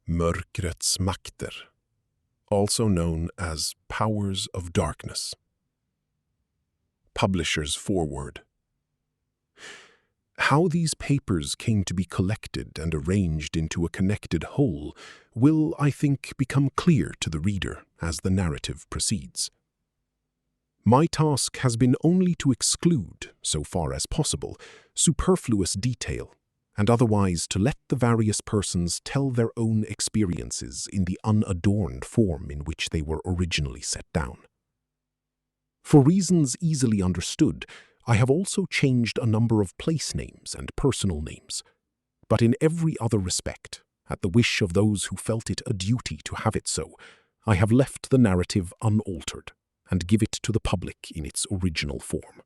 Mörkrets Makter, also known as Powers of Darkness. Publisher's foreword. How these papers came to be collected and arranged into a connected whole will, I think, become clear to the reader as the narrative proceeds. My task has been only to exclude, so far as possible, superfluous detail, and otherwise to let the various persons tell their own experiences in the unadorned form in which they were originally set down. For reasons easily understood, I have also changed a number of place names and personal names, but in every other respect, at the wish of those who felt it a duty to have it so, I have left the narrative unaltered and give it to the public in its original form.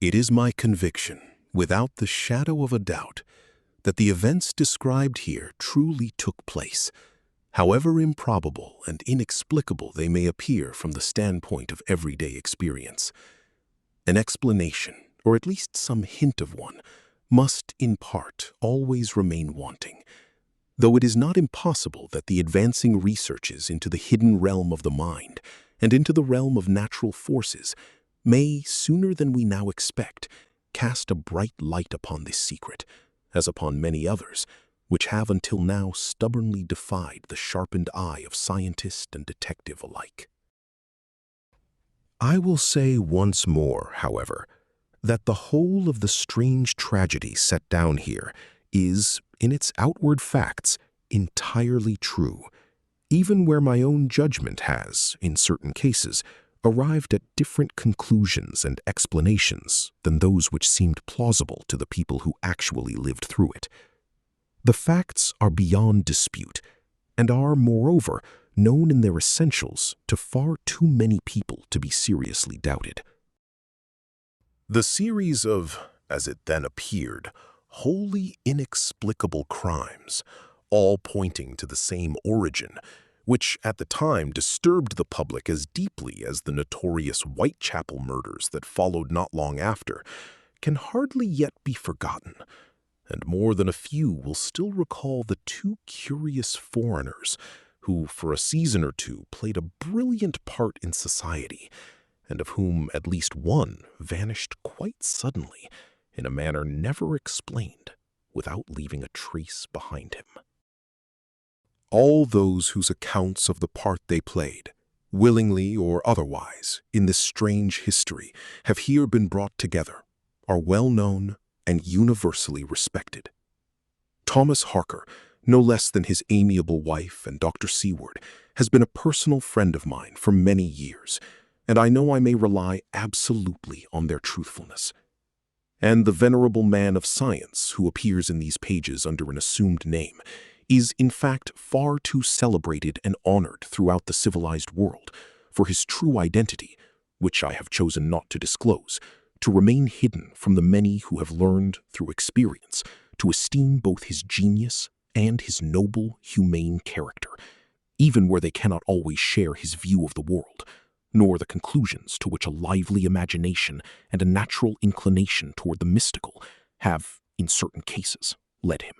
It is my conviction, without the shadow of a doubt, that the events described here truly took place, however improbable and inexplicable they may appear from the standpoint of everyday experience. An explanation, or at least some hint of one, must, in part, always remain wanting, though it is not impossible that the advancing researches into the hidden realm of the mind and into the realm of natural forces may, sooner than we now expect, cast a bright light upon this secret, as upon many others, which have until now stubbornly defied the sharpened eye of scientist and detective alike. I will say once more, however, that the whole of the strange tragedy set down here is, in its outward facts, entirely true, even where my own judgment has, in certain cases, arrived at different conclusions and explanations than those which seemed plausible to the people who actually lived through it. The facts are beyond dispute, and are, moreover, known in their essentials to far too many people to be seriously doubted. The series of, as it then appeared, wholly inexplicable crimes, all pointing to the same origin, which at the time disturbed the public as deeply as the notorious Whitechapel murders that followed not long after, can hardly yet be forgotten, and more than a few will still recall the two curious foreigners who for a season or two played a brilliant part in society, and of whom at least one vanished quite suddenly in a manner never explained without leaving a trace behind him. All those whose accounts of the part they played, willingly or otherwise, in this strange history have here been brought together, are well known and universally respected. Thomas Harker, no less than his amiable wife and Dr. Seward, has been a personal friend of mine for many years, and I know I may rely absolutely on their truthfulness. And the venerable man of science who appears in these pages under an assumed name is, in fact, far too celebrated and honored throughout the civilized world for his true identity, which I have chosen not to disclose, to remain hidden from the many who have learned, through experience, to esteem both his genius and his noble, humane character, even where they cannot always share his view of the world, nor the conclusions to which a lively imagination and a natural inclination toward the mystical have, in certain cases, led him.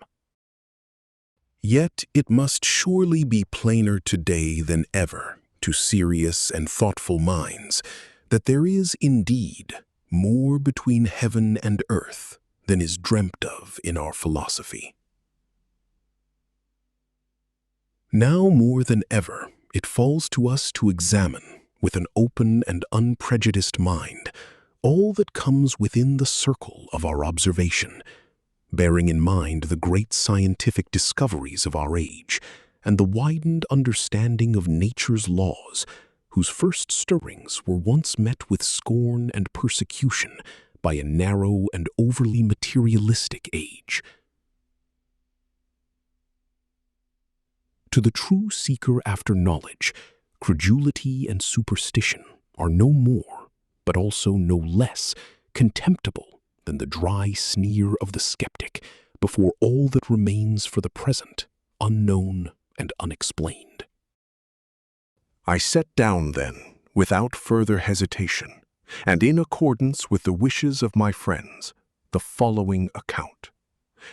Yet it must surely be plainer today than ever to serious and thoughtful minds that there is indeed more between heaven and earth than is dreamt of in our philosophy. Now more than ever, it falls to us to examine, with an open and unprejudiced mind, all that comes within the circle of our observation, bearing in mind the great scientific discoveries of our age and the widened understanding of nature's laws, whose first stirrings were once met with scorn and persecution by a narrow and overly materialistic age. To the true seeker after knowledge, credulity and superstition are no more, but also no less, contemptible than the dry sneer of the skeptic before all that remains for the present unknown and unexplained. I set down, then, without further hesitation, and in accordance with the wishes of my friends, the following account,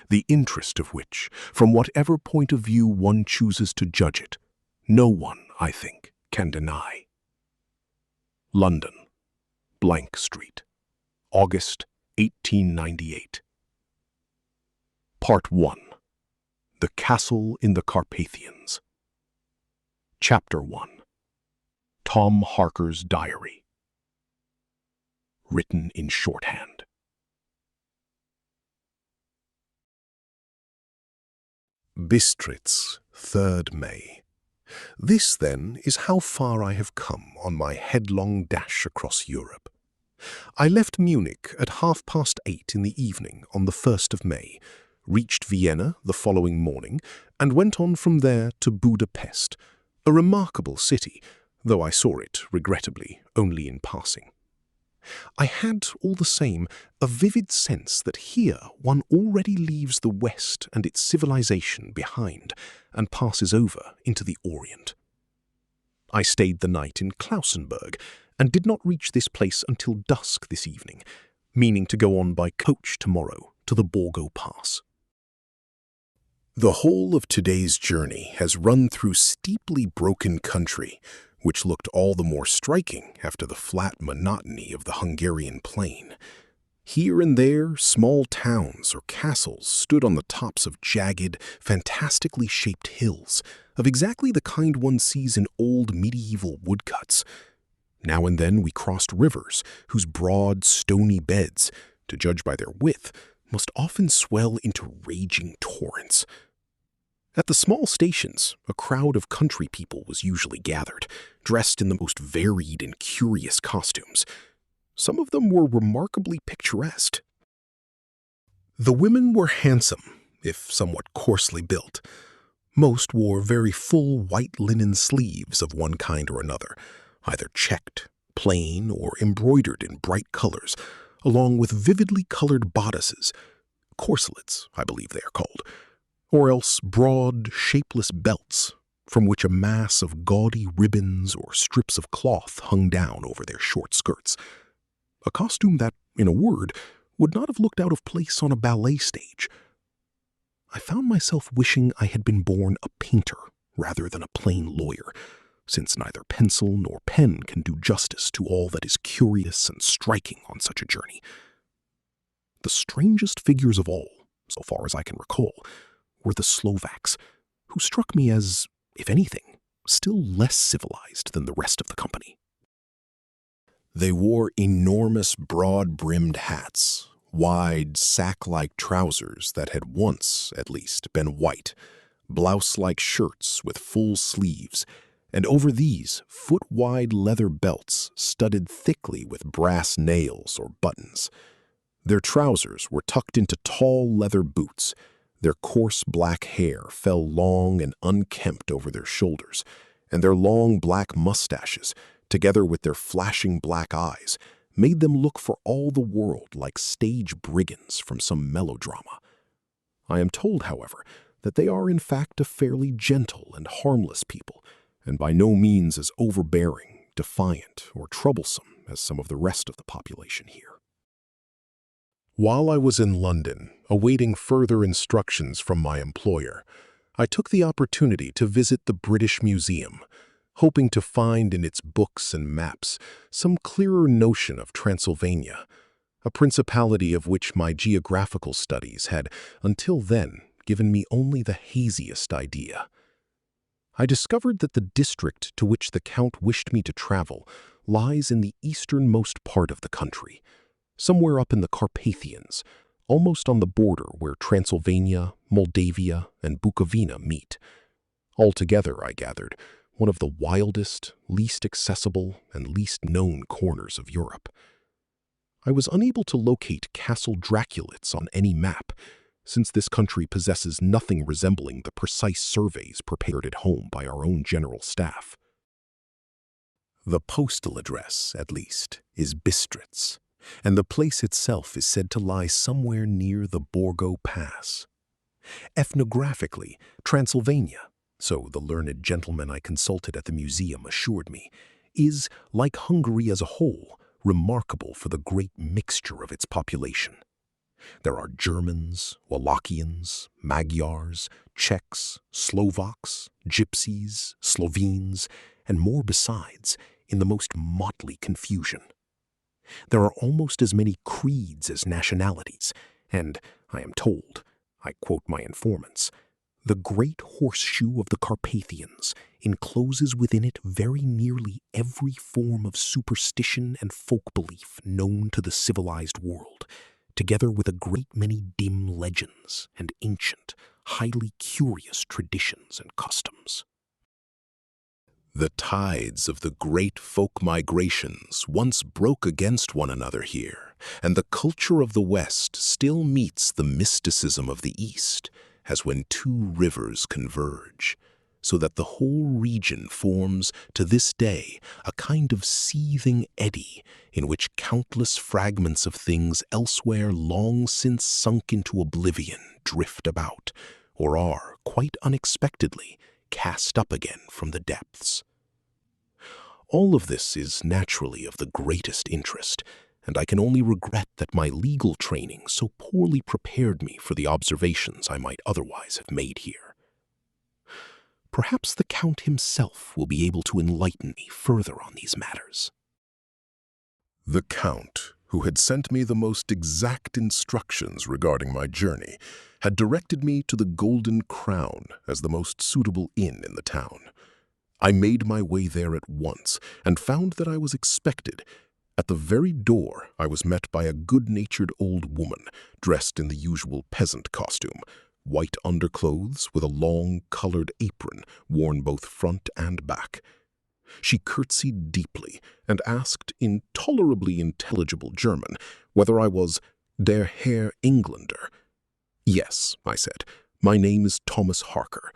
the interest of which, from whatever point of view one chooses to judge it, no one, I think, can deny. London, Blank Street, August 1898. Part 1. The Castle in the Carpathians. Chapter 1. Tom Harker's Diary. Written in shorthand. Bistritz, 3rd May. This, then, is how far I have come on my headlong dash across Europe. I left Munich at 8:30 in the evening on the 1st of May, reached Vienna the following morning, and went on from there to Budapest, a remarkable city, though I saw it, regrettably, only in passing. I had, all the same, a vivid sense that here one already leaves the West and its civilization behind and passes over into the Orient. I stayed the night in Klausenburg and did not reach this place until dusk this evening, meaning to go on by coach tomorrow to the Borgo Pass. The whole of today's journey has run through steeply broken country, which looked all the more striking after the flat monotony of the Hungarian plain. Here and there, small towns or castles stood on the tops of jagged, fantastically shaped hills, of exactly the kind one sees in old medieval woodcuts. Now and then we crossed rivers, whose broad, stony beds, to judge by their width, must often swell into raging torrents. At the small stations, a crowd of country people was usually gathered, dressed in the most varied and curious costumes. Some of them were remarkably picturesque. The women were handsome, if somewhat coarsely built. Most wore very full white linen sleeves of one kind or another, either checked, plain, or embroidered in bright colors, along with vividly colored bodices, corselets, I believe they are called, or else broad, shapeless belts, from which a mass of gaudy ribbons or strips of cloth hung down over their short skirts. A costume that, in a word, would not have looked out of place on a ballet stage. I found myself wishing I had been born a painter rather than a plain lawyer, since neither pencil nor pen can do justice to all that is curious and striking on such a journey. The strangest figures of all, so far as I can recall, were the Slovaks, who struck me as, if anything, still less civilized than the rest of the company. They wore enormous broad-brimmed hats, wide sack-like trousers that had once, at least, been white, blouse-like shirts with full sleeves, and over these, foot-wide leather belts studded thickly with brass nails or buttons. Their trousers were tucked into tall leather boots. Their coarse black hair fell long and unkempt over their shoulders, and their long black mustaches, together with their flashing black eyes, made them look for all the world like stage brigands from some melodrama. I am told, however, that they are in fact a fairly gentle and harmless people, and by no means as overbearing, defiant, or troublesome as some of the rest of the population here. While I was in London, awaiting further instructions from my employer, I took the opportunity to visit the British Museum, hoping to find in its books and maps some clearer notion of Transylvania, a principality of which my geographical studies had, until then, given me only the haziest idea. I discovered that the district to which the Count wished me to travel lies in the easternmost part of the country, somewhere up in the Carpathians, almost on the border where Transylvania, Moldavia, and Bukovina meet. Altogether, I gathered, one of the wildest, least accessible, and least known corners of Europe. I was unable to locate Castle Dracula on any map, since this country possesses nothing resembling the precise surveys prepared at home by our own general staff. The postal address, at least, is Bistritz, and the place itself is said to lie somewhere near the Borgo Pass. Ethnographically, Transylvania, so the learned gentleman I consulted at the museum assured me, is, like Hungary as a whole, remarkable for the great mixture of its population. There are Germans, Wallachians, Magyars, Czechs, Slovaks, Gypsies, Slovenes, and more besides, in the most motley confusion. There are almost as many creeds as nationalities, and, I am told, I quote my informants, the great horseshoe of the Carpathians encloses within it very nearly every form of superstition and folk belief known to the civilized world, together with a great many dim legends and ancient, highly curious traditions and customs. The tides of the great folk migrations once broke against one another here, and the culture of the West still meets the mysticism of the East, as when two rivers converge, so that the whole region forms, to this day, a kind of seething eddy in which countless fragments of things elsewhere long since sunk into oblivion drift about, or are, quite unexpectedly, cast up again from the depths. All of this is naturally of the greatest interest, and I can only regret that my legal training so poorly prepared me for the observations I might otherwise have made here. Perhaps the Count himself will be able to enlighten me further on these matters. The Count, who had sent me the most exact instructions regarding my journey, had directed me to the Golden Crown as the most suitable inn in the town. I made my way there at once and found that I was expected. At the very door, I was met by a good-natured old woman dressed in the usual peasant costume, white underclothes with a long, colored apron worn both front and back. She curtsied deeply and asked in tolerably intelligible German whether I was der Herr Engländer. Yes, I said, my name is Thomas Harker.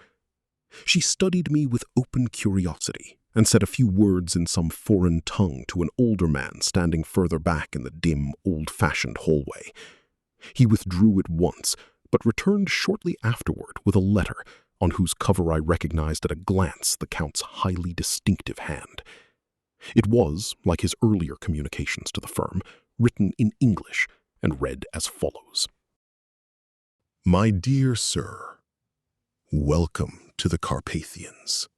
She studied me with open curiosity and said a few words in some foreign tongue to an older man standing further back in the dim, old-fashioned hallway. He withdrew at once, but returned shortly afterward with a letter on whose cover I recognized at a glance the Count's highly distinctive hand. It was, like his earlier communications to the firm, written in English and read as follows. My dear sir, welcome to the Carpathians.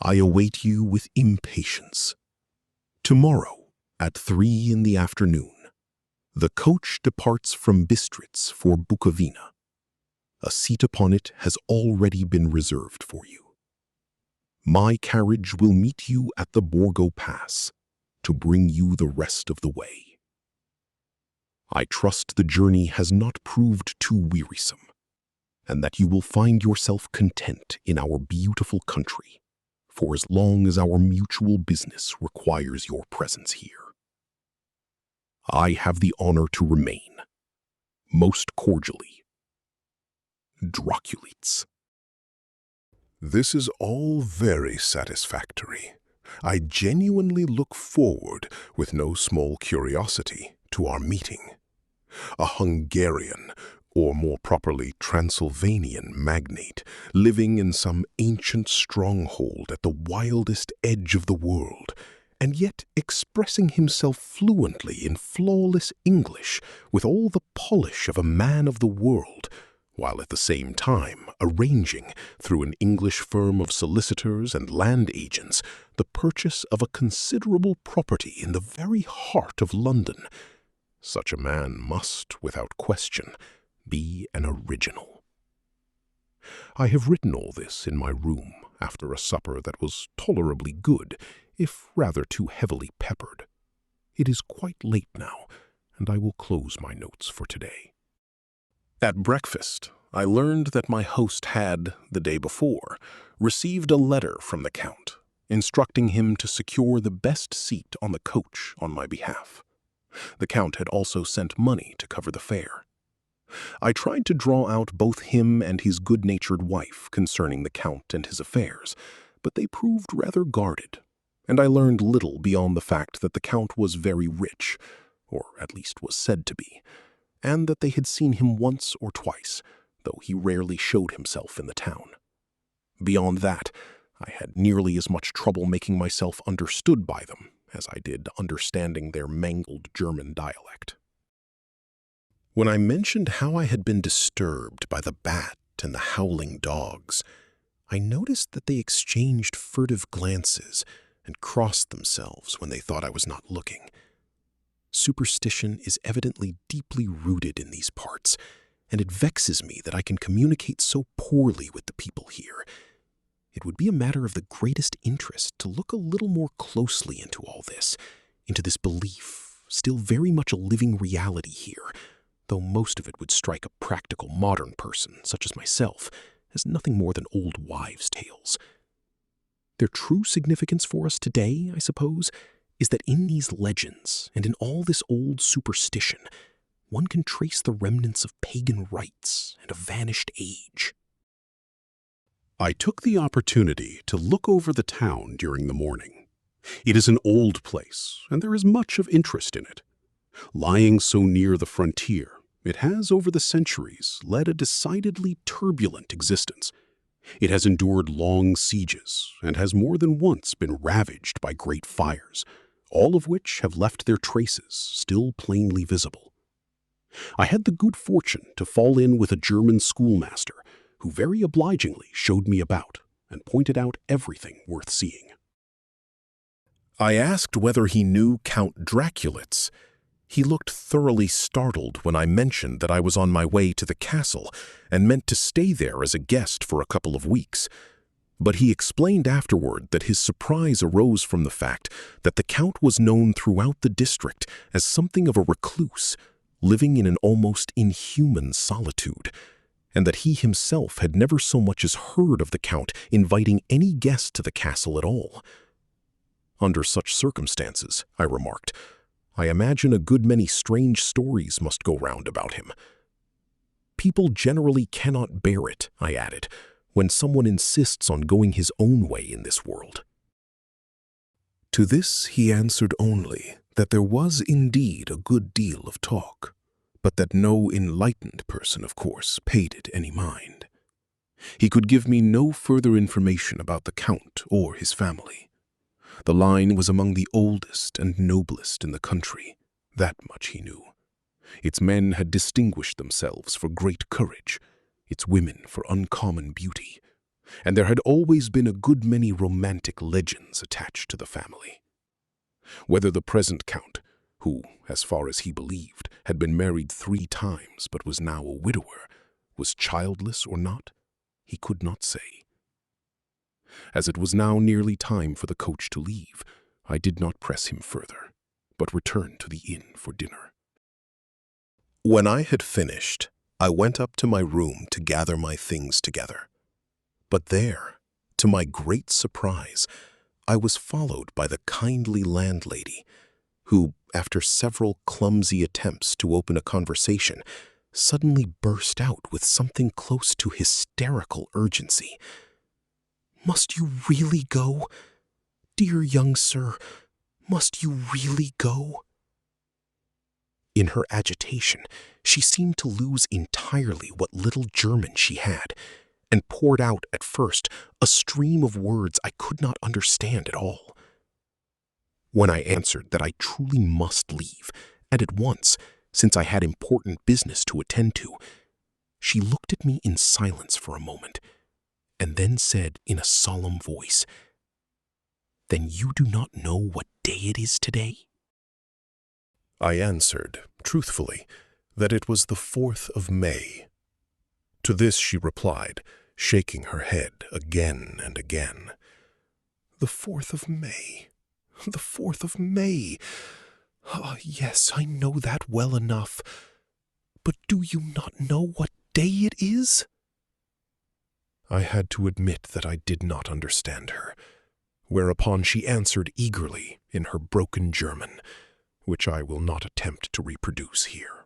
I await you with impatience. Tomorrow, at 3 in the afternoon, the coach departs from Bistritz for Bukowina. A seat upon it has already been reserved for you. My carriage will meet you at the Borgo Pass to bring you the rest of the way. I trust the journey has not proved too wearisome, and that you will find yourself content in our beautiful country for as long as our mutual business requires your presence here. I have the honor to remain, most cordially, Draculitz. This is all very satisfactory. I genuinely look forward, with no small curiosity, to our meeting. A Hungarian, or more properly Transylvanian magnate, living in some ancient stronghold at the wildest edge of the world, and yet expressing himself fluently in flawless English with all the polish of a man of the world, while at the same time arranging, through an English firm of solicitors and land agents, the purchase of a considerable property in the very heart of London. Such a man must, without question, be an original. I have written all this in my room after a supper that was tolerably good, if rather too heavily peppered. It is quite late now, and I will close my notes for today. At breakfast, I learned that my host had, the day before, received a letter from the Count, instructing him to secure the best seat on the coach on my behalf. The Count had also sent money to cover the fare. I tried to draw out both him and his good-natured wife concerning the Count and his affairs, but they proved rather guarded, and I learned little beyond the fact that the Count was very rich, or at least was said to be, and that they had seen him once or twice, though he rarely showed himself in the town. Beyond that, I had nearly as much trouble making myself understood by them as I did understanding their mangled German dialect. When I mentioned how I had been disturbed by the bat and the howling dogs, I noticed that they exchanged furtive glances and crossed themselves when they thought I was not looking. Superstition is evidently deeply rooted in these parts, and it vexes me that I can communicate so poorly with the people here. It would be a matter of the greatest interest to look a little more closely into all this, into this belief, still very much a living reality here, though most of it would strike a practical modern person, such as myself, as nothing more than old wives' tales. Their true significance for us today, I suppose, is that in these legends and in all this old superstition, one can trace the remnants of pagan rites and a vanished age. I took the opportunity to look over the town during the morning. It is an old place, and there is much of interest in it. Lying so near the frontier, it has over the centuries led a decidedly turbulent existence. It has endured long sieges and has more than once been ravaged by great fires, all of which have left their traces still plainly visible. I had the good fortune to fall in with a German schoolmaster who very obligingly showed me about and pointed out everything worth seeing. I asked whether he knew Count Dracula's. He looked thoroughly startled when I mentioned that I was on my way to the castle and meant to stay there as a guest for a couple of weeks. But he explained afterward that his surprise arose from the fact that the Count was known throughout the district as something of a recluse, living in an almost inhuman solitude, and that he himself had never so much as heard of the Count inviting any guest to the castle at all. Under such circumstances, I remarked, I imagine a good many strange stories must go round about him. People generally cannot bear it, I added, when someone insists on going his own way in this world. To this he answered only that there was indeed a good deal of talk, but that no enlightened person, of course, paid it any mind. He could give me no further information about the Count or his family. The line was among the oldest and noblest in the country, that much he knew. Its men had distinguished themselves for great courage, its women for uncommon beauty, and there had always been a good many romantic legends attached to the family. Whether the present Count, who, as far as he believed, had been married 3 times but was now a widower, was childless or not, he could not say. As it was now nearly time for the coach to leave, I did not press him further, but returned to the inn for dinner. When I had finished, I went up to my room to gather my things together. But there, to my great surprise, I was followed by the kindly landlady, who, after several clumsy attempts to open a conversation, suddenly burst out with something close to hysterical urgency. "Must you really go? Dear young sir, must you really go?" In her agitation, she seemed to lose entirely what little German she had, and poured out, at first, a stream of words I could not understand at all. When I answered that I truly must leave, and at once, since I had important business to attend to, she looked at me in silence for a moment, and then said in a solemn voice, "Then you do not know what day it is today?" I answered, truthfully, that it was the 4th of May. To this she replied, shaking her head again and again, "The 4th of May, the 4th of May. Ah, yes, I know that well enough. But do you not know what day it is?" I had to admit that I did not understand her, whereupon she answered eagerly in her broken German, which I will not attempt to reproduce here.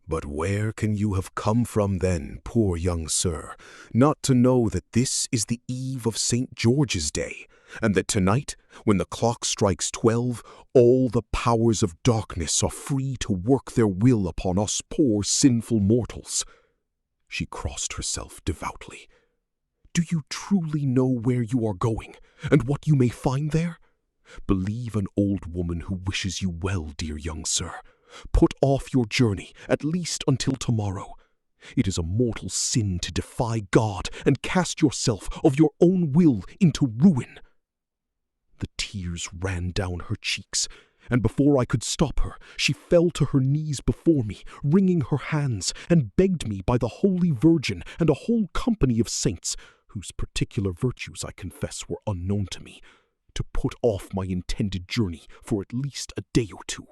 "But where can you have come from then, poor young sir, not to know that this is the eve of St. George's Day, and that tonight, when the clock strikes 12, all the powers of darkness are free to work their will upon us poor sinful mortals?" She crossed herself devoutly. "Do you truly know where you are going, and what you may find there? Believe an old woman who wishes you well, dear young sir, Put off your journey, at least until tomorrow. It is a mortal sin to defy God and cast yourself of your own will into ruin." The tears ran down her cheeks, and before I could stop her, she fell to her knees before me, wringing her hands, and begged me by the Holy Virgin and a whole company of saints, whose particular virtues, I confess, were unknown to me, to put off my intended journey for at least a day or two.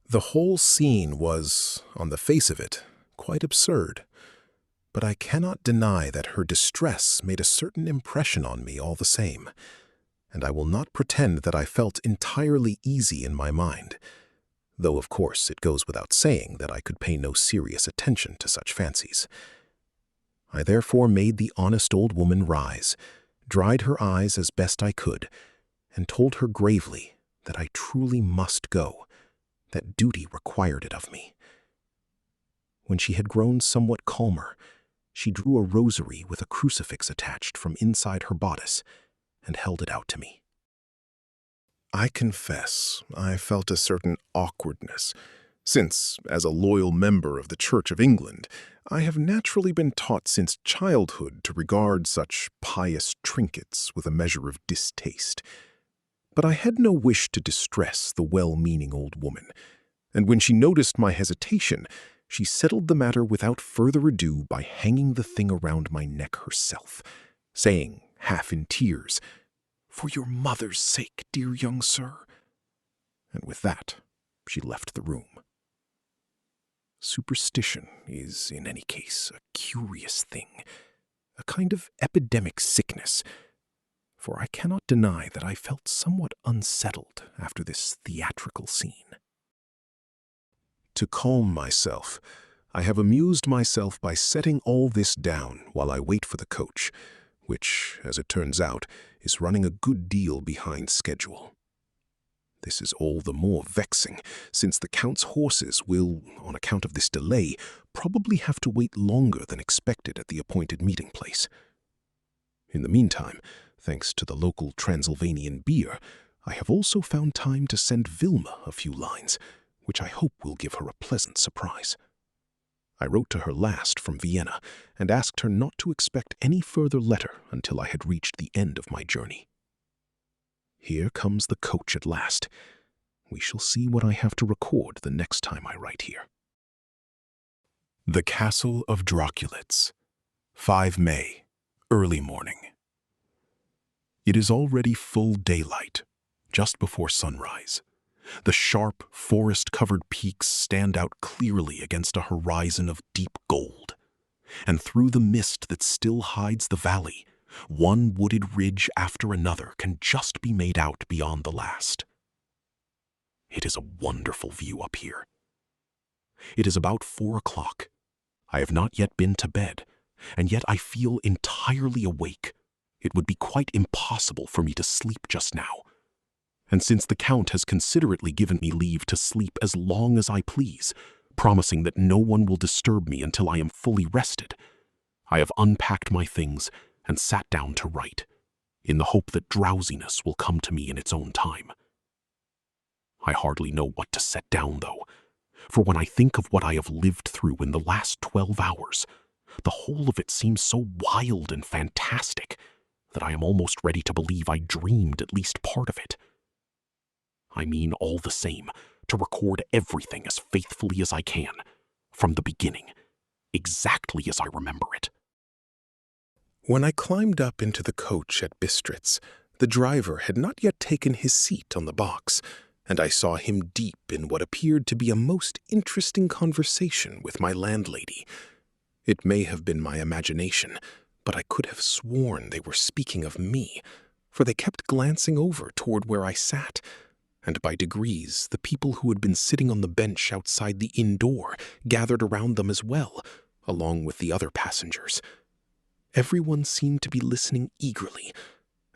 The whole scene was, on the face of it, quite absurd, but I cannot deny that her distress made a certain impression on me all the same, and I will not pretend that I felt entirely easy in my mind, though of course it goes without saying that I could pay no serious attention to such fancies. I therefore made the honest old woman rise, dried her eyes as best I could, and told her gravely that I truly must go, that duty required it of me. When she had grown somewhat calmer, she drew a rosary with a crucifix attached from inside her bodice and held it out to me. I confess I felt a certain awkwardness, since, as a loyal member of the Church of England, I have naturally been taught since childhood to regard such pious trinkets with a measure of distaste. But I had no wish to distress the well-meaning old woman, and when she noticed my hesitation, she settled the matter without further ado by hanging the thing around my neck herself, saying, half in tears, "For your mother's sake, dear young sir." And with that, she left the room. Superstition is, in any case, a curious thing, a kind of epidemic sickness, for I cannot deny that I felt somewhat unsettled after this theatrical scene. To calm myself, I have amused myself by setting all this down while I wait for the coach, which, as it turns out, is running a good deal behind schedule. This is all the more vexing, since the Count's horses will, on account of this delay, probably have to wait longer than expected at the appointed meeting place. In the meantime, thanks to the local Transylvanian beer, I have also found time to send Vilma a few lines, which I hope will give her a pleasant surprise. I wrote to her last from Vienna and asked her not to expect any further letter until I had reached the end of my journey. Here comes the coach at last. We shall see what I have to record the next time I write here. The Castle of Dracula, 5 May, early morning. It is already full daylight, just before sunrise. The sharp, forest-covered peaks stand out clearly against a horizon of deep gold, and through the mist that still hides the valley, one wooded ridge after another can just be made out beyond the last. It is a wonderful view up here. It is about 4 o'clock. I have not yet been to bed, and yet I feel entirely awake. It would be quite impossible for me to sleep just now. And since the Count has considerately given me leave to sleep as long as I please, promising that no one will disturb me until I am fully rested, I have unpacked my things and sat down to write, in the hope that drowsiness will come to me in its own time. I hardly know what to set down, though, for when I think of what I have lived through in the last 12 hours, the whole of it seems so wild and fantastic that I am almost ready to believe I dreamed at least part of it. I mean, all the same, to record everything as faithfully as I can, from the beginning, exactly as I remember it. When I climbed up into the coach at Bistritz, the driver had not yet taken his seat on the box, and I saw him deep in what appeared to be a most interesting conversation with my landlady. It may have been my imagination, but I could have sworn they were speaking of me, for they kept glancing over toward where I sat, and by degrees the people who had been sitting on the bench outside the inn door gathered around them as well, along with the other passengers. Everyone seemed to be listening eagerly,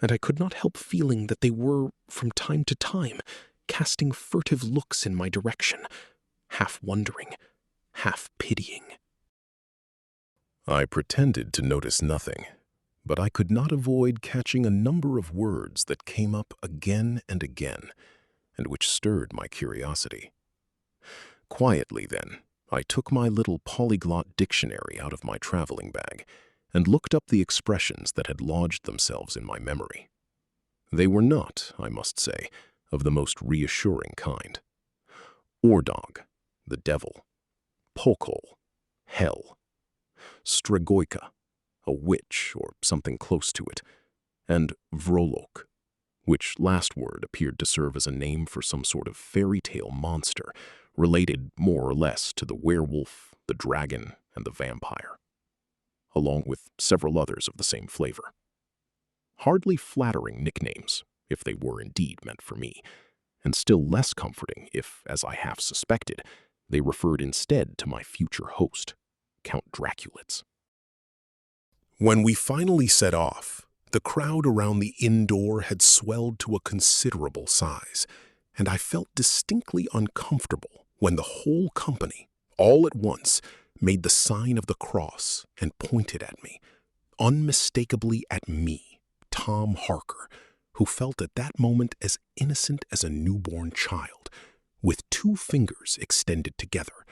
and I could not help feeling that they were, from time to time, casting furtive looks in my direction, half wondering, half pitying. I pretended to notice nothing, but I could not avoid catching a number of words that came up again and again, and which stirred my curiosity. Quietly, then, I took my little polyglot dictionary out of my traveling bag and looked up the expressions that had lodged themselves in my memory. They were not, I must say, of the most reassuring kind. Ordog, the devil. Pokol, hell. Stregoica, a witch or something close to it. And Vrolok, which last word appeared to serve as a name for some sort of fairy tale monster, related more or less to the werewolf, the dragon, and the vampire, along with several others of the same flavor. Hardly flattering nicknames, if they were indeed meant for me, and still less comforting if, as I half suspected, they referred instead to my future host, Count Draculitz. When we finally set off, the crowd around the inn door had swelled to a considerable size, and I felt distinctly uncomfortable when the whole company, all at once, made the sign of the cross and pointed at me, unmistakably at me, Tom Harker, who felt at that moment as innocent as a newborn child, with 2 fingers extended together.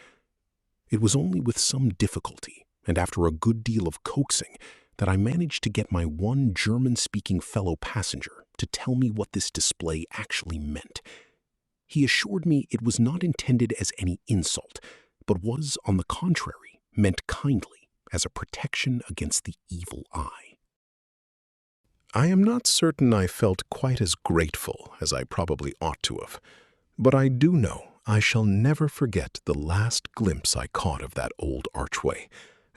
It was only with some difficulty, and after a good deal of coaxing, that I managed to get my one German-speaking fellow passenger to tell me what this display actually meant. He assured me it was not intended as any insult, but was, on the contrary, meant kindly as a protection against the evil eye. I am not certain I felt quite as grateful as I probably ought to have, but I do know I shall never forget the last glimpse I caught of that old archway,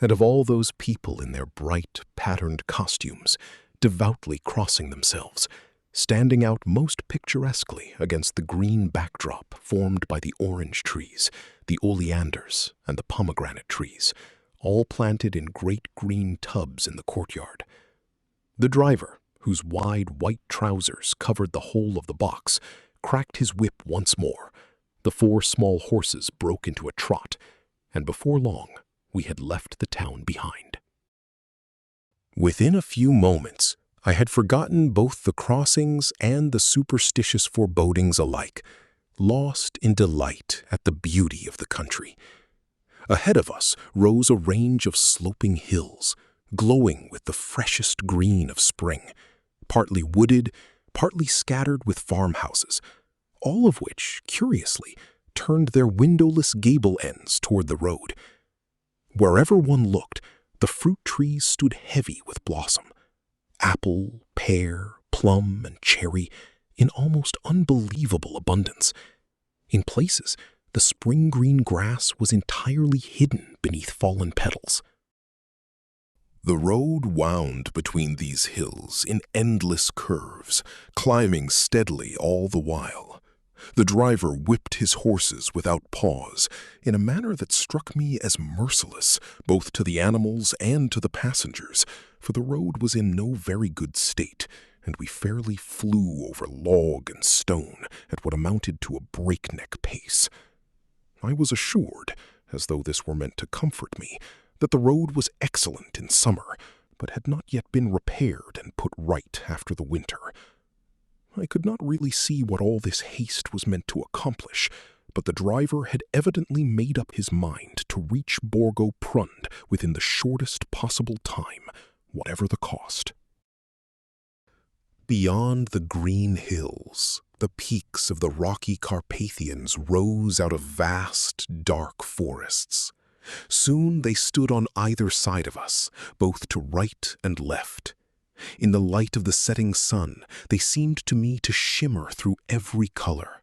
and of all those people in their bright, patterned costumes, devoutly crossing themselves, standing out most picturesquely against the green backdrop formed by the orange trees, the oleanders, and the pomegranate trees, all planted in great green tubs in the courtyard. The driver, whose wide white trousers covered the whole of the box, cracked his whip once more. The 4 small horses broke into a trot, and before long we had left the town behind. Within a few moments, I had forgotten both the crossings and the superstitious forebodings alike, lost in delight at the beauty of the country. Ahead of us rose a range of sloping hills, glowing with the freshest green of spring, partly wooded, partly scattered with farmhouses, all of which, curiously, turned their windowless gable ends toward the road. Wherever one looked, the fruit trees stood heavy with blossom. Apple, pear, plum, and cherry in almost unbelievable abundance. In places, the spring-green grass was entirely hidden beneath fallen petals. The road wound between these hills in endless curves, climbing steadily all the while. The driver whipped his horses without pause, in a manner that struck me as merciless, both to the animals and to the passengers, for the road was in no very good state, and we fairly flew over log and stone at what amounted to a breakneck pace. I was assured, as though this were meant to comfort me, that the road was excellent in summer, but had not yet been repaired and put right after the winter. I could not really see what all this haste was meant to accomplish, but the driver had evidently made up his mind to reach Borgo Prund within the shortest possible time, whatever the cost. Beyond the green hills, the peaks of the rocky Carpathians rose out of vast, dark forests. Soon they stood on either side of us, both to right and left. In the light of the setting sun, they seemed to me to shimmer through every color.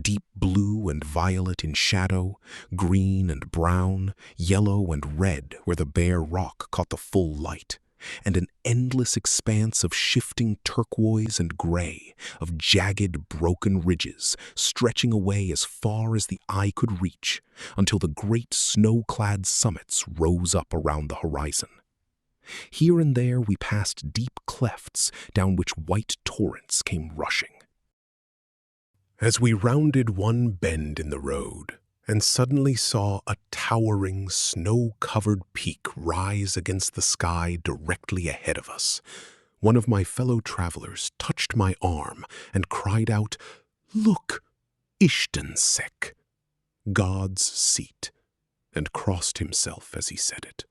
Deep blue and violet in shadow, green and brown, yellow and red where the bare rock caught the full light, and an endless expanse of shifting turquoise and gray, of jagged, broken ridges stretching away as far as the eye could reach, until the great snow-clad summits rose up around the horizon. Here and there we passed deep clefts down which white torrents came rushing. As we rounded one bend in the road and suddenly saw a towering, snow-covered peak rise against the sky directly ahead of us, one of my fellow travelers touched my arm and cried out, "Look, Ishtansek, God's seat, and crossed himself as he said it.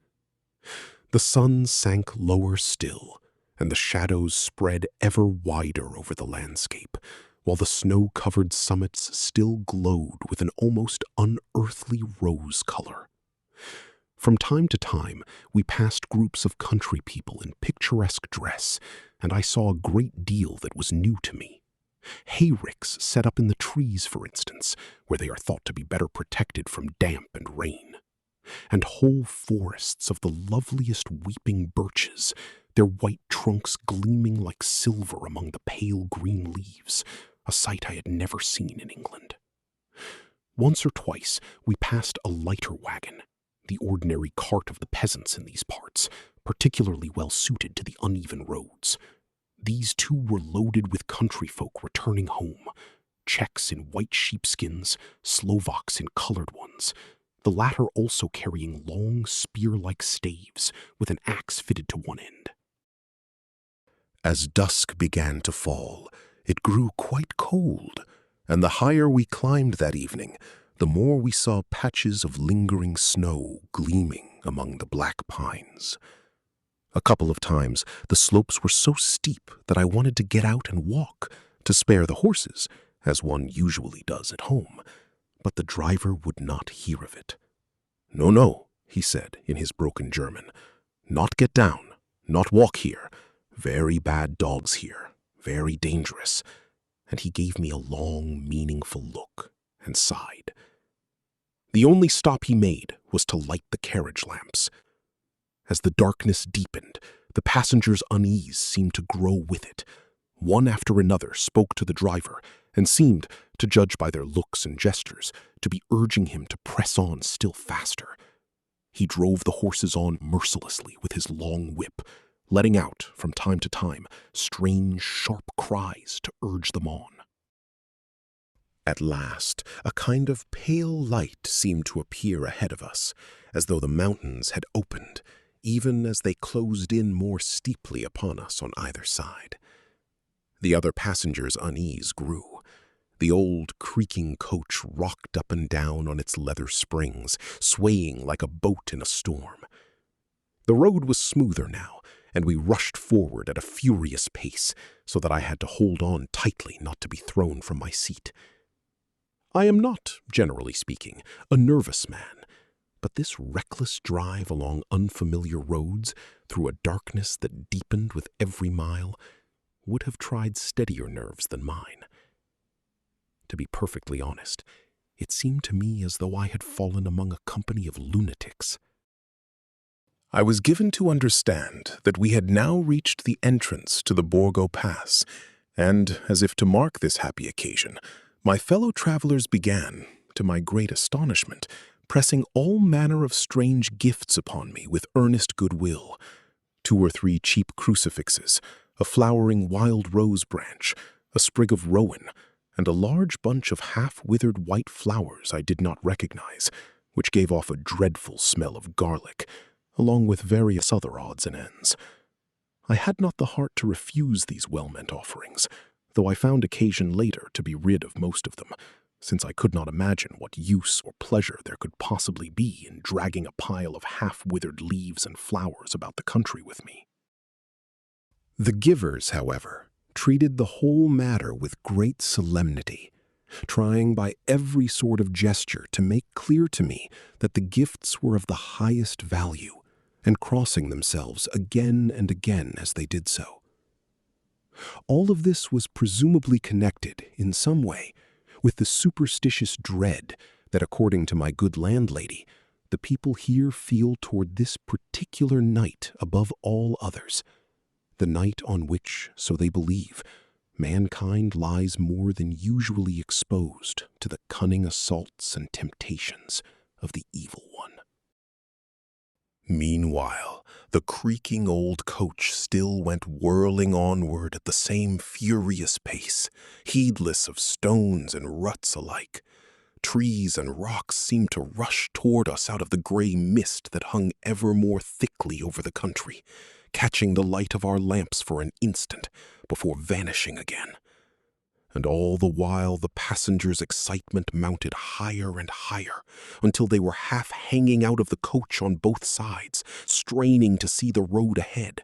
The sun sank lower still, and the shadows spread ever wider over the landscape, while the snow-covered summits still glowed with an almost unearthly rose color. From time to time, we passed groups of country people in picturesque dress, and I saw a great deal that was new to me. Hayricks set up in the trees, for instance, where they are thought to be better protected from damp and rain. And whole forests of the loveliest weeping birches, their white trunks gleaming like silver among the pale green leaves, a sight I had never seen in England. Once or twice we passed a lighter wagon, the ordinary cart of the peasants in these parts, particularly well suited to the uneven roads. These too were loaded with country folk returning home, Czechs in white sheepskins, Slovaks in colored ones, the latter also carrying long spear-like staves with an axe fitted to one end. As dusk began to fall, it grew quite cold, and the higher we climbed that evening, the more we saw patches of lingering snow gleaming among the black pines. A couple of times, the slopes were so steep that I wanted to get out and walk, to spare the horses, as one usually does at home, but the driver would not hear of it. "No, no," he said in his broken German, "not get down, not walk here. Very bad dogs here, very dangerous." And he gave me a long, meaningful look and sighed. The only stop he made was to light the carriage lamps. As the darkness deepened, the passengers' unease seemed to grow with it. One after another spoke to the driver and seemed, to judge by their looks and gestures, to be urging him to press on still faster. He drove the horses on mercilessly with his long whip, letting out, from time to time, strange, sharp cries to urge them on. At last, a kind of pale light seemed to appear ahead of us, as though the mountains had opened, even as they closed in more steeply upon us on either side. The other passengers' unease grew. The old creaking coach rocked up and down on its leather springs, swaying like a boat in a storm. The road was smoother now, and we rushed forward at a furious pace, so that I had to hold on tightly not to be thrown from my seat. I am not, generally speaking, a nervous man, but this reckless drive along unfamiliar roads through a darkness that deepened with every mile would have tried steadier nerves than mine. To be perfectly honest, it seemed to me as though I had fallen among a company of lunatics. I was given to understand that we had now reached the entrance to the Borgo Pass, and, as if to mark this happy occasion, my fellow travelers began, to my great astonishment, pressing all manner of strange gifts upon me with earnest goodwill. 2 or 3 cheap crucifixes, a flowering wild rose branch, a sprig of rowan, and a large bunch of half-withered white flowers I did not recognize, which gave off a dreadful smell of garlic, along with various other odds and ends. I had not the heart to refuse these well-meant offerings, though I found occasion later to be rid of most of them, since I could not imagine what use or pleasure there could possibly be in dragging a pile of half-withered leaves and flowers about the country with me. The givers, however, treated the whole matter with great solemnity, trying by every sort of gesture to make clear to me that the gifts were of the highest value, and crossing themselves again and again as they did so. All of this was presumably connected, in some way, with the superstitious dread that, according to my good landlady, the people here feel toward this particular night above all others, the night on which, so they believe, mankind lies more than usually exposed to the cunning assaults and temptations of the evil one. Meanwhile, the creaking old coach still went whirling onward at the same furious pace, heedless of stones and ruts alike. Trees and rocks seemed to rush toward us out of the gray mist that hung ever more thickly over the country, catching the light of our lamps for an instant before vanishing again. and all the while the passengers' excitement mounted higher and higher until they were half hanging out of the coach on both sides, straining to see the road ahead,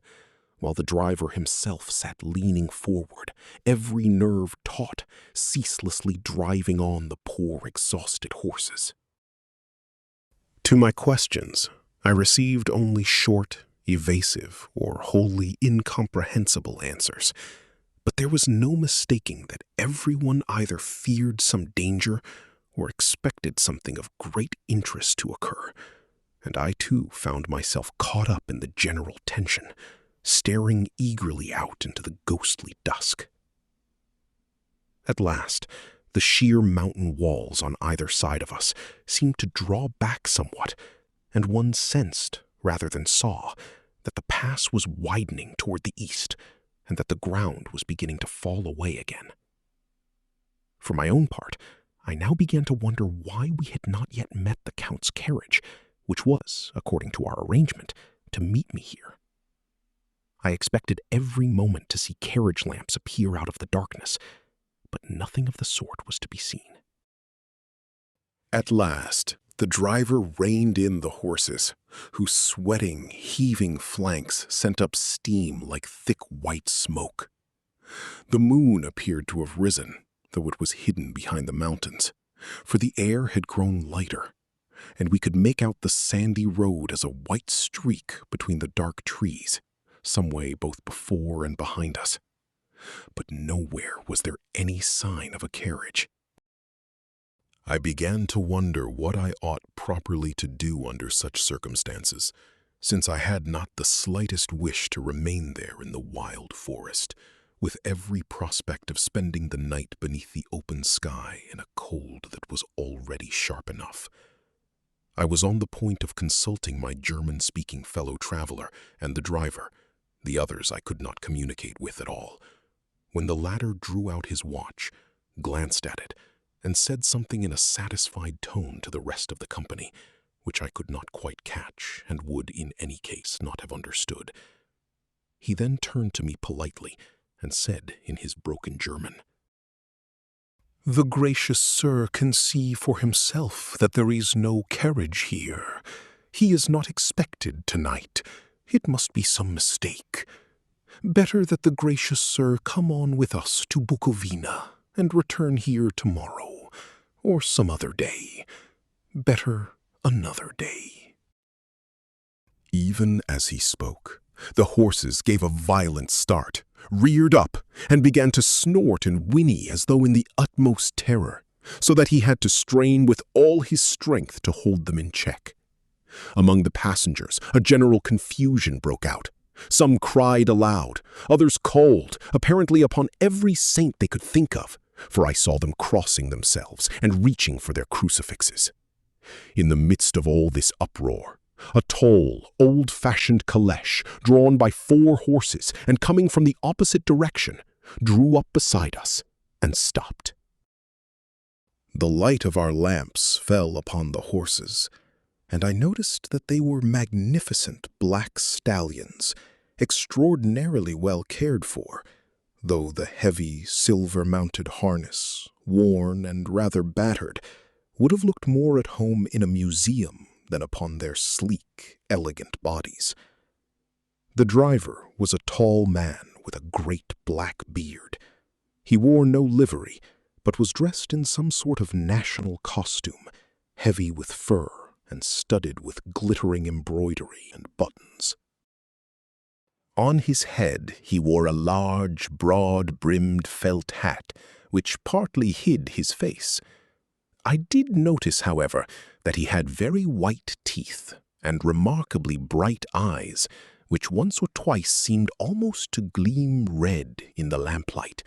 while the driver himself sat leaning forward, every nerve taut, ceaselessly driving on the poor, exhausted horses. To my questions, I received only short, evasive, or wholly incomprehensible answers, but there was no mistaking that everyone either feared some danger or expected something of great interest to occur, and I too found myself caught up in the general tension, staring eagerly out into the ghostly dusk. At last, the sheer mountain walls on either side of us seemed to draw back somewhat, and one sensed, rather than saw, that the pass was widening toward the east, and that the ground was beginning to fall away again. For my own part, I now began to wonder why we had not yet met the Count's carriage, which was, according to our arrangement, to meet me here. I expected every moment to see carriage lamps appear out of the darkness, but nothing of the sort was to be seen. At last, the driver reined in the horses, whose sweating, heaving flanks sent up steam like thick white smoke. The moon appeared to have risen, though it was hidden behind the mountains, for the air had grown lighter, and we could make out the sandy road as a white streak between the dark trees, some way both before and behind us. But nowhere was there any sign of a carriage. I began to wonder what I ought properly to do under such circumstances, since I had not the slightest wish to remain there in the wild forest, with every prospect of spending the night beneath the open sky in a cold that was already sharp enough. I was on the point of consulting my German-speaking fellow traveler and the driver, the others I could not communicate with at all, when the latter drew out his watch, glanced at it, and said something in a satisfied tone to the rest of the company, which I could not quite catch and would in any case not have understood. He then turned to me politely and said in his broken German, "The gracious sir can see for himself that there is no carriage here. He is not expected tonight. It must be some mistake. Better that the gracious sir come on with us to Bukovina and return here tomorrow, or some other day. Better another day." Even as he spoke, the horses gave a violent start, reared up, and began to snort and whinny as though in the utmost terror, so that he had to strain with all his strength to hold them in check. Among the passengers, a general confusion broke out. Some cried aloud, others called, apparently upon every saint they could think of, for I saw them crossing themselves and reaching for their crucifixes. In the midst of all this uproar, a tall, old-fashioned caleche, drawn by 4 horses and coming from the opposite direction, drew up beside us and stopped. The light of our lamps fell upon the horses, and I noticed that they were magnificent black stallions, extraordinarily well cared for, though the heavy, silver-mounted harness, worn and rather battered, would have looked more at home in a museum than upon their sleek, elegant bodies. The driver was a tall man with a great black beard. He wore no livery, but was dressed in some sort of national costume, heavy with fur and studded with glittering embroidery and buttons. On his head he wore a large, broad-brimmed felt hat, which partly hid his face. I did notice, however, that he had very white teeth and remarkably bright eyes, which once or twice seemed almost to gleam red in the lamplight,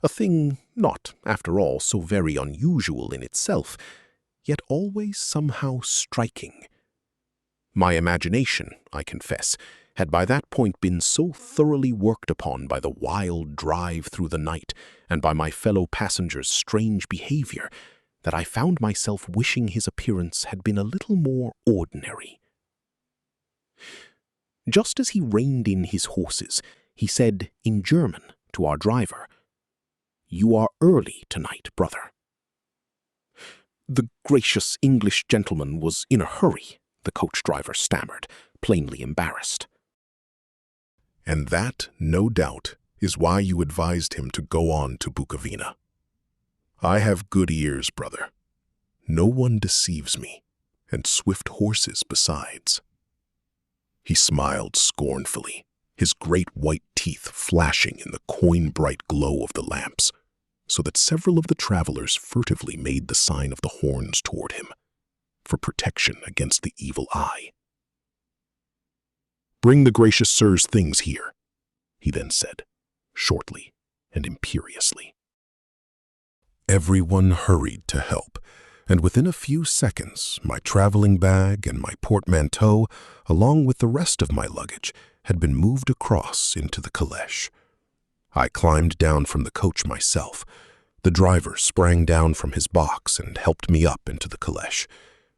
a thing not, after all, so very unusual in itself, yet always somehow striking. My imagination, I confess, had by that point been so thoroughly worked upon by the wild drive through the night and by my fellow passengers' strange behavior that I found myself wishing his appearance had been a little more ordinary. Just as he reined in his horses, he said in German to our driver, You are early tonight, brother." "The gracious English gentleman was in a hurry," the coach driver stammered, plainly embarrassed. "And that, no doubt, is why you advised him to go on to Bukovina. I have good ears, brother. No one deceives me, and swift horses besides." He smiled scornfully, his great white teeth flashing in the coin-bright glow of the lamps, so that several of the travelers furtively made the sign of the horns toward him, for protection against the evil eye. "Bring the gracious sir's things here," he then said, shortly and imperiously. Everyone hurried to help, and within a few seconds, my traveling bag and my portmanteau, along with the rest of my luggage, had been moved across into the calèche. I climbed down from the coach myself. The driver sprang down from his box and helped me up into the calèche,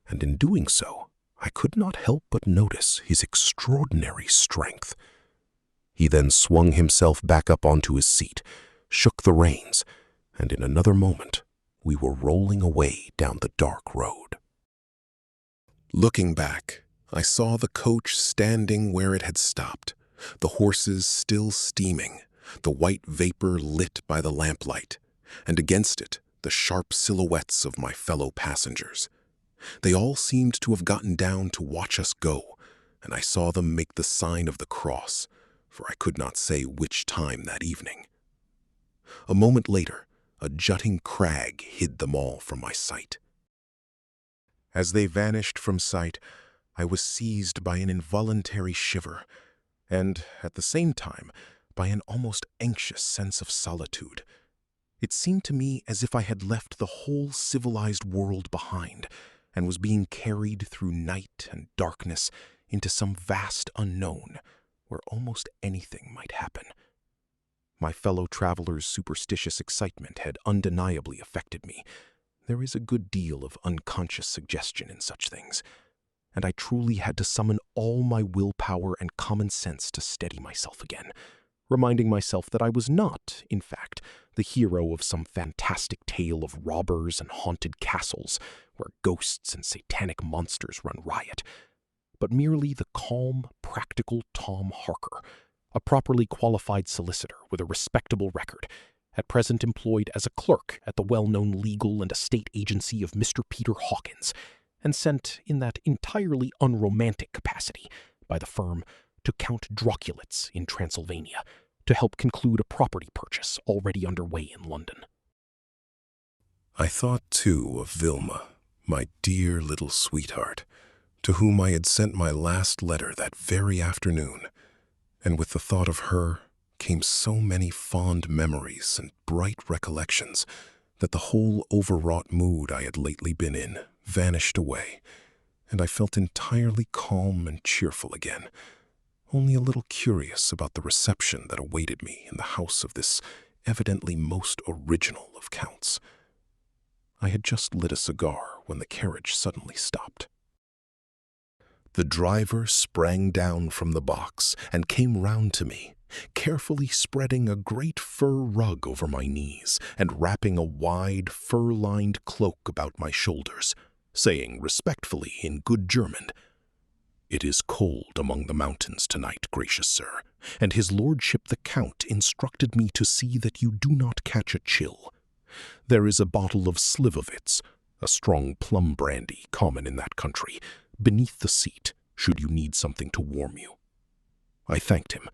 and in doing so, I could not help but notice his extraordinary strength. He then swung himself back up onto his seat, shook the reins, and in another moment, we were rolling away down the dark road. Looking back, I saw the coach standing where it had stopped, the horses still steaming, the white vapor lit by the lamplight, and against it, the sharp silhouettes of my fellow passengers. They all seemed to have gotten down to watch us go, and I saw them make the sign of the cross, for I could not say which time that evening. A moment later, a jutting crag hid them all from my sight. As they vanished from sight, I was seized by an involuntary shiver, and, at the same time, by an almost anxious sense of solitude. It seemed to me as if I had left the whole civilized world behind, and was being carried through night and darkness into some vast unknown, where almost anything might happen. My fellow travelers' superstitious excitement had undeniably affected me. There is a good deal of unconscious suggestion in such things, and I truly had to summon all my willpower and common sense to steady myself again, reminding myself that I was not, in fact, the hero of some fantastic tale of robbers and haunted castles where ghosts and satanic monsters run riot, but merely the calm, practical Tom Harker, a properly qualified solicitor with a respectable record, at present employed as a clerk at the well-known legal and estate agency of Mr. Peter Hawkins, and sent in that entirely unromantic capacity by the firm to Count Dracula's in Transylvania to help conclude a property purchase already underway in London. I thought, too, of Vilma, my dear little sweetheart, to whom I had sent my last letter that very afternoon, and with the thought of her came so many fond memories and bright recollections that the whole overwrought mood I had lately been in vanished away, and I felt entirely calm and cheerful again, only a little curious about the reception that awaited me in the house of this evidently most original of counts. I had just lit a cigar when the carriage suddenly stopped. The driver sprang down from the box and came round to me, carefully spreading a great fur rug over my knees and wrapping a wide, fur-lined cloak about my shoulders, saying respectfully in good German, "It is cold among the mountains tonight, gracious sir, and his lordship the Count instructed me to see that you do not catch a chill. There is a bottle of Slivovitz, a strong plum brandy common in that country, beneath the seat, should you need something to warm you." I thanked him,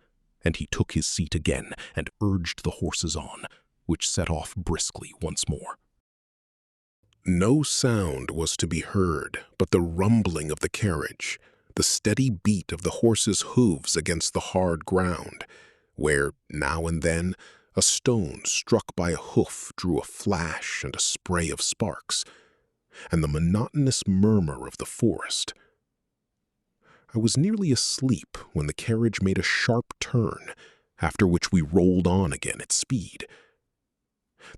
and he took his seat again and urged the horses on, which set off briskly once more. No sound was to be heard but the rumbling of the carriage, the steady beat of the horses' hooves against the hard ground, where, now and then, a stone struck by a hoof drew a flash and a spray of sparks, and the monotonous murmur of the forest. I was nearly asleep when the carriage made a sharp turn, after which we rolled on again at speed.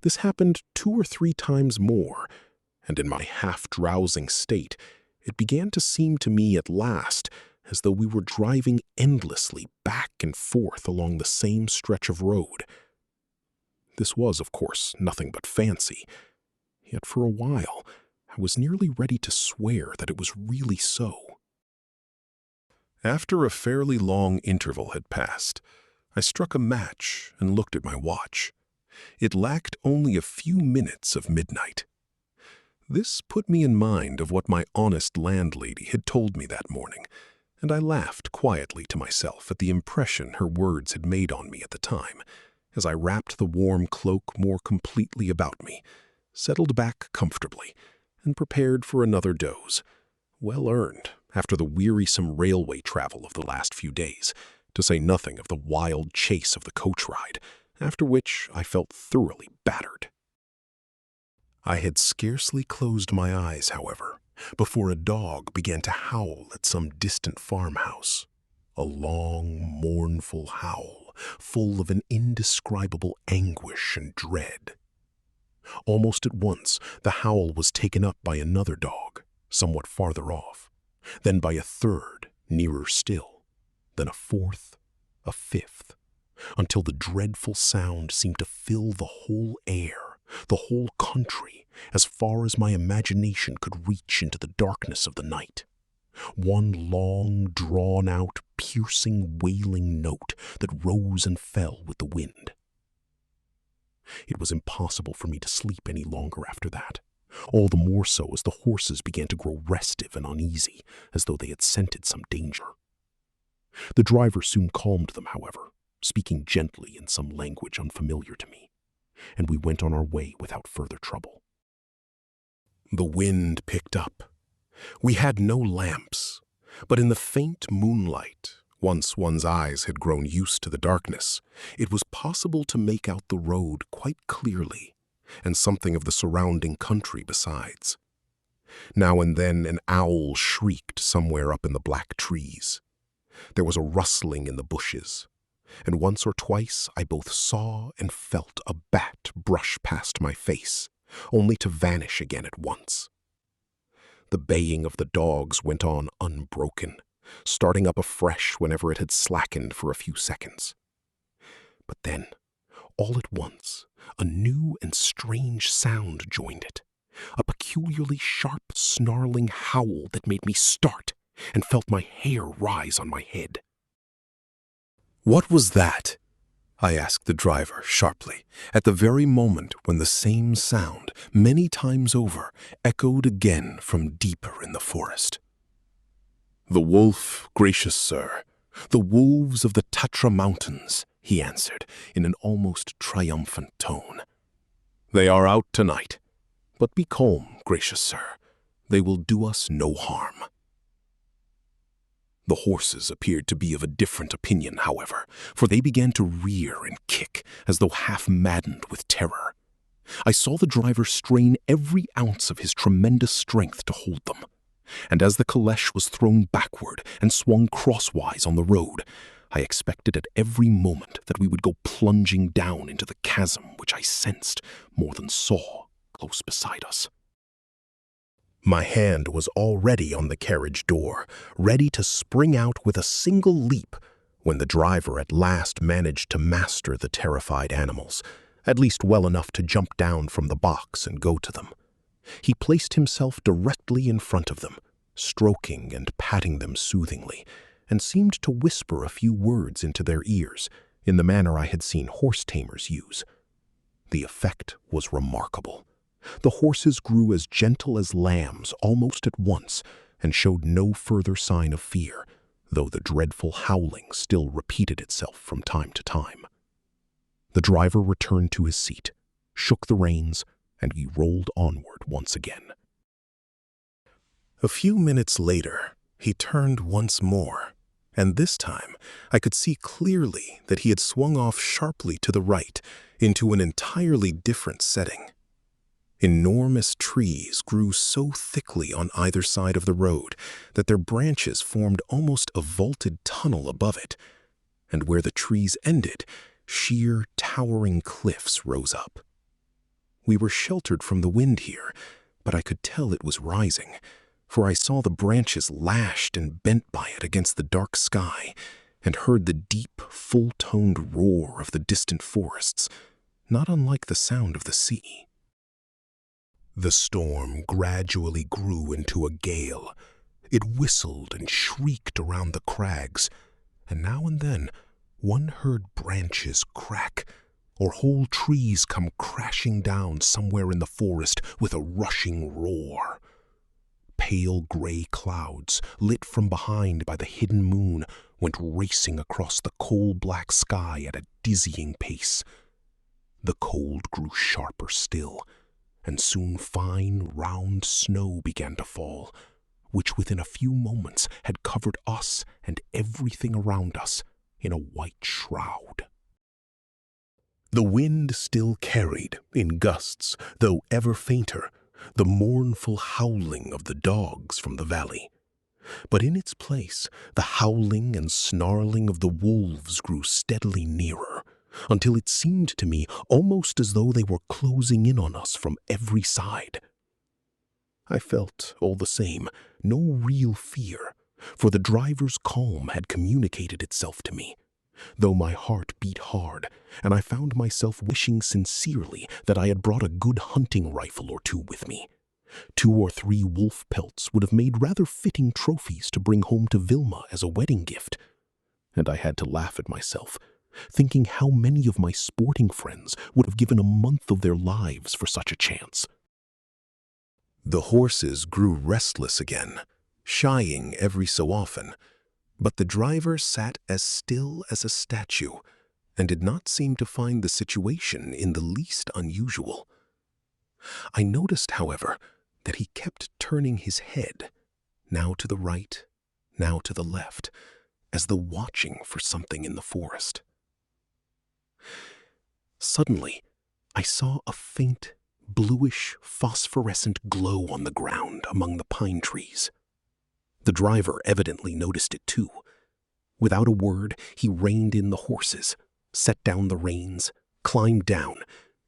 This happened 2 or 3 times more, and in my half-drowsing state, it began to seem to me at last as though we were driving endlessly back and forth along the same stretch of road. This was, of course, nothing but fancy. Yet for a while, I was nearly ready to swear that it was really so. After a fairly long interval had passed, I struck a match and looked at my watch. It lacked only a few minutes of midnight. This put me in mind of what my honest landlady had told me that morning, and I laughed quietly to myself at the impression her words had made on me at the time, as I wrapped the warm cloak more completely about me, settled back comfortably, and prepared for another doze, well earned after the wearisome railway travel of the last few days, to say nothing of the wild chase of the coach ride, after which I felt thoroughly battered. I had scarcely closed my eyes, however, before a dog began to howl at some distant farmhouse. A long, mournful howl, full of an indescribable anguish and dread. Almost at once, the howl was taken up by another dog, somewhat farther off, then by a third, nearer still, then a fourth, a fifth, until the dreadful sound seemed to fill the whole air, the whole country, as far as my imagination could reach into the darkness of the night. One long, drawn-out, piercing, wailing note that rose and fell with the wind. It was impossible for me to sleep any longer after that, all the more so as the horses began to grow restive and uneasy, as though they had scented some danger. The driver soon calmed them, however, speaking gently in some language unfamiliar to me, and we went on our way without further trouble. The wind picked up. We had no lamps, but in the faint moonlight, once one's eyes had grown used to the darkness, it was possible to make out the road quite clearly, and something of the surrounding country besides. Now and then an owl shrieked somewhere up in the black trees. There was a rustling in the bushes, and once or twice I both saw and felt a bat brush past my face, only to vanish again at once. The baying of the dogs went on unbroken, starting up afresh whenever it had slackened for a few seconds. But then, all at once, a new and strange sound joined it, a peculiarly sharp, snarling howl that made me start and felt my hair rise on my head. "What was that?" I asked the driver sharply, at the very moment when the same sound, many times over, echoed again from deeper in the forest. "The wolf, gracious sir, the wolves of the Tatra Mountains," he answered in an almost triumphant tone. "They are out tonight, but be calm, gracious sir. They will do us no harm." The horses appeared to be of a different opinion, however, for they began to rear and kick as though half maddened with terror. I saw the driver strain every ounce of his tremendous strength to hold them, and as the caleche was thrown backward and swung crosswise on the road, I expected at every moment that we would go plunging down into the chasm which I sensed, more than saw, close beside us. My hand was already on the carriage door, ready to spring out with a single leap, when the driver at last managed to master the terrified animals, at least well enough to jump down from the box and go to them. He placed himself directly in front of them, stroking and patting them soothingly, and seemed to whisper a few words into their ears, in the manner I had seen horse-tamers use. The effect was remarkable. The horses grew as gentle as lambs almost at once, and showed no further sign of fear, though the dreadful howling still repeated itself from time to time. The driver returned to his seat, shook the reins, and we rolled onward once again. A few minutes later, he turned once more, and this time I could see clearly that he had swung off sharply to the right into an entirely different setting. Enormous trees grew so thickly on either side of the road that their branches formed almost a vaulted tunnel above it, and where the trees ended, sheer, towering cliffs rose up. We were sheltered from the wind here, but I could tell it was rising, for I saw the branches lashed and bent by it against the dark sky, and heard the deep, full-toned roar of the distant forests, not unlike the sound of the sea. The storm gradually grew into a gale. It whistled and shrieked around the crags, and now and then one heard branches crack or whole trees come crashing down somewhere in the forest with a rushing roar. Pale gray clouds, lit from behind by the hidden moon, went racing across the coal-black sky at a dizzying pace. The cold grew sharper still, and soon fine, round snow began to fall, which within a few moments had covered us and everything around us in a white shroud. The wind still carried, in gusts, though ever fainter, the mournful howling of the dogs from the valley. But in its place, the howling and snarling of the wolves grew steadily nearer, until it seemed to me almost as though they were closing in on us from every side. I felt, all the same, no real fear, for the driver's calm had communicated itself to me, though my heart beat hard, and I found myself wishing sincerely that I had brought a good hunting rifle or two with me. 2 or 3 wolf pelts would have made rather fitting trophies to bring home to Vilma as a wedding gift. And I had to laugh at myself, thinking how many of my sporting friends would have given a month of their lives for such a chance. The horses grew restless again, shying every so often, but the driver sat as still as a statue and did not seem to find the situation in the least unusual. I noticed, however, that he kept turning his head, now to the right, now to the left, as though watching for something in the forest. Suddenly, I saw a faint, bluish, phosphorescent glow on the ground among the pine trees. The driver evidently noticed it too. Without a word, he reined in the horses, set down the reins, climbed down,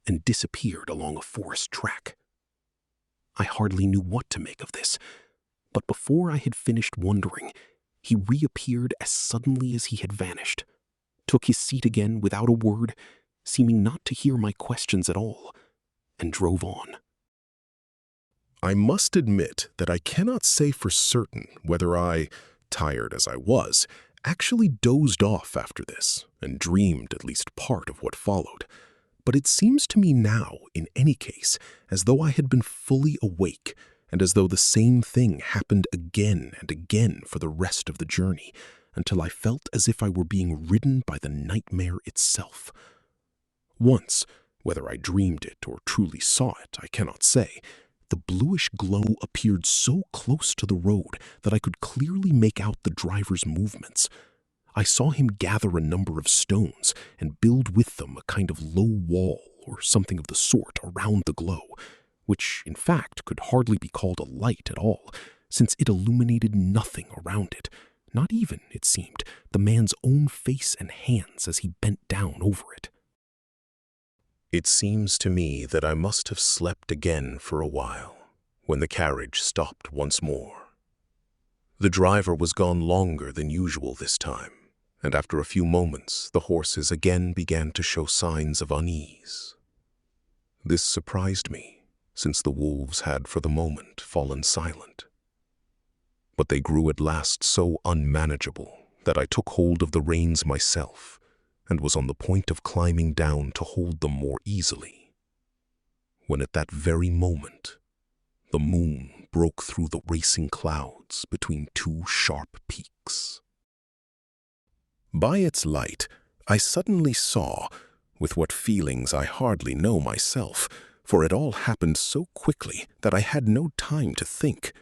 and disappeared along a forest track. I hardly knew what to make of this, but before I had finished wondering, he reappeared as suddenly as he had vanished, took his seat again without a word, seeming not to hear my questions at all, and drove on. I must admit that I cannot say for certain whether I, tired as I was, actually dozed off after this and dreamed at least part of what followed. But it seems to me now, in any case, as though I had been fully awake, and as though the same thing happened again and again for the rest of the journey, until I felt as if I were being ridden by the nightmare itself. Once, whether I dreamed it or truly saw it, I cannot say, the bluish glow appeared so close to the road that I could clearly make out the driver's movements. I saw him gather a number of stones and build with them a kind of low wall or something of the sort around the glow, which in fact could hardly be called a light at all, since it illuminated nothing around it, not even, it seemed, the man's own face and hands as he bent down over it. It seems to me that I must have slept again for a while, when the carriage stopped once more. The driver was gone longer than usual this time, and after a few moments the horses again began to show signs of unease. This surprised me, since the wolves had for the moment fallen silent. But they grew at last so unmanageable that I took hold of the reins myself, and was on the point of climbing down to hold them more easily, when at that very moment the moon broke through the racing clouds between 2 sharp peaks. By its light, I suddenly saw, with what feelings I hardly know myself, for it all happened so quickly that I had no time to think,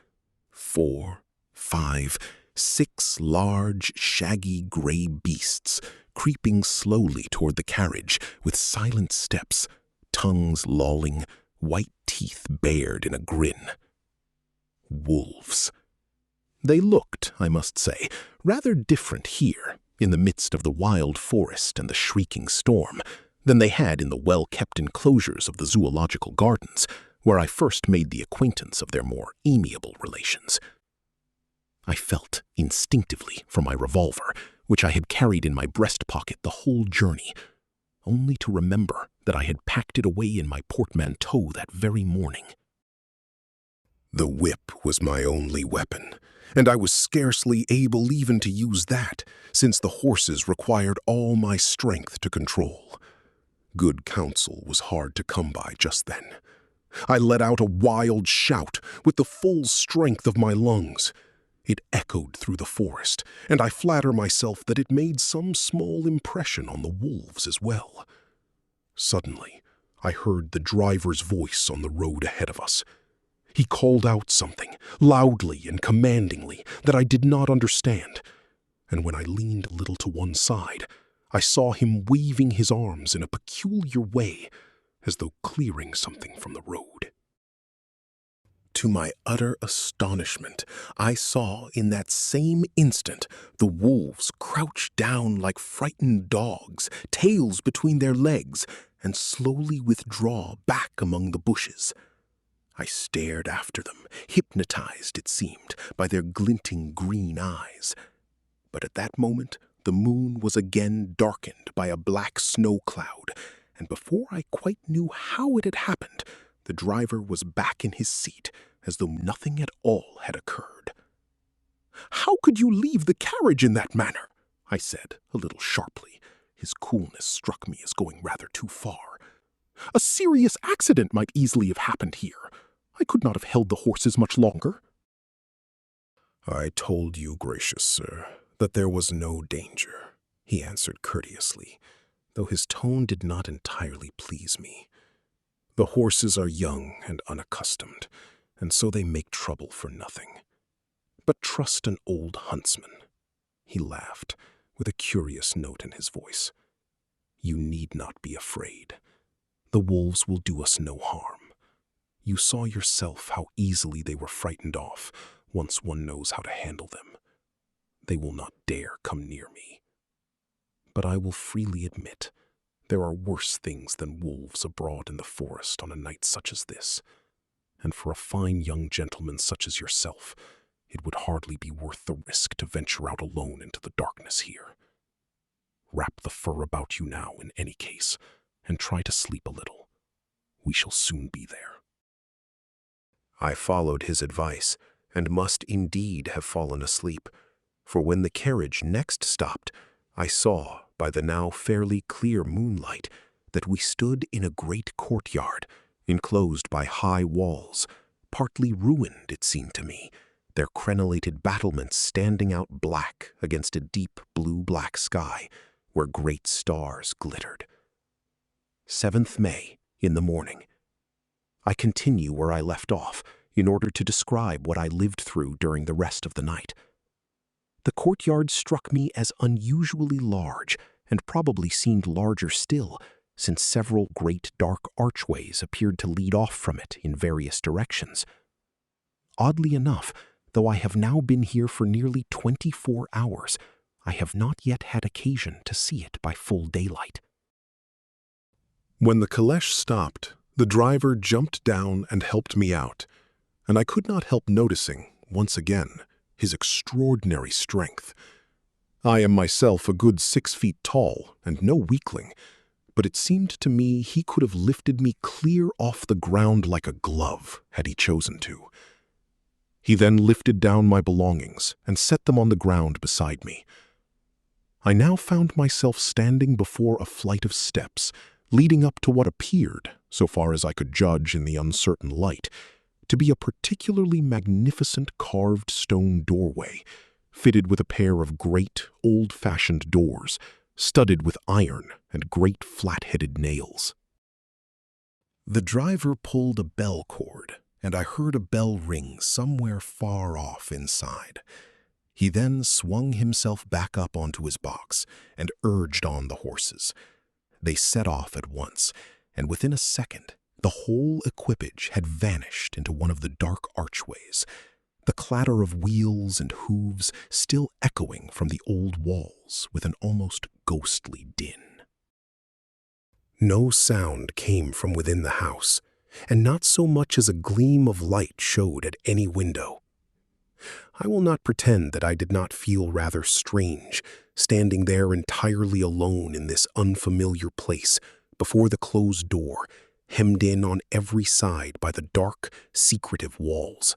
4, 5, 6 large, shaggy gray beasts, creeping slowly toward the carriage with silent steps, tongues lolling, white teeth bared in a grin. Wolves. They looked, I must say, rather different here, in the midst of the wild forest and the shrieking storm, than they had in the well-kept enclosures of the zoological gardens, where I first made the acquaintance of their more amiable relations. I felt instinctively for my revolver, which I had carried in my breast pocket the whole journey, only to remember that I had packed it away in my portmanteau that very morning. The whip was my only weapon, and I was scarcely able even to use that, since the horses required all my strength to control. Good counsel was hard to come by just then. I let out a wild shout with the full strength of my lungs. It echoed through the forest, and I flatter myself that it made some small impression on the wolves as well. Suddenly, I heard the driver's voice on the road ahead of us. He called out something, loudly and commandingly, that I did not understand, and when I leaned a little to one side, I saw him waving his arms in a peculiar way, as though clearing something from the road. To my utter astonishment, I saw in that same instant the wolves crouch down like frightened dogs, tails between their legs, and slowly withdraw back among the bushes. I stared after them, hypnotized, it seemed, by their glinting green eyes. But at that moment, the moon was again darkened by a black snow cloud, and before I quite knew how it had happened, the driver was back in his seat, as though nothing at all had occurred. "How could you leave the carriage in that manner?" I said, a little sharply. His coolness struck me as going rather too far. "A serious accident might easily have happened here. I could not have held the horses much longer." "I told you, gracious sir, that there was no danger," he answered courteously, though his tone did not entirely please me. "The horses are young and unaccustomed, and so they make trouble for nothing. But trust an old huntsman." He laughed, with a curious note in his voice. "You need not be afraid. The wolves will do us no harm. You saw yourself how easily they were frightened off once one knows how to handle them. They will not dare come near me. But I will freely admit there are worse things than wolves abroad in the forest on a night such as this, and for a fine young gentleman such as yourself, it would hardly be worth the risk to venture out alone into the darkness here. Wrap the fur about you now in any case, and try to sleep a little. We shall soon be there." I followed his advice, and must indeed have fallen asleep, for when the carriage next stopped, I saw, by the now fairly clear moonlight, that we stood in a great courtyard, enclosed by high walls, partly ruined, it seemed to me, their crenellated battlements standing out black against a deep blue-black sky, where great stars glittered. 7th May, in the morning. I continue where I left off, in order to describe what I lived through during the rest of the night. The courtyard struck me as unusually large, and probably seemed larger still, since several great dark archways appeared to lead off from it in various directions. Oddly enough, though I have now been here for nearly 24 hours, I have not yet had occasion to see it by full daylight. When the caleche stopped, the driver jumped down and helped me out, and I could not help noticing, once again, his extraordinary strength. I am myself a good 6 feet tall and no weakling, but it seemed to me he could have lifted me clear off the ground like a glove had he chosen to. He then lifted down my belongings and set them on the ground beside me. I now found myself standing before a flight of steps, leading up to what appeared, so far as I could judge in the uncertain light, to be a particularly magnificent carved stone doorway, fitted with a pair of great, old-fashioned doors, studded with iron and great flat-headed nails. The driver pulled a bell cord, and I heard a bell ring somewhere far off inside. He then swung himself back up onto his box and urged on the horses. They set off at once, and within a second, the whole equipage had vanished into one of the dark archways, the clatter of wheels and hooves still echoing from the old walls with an almost ghostly din. No sound came from within the house, and not so much as a gleam of light showed at any window. I will not pretend that I did not feel rather strange, standing there entirely alone in this unfamiliar place, before the closed door, hemmed in on every side by the dark, secretive walls.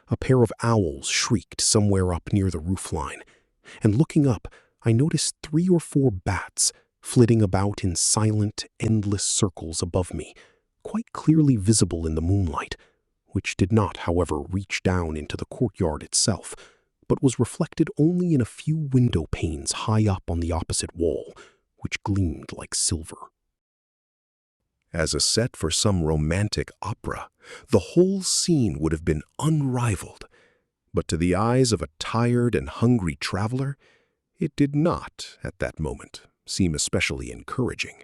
A pair of owls shrieked somewhere up near the roofline, and looking up, I noticed 3 or 4 bats flitting about in silent, endless circles above me, quite clearly visible in the moonlight, which did not, however, reach down into the courtyard itself, but was reflected only in a few window panes high up on the opposite wall, which gleamed like silver. As a set for some romantic opera, the whole scene would have been unrivaled, but to the eyes of a tired and hungry traveler, it did not, at that moment, seem especially encouraging.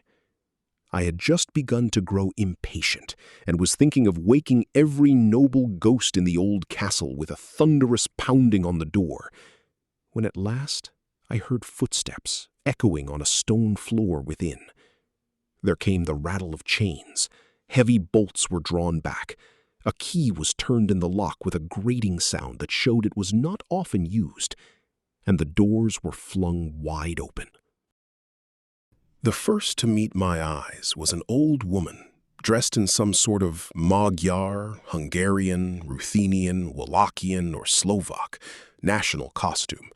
I had just begun to grow impatient and was thinking of waking every noble ghost in the old castle with a thunderous pounding on the door, when at last I heard footsteps echoing on a stone floor within. There came the rattle of chains, heavy bolts were drawn back, a key was turned in the lock with a grating sound that showed it was not often used, and the doors were flung wide open. The first to meet my eyes was an old woman, dressed in some sort of Magyar, Hungarian, Ruthenian, Wallachian, or Slovak national costume.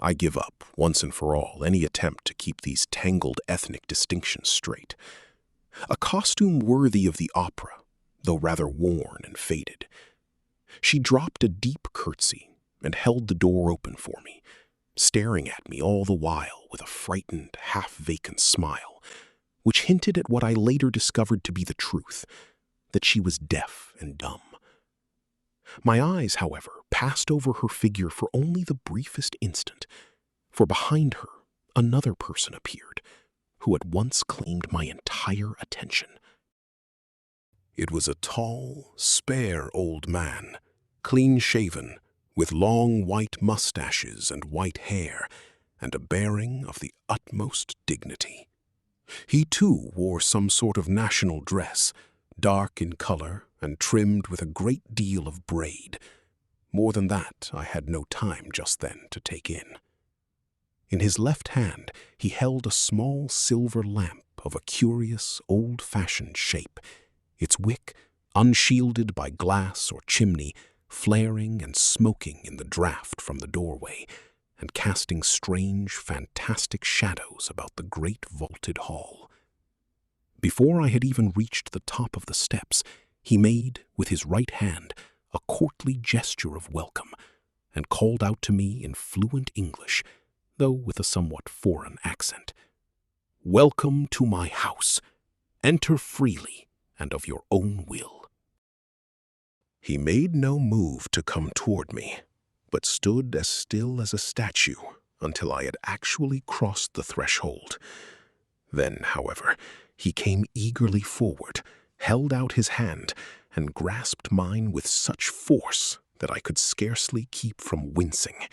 I give up, once and for all, any attempt to keep these tangled ethnic distinctions straight. A costume worthy of the opera, though rather worn and faded. She dropped a deep curtsy and held the door open for me, staring at me all the while with a frightened, half-vacant smile, which hinted at what I later discovered to be the truth, that she was deaf and dumb. My eyes, however, passed over her figure for only the briefest instant, for behind her another person appeared, who at once claimed my entire attention. It was a tall, spare old man, clean-shaven, with long white mustaches and white hair, and a bearing of the utmost dignity. He too wore some sort of national dress, dark in color and trimmed with a great deal of braid. More than that I had no time just then to take in. In his left hand he held a small silver lamp of a curious, old-fashioned shape, its wick, unshielded by glass or chimney, flaring and smoking in the draught from the doorway, and casting strange, fantastic shadows about the great vaulted hall. Before I had even reached the top of the steps, he made, with his right hand, a courtly gesture of welcome, and called out to me in fluent English, though with a somewhat foreign accent, "Welcome to my house. Enter freely and of your own will." He made no move to come toward me, but stood as still as a statue until I had actually crossed the threshold. Then, however, he came eagerly forward, held out his hand, and grasped mine with such force that I could scarcely keep from wincing,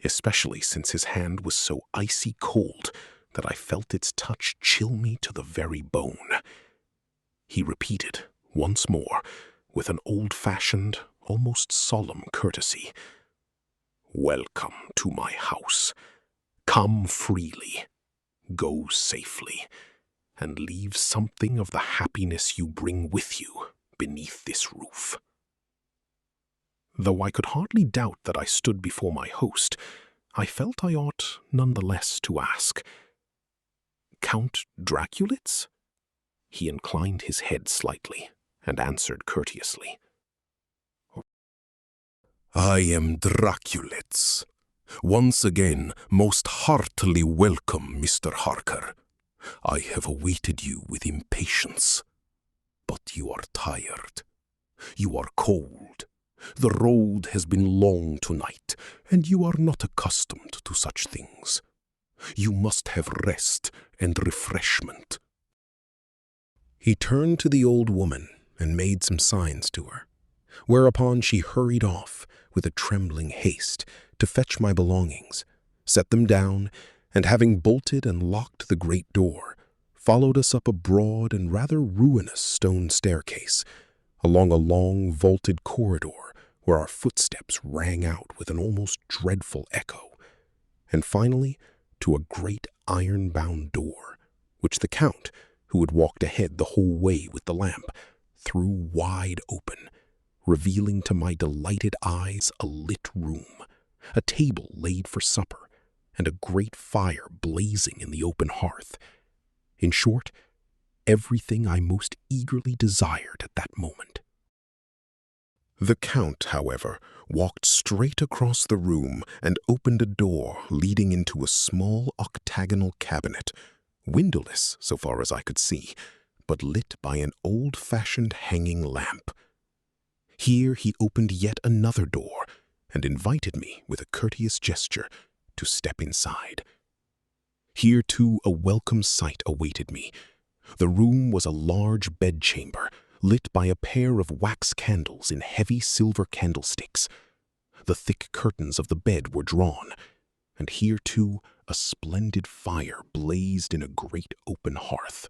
especially since his hand was so icy cold that I felt its touch chill me to the very bone. He repeated, once more, with an old-fashioned, almost solemn courtesy, "Welcome to my house. Come freely, go safely, and leave something of the happiness you bring with you beneath this roof." Though I could hardly doubt that I stood before my host, I felt I ought nonetheless to ask, "Count Draculitz?" He inclined his head slightly and answered courteously, "I am Draculitz. Once again, most heartily welcome, Mr. Harker. I have awaited you with impatience. But you are tired. You are cold. The road has been long tonight, and you are not accustomed to such things. You must have rest and refreshment." He turned to the old woman and made some signs to her, whereupon she hurried off with a trembling haste to fetch my belongings, set them down, and having bolted and locked the great door, followed us up a broad and rather ruinous stone staircase, along a long vaulted corridor where our footsteps rang out with an almost dreadful echo, and finally to a great iron-bound door, which the Count, who had walked ahead the whole way with the lamp, threw wide open, revealing to my delighted eyes a lit room, a table laid for supper, and a great fire blazing in the open hearth. In short, everything I most eagerly desired at that moment. The Count, however, walked straight across the room and opened a door leading into a small octagonal cabinet, windowless so far as I could see, but lit by an old-fashioned hanging lamp. Here he opened yet another door and invited me with a courteous gesture to step inside. Here, too, a welcome sight awaited me. The room was a large bedchamber, lit by a pair of wax candles in heavy silver candlesticks. The thick curtains of the bed were drawn, and here, too, a splendid fire blazed in a great open hearth.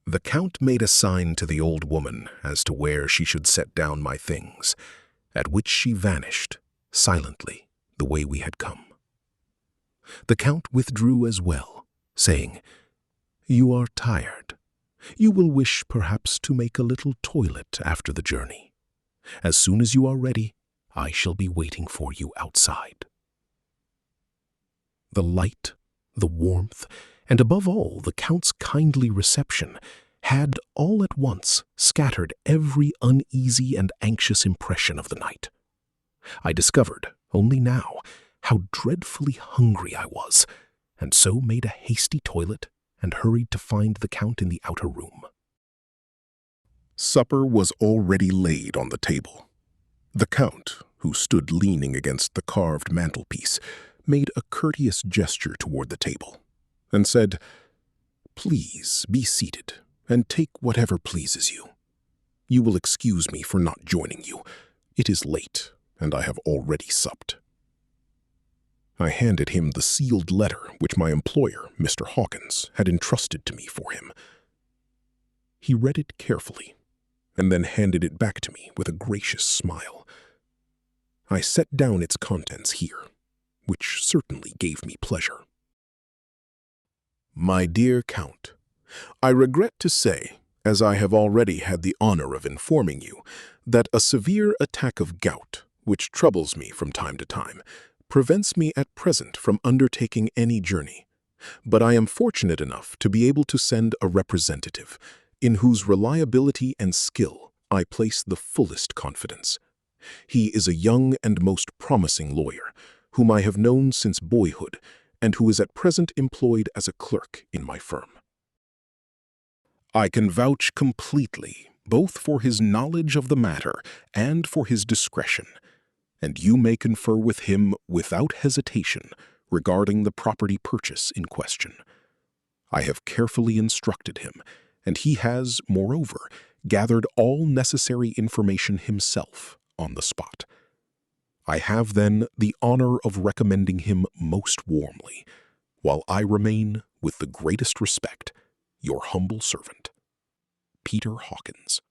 The Count made a sign to the old woman as to where she should set down my things, at which she vanished, silently, the way we had come. The Count withdrew as well, saying, "You are tired. You will wish perhaps to make a little toilet after the journey. As soon as you are ready, I shall be waiting for you outside." The light, the warmth, and above all the Count's kindly reception had all at once scattered every uneasy and anxious impression of the night. I discovered, only now, how dreadfully hungry I was, and so made a hasty toilet and hurried to find the Count in the outer room. Supper was already laid on the table. The Count, who stood leaning against the carved mantelpiece, made a courteous gesture toward the table, and said, "Please be seated, and take whatever pleases you. You will excuse me for not joining you. It is late, and I have already supped." I handed him the sealed letter which my employer, Mr. Hawkins, had entrusted to me for him. He read it carefully, and then handed it back to me with a gracious smile. I set down its contents here, which certainly gave me pleasure. "My dear Count, I regret to say, as I have already had the honor of informing you, that a severe attack of gout, which troubles me from time to time, prevents me at present from undertaking any journey, but I am fortunate enough to be able to send a representative, in whose reliability and skill I place the fullest confidence. He is a young and most promising lawyer, whom I have known since boyhood, and who is at present employed as a clerk in my firm. I can vouch completely both for his knowledge of the matter and for his discretion, and you may confer with him without hesitation regarding the property purchase in question. I have carefully instructed him, and he has, moreover, gathered all necessary information himself on the spot. I have, then, the honor of recommending him most warmly, while I remain, with the greatest respect, your humble servant, Peter Hawkins."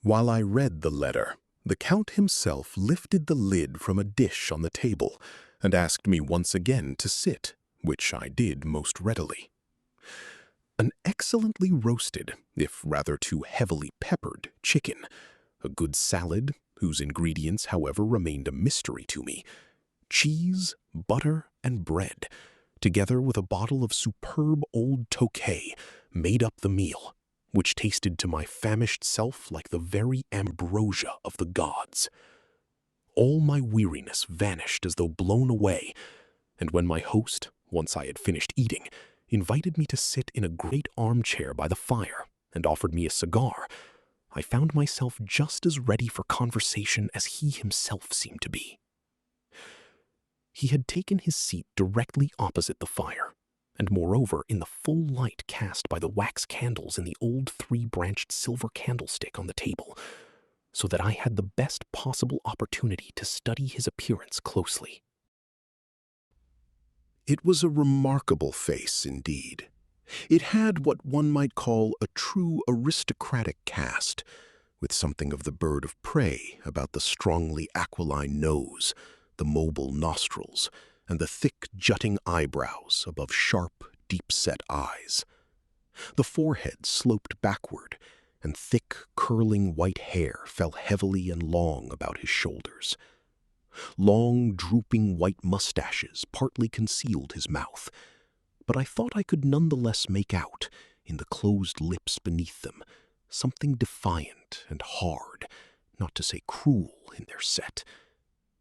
While I read the letter, the Count himself lifted the lid from a dish on the table and asked me once again to sit, which I did most readily. An excellently roasted, if rather too heavily peppered, chicken, a good salad, whose ingredients, however, remained a mystery to me, cheese, butter, and bread, together with a bottle of superb old Decay, made up the meal, which tasted to my famished self like the very ambrosia of the gods. All my weariness vanished as though blown away, and when my host, once I had finished eating, invited me to sit in a great armchair by the fire and offered me a cigar, I found myself just as ready for conversation as he himself seemed to be. He had taken his seat directly opposite the fire, and moreover in the full light cast by the wax candles in the old three-branched silver candlestick on the table, so that I had the best possible opportunity to study his appearance closely. It was a remarkable face indeed. It had what one might call a true aristocratic cast, with something of the bird of prey about the strongly aquiline nose, the mobile nostrils, and the thick jutting eyebrows above sharp, deep-set eyes. The forehead sloped backward, and thick, curling white hair fell heavily and long about his shoulders. Long, drooping white mustaches partly concealed his mouth, but I thought I could nonetheless make out, in the closed lips beneath them, something defiant and hard, not to say cruel, in their set,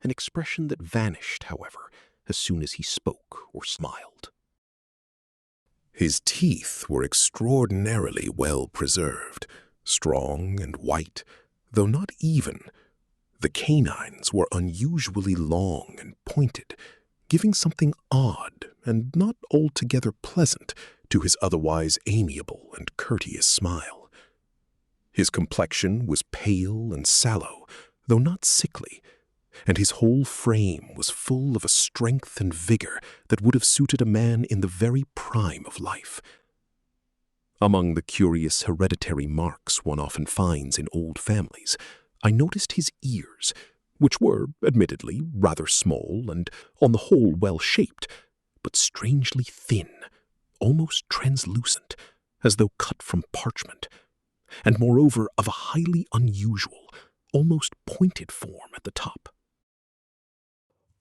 an expression that vanished, however, as soon as he spoke or smiled. His teeth were extraordinarily well preserved, strong and white, though not even. The canines were unusually long and pointed, giving something odd and not altogether pleasant to his otherwise amiable and courteous smile. His complexion was pale and sallow, though not sickly, and his whole frame was full of a strength and vigor that would have suited a man in the very prime of life. Among the curious hereditary marks one often finds in old families, I noticed his ears, which were, admittedly, rather small and, on the whole, well-shaped, but strangely thin, almost translucent, as though cut from parchment, and moreover of a highly unusual, almost pointed form at the top.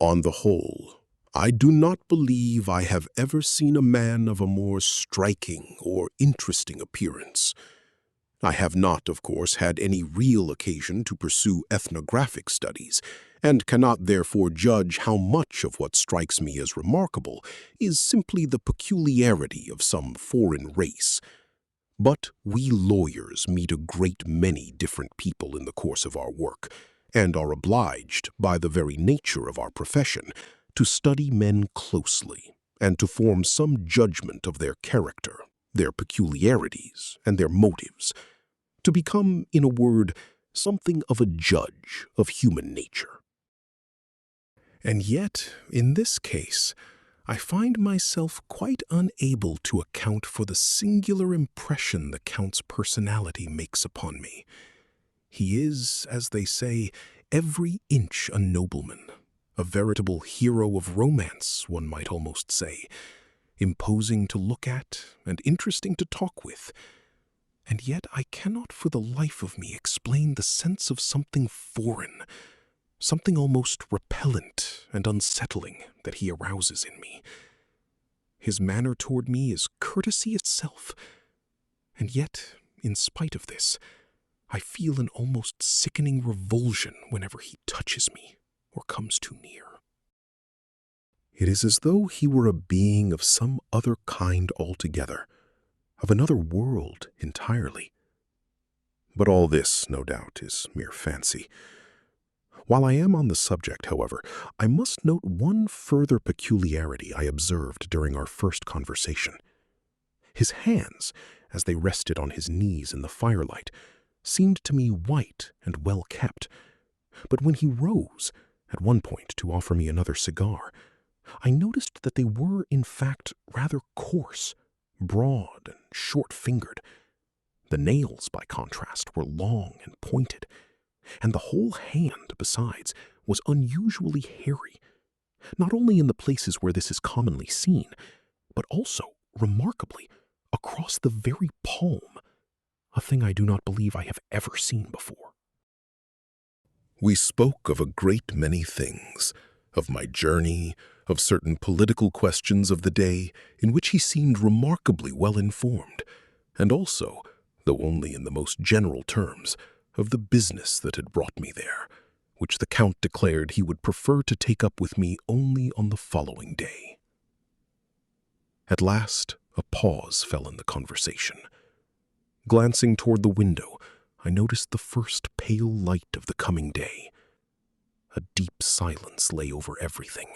On the whole, I do not believe I have ever seen a man of a more striking or interesting appearance. I have not, of course, had any real occasion to pursue ethnographic studies, and cannot therefore judge how much of what strikes me as remarkable is simply the peculiarity of some foreign race. But we lawyers meet a great many different people in the course of our work, and are obliged, by the very nature of our profession, to study men closely, and to form some judgment of their character, their peculiarities, and their motives, to become, in a word, something of a judge of human nature. And yet, in this case, I find myself quite unable to account for the singular impression the Count's personality makes upon me. He is, as they say, every inch a nobleman, a veritable hero of romance, one might almost say, imposing to look at and interesting to talk with. And yet I cannot for the life of me explain the sense of something foreign, something almost repellent and unsettling that he arouses in me. His manner toward me is courtesy itself, and yet, in spite of this, I feel an almost sickening revulsion whenever he touches me or comes too near. It is as though he were a being of some other kind altogether, of another world entirely. But all this, no doubt, is mere fancy. While I am on the subject, however, I must note one further peculiarity I observed during our first conversation. His hands, as they rested on his knees in the firelight, seemed to me white and well kept, but when he rose, at one point to offer me another cigar, I noticed that they were, in fact, rather coarse, broad and short-fingered. The nails, by contrast, were long and pointed, and the whole hand, besides, was unusually hairy, not only in the places where this is commonly seen, but also, remarkably, across the very palm, a thing I do not believe I have ever seen before. We spoke of a great many things, of my journey, of certain political questions of the day in which he seemed remarkably well informed, and also, though only in the most general terms, of the business that had brought me there, which the Count declared he would prefer to take up with me only on the following day. At last, a pause fell in the conversation. Glancing toward the window, I noticed the first pale light of the coming day. A deep silence lay over everything.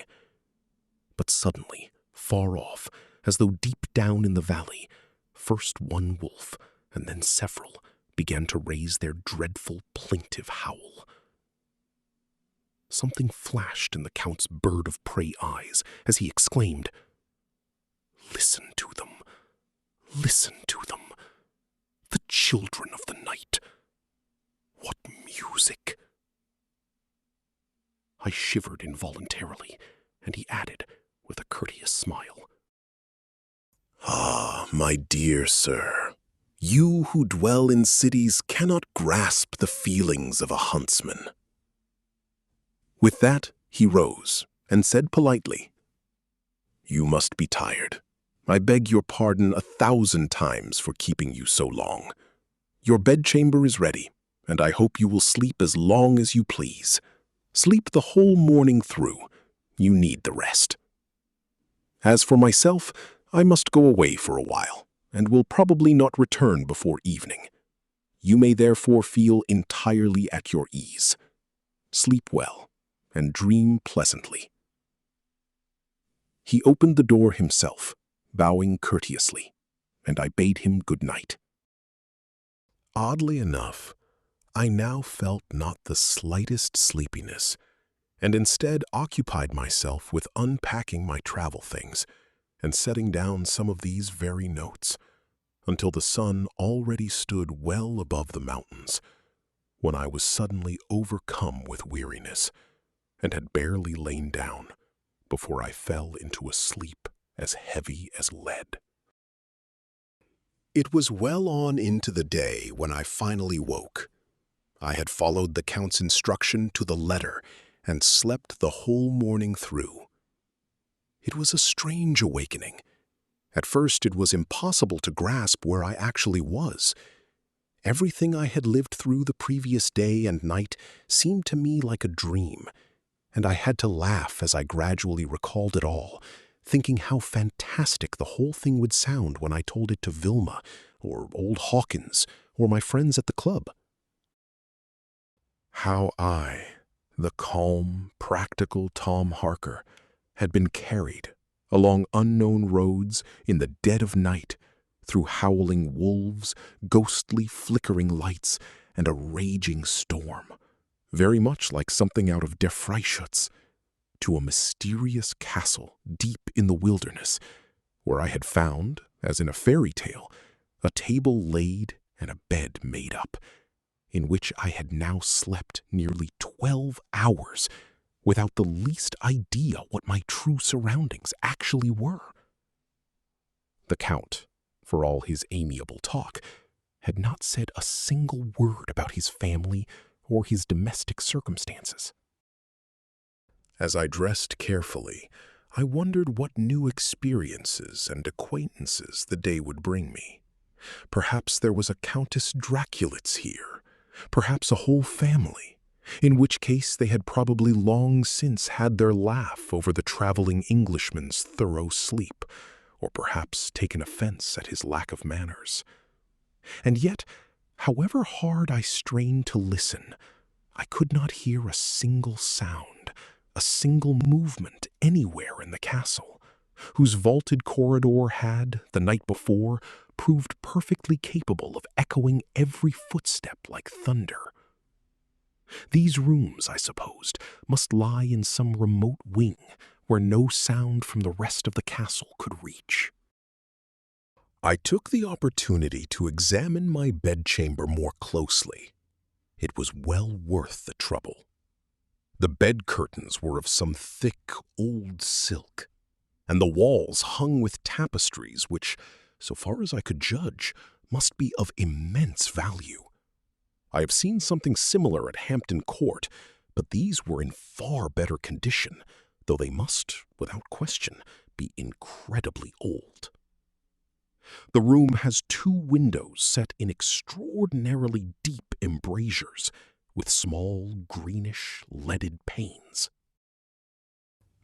But suddenly, far off, as though deep down in the valley, first one wolf, and then several, began to raise their dreadful plaintive howl. Something flashed in the Count's bird-of-prey eyes as he exclaimed, "Listen to them! Listen to them! The children of the night! What music!" I shivered involuntarily, and he added, with a courteous smile, "Ah, my dear sir, you who dwell in cities cannot grasp the feelings of a huntsman." With that, he rose and said politely, "You must be tired. I beg your pardon 1,000 times for keeping you so long. Your bedchamber is ready, and I hope you will sleep as long as you please. Sleep the whole morning through. You need the rest. As for myself, I must go away for a while, and will probably not return before evening. You may therefore feel entirely at your ease. Sleep well, and dream pleasantly." He opened the door himself, bowing courteously, and I bade him good night. Oddly enough, I now felt not the slightest sleepiness, and instead occupied myself with unpacking my travel things and setting down some of these very notes, until the sun already stood well above the mountains, when I was suddenly overcome with weariness, and had barely lain down before I fell into a sleep as heavy as lead. It was well on into the day when I finally woke. I had followed the Count's instruction to the letter and slept the whole morning through. It was a strange awakening. At first, it was impossible to grasp where I actually was. Everything I had lived through the previous day and night seemed to me like a dream, and I had to laugh as I gradually recalled it all, thinking how fantastic the whole thing would sound when I told it to Vilma, or old Hawkins, or my friends at the club. How I, the calm, practical Tom Harker, had been carried along unknown roads in the dead of night, through howling wolves, ghostly flickering lights, and a raging storm, very much like something out of Der Freischütz, to a mysterious castle deep in the wilderness, where I had found, as in a fairy tale, a table laid and a bed made up, in which I had now slept nearly 12 hours without the least idea what my true surroundings actually were. The Count, for all his amiable talk, had not said a single word about his family or his domestic circumstances. As I dressed carefully, I wondered what new experiences and acquaintances the day would bring me. Perhaps there was a Countess Draculitz here, perhaps a whole family, in which case they had probably long since had their laugh over the traveling Englishman's thorough sleep, or perhaps taken offense at his lack of manners. And yet, however hard I strained to listen, I could not hear a single sound, a single movement anywhere in the castle, whose vaulted corridor had, the night before, proved perfectly capable of echoing every footstep like thunder. These rooms, I supposed, must lie in some remote wing where no sound from the rest of the castle could reach. I took the opportunity to examine my bedchamber more closely. It was well worth the trouble. The bed curtains were of some thick, old silk, and the walls hung with tapestries which, so far as I could judge, must be of immense value. I have seen something similar at Hampton Court, but these were in far better condition, though they must, without question, be incredibly old. The room has 2 windows set in extraordinarily deep embrasures, with small, greenish, leaded panes.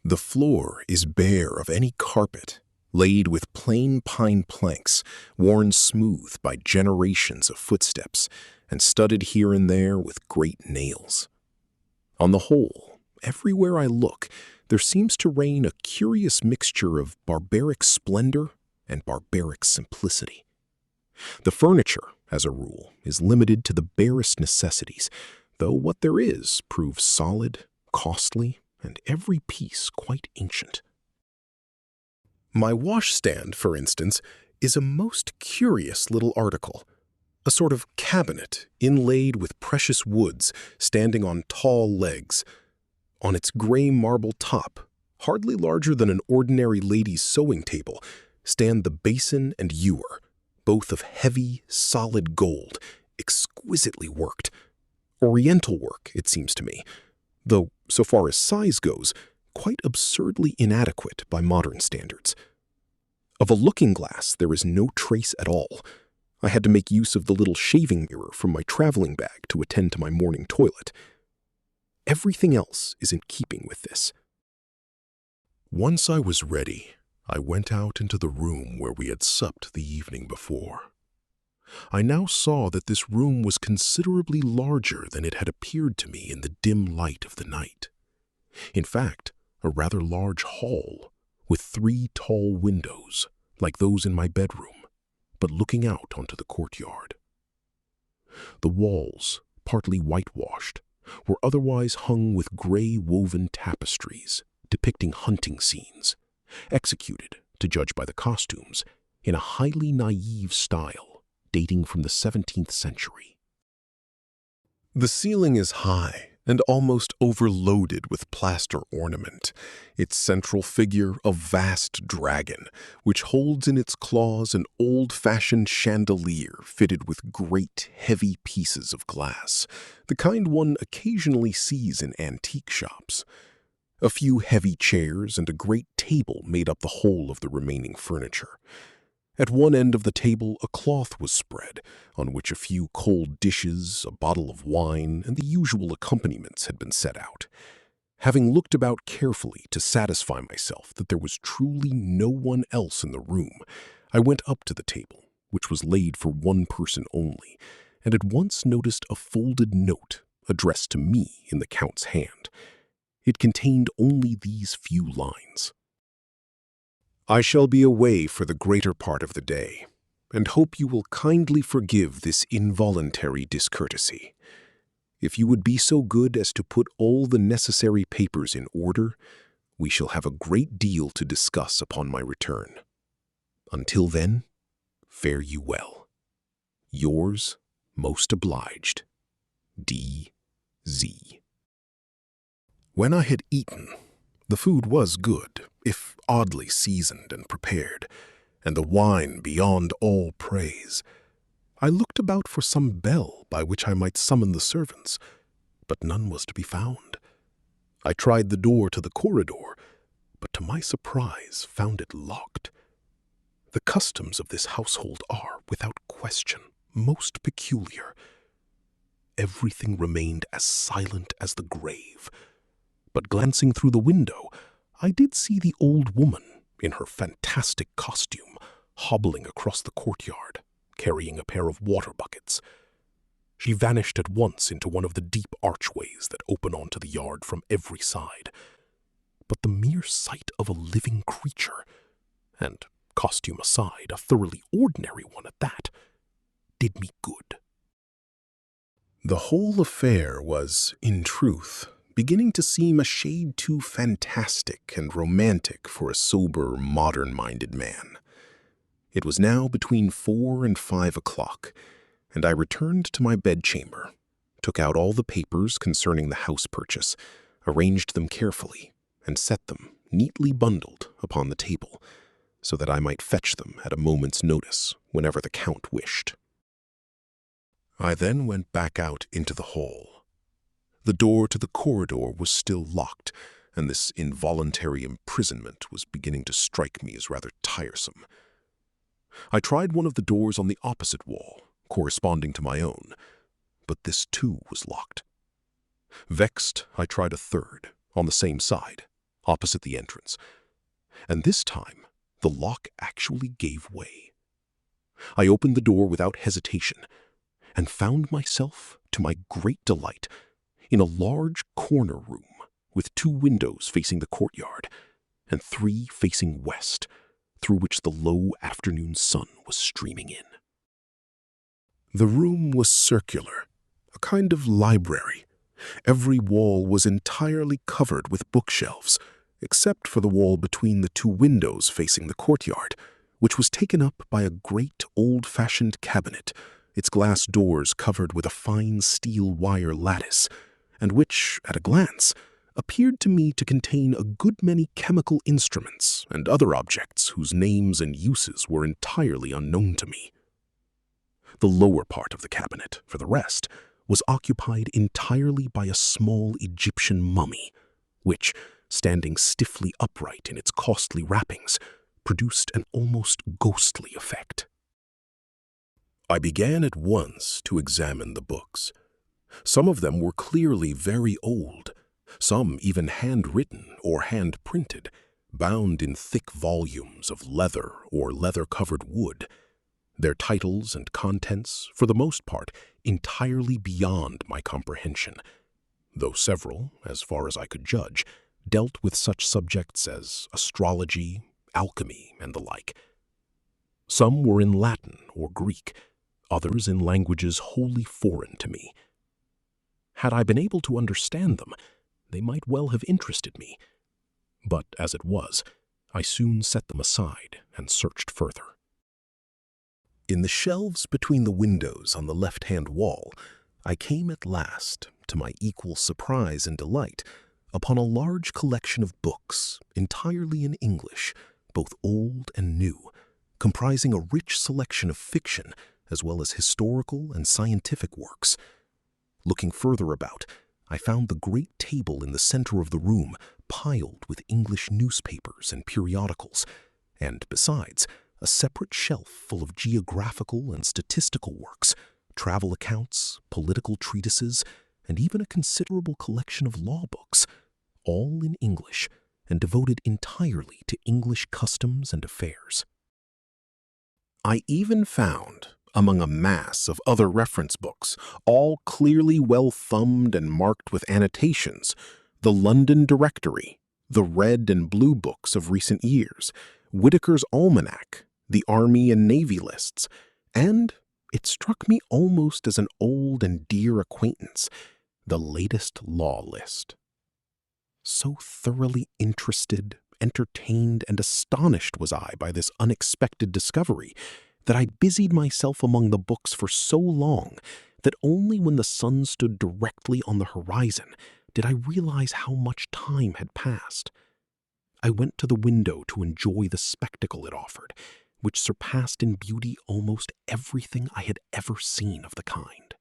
The floor is bare of any carpet, laid with plain pine planks, worn smooth by generations of footsteps, and studded here and there with great nails. On the whole, everywhere I look, there seems to reign a curious mixture of barbaric splendor and barbaric simplicity. The furniture, as a rule, is limited to the barest necessities, though what there is proves solid, costly, and every piece quite ancient. My washstand, for instance, is a most curious little article, a sort of cabinet inlaid with precious woods standing on tall legs. On its gray marble top, hardly larger than an ordinary lady's sewing table, stand the basin and ewer, both of heavy, solid gold, exquisitely worked. Oriental work, it seems to me, though, so far as size goes, quite absurdly inadequate by modern standards. Of a looking glass, there is no trace at all. I had to make use of the little shaving mirror from my traveling bag to attend to my morning toilet. Everything else is in keeping with this. Once I was ready, I went out into the room where we had supped the evening before. I now saw that this room was considerably larger than it had appeared to me in the dim light of the night. In fact, a rather large hall, with 3 tall windows, like those in my bedroom, but looking out onto the courtyard. The walls, partly whitewashed, were otherwise hung with gray woven tapestries depicting hunting scenes, executed, to judge by the costumes, in a highly naive style dating from the 17th century. The ceiling is high and almost overloaded with plaster ornament, its central figure a vast dragon, which holds in its claws an old-fashioned chandelier fitted with great, heavy pieces of glass, the kind one occasionally sees in antique shops. A few heavy chairs and a great table made up the whole of the remaining furniture. At one end of the table a cloth was spread, on which a few cold dishes, a bottle of wine, and the usual accompaniments had been set out. Having looked about carefully to satisfy myself that there was truly no one else in the room, I went up to the table, which was laid for one person only, and at once noticed a folded note addressed to me in the Count's hand. It contained only these few lines. I shall be away for the greater part of the day, and hope you will kindly forgive this involuntary discourtesy. If you would be so good as to put all the necessary papers in order, we shall have a great deal to discuss upon my return. Until then, fare you well. Yours, most obliged, D.Z. When I had eaten, the food was good, if oddly seasoned and prepared, and the wine beyond all praise. I looked about for some bell by which I might summon the servants, but none was to be found. I tried the door to the corridor, but to my surprise found it locked. The customs of this household are, without question, most peculiar. Everything remained as silent as the grave. But glancing through the window, I did see the old woman, in her fantastic costume, hobbling across the courtyard, carrying a pair of water buckets. She vanished at once into one of the deep archways that open onto the yard from every side. But the mere sight of a living creature, and, costume aside, a thoroughly ordinary one at that, did me good. The whole affair was, in truth, beginning to seem a shade too fantastic and romantic for a sober, modern-minded man. It was now between 4 and 5 o'clock, and I returned to my bedchamber, took out all the papers concerning the house purchase, arranged them carefully, and set them, neatly bundled, upon the table, so that I might fetch them at a moment's notice whenever the Count wished. I then went back out into the hall. The door to the corridor was still locked, and this involuntary imprisonment was beginning to strike me as rather tiresome. I tried one of the doors on the opposite wall, corresponding to my own, but this too was locked. Vexed, I tried a third, on the same side, opposite the entrance, and this time the lock actually gave way. I opened the door without hesitation, and found myself, to my great delight, in a large corner room with 2 windows facing the courtyard and 3 facing west, through which the low afternoon sun was streaming in. The room was circular, a kind of library. Every wall was entirely covered with bookshelves, except for the wall between the 2 windows facing the courtyard, which was taken up by a great old-fashioned cabinet, its glass doors covered with a fine steel wire lattice, and which, at a glance, appeared to me to contain a good many chemical instruments and other objects whose names and uses were entirely unknown to me. The lower part of the cabinet, for the rest, was occupied entirely by a small Egyptian mummy, which, standing stiffly upright in its costly wrappings, produced an almost ghostly effect. I began at once to examine the books. Some of them were clearly very old, some even handwritten or hand-printed, bound in thick volumes of leather or leather-covered wood, their titles and contents, for the most part, entirely beyond my comprehension, though several, as far as I could judge, dealt with such subjects as astrology, alchemy, and the like. Some were in Latin or Greek, others in languages wholly foreign to me. Had I been able to understand them, they might well have interested me, but as it was, I soon set them aside and searched further. In the shelves between the windows on the left-hand wall, I came at last, to my equal surprise and delight, upon a large collection of books, entirely in English, both old and new, comprising a rich selection of fiction as well as historical and scientific works. Looking further about, I found the great table in the center of the room piled with English newspapers and periodicals, and besides, a separate shelf full of geographical and statistical works, travel accounts, political treatises, and even a considerable collection of law books, all in English and devoted entirely to English customs and affairs. I even found, among a mass of other reference books, all clearly well-thumbed and marked with annotations, the London Directory, the Red and Blue books of recent years, Whitaker's Almanac, the Army and Navy lists, and, it struck me almost as an old and dear acquaintance, the latest law list. So thoroughly interested, entertained, and astonished was I by this unexpected discovery that I busied myself among the books for so long that only when the sun stood directly on the horizon did I realize how much time had passed. I went to the window to enjoy the spectacle it offered, which surpassed in beauty almost everything I had ever seen of the kind.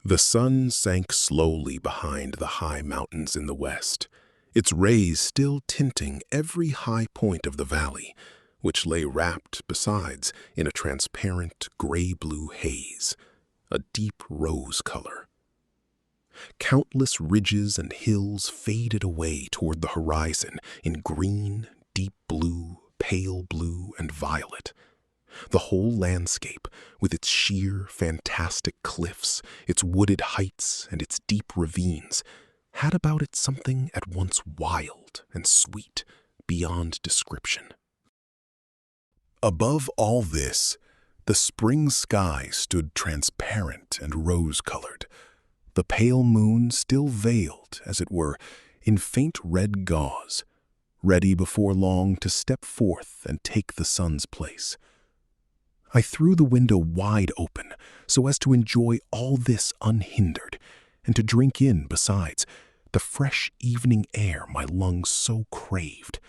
The sun sank slowly behind the high mountains in the west, its rays still tinting every high point of the valley, which lay wrapped, besides, in a transparent gray-blue haze, a deep rose color. Countless ridges and hills faded away toward the horizon in green, deep blue, pale blue, and violet. The whole landscape, with its sheer, fantastic cliffs, its wooded heights, and its deep ravines, had about it something at once wild and sweet, beyond description. Above all this, the spring sky stood transparent and rose-colored, the pale moon still veiled, as it were, in faint red gauze, ready before long to step forth and take the sun's place. I threw the window wide open so as to enjoy all this unhindered, and to drink in, besides, the fresh evening air my lungs so craved.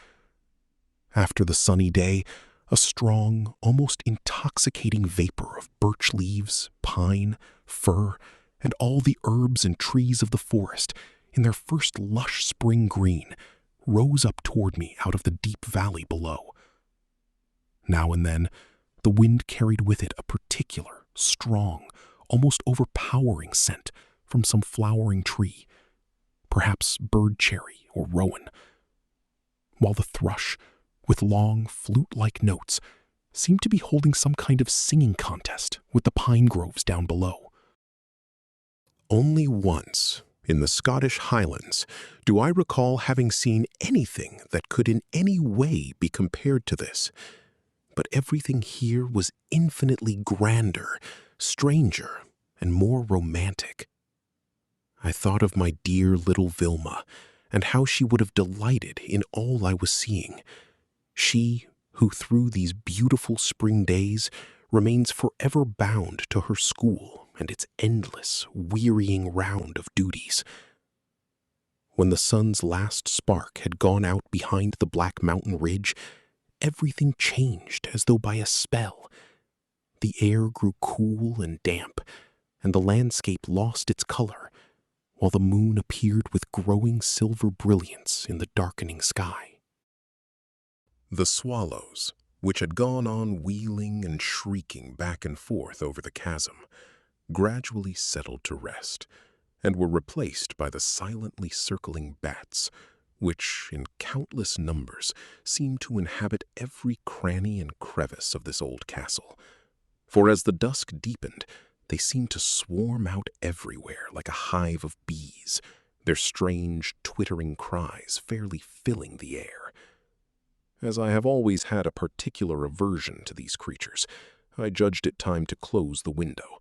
After the sunny day, a strong, almost intoxicating vapor of birch leaves, pine, fir, and all the herbs and trees of the forest, in their first lush spring green, rose up toward me out of the deep valley below. Now and then, the wind carried with it a particular, strong, almost overpowering scent from some flowering tree, perhaps bird cherry or rowan, while the thrush, with long, flute-like notes, seemed to be holding some kind of singing contest with the pine groves down below. Only once, in the Scottish Highlands, do I recall having seen anything that could in any way be compared to this. But everything here was infinitely grander, stranger, and more romantic. I thought of my dear little Vilma, and how she would have delighted in all I was seeing. She, who through these beautiful spring days remains forever bound to her school and its endless, wearying round of duties. When the sun's last spark had gone out behind the black mountain ridge, everything changed as though by a spell. The air grew cool and damp, and the landscape lost its color, while the moon appeared with growing silver brilliance in the darkening sky. The swallows, which had gone on wheeling and shrieking back and forth over the chasm, gradually settled to rest, and were replaced by the silently circling bats, which, in countless numbers, seemed to inhabit every cranny and crevice of this old castle. For as the dusk deepened, they seemed to swarm out everywhere like a hive of bees, their strange, twittering cries fairly filling the air. As I have always had a particular aversion to these creatures, I judged it time to close the window.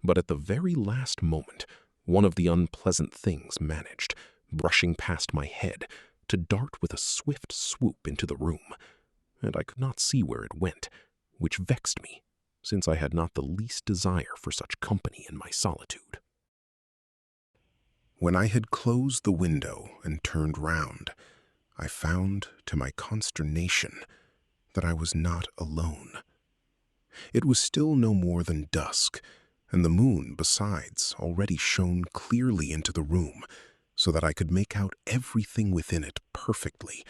But at the very last moment, one of the unpleasant things managed, brushing past my head, to dart with a swift swoop into the room, and I could not see where it went, which vexed me, since I had not the least desire for such company in my solitude. When I had closed the window and turned round, I found, to my consternation, that I was not alone. It was still no more than dusk, and the moon, besides, already shone clearly into the room, so that I could make out everything within it perfectly,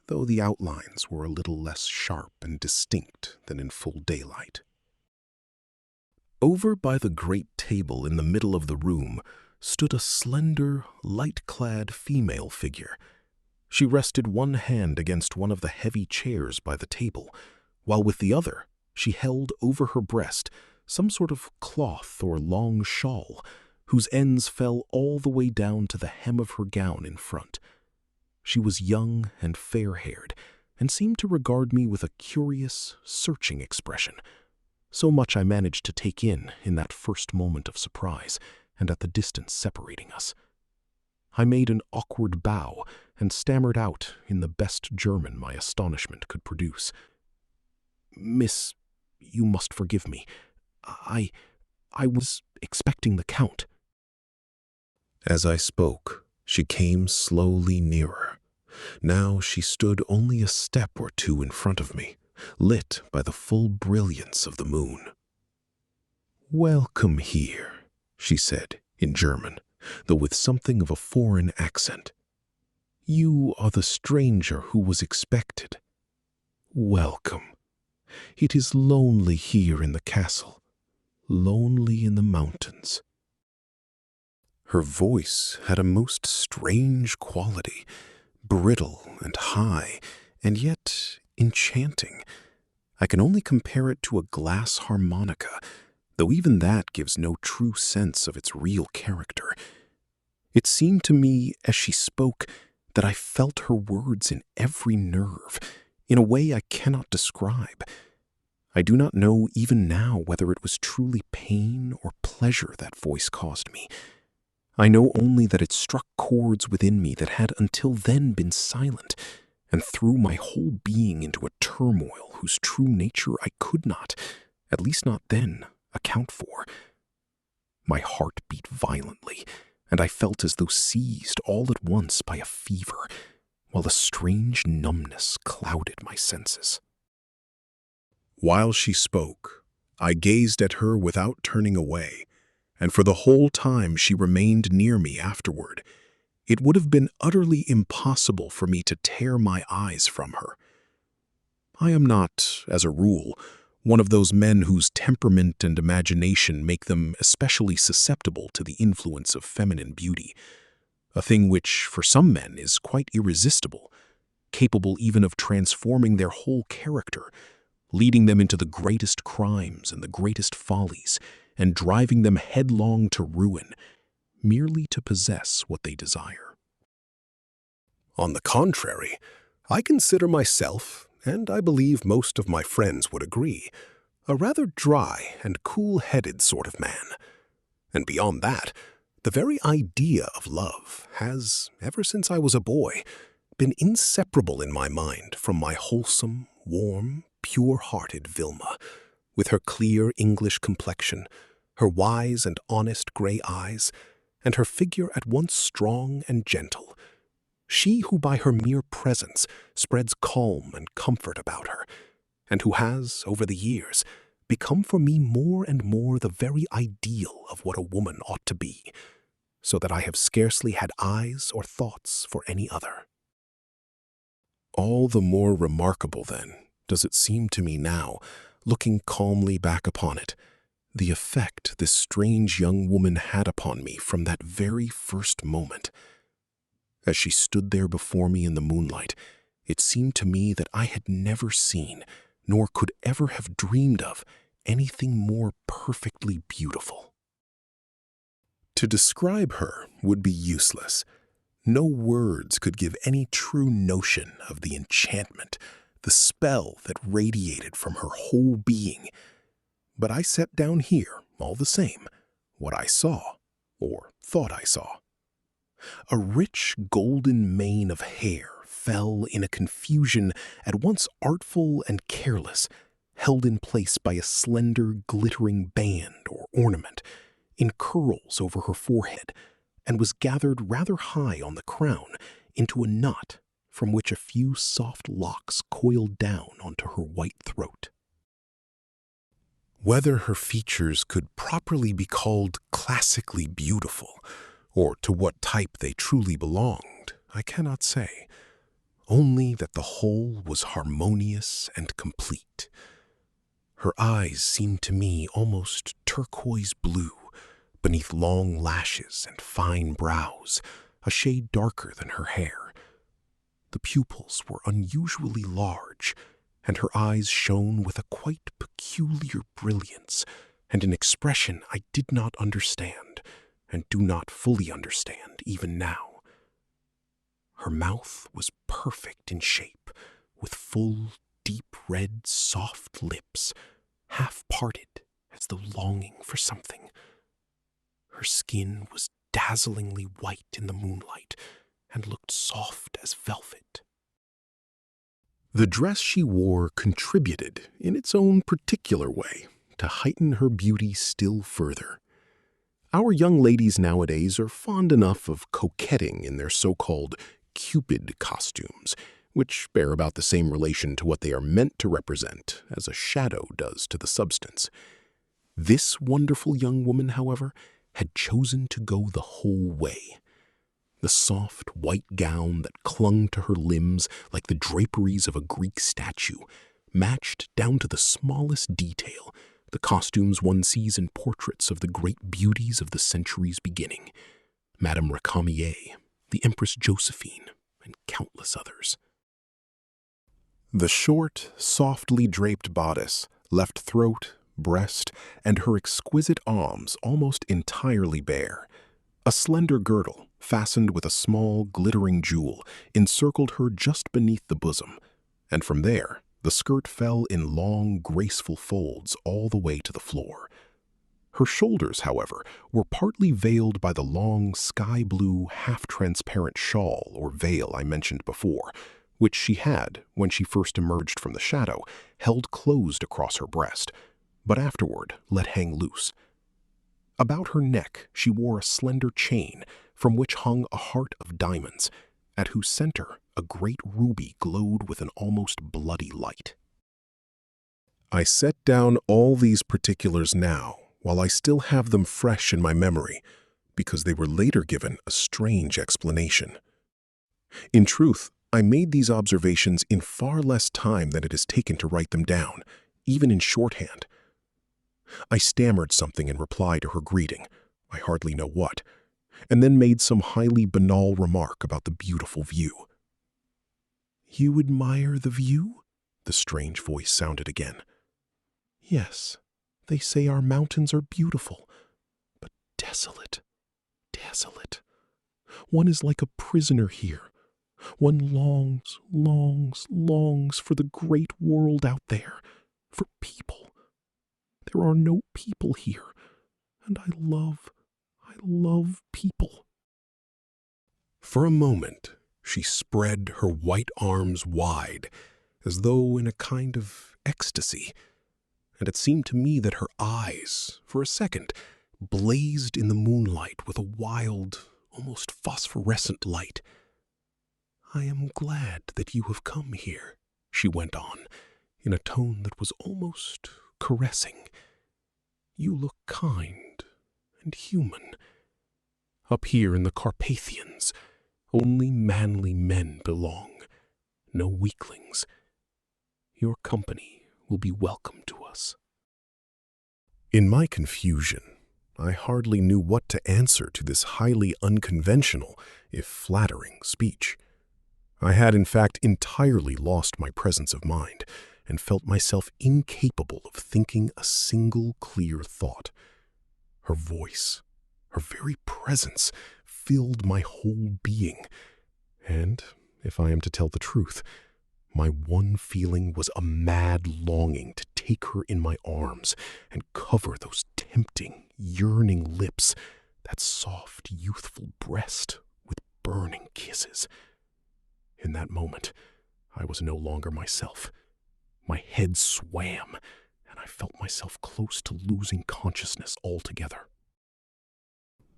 though the outlines were a little less sharp and distinct than in full daylight. Over by the great table in the middle of the room stood a slender, light-clad female figure. She rested one hand against one of the heavy chairs by the table, while with the other she held over her breast some sort of cloth or long shawl, whose ends fell all the way down to the hem of her gown in front. She was young and fair-haired, and seemed to regard me with a curious, searching expression. So much I managed to take in that first moment of surprise, and at the distance separating us. I made an awkward bow, and stammered out in the best German my astonishment could produce. "Miss, you must forgive me. I was expecting the Count." As I spoke, she came slowly nearer. Now she stood only a step or two in front of me, lit by the full brilliance of the moon. "Welcome here," she said in German, though with something of a foreign accent. "You are the stranger who was expected. Welcome. It is lonely here in the castle, lonely in the mountains." Her voice had a most strange quality, brittle and high, and yet enchanting. I can only compare it to a glass harmonica, though even that gives no true sense of its real character. It seemed to me, as she spoke, that I felt her words in every nerve, in a way I cannot describe. I do not know even now whether it was truly pain or pleasure that voice caused me. I know only that it struck chords within me that had until then been silent, and threw my whole being into a turmoil whose true nature I could not, at least not then, account for. My heart beat violently, and I felt as though seized all at once by a fever, while a strange numbness clouded my senses. While she spoke, I gazed at her without turning away, and for the whole time she remained near me afterward, it would have been utterly impossible for me to tear my eyes from her. I am not, as a rule, one of those men whose temperament and imagination make them especially susceptible to the influence of feminine beauty, a thing which, for some men, is quite irresistible, capable even of transforming their whole character, leading them into the greatest crimes and the greatest follies, and driving them headlong to ruin, merely to possess what they desire. On the contrary, I consider myself, and I believe most of my friends would agree, a rather dry and cool-headed sort of man. And beyond that, the very idea of love has, ever since I was a boy, been inseparable in my mind from my wholesome, warm, pure-hearted Vilma, with her clear English complexion, her wise and honest gray eyes, and her figure at once strong and gentle, She who by her mere presence spreads calm and comfort about her, and who has, over the years, become for me more and more the very ideal of what a woman ought to be, so that I have scarcely had eyes or thoughts for any other. All the more remarkable, then, does it seem to me now, looking calmly back upon it, the effect this strange young woman had upon me from that very first moment. As she stood there before me in the moonlight, it seemed to me that I had never seen, nor could ever have dreamed of, anything more perfectly beautiful. To describe her would be useless. No words could give any true notion of the enchantment, the spell that radiated from her whole being. But I set down here, all the same, what I saw, or thought I saw. A rich golden mane of hair fell in a confusion at once artful and careless, held in place by a slender, glittering band or ornament, in curls over her forehead, and was gathered rather high on the crown into a knot from which a few soft locks coiled down onto her white throat. Whether her features could properly be called classically beautiful, or to what type they truly belonged, I cannot say, only that the whole was harmonious and complete. Her eyes seemed to me almost turquoise blue, beneath long lashes and fine brows, a shade darker than her hair. The pupils were unusually large, and her eyes shone with a quite peculiar brilliance and an expression I did not understand, and do not fully understand even now. Her mouth was perfect in shape, with full, deep red, soft lips, half parted as though longing for something. Her skin was dazzlingly white in the moonlight and looked soft as velvet. The dress she wore contributed, in its own particular way, to heighten her beauty still further. Our young ladies nowadays are fond enough of coquetting in their so-called Cupid costumes, which bear about the same relation to what they are meant to represent as a shadow does to the substance. This wonderful young woman, however, had chosen to go the whole way. The soft white gown that clung to her limbs like the draperies of a Greek statue matched down to the smallest detail the costumes one sees in portraits of the great beauties of the century's beginning, Madame Récamier, the Empress Josephine, and countless others. The short, softly draped bodice left throat, breast, and her exquisite arms almost entirely bare. A slender girdle, fastened with a small, glittering jewel, encircled her just beneath the bosom, and from there the skirt fell in long, graceful folds all the way to the floor. Her shoulders, however, were partly veiled by the long, sky-blue, half-transparent shawl or veil I mentioned before, which she had, when she first emerged from the shadow, held closed across her breast, but afterward let hang loose. About her neck she wore a slender chain from which hung a heart of diamonds, at whose center a great ruby glowed with an almost bloody light. I set down all these particulars now, while I still have them fresh in my memory, because they were later given a strange explanation. In truth, I made these observations in far less time than it has taken to write them down, even in shorthand. I stammered something in reply to her greeting, I hardly know what, and then made some highly banal remark about the beautiful view. "You admire the view?" the strange voice sounded again. "Yes, they say our mountains are beautiful, but desolate, desolate. One is like a prisoner here. One longs, longs, longs for the great world out there, for people. There are no people here, and I love people." For a moment, she spread her white arms wide, as though in a kind of ecstasy, and it seemed to me that her eyes, for a second, blazed in the moonlight with a wild, almost phosphorescent light. "I am glad that you have come here," she went on, in a tone that was almost caressing. "You look kind and human. Up here in the Carpathians, only manly men belong, no weaklings. Your company will be welcome to us." In my confusion, I hardly knew what to answer to this highly unconventional, if flattering, speech. I had in fact entirely lost my presence of mind and felt myself incapable of thinking a single clear thought. Her voice, her very presence, filled my whole being, and, if I am to tell the truth, my one feeling was a mad longing to take her in my arms and cover those tempting, yearning lips, that soft, youthful breast, with burning kisses. In that moment, I was no longer myself. My head swam, and I felt myself close to losing consciousness altogether.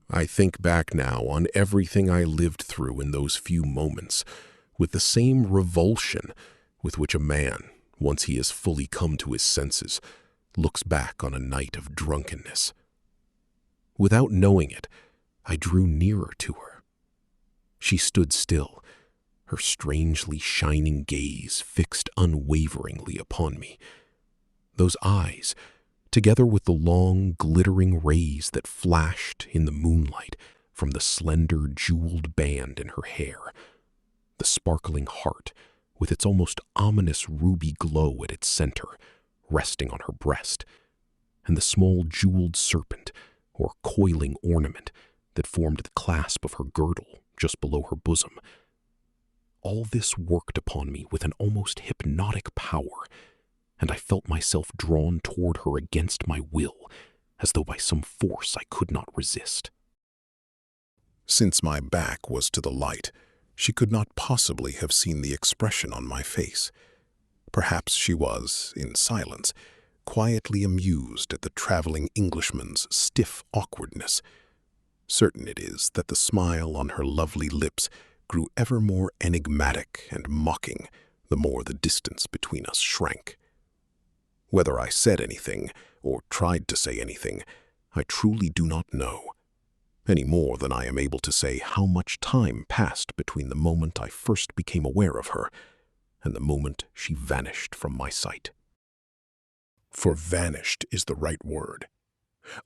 I think back now on everything I lived through in those few moments, with the same revulsion with which a man, once he has fully come to his senses, looks back on a night of drunkenness. Without knowing it, I drew nearer to her. She stood still, her strangely shining gaze fixed unwaveringly upon me. Those eyes, together with the long, glittering rays that flashed in the moonlight from the slender, jeweled band in her hair, the sparkling heart with its almost ominous ruby glow at its center, resting on her breast, and the small jeweled serpent, or coiling ornament, that formed the clasp of her girdle just below her bosom. All this worked upon me with an almost hypnotic power, and I felt myself drawn toward her against my will, as though by some force I could not resist. Since my back was to the light, she could not possibly have seen the expression on my face. Perhaps she was, in silence, quietly amused at the traveling Englishman's stiff awkwardness. Certain it is that the smile on her lovely lips grew ever more enigmatic and mocking the more the distance between us shrank. Whether I said anything, or tried to say anything, I truly do not know, any more than I am able to say how much time passed between the moment I first became aware of her and the moment she vanished from my sight. For vanished is the right word.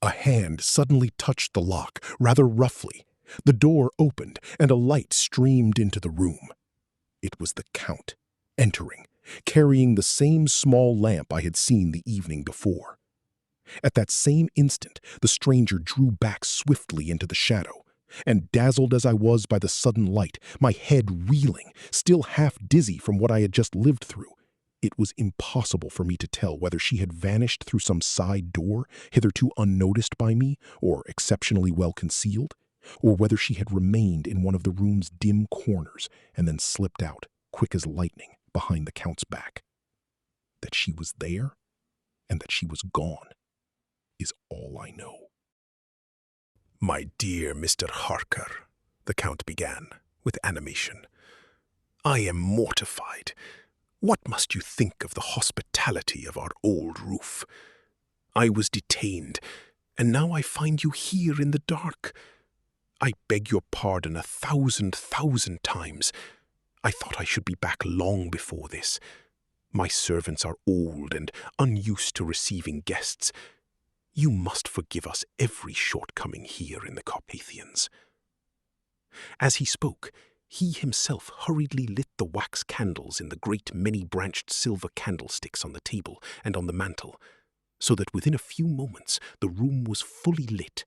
A hand suddenly touched the lock, rather roughly. The door opened, and a light streamed into the room. It was the Count, entering, carrying the same small lamp I had seen the evening before. At that same instant, the stranger drew back swiftly into the shadow, and dazzled as I was by the sudden light, my head reeling, still half dizzy from what I had just lived through, it was impossible for me to tell whether she had vanished through some side door, hitherto unnoticed by me, or exceptionally well concealed, or whether she had remained in one of the room's dim corners and then slipped out, quick as lightning, behind the Count's back. That she was there, and that she was gone, is all I know. "My dear Mr. Harker," the Count began, with animation, "I am mortified. What must you think of the hospitality of our old roof? I was detained, and now I find you here in the dark. I beg your pardon 1,000,000 times. I thought I should be back long before this. My servants are old and unused to receiving guests. You must forgive us every shortcoming here in the Carpathians." As he spoke, he himself hurriedly lit the wax candles in the great many-branched silver candlesticks on the table and on the mantel, so that within a few moments the room was fully lit,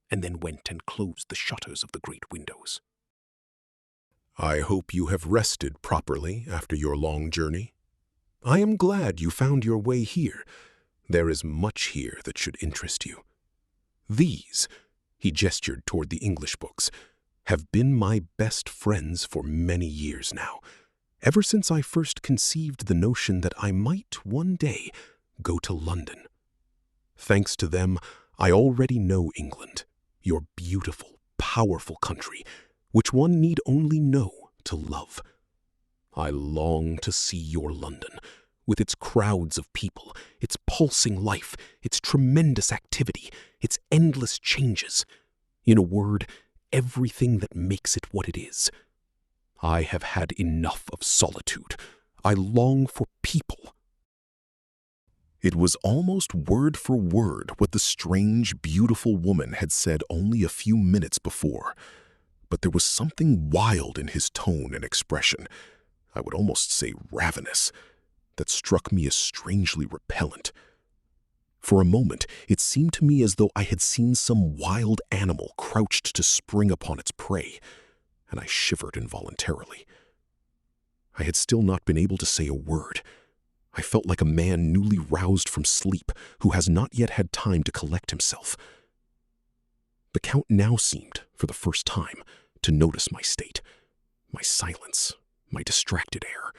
and then went and closed the shutters of the great windows. "I hope you have rested properly after your long journey. I am glad you found your way here. There is much here that should interest you. These," he gestured toward the English books, "have been my best friends for many years now, ever since I first conceived the notion that I might one day go to London. Thanks to them, I already know England, your beautiful, powerful country, which one need only know to love. I long to see your London, with its crowds of people, its pulsing life, its tremendous activity, its endless changes. In a word, everything that makes it what it is. I have had enough of solitude. I long for people. It was almost word for word what the strange, beautiful woman had said only a few minutes before. But there was something wild in his tone and expression, I would almost say ravenous, that struck me as strangely repellent. For a moment, it seemed to me as though I had seen some wild animal crouched to spring upon its prey, and I shivered involuntarily. I had still not been able to say a word. I felt like a man newly roused from sleep who has not yet had time to collect himself. The Count now seemed, for the first time, to notice my state, my silence, my distracted air.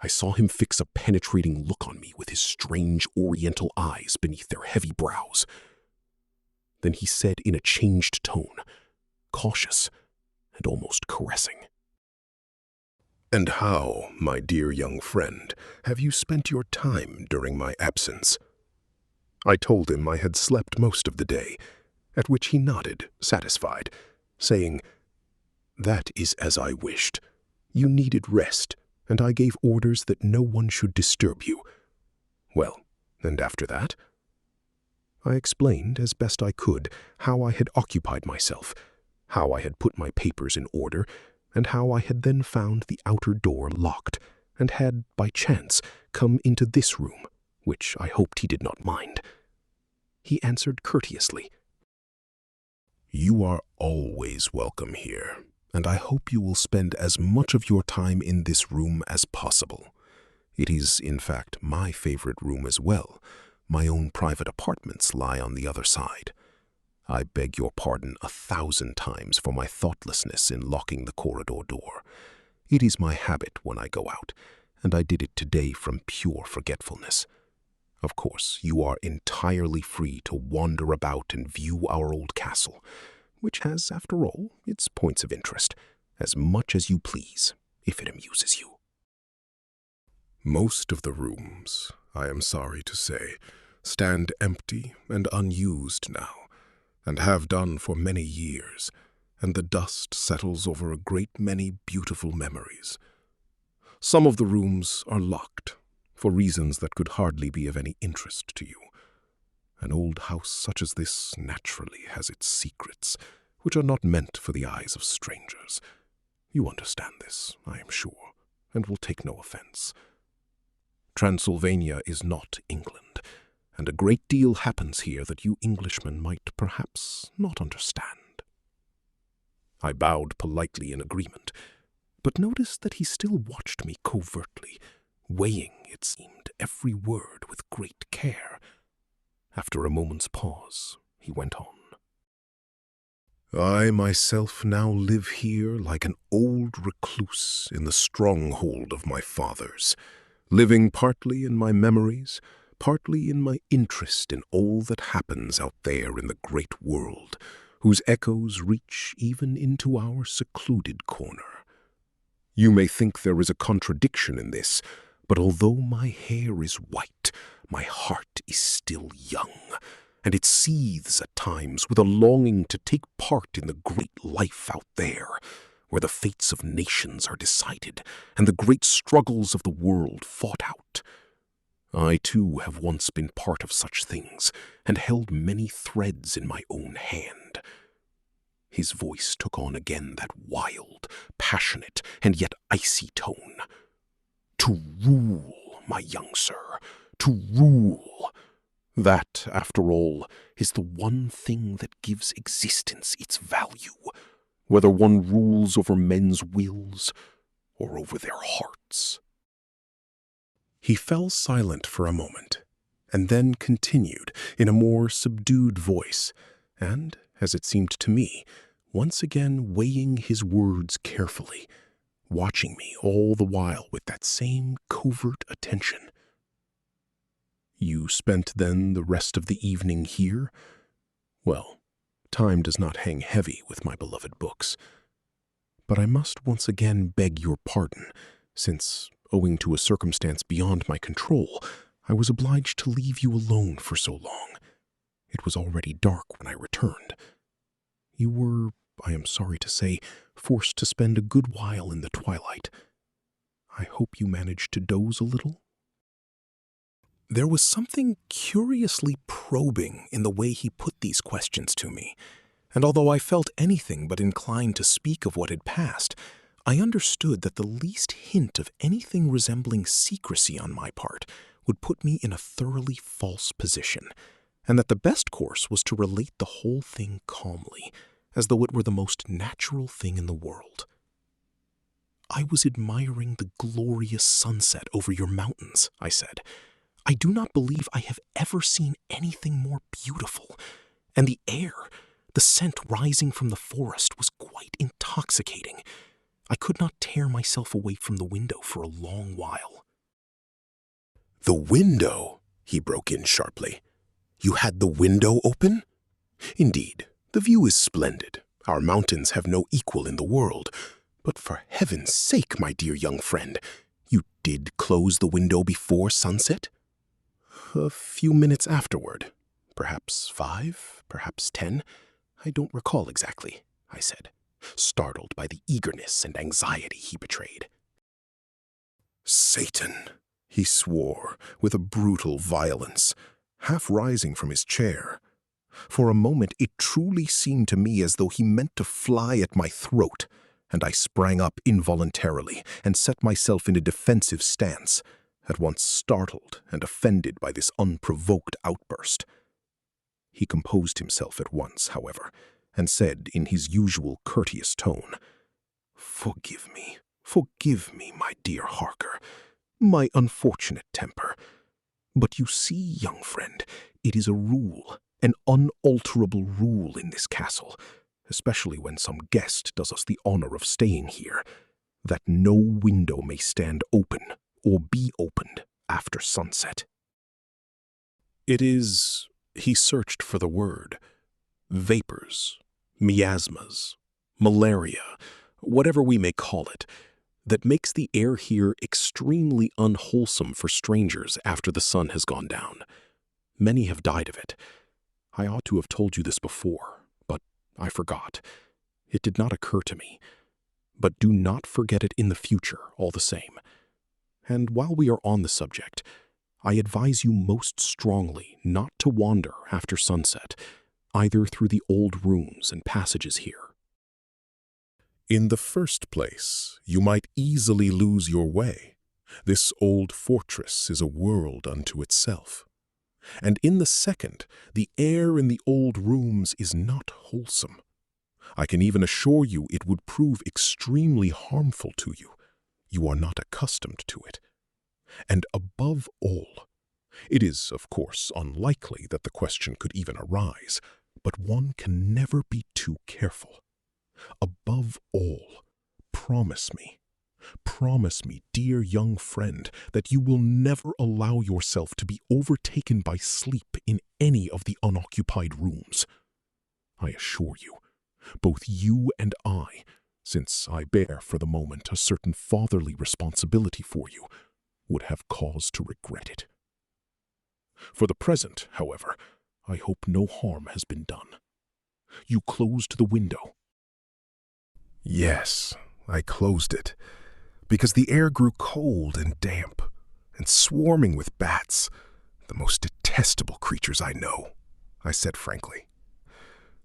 I saw him fix a penetrating look on me with his strange oriental eyes beneath their heavy brows. Then he said in a changed tone, cautious and almost caressing, "And how, my dear young friend, have you spent your time during my absence?" I told him I had slept most of the day, at which he nodded, satisfied, saying, "That is as I wished. You needed rest, and I gave orders that no one should disturb you. Well, and after that?" I explained, as best I could, how I had occupied myself, how I had put my papers in order, and how I had then found the outer door locked, and had, by chance, come into this room, which I hoped he did not mind. He answered courteously, "You are always welcome here, and I hope you will spend as much of your time in this room as possible. It is, in fact, my favorite room as well. My own private apartments lie on the other side. I beg your pardon 1,000 times for my thoughtlessness in locking the corridor door. It is my habit when I go out, and I did it today from pure forgetfulness. Of course, you are entirely free to wander about and view our old castle, which has, after all, its points of interest, as much as you please, if it amuses you." Most of the rooms, I am sorry to say, stand empty and unused now, and have done for many years, and the dust settles over a great many beautiful memories. Some of the rooms are locked, for reasons that could hardly be of any interest to you. An old house such as this naturally has its secrets, which are not meant for the eyes of strangers. You understand this, I am sure, and will take no offense. Transylvania is not England, and a great deal happens here that you Englishmen might perhaps not understand." I bowed politely in agreement, but noticed that he still watched me covertly, weighing, it seemed, every word with great care. After a moment's pause, he went on. "I myself now live here like an old recluse in the stronghold of my fathers, living partly in my memories, partly in my interest in all that happens out there in the great world, whose echoes reach even into our secluded corner. You may think there is a contradiction in this, but although my hair is white, my heart is still young, and it seethes at times with a longing to take part in the great life out there, where the fates of nations are decided and the great struggles of the world fought out. I, too, have once been part of such things, and held many threads in my own hand." His voice took on again that wild, passionate, and yet icy tone. "To rule, my young sir, to rule. That, after all, is the one thing that gives existence its value, whether one rules over men's wills or over their hearts." He fell silent for a moment, and then continued in a more subdued voice, and, as it seemed to me, once again weighing his words carefully, watching me all the while with that same covert attention. "You spent then the rest of the evening here? Well, time does not hang heavy with my beloved books. But I must once again beg your pardon, since, owing to a circumstance beyond my control, I was obliged to leave you alone for so long. It was already dark when I returned. You were, I am sorry to say, forced to spend a good while in the twilight. I hope you managed to doze a little." There was something curiously probing in the way he put these questions to me, and although I felt anything but inclined to speak of what had passed, I understood that the least hint of anything resembling secrecy on my part would put me in a thoroughly false position, and that the best course was to relate the whole thing calmly, as though it were the most natural thing in the world. "I was admiring the glorious sunset over your mountains," I said. "I do not believe I have ever seen anything more beautiful, and the air, the scent rising from the forest, was quite intoxicating. I could not tear myself away from the window for a long while." "The window?" he broke in sharply. "You had the window open? Indeed, the view is splendid. Our mountains have no equal in the world. But for heaven's sake, my dear young friend, you did close the window before sunset?" "A few minutes afterward. Perhaps 5, perhaps 10. I don't recall exactly," I said, startled by the eagerness and anxiety he betrayed. "Satan!" he swore with a brutal violence, half rising from his chair. For a moment it truly seemed to me as though he meant to fly at my throat, and I sprang up involuntarily and set myself in a defensive stance, at once startled and offended by this unprovoked outburst. He composed himself at once, however, and said in his usual courteous tone, forgive me, my dear Harker, my unfortunate temper. But you see, young friend, it is a rule, an unalterable rule in this castle, especially when some guest does us the honor of staying here, that no window may stand open or be opened after sunset." It is, he searched for the word, vapors, miasmas, malaria, whatever we may call it, that makes the air here extremely unwholesome for strangers after the sun has gone down. Many have died of it. I ought to have told you this before, but I forgot. It did not occur to me. But do not forget it in the future, all the same. And while we are on the subject, I advise you most strongly not to wander after sunset, either through the old rooms and passages here. "In the first place, you might easily lose your way. This old fortress is a world unto itself. And in the second, the air in the old rooms is not wholesome. I can even assure you it would prove extremely harmful to you. You are not accustomed to it. And above all, it is, of course, unlikely that the question could even arise, but one can never be too careful. Above all, promise me, dear young friend, that you will never allow yourself to be overtaken by sleep in any of the unoccupied rooms. I assure you, both you and I, since I bear for the moment a certain fatherly responsibility for you, would have cause to regret it. For the present, however, I hope no harm has been done. You closed the window." "Yes, I closed it, because the air grew cold and damp, and swarming with bats, the most detestable creatures I know," I said frankly.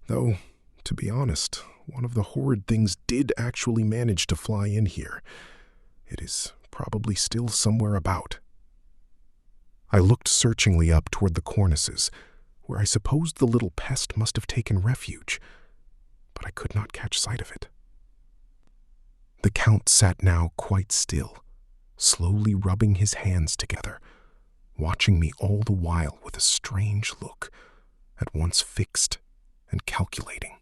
"Though, to be honest, one of the horrid things did actually manage to fly in here. It is probably still somewhere about." I looked searchingly up toward the cornices, where I supposed the little pest must have taken refuge, but I could not catch sight of it. The Count sat now quite still, slowly rubbing his hands together, watching me all the while with a strange look, at once fixed and calculating.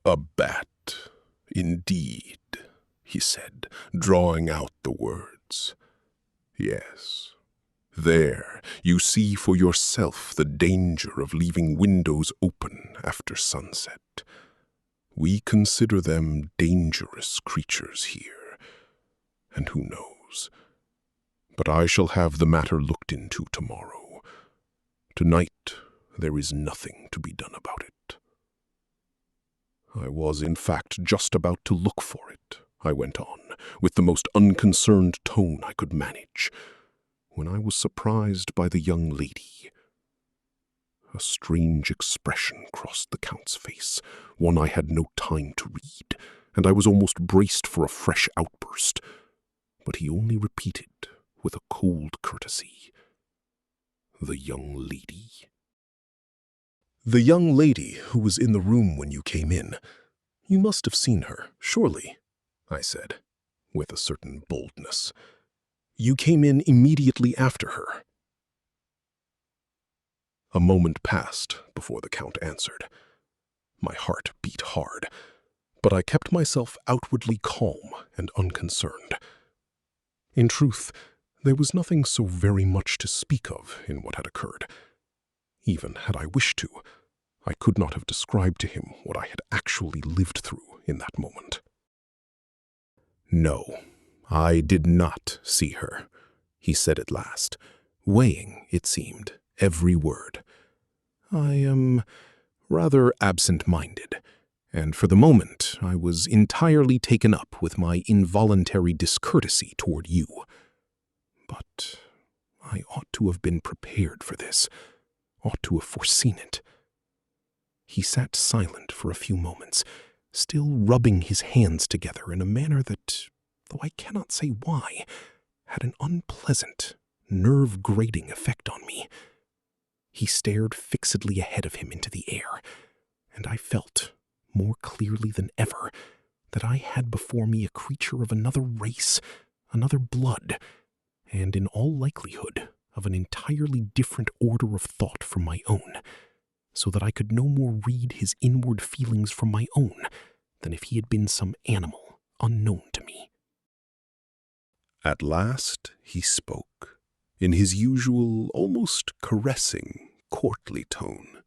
"A bat, indeed," he said, drawing out the words. "Yes. There, you see for yourself the danger of leaving windows open after sunset. We consider them dangerous creatures here, and who knows? But I shall have the matter looked into tomorrow. Tonight, there is nothing to be done about it. I was, in fact, just about to look for it, I went on, with the most unconcerned tone I could manage, when I was surprised by the young lady. A strange expression crossed the Count's face, one I had no time to read, and I was almost braced for a fresh outburst. But he only repeated, with a cold courtesy, "The young lady." "The young lady who was in the room when you came in. You must have seen her, surely," I said, with a certain boldness. "You came in immediately after her." A moment passed before the Count answered. My heart beat hard, but I kept myself outwardly calm and unconcerned. In truth, there was nothing so very much to speak of in what had occurred. Even had I wished to, I could not have described to him what I had actually lived through in that moment. "No, I did not see her," he said at last, weighing, it seemed, every word. "I am rather absent-minded, and for the moment I was entirely taken up with my involuntary discourtesy toward you. But I ought to have been prepared for this, ought to have foreseen it." He sat silent for a few moments, still rubbing his hands together in a manner that, though I cannot say why, had an unpleasant, nerve-grating effect on me. He stared fixedly ahead of him into the air, and I felt, more clearly than ever, that I had before me a creature of another race, another blood, and in all likelihood of an entirely different order of thought from my own, so that I could no more read his inward feelings from my own than if he had been some animal unknown to me. At last he spoke, in his usual, almost caressing, courtly tone.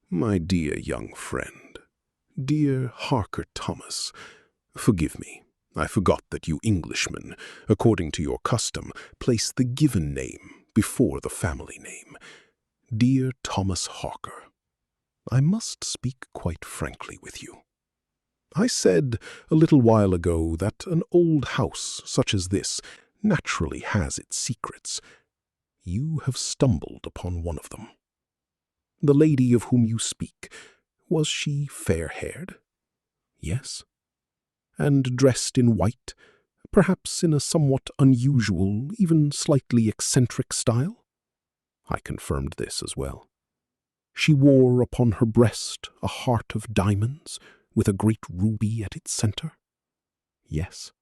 "My dear young friend, dear Harker Thomas, forgive me. I forgot that you Englishmen, according to your custom, place the given name before the family name. Dear Thomas Harker, I must speak quite frankly with you. I said a little while ago that an old house such as this naturally has its secrets. You have stumbled upon one of them. The lady of whom you speak, was she fair-haired? Yes. And dressed in white, perhaps in a somewhat unusual, even slightly eccentric style? I confirmed this as well. She wore upon her breast a heart of diamonds, with a great ruby at its center? Yes.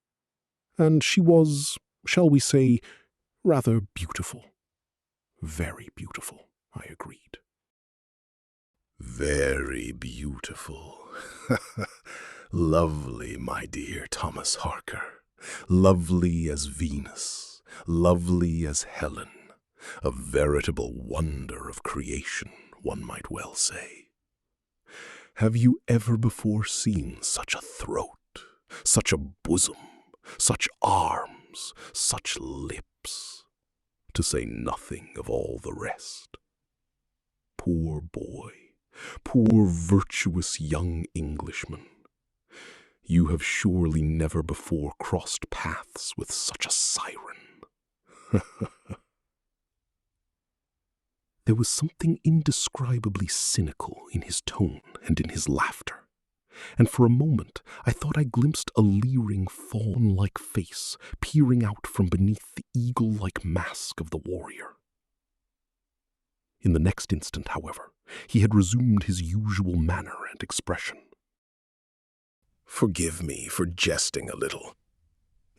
And she was, shall we say, rather beautiful. Very beautiful, I agreed. Very beautiful. Lovely, my dear Thomas Harker. Lovely as Venus, lovely as Helen. A veritable wonder of creation, one might well say. Have you ever before seen such a throat, such a bosom, such arms, such lips, to say nothing of all the rest? Poor boy, poor virtuous young Englishman. You have surely never before crossed paths with such a siren. There was something indescribably cynical in his tone and in his laughter, and for a moment I thought I glimpsed a leering fawn-like face peering out from beneath the eagle-like mask of the warrior. In the next instant, however, he had resumed his usual manner and expression. "Forgive me for jesting a little.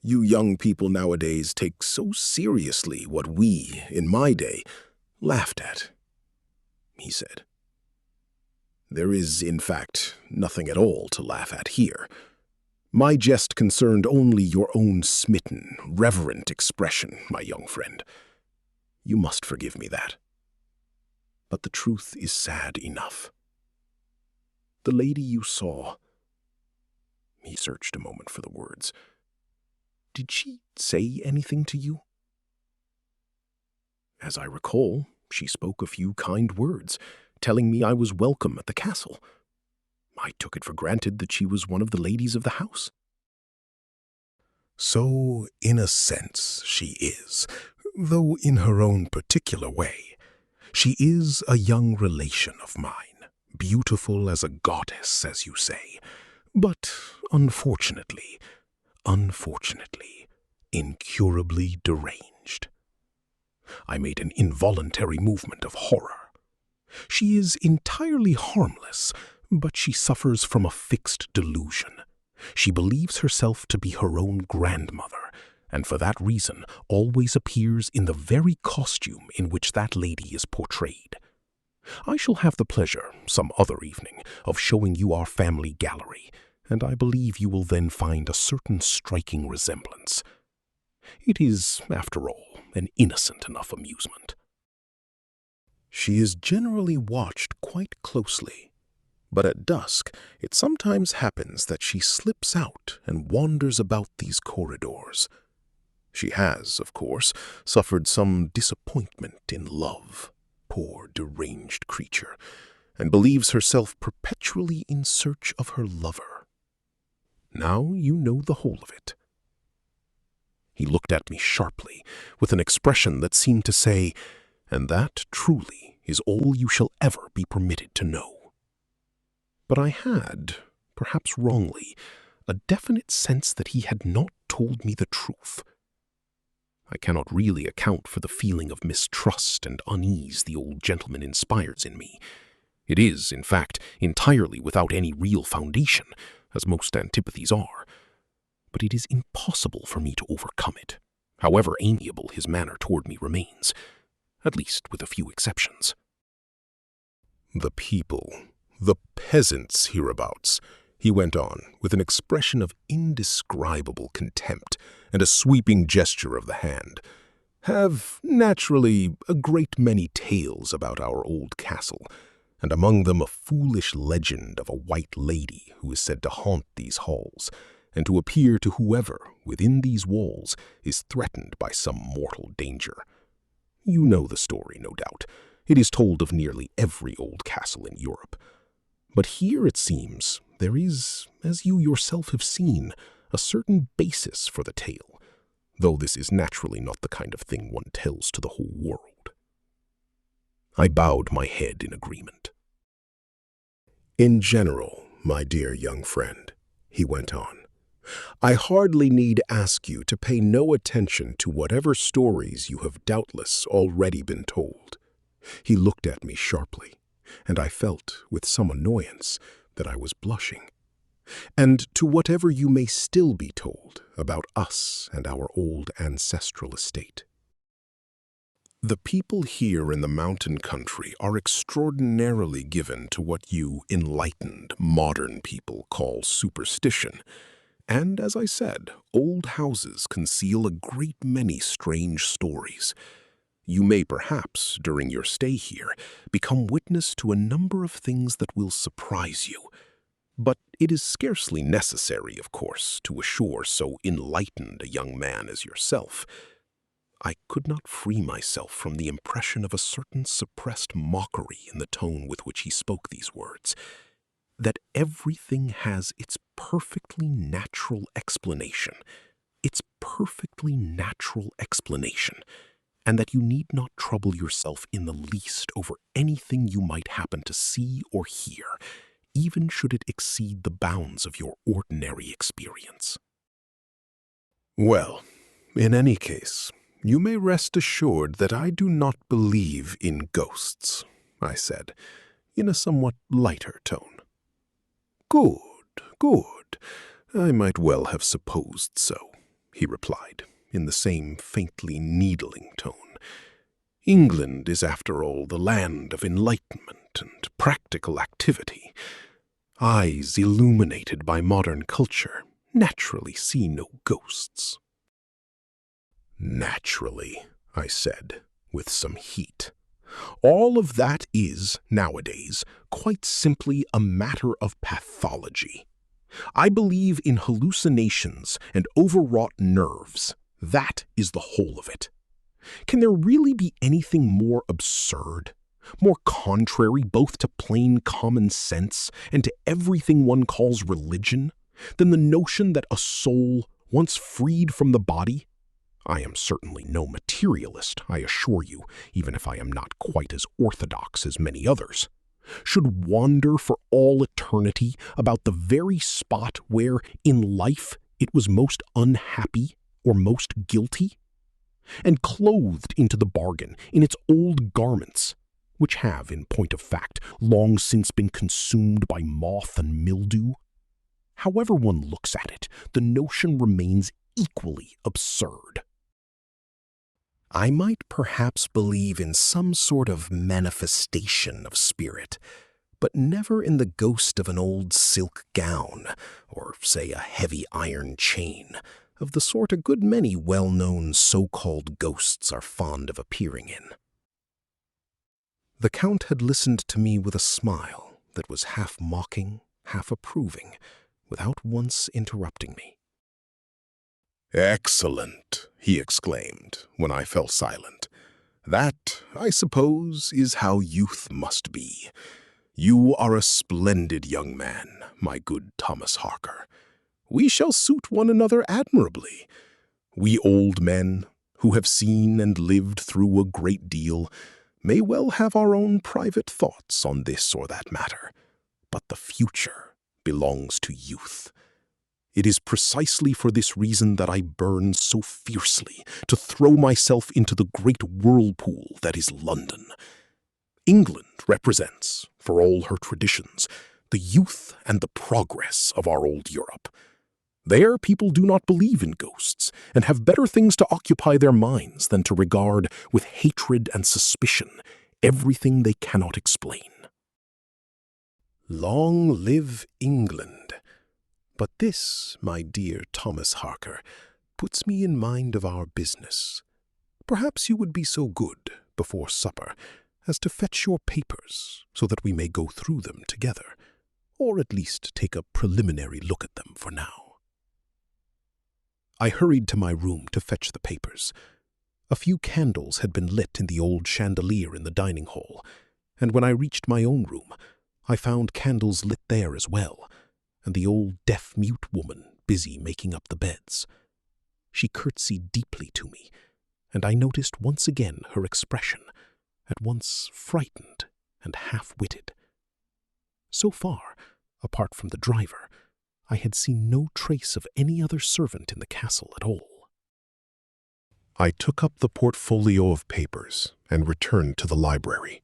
You young people nowadays take so seriously what we, in my day, laughed at," he said. "There is, in fact, nothing at all to laugh at here. My jest concerned only your own smitten, reverent expression, my young friend. You must forgive me that. But the truth is sad enough. The lady you saw." He searched a moment for the words. "Did she say anything to you?" "As I recall, she spoke a few kind words, telling me I was welcome at the castle. I took it for granted that she was one of the ladies of the house." "So, in a sense, she is, though in her own particular way. She is a young relation of mine, beautiful as a goddess, as you say, but unfortunately, incurably deranged." I made an involuntary movement of horror. "She is entirely harmless, but she suffers from a fixed delusion. She believes herself to be her own grandmother, and for that reason always appears in the very costume in which that lady is portrayed. I shall have the pleasure, some other evening, of showing you our family gallery, and I believe you will then find a certain striking resemblance. It is, after all, an innocent enough amusement." "She is generally watched quite closely, but at dusk it sometimes happens that she slips out and wanders about these corridors. She has, of course, suffered some disappointment in love, poor deranged creature, and believes herself perpetually in search of her lover. Now you know the whole of it." He looked at me sharply, with an expression that seemed to say, "And that, truly, is all you shall ever be permitted to know." But I had, perhaps wrongly, a definite sense that he had not told me the truth. I cannot really account for the feeling of mistrust and unease the old gentleman inspires in me. It is, in fact, entirely without any real foundation, as most antipathies are. But it is impossible for me to overcome it, however amiable his manner toward me remains, at least with a few exceptions. "The people, the peasants hereabouts," he went on, with an expression of indescribable contempt and a sweeping gesture of the hand, "have, naturally, a great many tales about our old castle, and among them a foolish legend of a white lady who is said to haunt these halls, and to appear to whoever, within these walls, is threatened by some mortal danger. You know the story, no doubt. It is told of nearly every old castle in Europe. But here, it seems, there is, as you yourself have seen, a certain basis for the tale, though this is naturally not the kind of thing one tells to the whole world." I bowed my head in agreement. "In general, my dear young friend," he went on, "I hardly need ask you to pay no attention to whatever stories you have doubtless already been told." He looked at me sharply, and I felt, with some annoyance, that I was blushing. "And to whatever you may still be told about us and our old ancestral estate. The people here in the mountain country are extraordinarily given to what you enlightened modern people call superstition, and, as I said, old houses conceal a great many strange stories. You may perhaps, during your stay here, become witness to a number of things that will surprise you. But it is scarcely necessary, of course, to assure so enlightened a young man as yourself." I could not free myself from the impression of a certain suppressed mockery in the tone with which he spoke these words. "That everything has its perfectly natural explanation. Its perfectly natural explanation. And that you need not trouble yourself in the least over anything you might happen to see or hear, even should it exceed the bounds of your ordinary experience." "Well, in any case, you may rest assured that I do not believe in ghosts," I said, in a somewhat lighter tone. "Good, good. I might well have supposed so," he replied, in the same faintly needling tone. "England is, after all, the land of enlightenment and practical activity. Eyes illuminated by modern culture naturally see no ghosts." "Naturally," I said, with some heat. All of that is, nowadays, quite simply a matter of pathology. I believe in hallucinations and overwrought nerves. That is the whole of it. Can there really be anything more absurd, more contrary both to plain common sense and to everything one calls religion, than the notion that a soul, once freed from the body— I am certainly no materialist, I assure you, even if I am not quite as orthodox as many others— should wander for all eternity about the very spot where, in life, it was most unhappy or most guilty? And clothed into the bargain in its old garments, which have, in point of fact, long since been consumed by moth and mildew? However one looks at it, the notion remains equally absurd. I might perhaps believe in some sort of manifestation of spirit, but never in the ghost of an old silk gown, or, say, a heavy iron chain, of the sort a good many well-known so-called ghosts are fond of appearing in. The Count had listened to me with a smile that was half mocking, half approving, without once interrupting me. "Excellent," he exclaimed when I fell silent. "That, I suppose, is how youth must be. You are a splendid young man, my good Thomas Harker. We shall suit one another admirably. We old men, who have seen and lived through a great deal, may well have our own private thoughts on this or that matter, but the future belongs to youth. It is precisely for this reason that I burn so fiercely to throw myself into the great whirlpool that is London. England represents, for all her traditions, the youth and the progress of our old Europe. There people do not believe in ghosts, and have better things to occupy their minds than to regard with hatred and suspicion everything they cannot explain. Long live England! But this, my dear Thomas Harker, puts me in mind of our business. Perhaps you would be so good, before supper, as to fetch your papers, so that we may go through them together, or at least take a preliminary look at them for now." I hurried to my room to fetch the papers. A few candles had been lit in the old chandelier in the dining hall, and when I reached my own room, I found candles lit there as well, and the old deaf-mute woman busy making up the beds. She curtsied deeply to me, and I noticed once again her expression, at once frightened and half-witted. So far, apart from the driver, I had seen no trace of any other servant in the castle at all. I took up the portfolio of papers and returned to the library.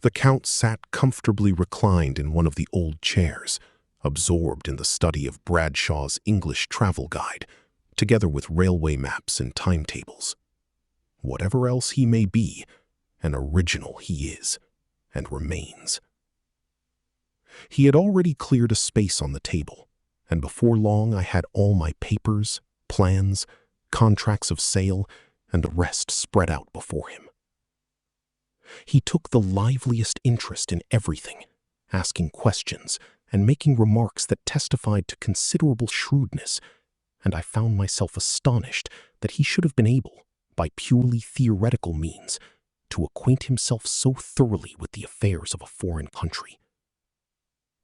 The Count sat comfortably reclined in one of the old chairs, absorbed in the study of Bradshaw's English travel guide, together with railway maps and timetables. Whatever else he may be, an original he is, and remains. He had already cleared a space on the table, and before long I had all my papers, plans, contracts of sale, and the rest spread out before him. He took the liveliest interest in everything, asking questions and making remarks that testified to considerable shrewdness, and I found myself astonished that he should have been able, by purely theoretical means, to acquaint himself so thoroughly with the affairs of a foreign country.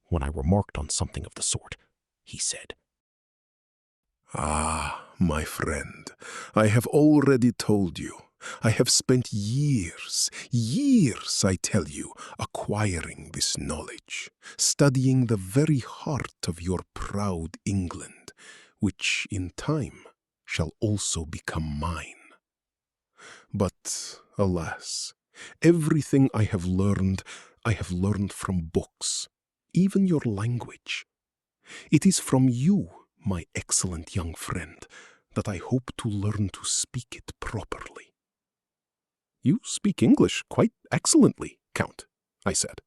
When I remarked on something of the sort, he said, "Ah, my friend, I have already told you. I have spent years, I tell you, acquiring this knowledge, studying the very heart of your proud England, which in time shall also become mine. But, alas, everything I have learned from books, even your language. It is from you, my excellent young friend, that I hope to learn to speak it properly." "You speak English quite excellently, Count," I said.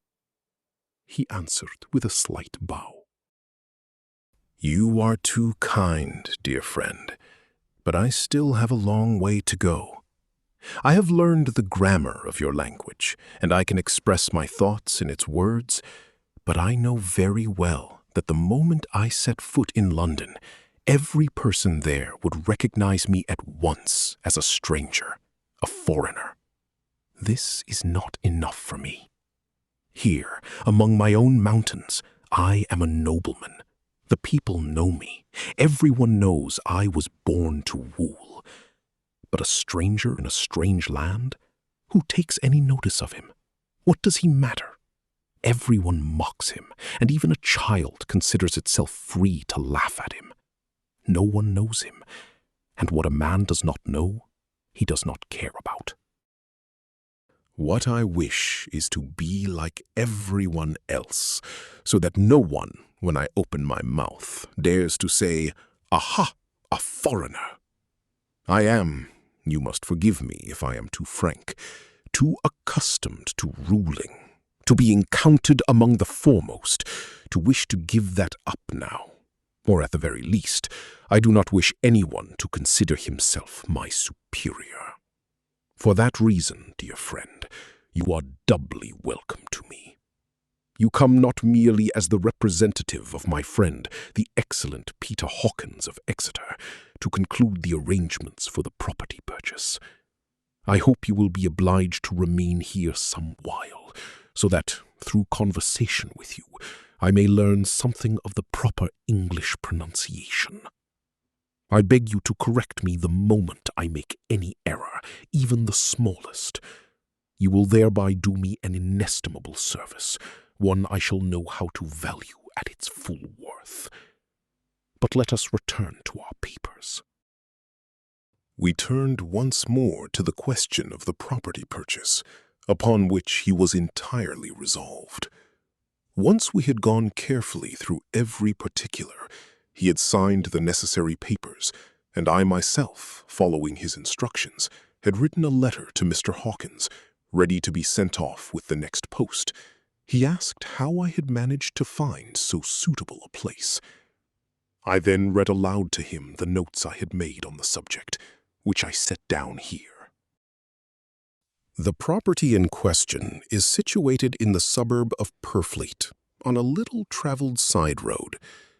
He answered with a slight bow. "You are too kind, dear friend, but I still have a long way to go. I have learned the grammar of your language, and I can express my thoughts in its words, but I know very well that the moment I set foot in London, every person there would recognize me at once as a stranger, a foreigner. This is not enough for me. Here, among my own mountains, I am a nobleman. The people know me. Everyone knows I was born to rule. But a stranger in a strange land? Who takes any notice of him? What does he matter? Everyone mocks him, and even a child considers itself free to laugh at him. No one knows him, and what a man does not know, he does not care about. What I wish is to be like everyone else, so that no one, when I open my mouth, dares to say, "Aha, a foreigner." I am, you must forgive me if I am too frank, too accustomed to ruling, to being counted among the foremost, to wish to give that up now. Or at the very least, I do not wish anyone to consider himself my superior. For that reason, dear friend, you are doubly welcome to me. You come not merely as the representative of my friend, the excellent Peter Hawkins of Exeter, to conclude the arrangements for the property purchase. I hope you will be obliged to remain here some while, so that, through conversation with you, I may learn something of the proper English pronunciation. I beg you to correct me the moment I make any error, even the smallest. You will thereby do me an inestimable service, one I shall know how to value at its full worth. But let us return to our papers. We turned once more to the question of the property purchase, upon which he was entirely resolved. Once we had gone carefully through every particular, he had signed the necessary papers, and I myself, following his instructions, had written a letter to Mr. Hawkins, ready to be sent off with the next post. He asked how I had managed to find so suitable a place. I then read aloud to him the notes I had made on the subject, which I set down here. The property in question is situated in the suburb of Purfleet, on a little-traveled side road,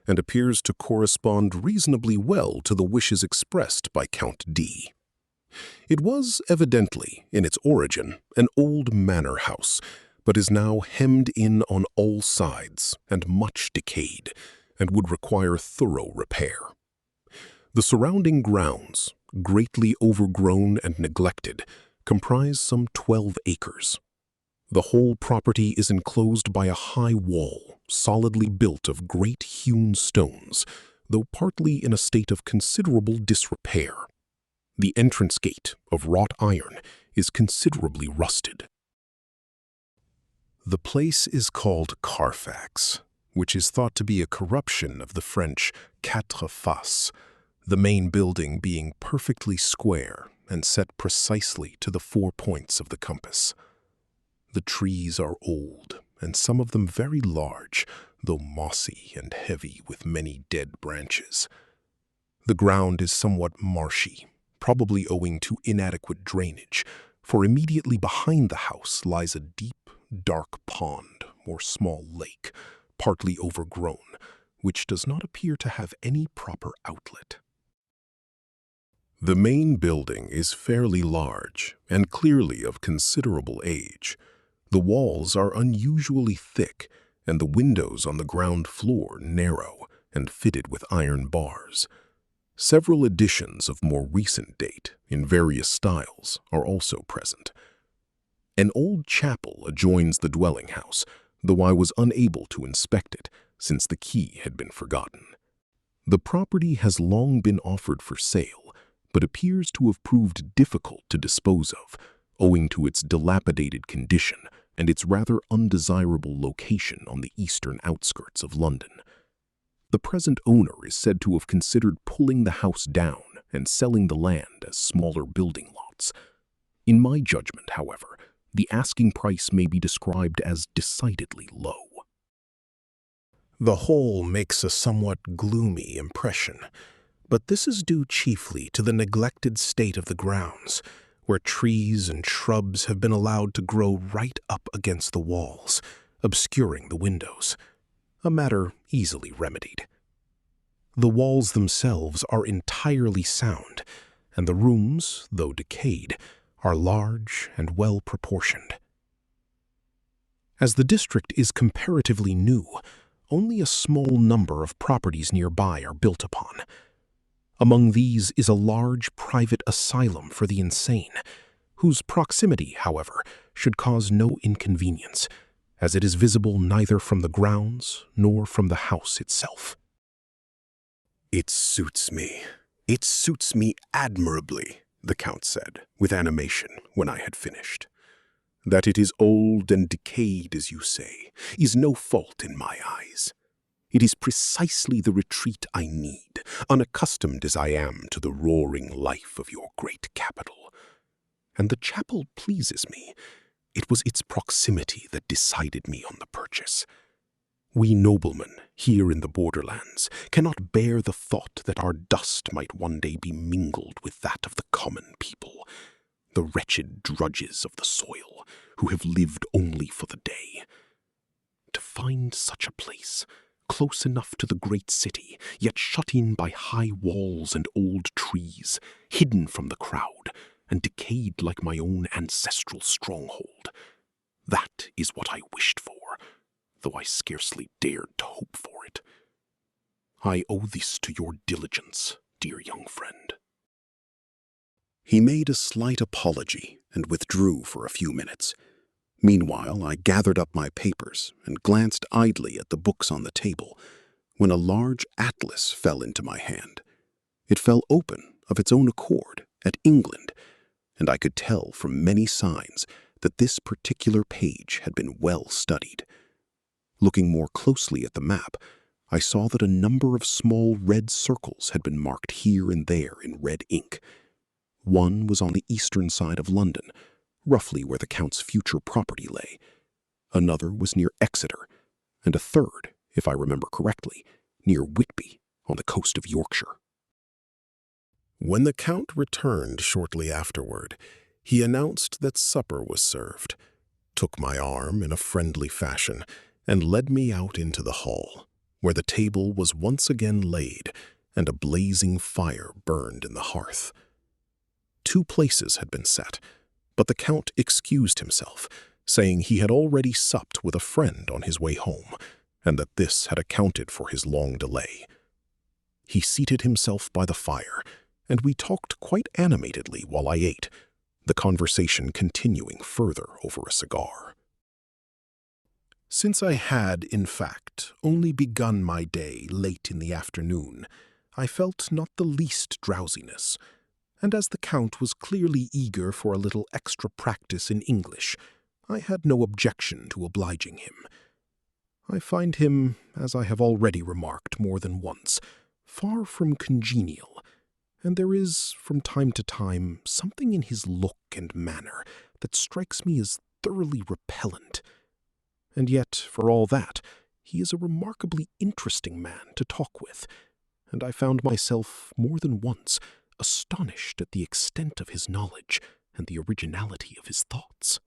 and appears to correspond reasonably well to the wishes expressed by Count D. It was evidently, in its origin, an old manor house, but is now hemmed in on all sides and much decayed, and would require thorough repair. The surrounding grounds, greatly overgrown and neglected, comprise some 12 acres. The whole property is enclosed by a high wall, solidly built of great hewn stones, though partly in a state of considerable disrepair. The entrance gate, of wrought iron, is considerably rusted. The place is called Carfax, which is thought to be a corruption of the French quatre faces, the main building being perfectly square and set precisely to the 4 points of the compass. The trees are old, and some of them very large, though mossy and heavy with many dead branches. The ground is somewhat marshy, probably owing to inadequate drainage, for immediately behind the house lies a deep, dark pond or small lake, partly overgrown, which does not appear to have any proper outlet. The main building is fairly large and clearly of considerable age. The walls are unusually thick, and the windows on the ground floor narrow and fitted with iron bars. Several additions of more recent date, in various styles, are also present. An old chapel adjoins the dwelling house, though I was unable to inspect it, since the key had been forgotten. The property has long been offered for sale, but appears to have proved difficult to dispose of, owing to its dilapidated condition and its rather undesirable location on the eastern outskirts of London. The present owner is said to have considered pulling the house down and selling the land as smaller building lots. In my judgment, however, the asking price may be described as decidedly low. The whole makes a somewhat gloomy impression, but this is due chiefly to the neglected state of the grounds, where trees and shrubs have been allowed to grow right up against the walls, obscuring the windows, a matter easily remedied. The walls themselves are entirely sound, and the rooms, though decayed, are large and well-proportioned. As the district is comparatively new, only a small number of properties nearby are built upon. Among these is a large private asylum for the insane, whose proximity, however, should cause no inconvenience, as it is visible neither from the grounds nor from the house itself. "It suits me. It suits me admirably," the Count said, with animation, when I had finished. "That it is old and decayed, as you say, is no fault in my eyes. It is precisely the retreat I need, unaccustomed as I am to the roaring life of your great capital. And the chapel pleases me. It was its proximity that decided me on the purchase. We noblemen, here in the borderlands, cannot bear the thought that our dust might one day be mingled with that of the common people, the wretched drudges of the soil, who have lived only for the day. To find such a place, close enough to the great city, yet shut in by high walls and old trees, hidden from the crowd, and decayed like my own ancestral stronghold, that is what I wished for, though I scarcely dared to hope for it. I owe this to your diligence, dear young friend." He made a slight apology and withdrew for a few minutes. Meanwhile, I gathered up my papers and glanced idly at the books on the table, when a large atlas fell into my hand. It fell open of its own accord at England, and I could tell from many signs that this particular page had been well studied. Looking more closely at the map, I saw that a number of small red circles had been marked here and there in red ink. One was on the eastern side of London, roughly where the Count's future property lay. Another was near Exeter, and a third, if I remember correctly, near Whitby on the coast of Yorkshire. When the Count returned shortly afterward, he announced that supper was served, took my arm in a friendly fashion, and led me out into the hall, where the table was once again laid and a blazing fire burned in the hearth. 2 places had been set, but the Count excused himself, saying he had already supped with a friend on his way home, and that this had accounted for his long delay. He seated himself by the fire, and we talked quite animatedly while I ate, the conversation continuing further over a cigar. Since I had, in fact, only begun my day late in the afternoon, I felt not the least drowsiness, and as the Count was clearly eager for a little extra practice in English, I had no objection to obliging him. I find him, as I have already remarked more than once, far from congenial, and there is, from time to time, something in his look and manner that strikes me as thoroughly repellent. And yet, for all that, he is a remarkably interesting man to talk with, and I found myself, more than once, astonished at the extent of his knowledge and the originality of his thoughts.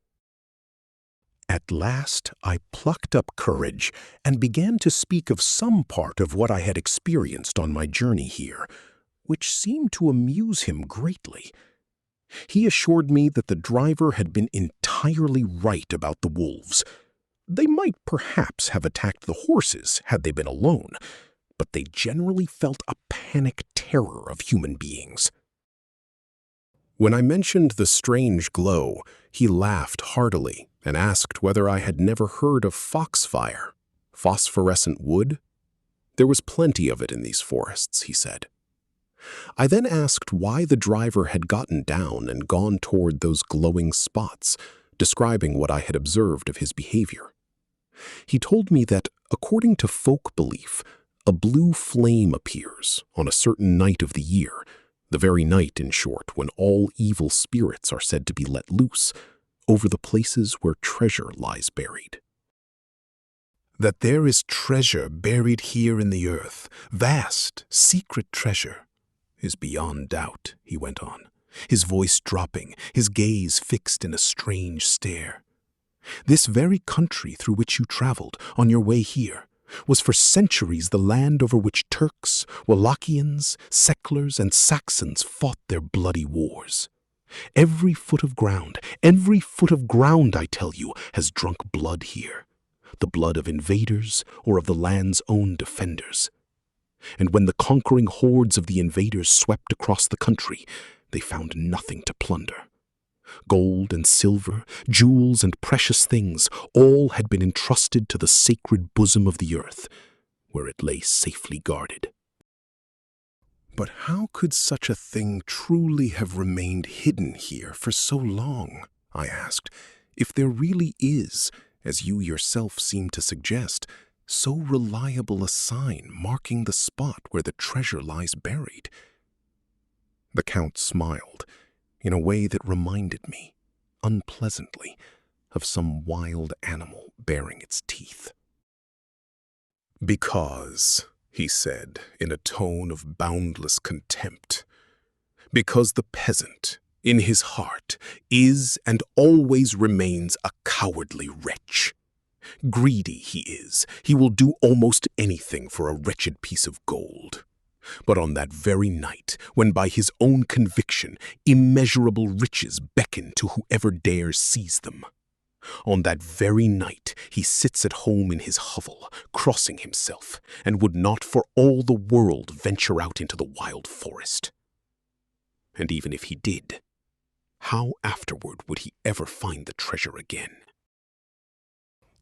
At last I plucked up courage and began to speak of some part of what I had experienced on my journey here, which seemed to amuse him greatly. He assured me that the driver had been entirely right about the wolves. They might perhaps have attacked the horses had they been alone, but they generally felt a panic terror of human beings. When I mentioned the strange glow, he laughed heartily and asked whether I had never heard of foxfire, phosphorescent wood. There was plenty of it in these forests, he said. I then asked why the driver had gotten down and gone toward those glowing spots, describing what I had observed of his behavior. He told me that, according to folk belief, a blue flame appears on a certain night of the year, the very night, in short, when all evil spirits are said to be let loose, over the places where treasure lies buried. That there is treasure buried here in the earth, vast, secret treasure, is beyond doubt, he went on. his voice dropping, his gaze fixed in a strange stare. This very country through which you traveled on your way here was for centuries the land over which Turks, Wallachians, Secklers, and Saxons fought their bloody wars. Every foot of ground, I tell you, has drunk blood here, the blood of invaders or of the land's own defenders. And when the conquering hordes of the invaders swept across the country, they found nothing to plunder. Gold and silver, jewels and precious things, all had been entrusted to the sacred bosom of the earth, where it lay safely guarded. But how could such a thing truly have remained hidden here for so long, I asked, if there really is, as you yourself seem to suggest, so reliable a sign marking the spot where the treasure lies buried? The Count smiled, in a way that reminded me, unpleasantly, of some wild animal baring its teeth. "Because," he said in a tone of boundless contempt, "because the peasant, in his heart, is and always remains a cowardly wretch. Greedy he is, he will do almost anything for a wretched piece of gold. But on that very night, when by his own conviction immeasurable riches beckon to whoever dares seize them, on that very night he sits at home in his hovel, crossing himself, and would not for all the world venture out into the wild forest. And even if he did, how afterward would he ever find the treasure again?"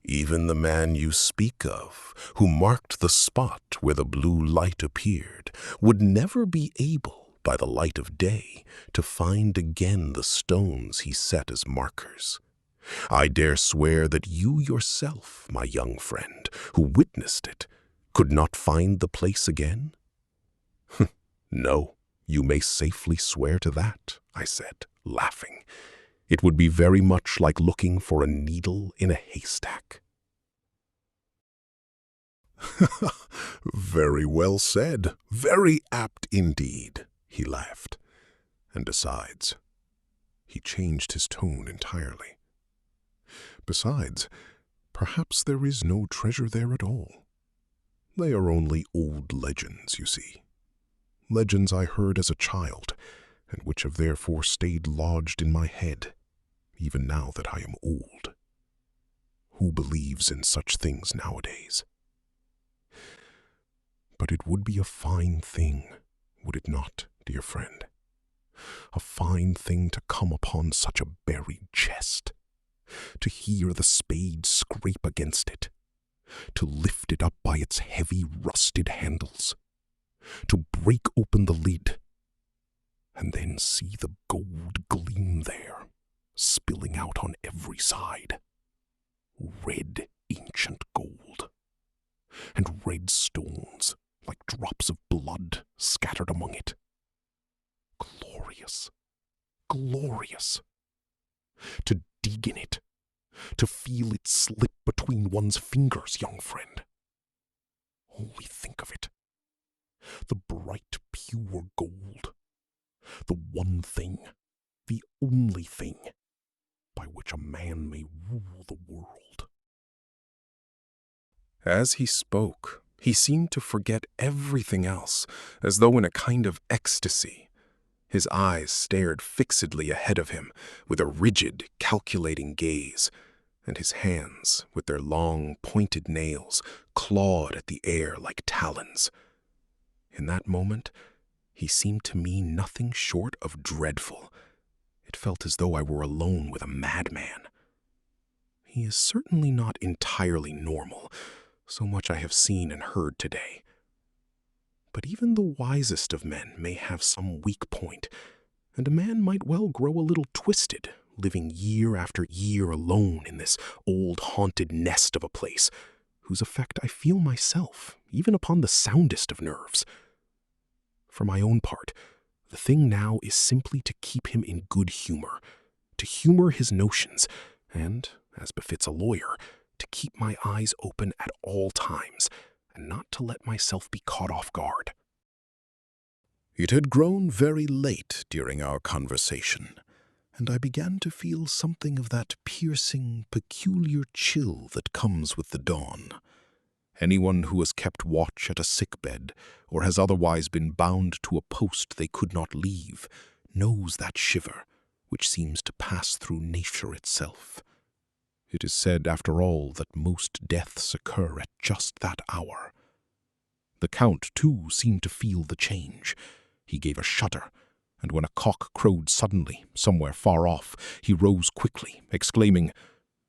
"Even the man you speak of, who marked the spot where the blue light appeared, would never be able, by the light of day, to find again the stones he set as markers. I dare swear that you yourself, my young friend, who witnessed it, could not find the place again?" "No, you may safely swear to that," I said, laughing. "It would be very much like looking for a needle in a haystack." "Very well said, very apt indeed," he laughed. "And besides," he changed his tone entirely, "besides, perhaps there is no treasure there at all. They are only old legends, you see. Legends I heard as a child, and which have therefore stayed lodged in my head, even now that I am old. Who believes in such things nowadays? But it would be a fine thing, would it not, dear friend? A fine thing to come upon such a buried chest, to hear the spade scrape against it, to lift it up by its heavy rusted handles, to break open the lid, and then see the gold gleam there, spilling out on every side. Red ancient gold, and red stones like drops of blood scattered among it. Glorious, glorious. To dig in it, to feel it slip between one's fingers, young friend. Only think of it. The bright, pure gold. The one thing, the only thing, by which a man may rule the world." As he spoke, he seemed to forget everything else, as though in a kind of ecstasy. His eyes stared fixedly ahead of him with a rigid, calculating gaze, and his hands, with their long, pointed nails, clawed at the air like talons. In that moment, he seemed to me nothing short of dreadful. It felt as though I were alone with a madman. He is certainly not entirely normal, so much I have seen and heard today. But even the wisest of men may have some weak point, and a man might well grow a little twisted, living year after year alone in this old haunted nest of a place, whose effect I feel myself, even upon the soundest of nerves. For my own part, the thing now is simply to keep him in good humor, to humor his notions, and, as befits a lawyer, to keep my eyes open at all times, and not to let myself be caught off guard. It had grown very late during our conversation, and I began to feel something of that piercing, peculiar chill that comes with the dawn. Anyone who has kept watch at a sickbed or has otherwise been bound to a post they could not leave knows that shiver, which seems to pass through nature itself. It is said, after all, that most deaths occur at just that hour. The Count, too, seemed to feel the change. He gave a shudder, and when a cock crowed suddenly, somewhere far off, he rose quickly, exclaiming,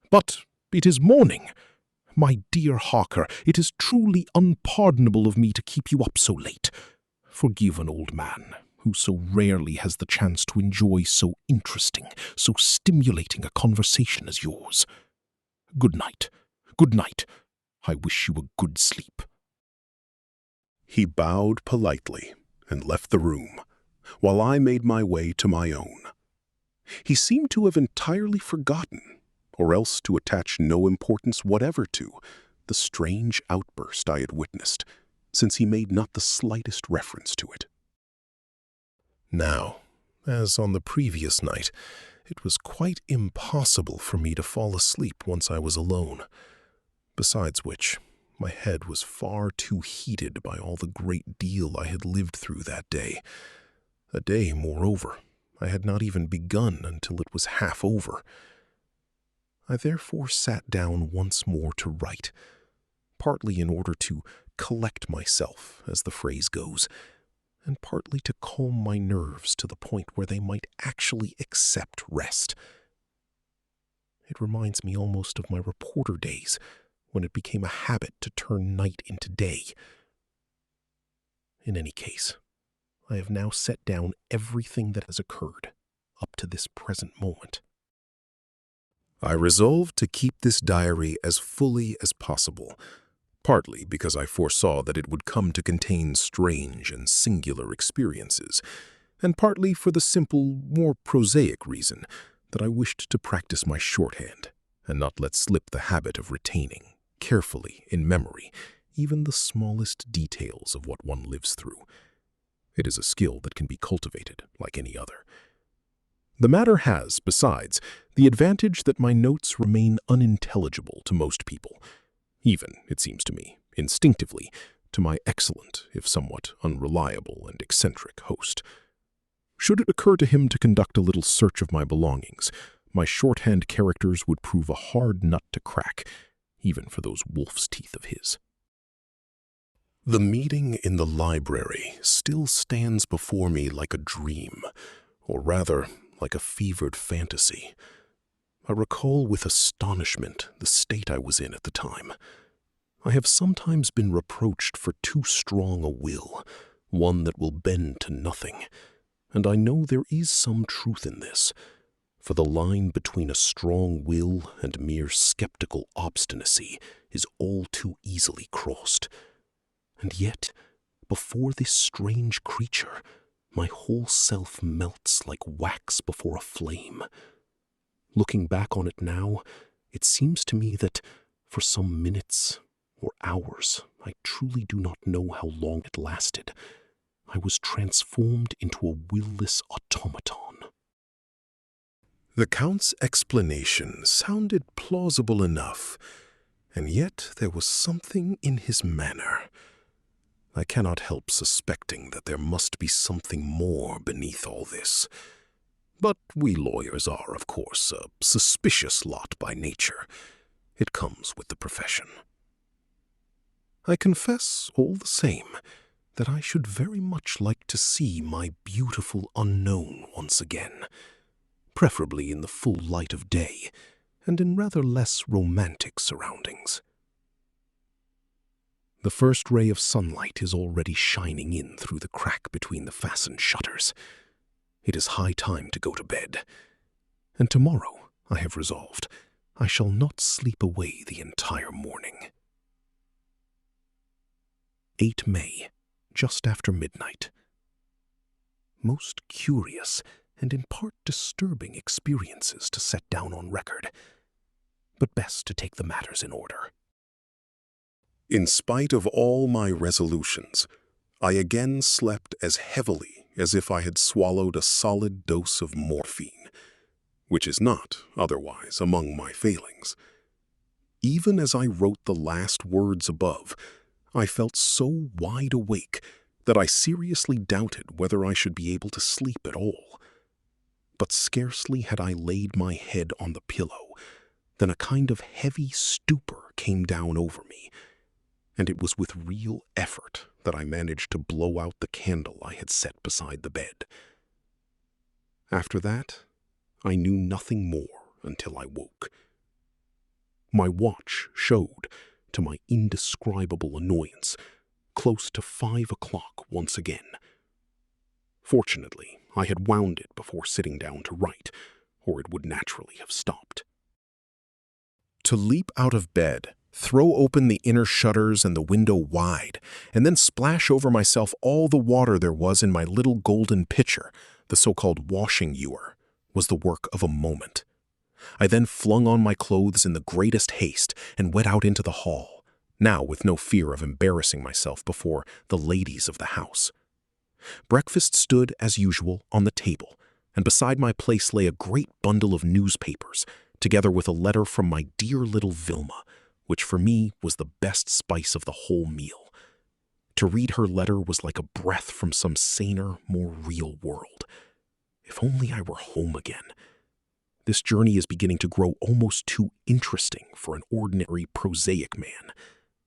"But it is morning! My dear Harker, it is truly unpardonable of me to keep you up so late. Forgive an old man who so rarely has the chance to enjoy so interesting, so stimulating a conversation as yours. Good night. Good night. I wish you a good sleep." He bowed politely and left the room, while I made my way to my own. He seemed to have entirely forgotten, or else to attach no importance whatever to, the strange outburst I had witnessed, since he made not the slightest reference to it. Now, as on the previous night, it was quite impossible for me to fall asleep once I was alone. Besides which, my head was far too heated by all the great deal I had lived through that day. A day, moreover, I had not even begun until it was half over. I therefore sat down once more to write, partly in order to collect myself, as the phrase goes, and partly to calm my nerves to the point where they might actually accept rest. It reminds me almost of my reporter days, when it became a habit to turn night into day. In any case, I have now set down everything that has occurred up to this present moment. I resolved to keep this diary as fully as possible, partly because I foresaw that it would come to contain strange and singular experiences, and partly for the simple, more prosaic reason that I wished to practice my shorthand and not let slip the habit of retaining, carefully in memory, even the smallest details of what one lives through. It is a skill that can be cultivated like any other. The matter has, besides, the advantage that my notes remain unintelligible to most people, even, it seems to me, instinctively, to my excellent, if somewhat unreliable and eccentric host. Should it occur to him to conduct a little search of my belongings, my shorthand characters would prove a hard nut to crack, even for those wolf's teeth of his. The meeting in the library still stands before me like a dream, or rather, like a fevered fantasy. I recall with astonishment the state I was in at the time. I have sometimes been reproached for too strong a will, one that will bend to nothing, and I know there is some truth in this, for the line between a strong will and mere skeptical obstinacy is all too easily crossed. And yet, before this strange creature, my whole self melts like wax before a flame. Looking back on it now, it seems to me that, for some minutes or hours, I truly do not know how long it lasted, I was transformed into a will-less automaton. The Count's explanation sounded plausible enough, and yet there was something in his manner. I cannot help suspecting that there must be something more beneath all this. But we lawyers are, of course, a suspicious lot by nature. It comes with the profession. I confess, all the same, that I should very much like to see my beautiful unknown once again, preferably in the full light of day, and in rather less romantic surroundings. The first ray of sunlight is already shining in through the crack between the fastened shutters. It is high time to go to bed, and tomorrow, I have resolved, I shall not sleep away the entire morning. 8 May, just after midnight. Most curious and in part disturbing experiences to set down on record, but best to take the matters in order. In spite of all my resolutions, I again slept as heavily as if I had swallowed a solid dose of morphine, which is not, otherwise, among my failings. Even as I wrote the last words above, I felt so wide awake that I seriously doubted whether I should be able to sleep at all. But scarcely had I laid my head on the pillow than a kind of heavy stupor came down over me, and it was with real effort that I managed to blow out the candle I had set beside the bed. After that, I knew nothing more until I woke. My watch showed, to my indescribable annoyance, close to 5 o'clock once again. Fortunately, I had wound it before sitting down to write, or it would naturally have stopped. To leap out of bed, throw open the inner shutters and the window wide, and then splash over myself all the water there was in my little golden pitcher, the so-called washing ewer, was the work of a moment. I then flung on my clothes in the greatest haste and went out into the hall, now with no fear of embarrassing myself before the ladies of the house. Breakfast stood, as usual, on the table, and beside my place lay a great bundle of newspapers, together with a letter from my dear little Vilma, which for me was the best spice of the whole meal. To read her letter was like a breath from some saner, more real world. If only I were home again. This journey is beginning to grow almost too interesting for an ordinary prosaic man,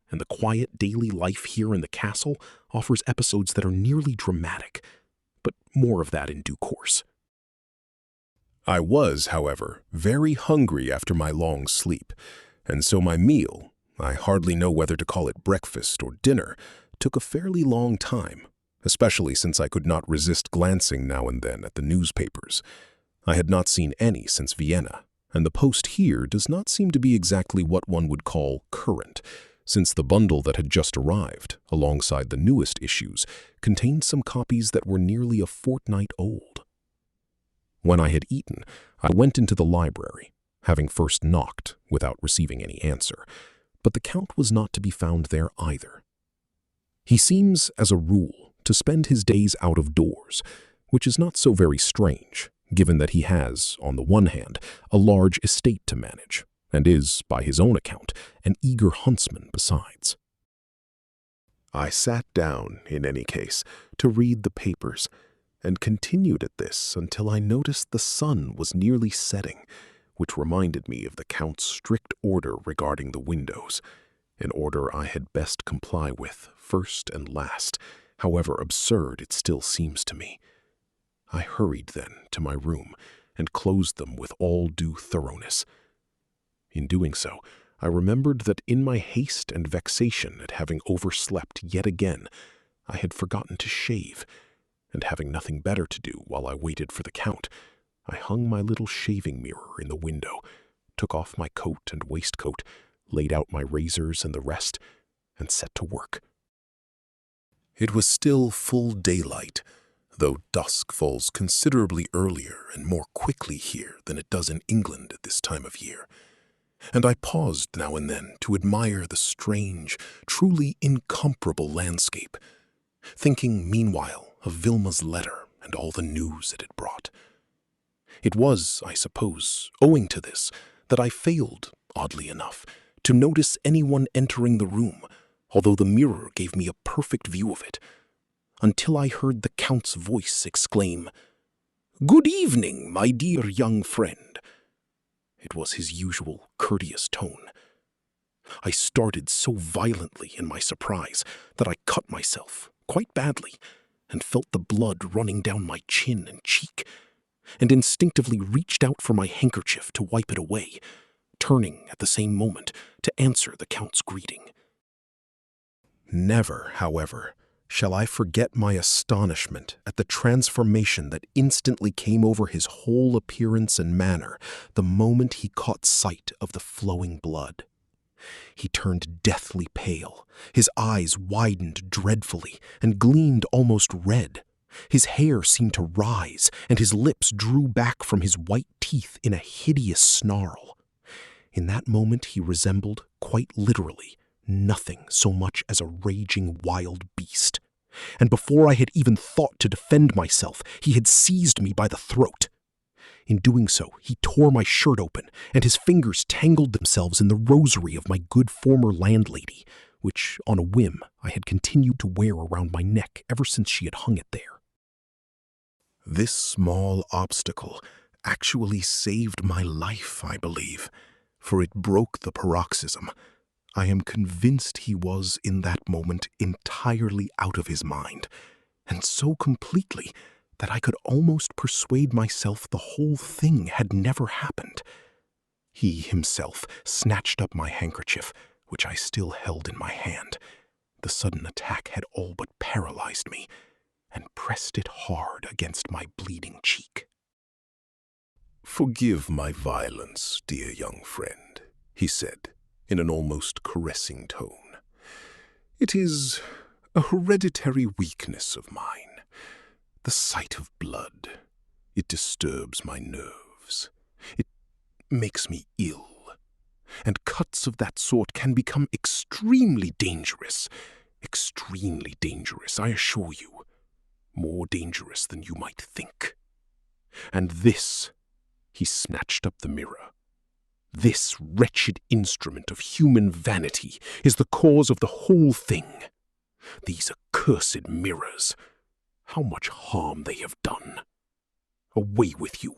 and the quiet daily life here in the castle offers episodes that are nearly dramatic, but more of that in due course. I was, however, very hungry after my long sleep, and so my meal, I hardly know whether to call it breakfast or dinner, took a fairly long time, especially since I could not resist glancing now and then at the newspapers. I had not seen any since Vienna, and the post here does not seem to be exactly what one would call current, since the bundle that had just arrived, alongside the newest issues, contained some copies that were nearly a fortnight old. When I had eaten, I went into the library, having first knocked without receiving any answer, but the Count was not to be found there either. He seems, as a rule, to spend his days out of doors, which is not so very strange, given that he has, on the one hand, a large estate to manage, and is, by his own account, an eager huntsman besides. I sat down, in any case, to read the papers, and continued at this until I noticed the sun was nearly setting, which reminded me of the Count's strict order regarding the windows, an order I had best comply with, first and last, however absurd it still seems to me. I hurried then to my room and closed them with all due thoroughness. In doing so, I remembered that in my haste and vexation at having overslept yet again, I had forgotten to shave, and having nothing better to do while I waited for the Count, I hung my little shaving mirror in the window, took off my coat and waistcoat, laid out my razors and the rest, and set to work. It was still full daylight, though dusk falls considerably earlier and more quickly here than it does in England at this time of year, and I paused now and then to admire the strange, truly incomparable landscape, thinking meanwhile of Vilma's letter and all the news it had brought. It was, I suppose, owing to this that I failed, oddly enough, to notice anyone entering the room, although the mirror gave me a perfect view of it, until I heard the Count's voice exclaim, "Good evening, my dear young friend." It was his usual courteous tone. I started so violently in my surprise that I cut myself, quite badly, and felt the blood running down my chin and cheek, and instinctively reached out for my handkerchief to wipe it away, turning at the same moment to answer the Count's greeting. Never, however, shall I forget my astonishment at the transformation that instantly came over his whole appearance and manner the moment he caught sight of the flowing blood. He turned deathly pale, his eyes widened dreadfully and gleamed almost red. His hair seemed to rise, and his lips drew back from his white teeth in a hideous snarl. In that moment he resembled, quite literally, nothing so much as a raging wild beast. And before I had even thought to defend myself, he had seized me by the throat. In doing so, he tore my shirt open, and his fingers tangled themselves in the rosary of my good former landlady, which, on a whim, I had continued to wear around my neck ever since she had hung it there. This small obstacle actually saved my life, I believe, for it broke the paroxysm. I am convinced he was, in that moment, entirely out of his mind, and so completely that I could almost persuade myself the whole thing had never happened. He himself snatched up my handkerchief, which I still held in my hand. The sudden attack had all but paralyzed me, and pressed it hard against my bleeding cheek. "Forgive my violence, dear young friend," he said, in an almost caressing tone. "It is a hereditary weakness of mine. The sight of blood, it disturbs my nerves. It makes me ill. And cuts of that sort can become extremely dangerous. Extremely dangerous, I assure you. More dangerous than you might think. And this," he snatched up the mirror, "this wretched instrument of human vanity is the cause of the whole thing. These accursed mirrors, how much harm they have done. Away with you."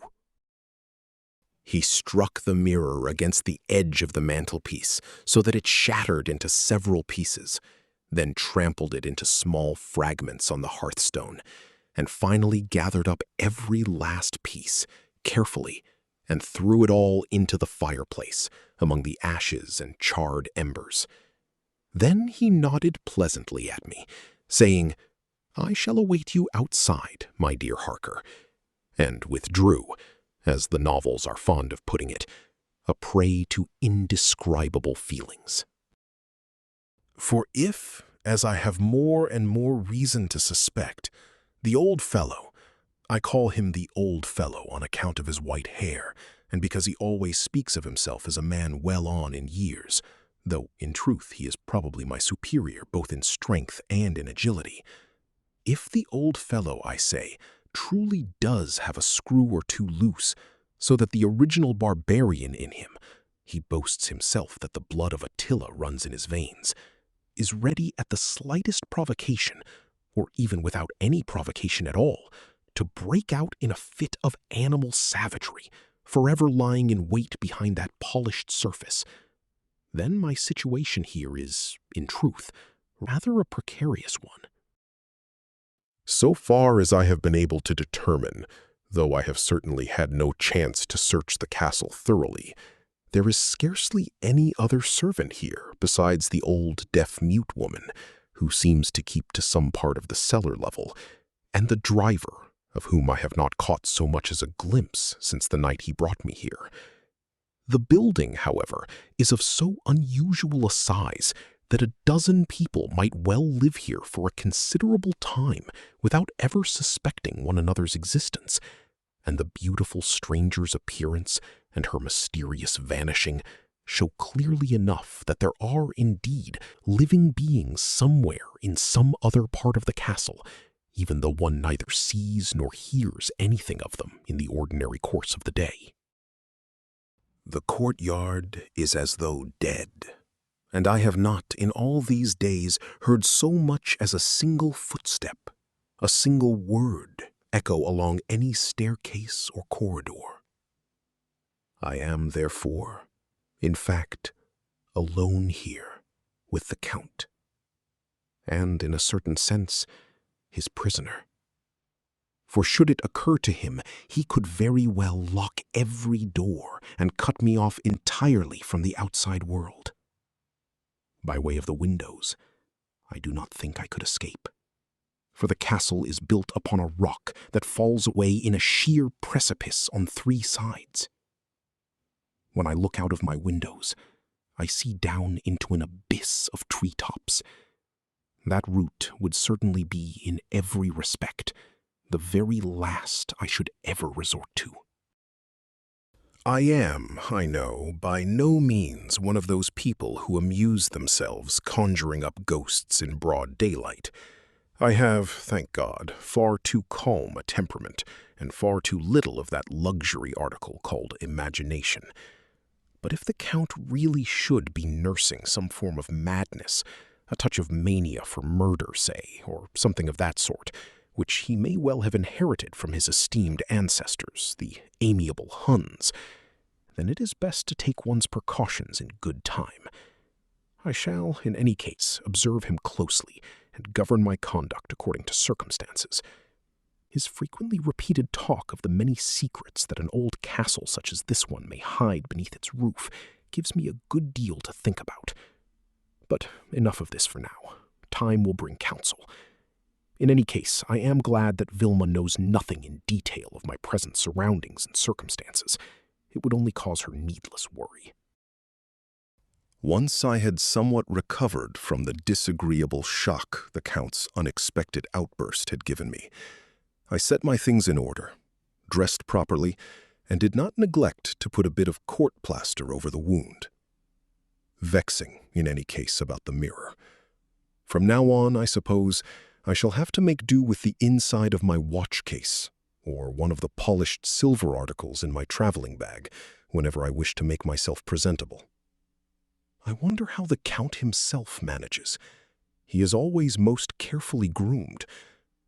He struck the mirror against the edge of the mantelpiece so that it shattered into several pieces, then trampled it into small fragments on the hearthstone, and finally gathered up every last piece, carefully, and threw it all into the fireplace, among the ashes and charred embers. Then he nodded pleasantly at me, saying, "I shall await you outside, my dear Harker," and withdrew, as the novels are fond of putting it, a prey to indescribable feelings. For if, as I have more and more reason to suspect, the old fellow, I call him the old fellow on account of his white hair, and because he always speaks of himself as a man well on in years, though in truth he is probably my superior both in strength and in agility. If the old fellow, I say, truly does have a screw or two loose, so that the original barbarian in him, he boasts himself that the blood of Attila runs in his veins, is ready at the slightest provocation, or even without any provocation at all, to break out in a fit of animal savagery, forever lying in wait behind that polished surface, then my situation here is, in truth, rather a precarious one. So far as I have been able to determine, though I have certainly had no chance to search the castle thoroughly, there is scarcely any other servant here besides the old deaf-mute woman, who seems to keep to some part of the cellar level, and the driver, of whom I have not caught so much as a glimpse since the night he brought me here. The building, however, is of so unusual a size that a dozen people might well live here for a considerable time without ever suspecting one another's existence, and the beautiful stranger's appearance and her mysterious vanishing show clearly enough that there are indeed living beings somewhere in some other part of the castle, even though one neither sees nor hears anything of them in the ordinary course of the day. The courtyard is as though dead, and I have not in all these days heard so much as a single footstep, a single word echo along any staircase or corridor. I am, therefore, in fact, alone here with the Count, and in a certain sense, his prisoner. For should it occur to him, he could very well lock every door and cut me off entirely from the outside world. By way of the windows, I do not think I could escape, for the castle is built upon a rock that falls away in a sheer precipice on 3 sides. When I look out of my windows, I see down into an abyss of treetops. That route would certainly be, in every respect, the very last I should ever resort to. I am, I know, by no means one of those people who amuse themselves conjuring up ghosts in broad daylight. I have, thank God, far too calm a temperament and far too little of that luxury article called imagination. But if the Count really should be nursing some form of madness, a touch of mania for murder, say, or something of that sort, which he may well have inherited from his esteemed ancestors, the amiable Huns, then it is best to take one's precautions in good time. I shall, in any case, observe him closely and govern my conduct according to circumstances. His frequently repeated talk of the many secrets that an old castle such as this one may hide beneath its roof gives me a good deal to think about. But enough of this for now. Time will bring counsel. In any case, I am glad that Vilma knows nothing in detail of my present surroundings and circumstances. It would only cause her needless worry. Once I had somewhat recovered from the disagreeable shock the Count's unexpected outburst had given me, I set my things in order, dressed properly, and did not neglect to put a bit of court plaster over the wound. Vexing, in any case, about the mirror. From now on, I suppose, I shall have to make do with the inside of my watch case, or one of the polished silver articles in my traveling bag, whenever I wish to make myself presentable. I wonder how the Count himself manages. He is always most carefully groomed,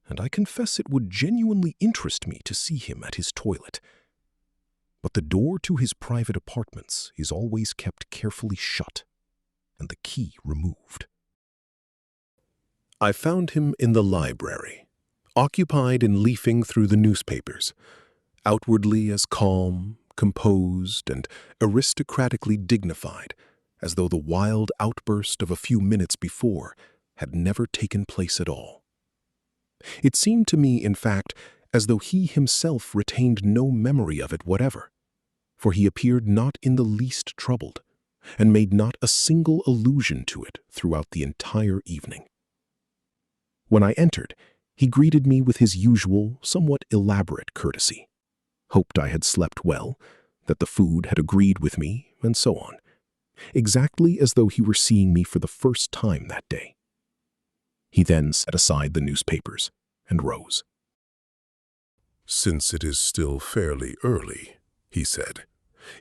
and I confess it would genuinely interest me to see him at his toilet. But the door to his private apartments is always kept carefully shut, and the key removed. I found him in the library, occupied in leafing through the newspapers, outwardly as calm, composed, and aristocratically dignified, as though the wild outburst of a few minutes before had never taken place at all. It seemed to me, in fact, as though he himself retained no memory of it whatever, for he appeared not in the least troubled, and made not a single allusion to it throughout the entire evening. When I entered, he greeted me with his usual, somewhat elaborate courtesy, hoped I had slept well, that the food had agreed with me, and so on, exactly as though he were seeing me for the first time that day. He then set aside the newspapers and rose. "Since it is still fairly early," he said,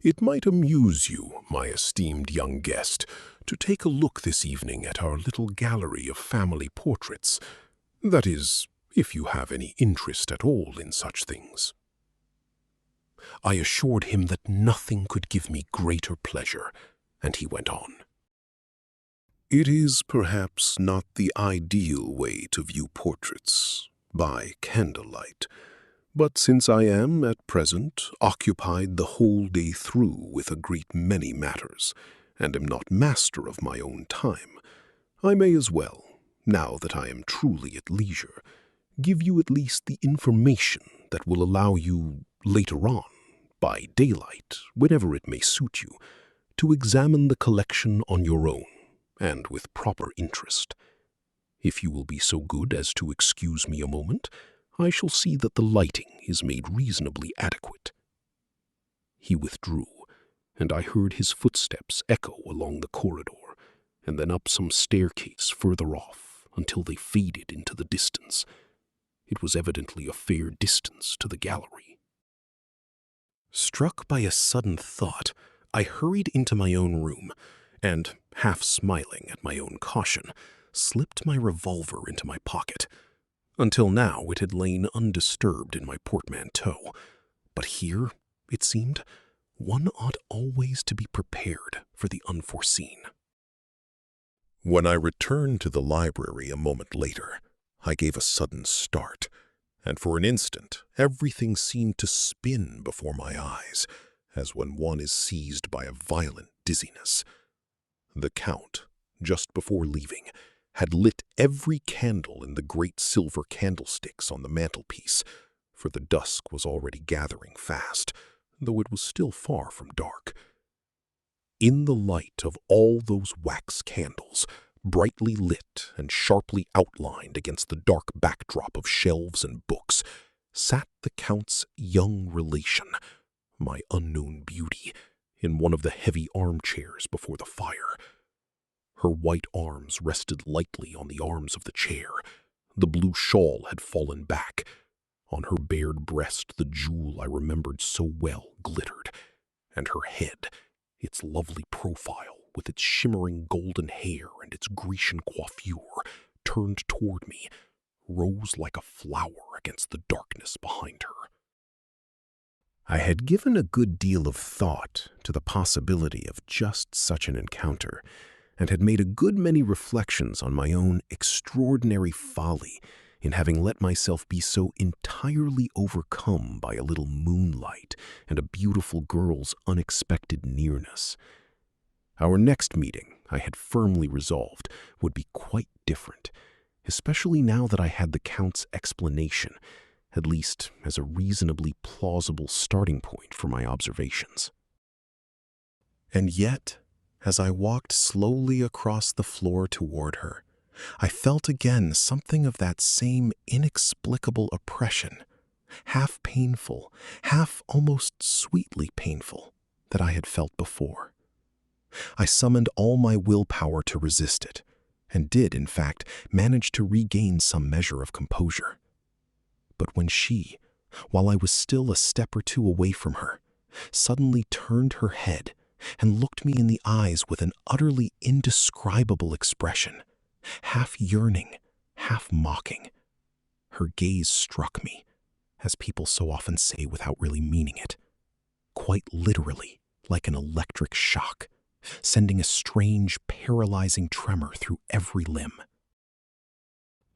"it might amuse you, my esteemed young guest, to take a look this evening at our little gallery of family portraits. That is, if you have any interest at all in such things." I assured him that nothing could give me greater pleasure, and he went on. "It is perhaps not the ideal way to view portraits, by candlelight, but since I am, at present, occupied the whole day through with a great many matters, and am not master of my own time, I may as well, now that I am truly at leisure, give you at least the information that will allow you, later on, by daylight, whenever it may suit you, to examine the collection on your own, and with proper interest. If you will be so good as to excuse me a moment, I shall see that the lighting is made reasonably adequate." He withdrew, and I heard his footsteps echo along the corridor, and then up some staircase further off, until they faded into the distance. It was evidently a fair distance to the gallery. Struck by a sudden thought, I hurried into my own room, and, half smiling at my own caution, slipped my revolver into my pocket. Until now it had lain undisturbed in my portmanteau, but here, it seemed, one ought always to be prepared for the unforeseen. When I returned to the library a moment later, I gave a sudden start, and for an instant everything seemed to spin before my eyes, as when one is seized by a violent dizziness. The Count, just before leaving, had lit every candle in the great silver candlesticks on the mantelpiece, for the dusk was already gathering fast, though it was still far from dark. In the light of all those wax candles, brightly lit and sharply outlined against the dark backdrop of shelves and books, sat the Count's young relation, my unknown beauty, in one of the heavy armchairs before the fire. Her white arms rested lightly on the arms of the chair, The blue shawl had fallen back. On her bared breast, the jewel I remembered so well glittered, and her head, its lovely profile, with its shimmering golden hair and its Grecian coiffure, turned toward me, rose like a flower against the darkness behind her. I had given a good deal of thought to the possibility of just such an encounter, and had made a good many reflections on my own extraordinary folly in having let myself be so entirely overcome by a little moonlight and a beautiful girl's unexpected nearness. Our next meeting, I had firmly resolved, would be quite different, especially now that I had the Count's explanation, at least as a reasonably plausible starting point for my observations. And yet, as I walked slowly across the floor toward her, I felt again something of that same inexplicable oppression, half painful, half almost sweetly painful, that I had felt before. I summoned all my willpower to resist it, and did, in fact, manage to regain some measure of composure. But when she, while I was still a step or two away from her, suddenly turned her head and looked me in the eyes with an utterly indescribable expression, half yearning, half mocking, her gaze struck me, as people so often say without really meaning it, quite literally like an electric shock, sending a strange, paralyzing tremor through every limb.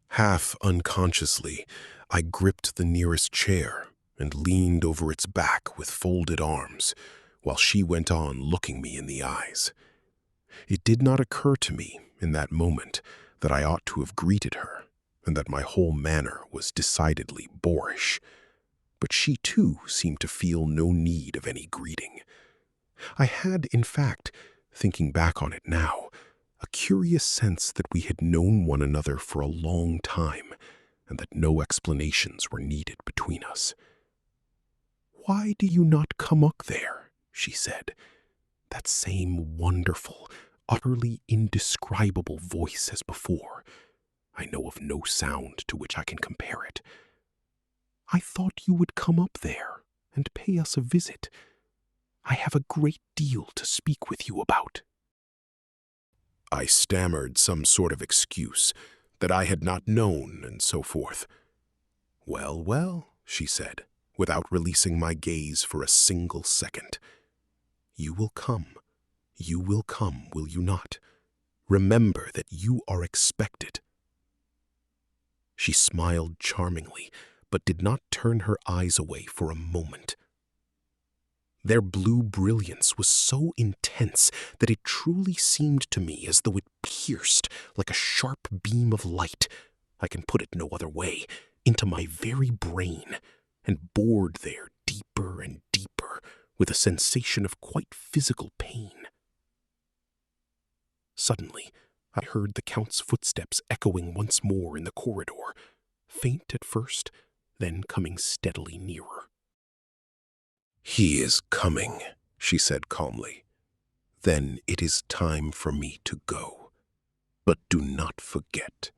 Half unconsciously, I gripped the nearest chair and leaned over its back with folded arms, while she went on looking me in the eyes. It did not occur to me in that moment that I ought to have greeted her, and that my whole manner was decidedly boorish. But she too seemed to feel no need of any greeting. I had, in fact, thinking back on it now, a curious sense that we had known one another for a long time, and that no explanations were needed between us. "Why do you not come up there?" she said. That same wonderful, utterly indescribable voice as before. I know of no sound to which I can compare it. "I thought you would come up there and pay us a visit. I have a great deal to speak with you about." I stammered some sort of excuse, that I had not known, and so forth. "Well, well," she said, without releasing my gaze for a single second. You will come, will you not? Remember that you are expected." She smiled charmingly, but did not turn her eyes away for a moment. Their blue brilliance was so intense that it truly seemed to me as though it pierced, like a sharp beam of light, I can put it no other way, into my very brain, and bored there deeper and deeper, with a sensation of quite physical pain. Suddenly, I heard the Count's footsteps echoing once more in the corridor, faint at first, then coming steadily nearer. "He is coming," she said calmly. "Then it is time for me to go. But do not forget."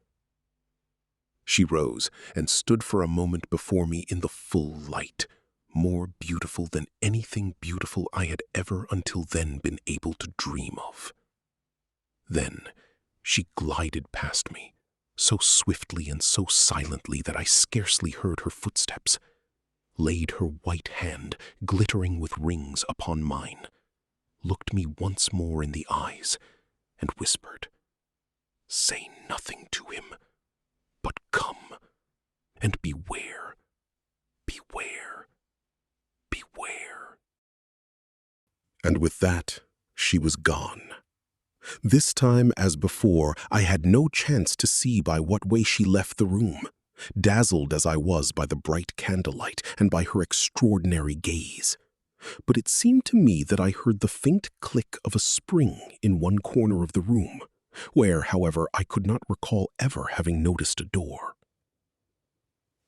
She rose and stood for a moment before me in the full light, more beautiful than anything beautiful I had ever until then been able to dream of. Then she glided past me, so swiftly and so silently that I scarcely heard her footsteps, laid her white hand, glittering with rings, upon mine, looked me once more in the eyes, and whispered, "Say nothing to him, but come, and beware, beware, beware." And with that, she was gone. This time, as before, I had no chance to see by what way she left the room, dazzled as I was by the bright candlelight and by her extraordinary gaze. But it seemed to me that I heard the faint click of a spring in one corner of the room, where, however, I could not recall ever having noticed a door.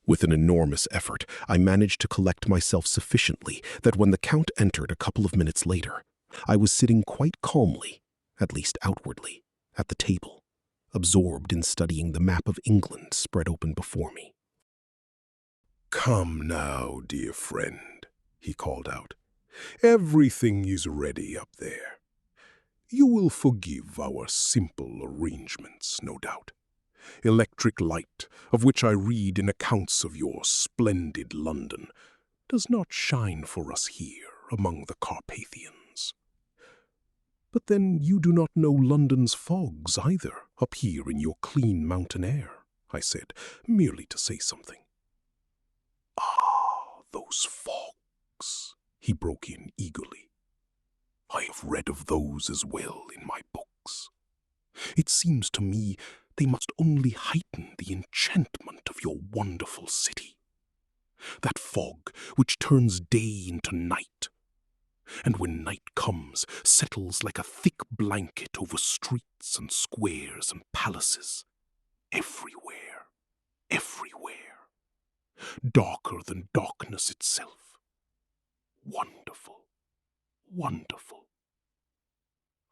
With an enormous effort, I managed to collect myself sufficiently that when the Count entered a couple of minutes later, I was sitting quite calmly, at least outwardly, at the table, absorbed in studying the map of England spread open before me. "Come now, dear friend," he called out. "Everything is ready up there. You will forgive our simple arrangements, no doubt. Electric light, of which I read in accounts of your splendid London, does not shine for us here among the Carpathians. But then you do not know London's fogs either, up here in your clean mountain air," I said, merely to say something. "Ah, those fogs," he broke in eagerly. "I have read of those as well in my books. It seems to me they must only heighten the enchantment of your wonderful city. That fog which turns day into night, and when night comes, settles like a thick blanket over streets and squares and palaces. Everywhere, everywhere. Darker than darkness itself. Wonderful, wonderful.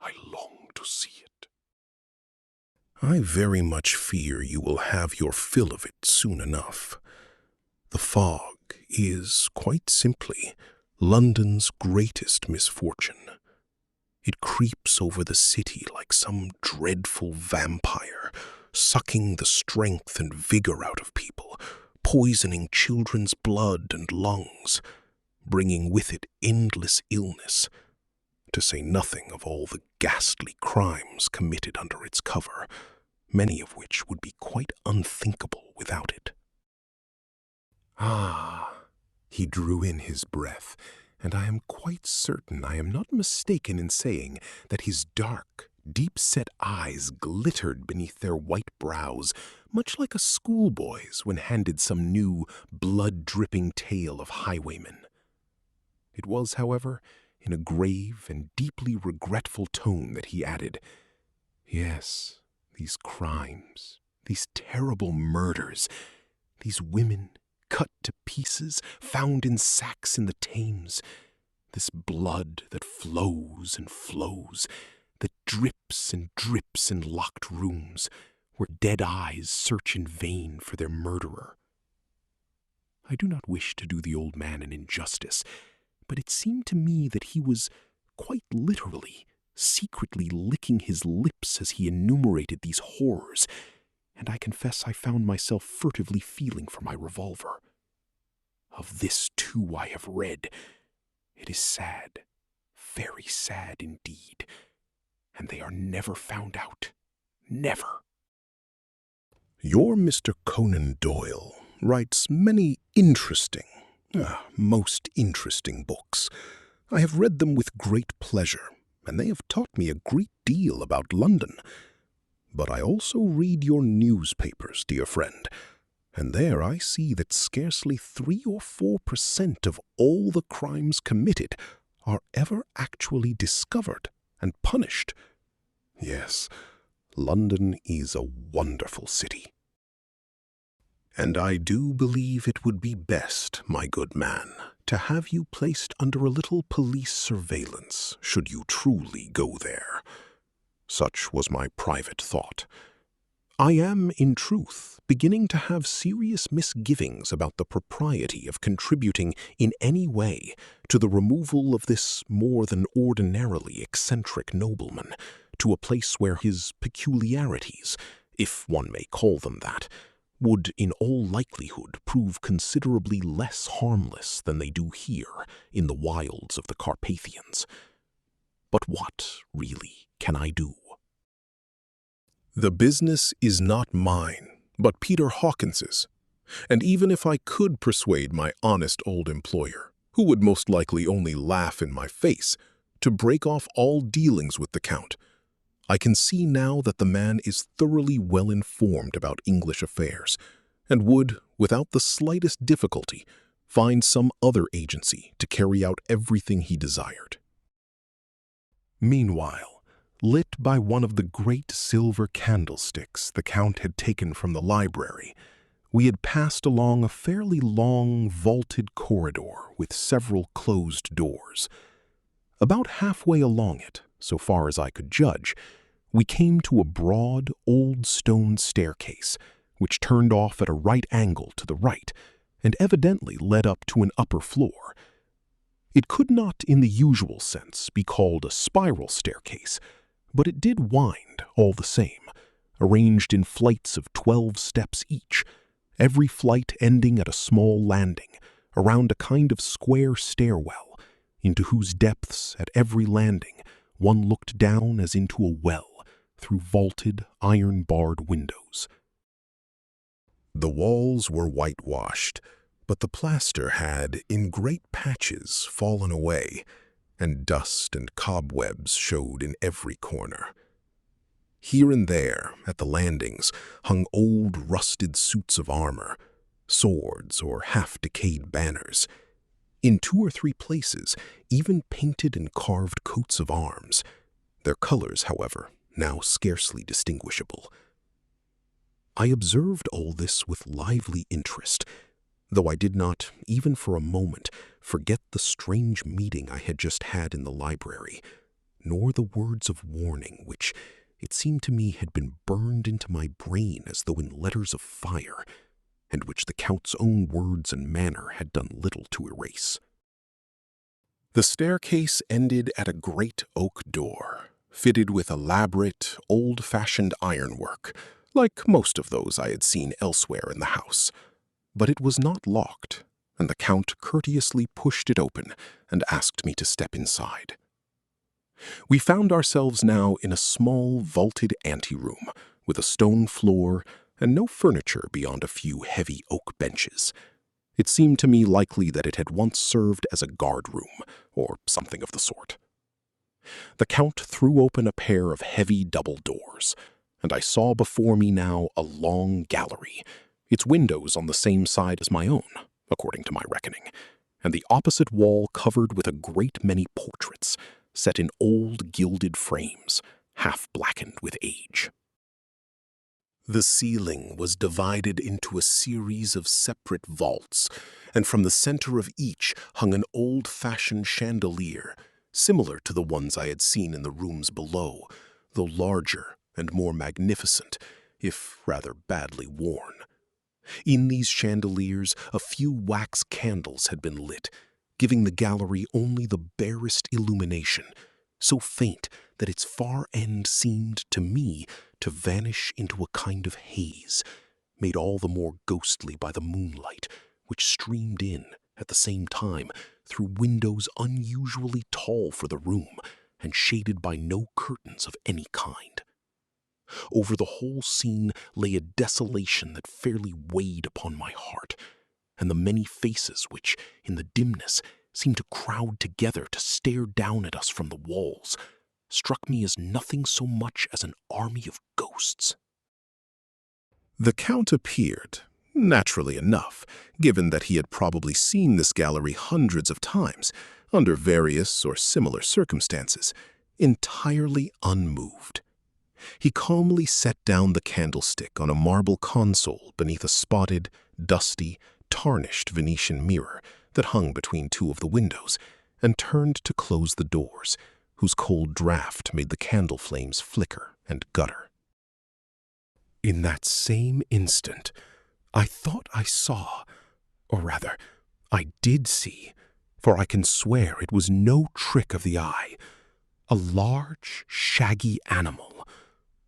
I long to see it." "I very much fear you will have your fill of it soon enough. The fog is, quite simply, London's greatest misfortune. It creeps over the city like some dreadful vampire, sucking the strength and vigor out of people, poisoning children's blood and lungs, bringing with it endless illness, to say nothing of all the ghastly crimes committed under its cover, many of which would be quite unthinkable without it." "Ah," he drew in his breath, and I am quite certain I am not mistaken in saying that his dark, deep-set eyes glittered beneath their white brows, much like a schoolboy's when handed some new, blood-dripping tale of highwaymen. It was, however, in a grave and deeply regretful tone that he added, "Yes, these crimes, these terrible murders, these women cut to pieces, found in sacks in the Thames, this blood that flows and flows, that drips and drips in locked rooms, where dead eyes search in vain for their murderer. I do not wish to do the old man an injustice, but it seemed to me that he was, quite literally, secretly licking his lips as he enumerated these horrors, and I confess I found myself furtively feeling for my revolver. Of this, too, I have read. It is sad, very sad indeed, and they are never found out. Never." "Your Mr. Conan Doyle writes many most interesting books. I have read them with great pleasure, and they have taught me a great deal about London. But I also read your newspapers, dear friend, and there I see that scarcely 3 or 4% of all the crimes committed are ever actually discovered and punished. Yes, London is a wonderful city. And I do believe it would be best, my good man, to have you placed under a little police surveillance, should you truly go there. Such was my private thought. I am, in truth, beginning to have serious misgivings about the propriety of contributing in any way to the removal of this more than ordinarily eccentric nobleman to a place where his peculiarities, if one may call them that, would in all likelihood prove considerably less harmless than they do here in the wilds of the Carpathians. But what, really, can I do? The business is not mine, but Peter Hawkins's, and even if I could persuade my honest old employer, who would most likely only laugh in my face, to break off all dealings with the Count, I can see now that the man is thoroughly well informed about English affairs, and would, without the slightest difficulty, find some other agency to carry out everything he desired. Meanwhile, lit by one of the great silver candlesticks the Count had taken from the library, we had passed along a fairly long, vaulted corridor with several closed doors. About halfway along it, so far as I could judge, We came to a broad, old stone staircase, which turned off at a right angle to the right, and evidently led up to an upper floor. It could not, in the usual sense, be called a spiral staircase, but it did wind all the same, arranged in flights of 12 steps each, every flight ending at a small landing, around a kind of square stairwell, into whose depths, at every landing, one looked down as into a well, through vaulted, iron-barred windows. The walls were whitewashed, but the plaster had, in great patches, fallen away, and dust and cobwebs showed in every corner. Here and there, at the landings, hung old rusted suits of armor, swords or half-decayed banners. In 2 or 3 places, even painted and carved coats of arms, their colors, however, now scarcely distinguishable. I observed all this with lively interest, though I did not, even for a moment, forget the strange meeting I had just had in the library, nor the words of warning which, it seemed to me, had been burned into my brain as though in letters of fire, and which the Count's own words and manner had done little to erase. The staircase ended at a great oak door, fitted with elaborate, old-fashioned ironwork, like most of those I had seen elsewhere in the house. But it was not locked, and the Count courteously pushed it open and asked me to step inside. We found ourselves now in a small, vaulted anteroom, with a stone floor and no furniture beyond a few heavy oak benches. It seemed to me likely that it had once served as a guard-room, or something of the sort. The Count threw open a pair of heavy double doors, and I saw before me now a long gallery, its windows on the same side as my own, according to my reckoning, and the opposite wall covered with a great many portraits, set in old gilded frames, half blackened with age. The ceiling was divided into a series of separate vaults, and from the center of each hung an old-fashioned chandelier, similar to the ones I had seen in the rooms below, though larger and more magnificent, if rather badly worn. In these chandeliers a few wax candles had been lit, giving the gallery only the barest illumination, so faint that its far end seemed to me to vanish into a kind of haze, made all the more ghostly by the moonlight, which streamed in, at the same time, through windows unusually tall for the room, and shaded by no curtains of any kind. Over the whole scene lay a desolation that fairly weighed upon my heart, and the many faces which, in the dimness, seemed to crowd together to stare down at us from the walls, struck me as nothing so much as an army of ghosts. The Count appeared, naturally enough, given that he had probably seen this gallery hundreds of times, under various or similar circumstances, entirely unmoved. He calmly set down the candlestick on a marble console beneath a spotted, dusty, tarnished Venetian mirror that hung between 2 of the windows, and turned to close the doors, whose cold draught made the candle flames flicker and gutter. In that same instant, I thought I saw, or rather, I did see, for I can swear it was no trick of the eye, a large, shaggy animal,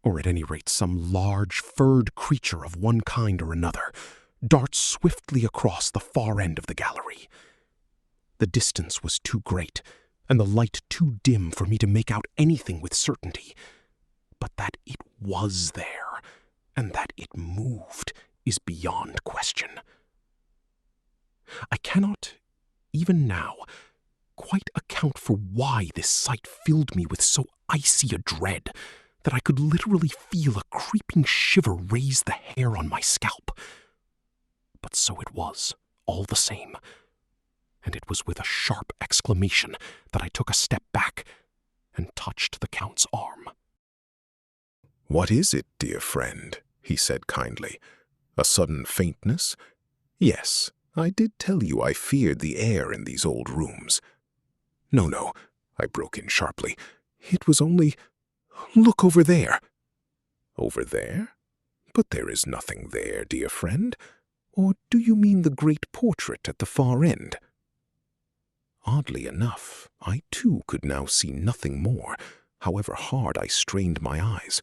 or at any rate some large, furred creature of one kind or another, dart swiftly across the far end of the gallery. The distance was too great, and the light too dim for me to make out anything with certainty, but that it was there, and that it moved, is beyond question. I cannot, even now, quite account for why this sight filled me with so icy a dread that I could literally feel a creeping shiver raise the hair on my scalp. But so it was, all the same, and it was with a sharp exclamation that I took a step back and touched the Count's arm. "What is it, dear friend?" he said kindly. "A sudden faintness? Yes, I did tell you I feared the air in these old rooms." No, I broke in sharply. "It was only... Look over there." "Over there? But there is nothing there, dear friend. Or do you mean the great portrait at the far end?" Oddly enough, I too could now see nothing more, however hard I strained my eyes.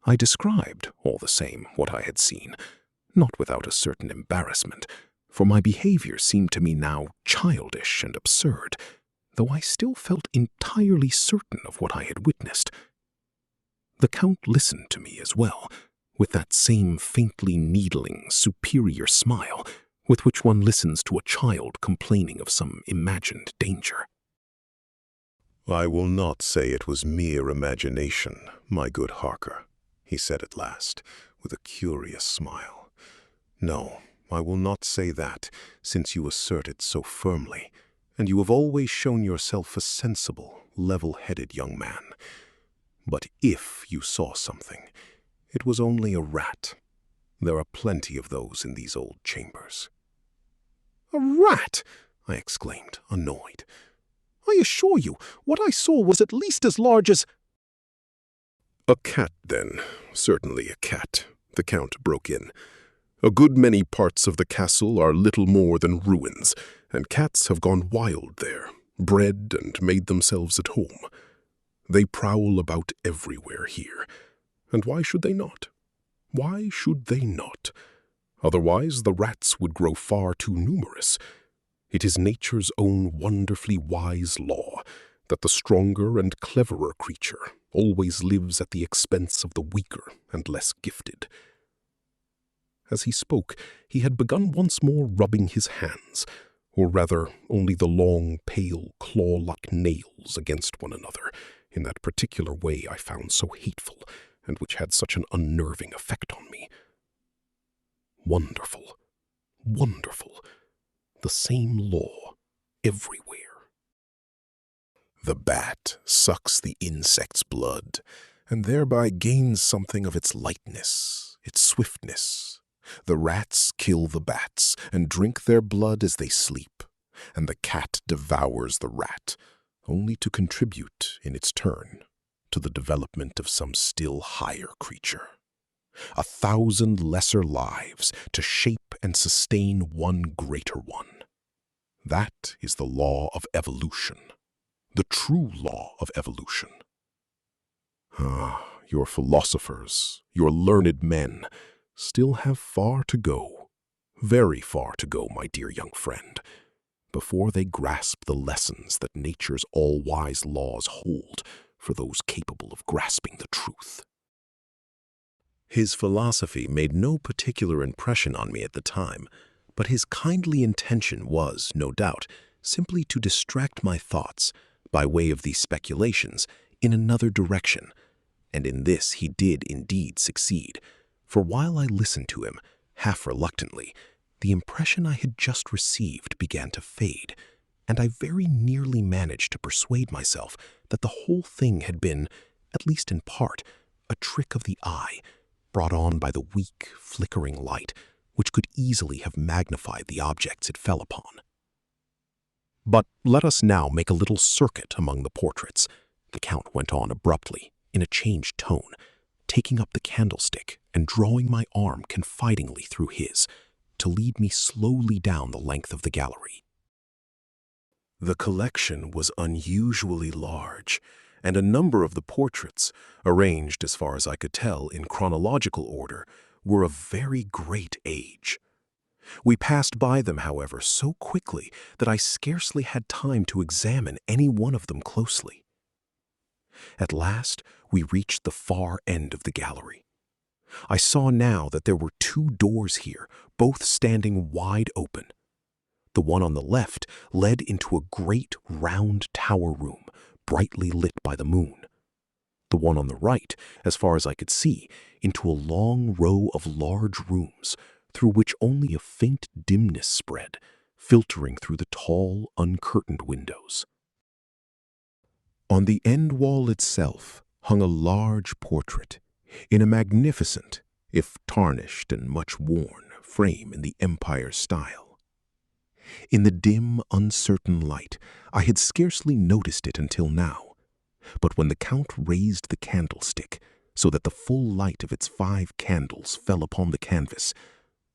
I described, all the same, what I had seen, not without a certain embarrassment, for my behavior seemed to me now childish and absurd, though I still felt entirely certain of what I had witnessed. The Count listened to me as well, with that same faintly needling, superior smile with which one listens to a child complaining of some imagined danger. "I will not say it was mere imagination, my good Harker," he said at last, with a curious smile. "No, I will not say that, since you assert it so firmly, and you have always shown yourself a sensible, level-headed young man. But if you saw something, it was only a rat. There are plenty of those in these old chambers." "A rat!" I exclaimed, annoyed. "I assure you, what I saw was at least as large as—" "A cat, then. Certainly a cat," the Count broke in. "A good many parts of the castle are little more than ruins, and cats have gone wild there, bred and made themselves at home. They prowl about everywhere here. And why should they not? Why should they not? Otherwise the rats would grow far too numerous. It is nature's own wonderfully wise law that the stronger and cleverer creature always lives at the expense of the weaker and less gifted." As he spoke, he had begun once more rubbing his hands, or rather only the long, pale, claw-like nails against one another, in that particular way I found so hateful, and which had such an unnerving effect on me. Wonderful, wonderful, the same law everywhere. The bat sucks the insect's blood, and thereby gains something of its lightness, its swiftness. The rats kill the bats and drink their blood as they sleep, and the cat devours the rat, only to contribute, in its turn, to the development of some still higher creature. 1,000 lesser lives to shape and sustain one greater one. That is the law of evolution, the true law of evolution. Your philosophers, your learned men, still have far to go, very far to go, my dear young friend, before they grasp the lessons that nature's all-wise laws hold for those capable of grasping the truth. His philosophy made no particular impression on me at the time, but his kindly intention was, no doubt, simply to distract my thoughts, by way of these speculations, in another direction, and in this he did indeed succeed, for while I listened to him, half reluctantly, the impression I had just received began to fade, and I very nearly managed to persuade myself that the whole thing had been, at least in part, a trick of the eye, brought on by the weak, flickering light, which could easily have magnified the objects it fell upon. "But let us now make a little circuit among the portraits," the Count went on abruptly, in a changed tone, taking up the candlestick and drawing my arm confidingly through his, to lead me slowly down the length of the gallery. The collection was unusually large, and a number of the portraits, arranged as far as I could tell in chronological order, were of very great age. We passed by them, however, so quickly that I scarcely had time to examine any one of them closely. At last, we reached the far end of the gallery. I saw now that there were 2 doors here, both standing wide open. The one on the left led into a great round tower room, brightly lit by the moon. The one on the right, as far as I could see, into a long row of large rooms, through which only a faint dimness spread, filtering through the tall, uncurtained windows. On the end wall itself hung a large portrait, in a magnificent, if tarnished and much worn, frame in the Empire style. In the dim, uncertain light, I had scarcely noticed it until now, But when the Count raised the candlestick so that the full light of its 5 candles fell upon the canvas,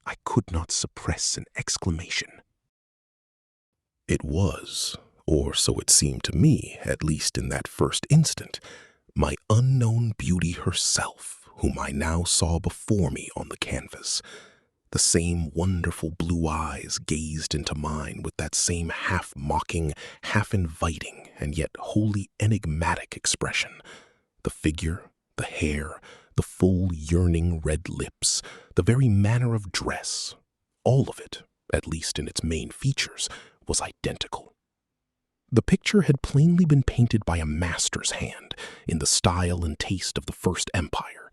I could not suppress an exclamation. It was, or so it seemed to me, at least in that first instant, my unknown beauty herself, whom I now saw before me on the canvas. The same wonderful blue eyes gazed into mine with that same half-mocking, half-inviting, and yet wholly enigmatic expression. The figure, the hair, the full yearning red lips, the very manner of dress, all of it, at least in its main features, was identical. The picture had plainly been painted by a master's hand, in the style and taste of the First Empire.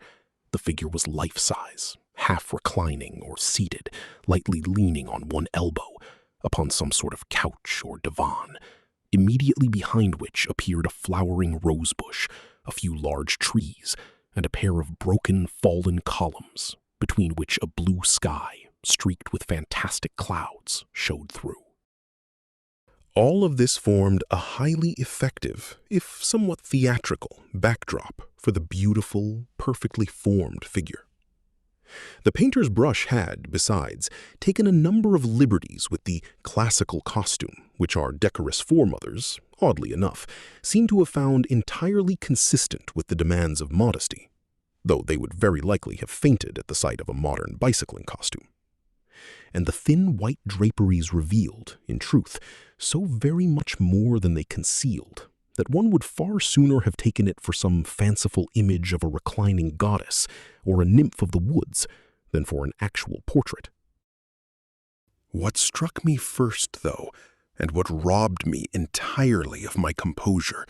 The figure was life-size, half-reclining or seated, lightly leaning on one elbow, upon some sort of couch or divan, immediately behind which appeared a flowering rosebush, a few large trees, and a pair of broken, fallen columns, between which a blue sky, streaked with fantastic clouds, showed through. All of this formed a highly effective, if somewhat theatrical, backdrop for the beautiful, perfectly formed figure. The painter's brush had, besides, taken a number of liberties with the classical costume, which our decorous foremothers, oddly enough, seem to have found entirely consistent with the demands of modesty, though they would very likely have fainted at the sight of a modern bicycling costume. And the thin white draperies revealed, in truth, so very much more than they concealed, that one would far sooner have taken it for some fanciful image of a reclining goddess or a nymph of the woods than for an actual portrait. What struck me first, though, and what robbed me entirely of my composure,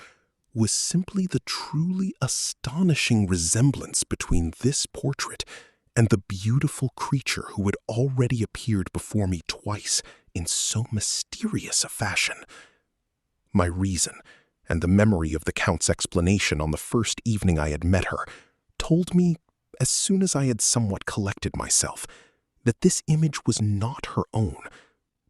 was simply the truly astonishing resemblance between this portrait and the beautiful creature who had already appeared before me twice in so mysterious a fashion. My reason, and the memory of the Count's explanation on the first evening I had met her, told me, as soon as I had somewhat collected myself, that this image was not her own,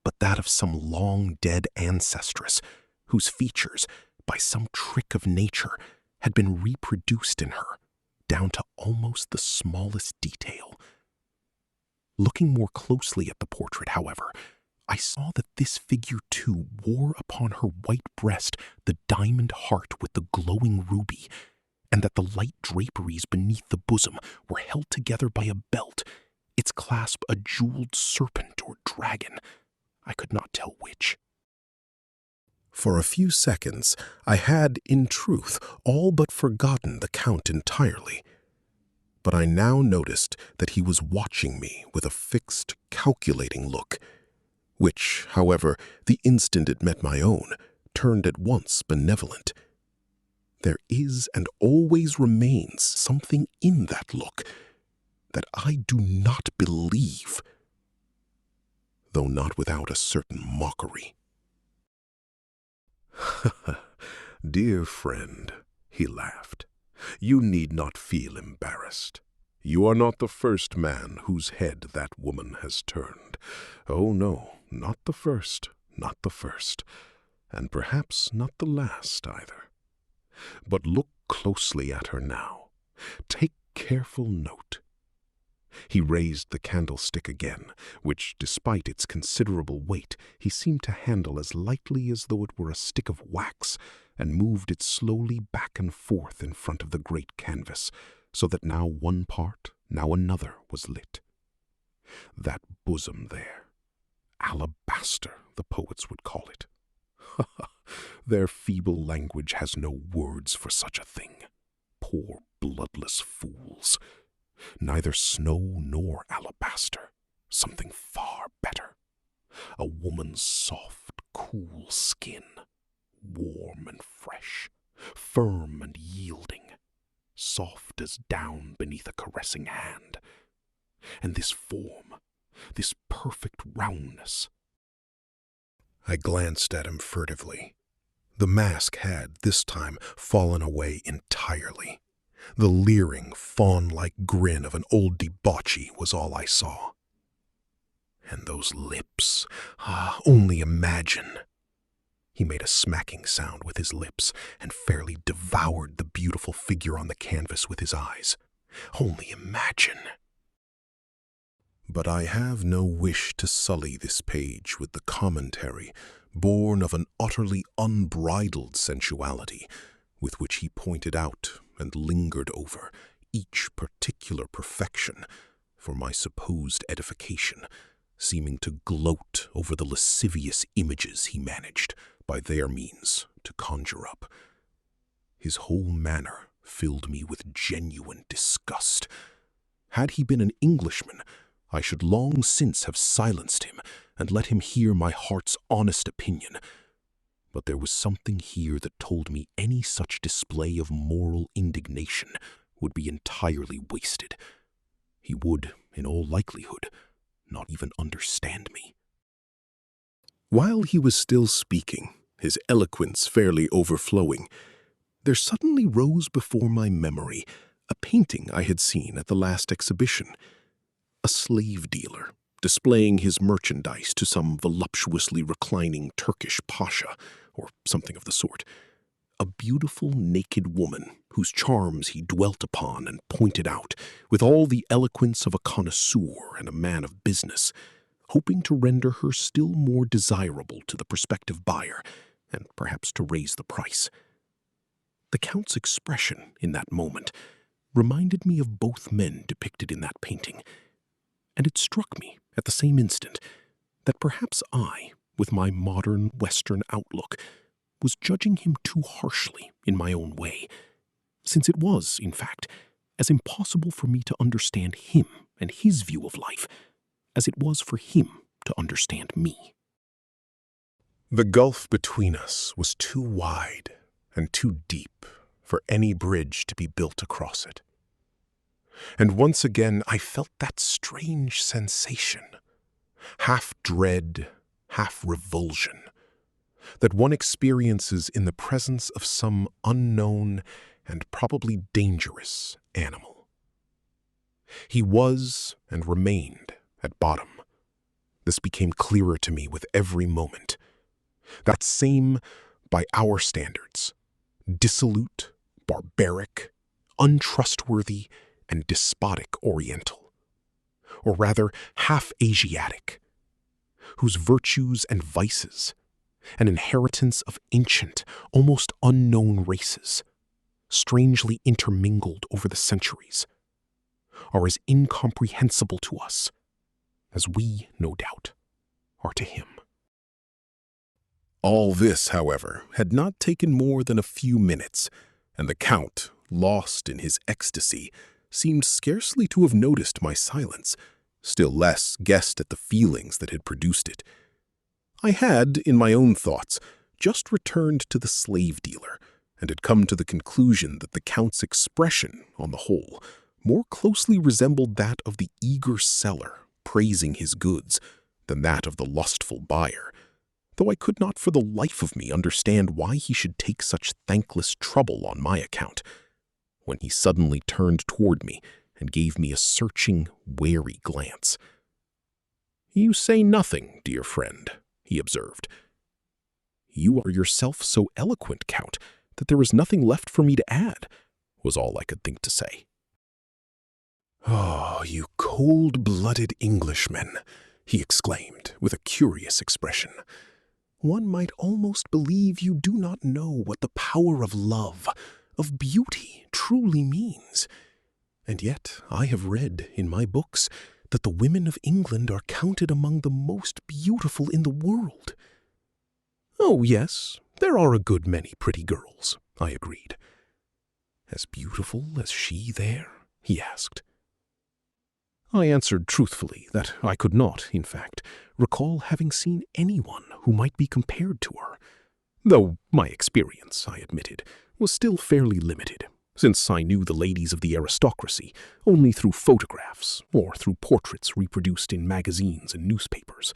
but that of some long-dead ancestress, whose features, by some trick of nature, had been reproduced in her, down to almost the smallest detail. Looking more closely at the portrait, however, I saw that this figure too wore upon her white breast the diamond heart with the glowing ruby, and that the light draperies beneath the bosom were held together by a belt, its clasp a jeweled serpent or dragon. I could not tell which. For a few seconds, I had, in truth, all but forgotten the Count entirely. But I now noticed that he was watching me with a fixed, calculating look, which, however, the instant it met my own, turned at once benevolent. There is and always remains something in that look that I do not believe, though not without a certain mockery. "Dear friend," he laughed, "you need not feel embarrassed. You are not the first man whose head that woman has turned. Oh no, not the first, not the first, and perhaps not the last either. But look closely at her now. Take careful note." He raised the candlestick again, which, despite its considerable weight, he seemed to handle as lightly as though it were a stick of wax, and moved it slowly back and forth in front of the great canvas, so that now one part, now another was lit. That bosom there, alabaster, the poets would call it. Their feeble language has no words for such a thing. Poor bloodless fools. Neither snow nor alabaster, something far better. A woman's soft, cool skin, warm and fresh, firm and yielding, soft as down beneath a caressing hand. And this form, this perfect roundness. I glanced at him furtively. The mask had, this time, fallen away entirely. The leering, fawn-like grin of an old debauchee was all I saw. And those lips, only imagine. He made a smacking sound with his lips and fairly devoured the beautiful figure on the canvas with his eyes. Only imagine. But I have no wish to sully this page with the commentary born of an utterly unbridled sensuality with which he pointed out and lingered over each particular perfection for my supposed edification, seeming to gloat over the lascivious images he managed, by their means, to conjure up. His whole manner filled me with genuine disgust. Had he been an Englishman, I should long since have silenced him and let him hear my heart's honest opinion. But there was something here that told me any such display of moral indignation would be entirely wasted. He would, in all likelihood, not even understand me. While he was still speaking, his eloquence fairly overflowing, there suddenly rose before my memory a painting I had seen at the last exhibition. A slave dealer, displaying his merchandise to some voluptuously reclining Turkish pasha, or something of the sort. A beautiful naked woman whose charms he dwelt upon and pointed out with all the eloquence of a connoisseur and a man of business, hoping to render her still more desirable to the prospective buyer and perhaps to raise the price. The Count's expression in that moment reminded me of both men depicted in that painting, and it struck me at the same instant that perhaps I, with my modern Western outlook, was judging him too harshly in my own way, since it was, in fact, as impossible for me to understand him and his view of life as it was for him to understand me. The gulf between us was too wide and too deep for any bridge to be built across it. And once again I felt that strange sensation, half dread, half revulsion, that one experiences in the presence of some unknown and probably dangerous animal. He was and remained at bottom. This became clearer to me with every moment. That same, by our standards, dissolute, barbaric, untrustworthy, and despotic Oriental, or rather half-Asiatic, whose virtues and vices, an inheritance of ancient, almost unknown races, strangely intermingled over the centuries, are as incomprehensible to us as we, no doubt, are to him. All this, however, had not taken more than a few minutes, and the Count, lost in his ecstasy, seemed scarcely to have noticed my silence, still less guessed at the feelings that had produced it. I had, in my own thoughts, just returned to the slave dealer, and had come to the conclusion that the Count's expression, on the whole, more closely resembled that of the eager seller praising his goods than that of the lustful buyer, though I could not for the life of me understand why he should take such thankless trouble on my account, when he suddenly turned toward me and gave me a searching, wary glance. "You say nothing, dear friend," he observed. "You are yourself so eloquent, Count, that there is nothing left for me to add," was all I could think to say. "Oh, you cold-blooded Englishmen," he exclaimed with a curious expression. "One might almost believe you do not know what the power of love, of beauty, truly means. And yet I have read in my books that the women of England are counted among the most beautiful in the world." "Oh, yes, there are a good many pretty girls," I agreed. "As beautiful as she there?" he asked. I answered truthfully that I could not, in fact, recall having seen anyone who might be compared to her, though my experience, I admitted, was still fairly limited, since I knew the ladies of the aristocracy only through photographs or through portraits reproduced in magazines and newspapers,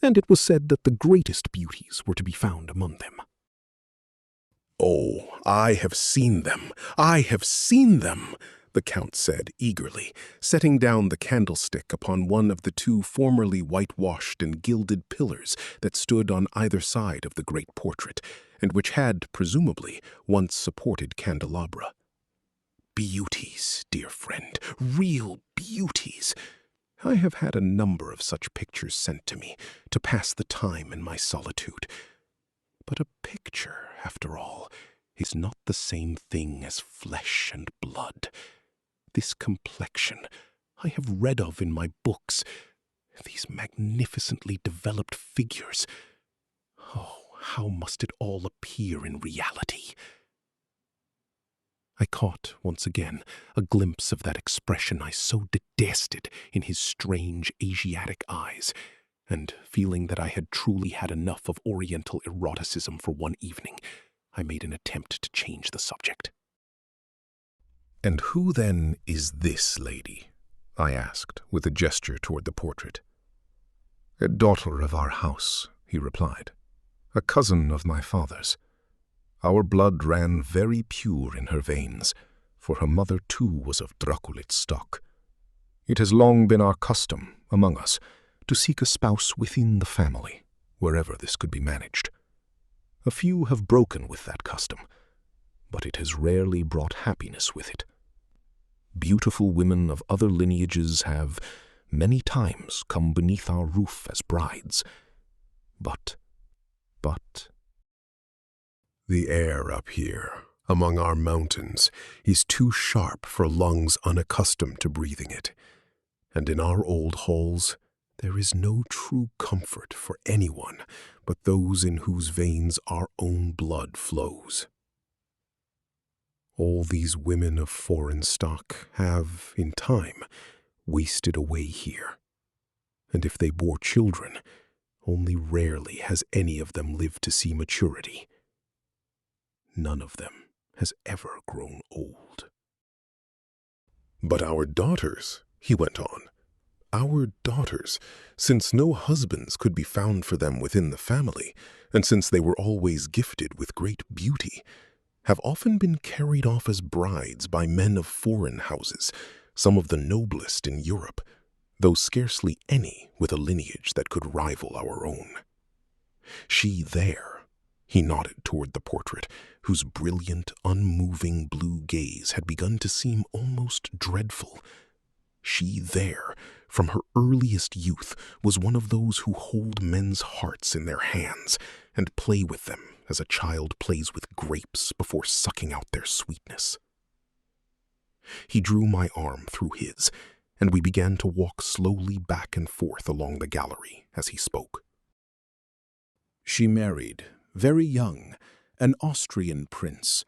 and it was said that the greatest beauties were to be found among them. "Oh, I have seen them! I have seen them!" the Count said eagerly, setting down the candlestick upon one of the two formerly whitewashed and gilded pillars that stood on either side of the great portrait, and which had, presumably, once supported candelabra. Beauties, dear friend, real beauties. I have had a number of such pictures sent to me to pass the time in my solitude. But a picture, after all, is not the same thing as flesh and blood. This complexion I have read of in my books, these magnificently developed figures. Oh, how must it all appear in reality? I caught, once again, a glimpse of that expression I so detested in his strange Asiatic eyes, and feeling that I had truly had enough of Oriental eroticism for one evening, I made an attempt to change the subject. "And who, then, is this lady?" I asked, with a gesture toward the portrait. "A daughter of our house," he replied. "A cousin of my father's. Our blood ran very pure in her veins, for her mother too was of Draculid stock. It has long been our custom, among us, to seek a spouse within the family, wherever this could be managed. A few have broken with that custom, but it has rarely brought happiness with it. Beautiful women of other lineages have many times come beneath our roof as brides, but... The air up here, among our mountains, is too sharp for lungs unaccustomed to breathing it, and in our old halls there is no true comfort for anyone but those in whose veins our own blood flows. All these women of foreign stock have, in time, wasted away here, and if they bore children, only rarely has any of them lived to see maturity. None of them has ever grown old. But our daughters, he went on, our daughters, since no husbands could be found for them within the family, and since they were always gifted with great beauty, have often been carried off as brides by men of foreign houses, some of the noblest in Europe, though scarcely any with a lineage that could rival our own. She there, he nodded toward the portrait, whose brilliant, unmoving blue gaze had begun to seem almost dreadful. She there, from her earliest youth, was one of those who hold men's hearts in their hands and play with them as a child plays with grapes before sucking out their sweetness. He drew my arm through his, and we began to walk slowly back and forth along the gallery as he spoke. She married, very young, an Austrian prince.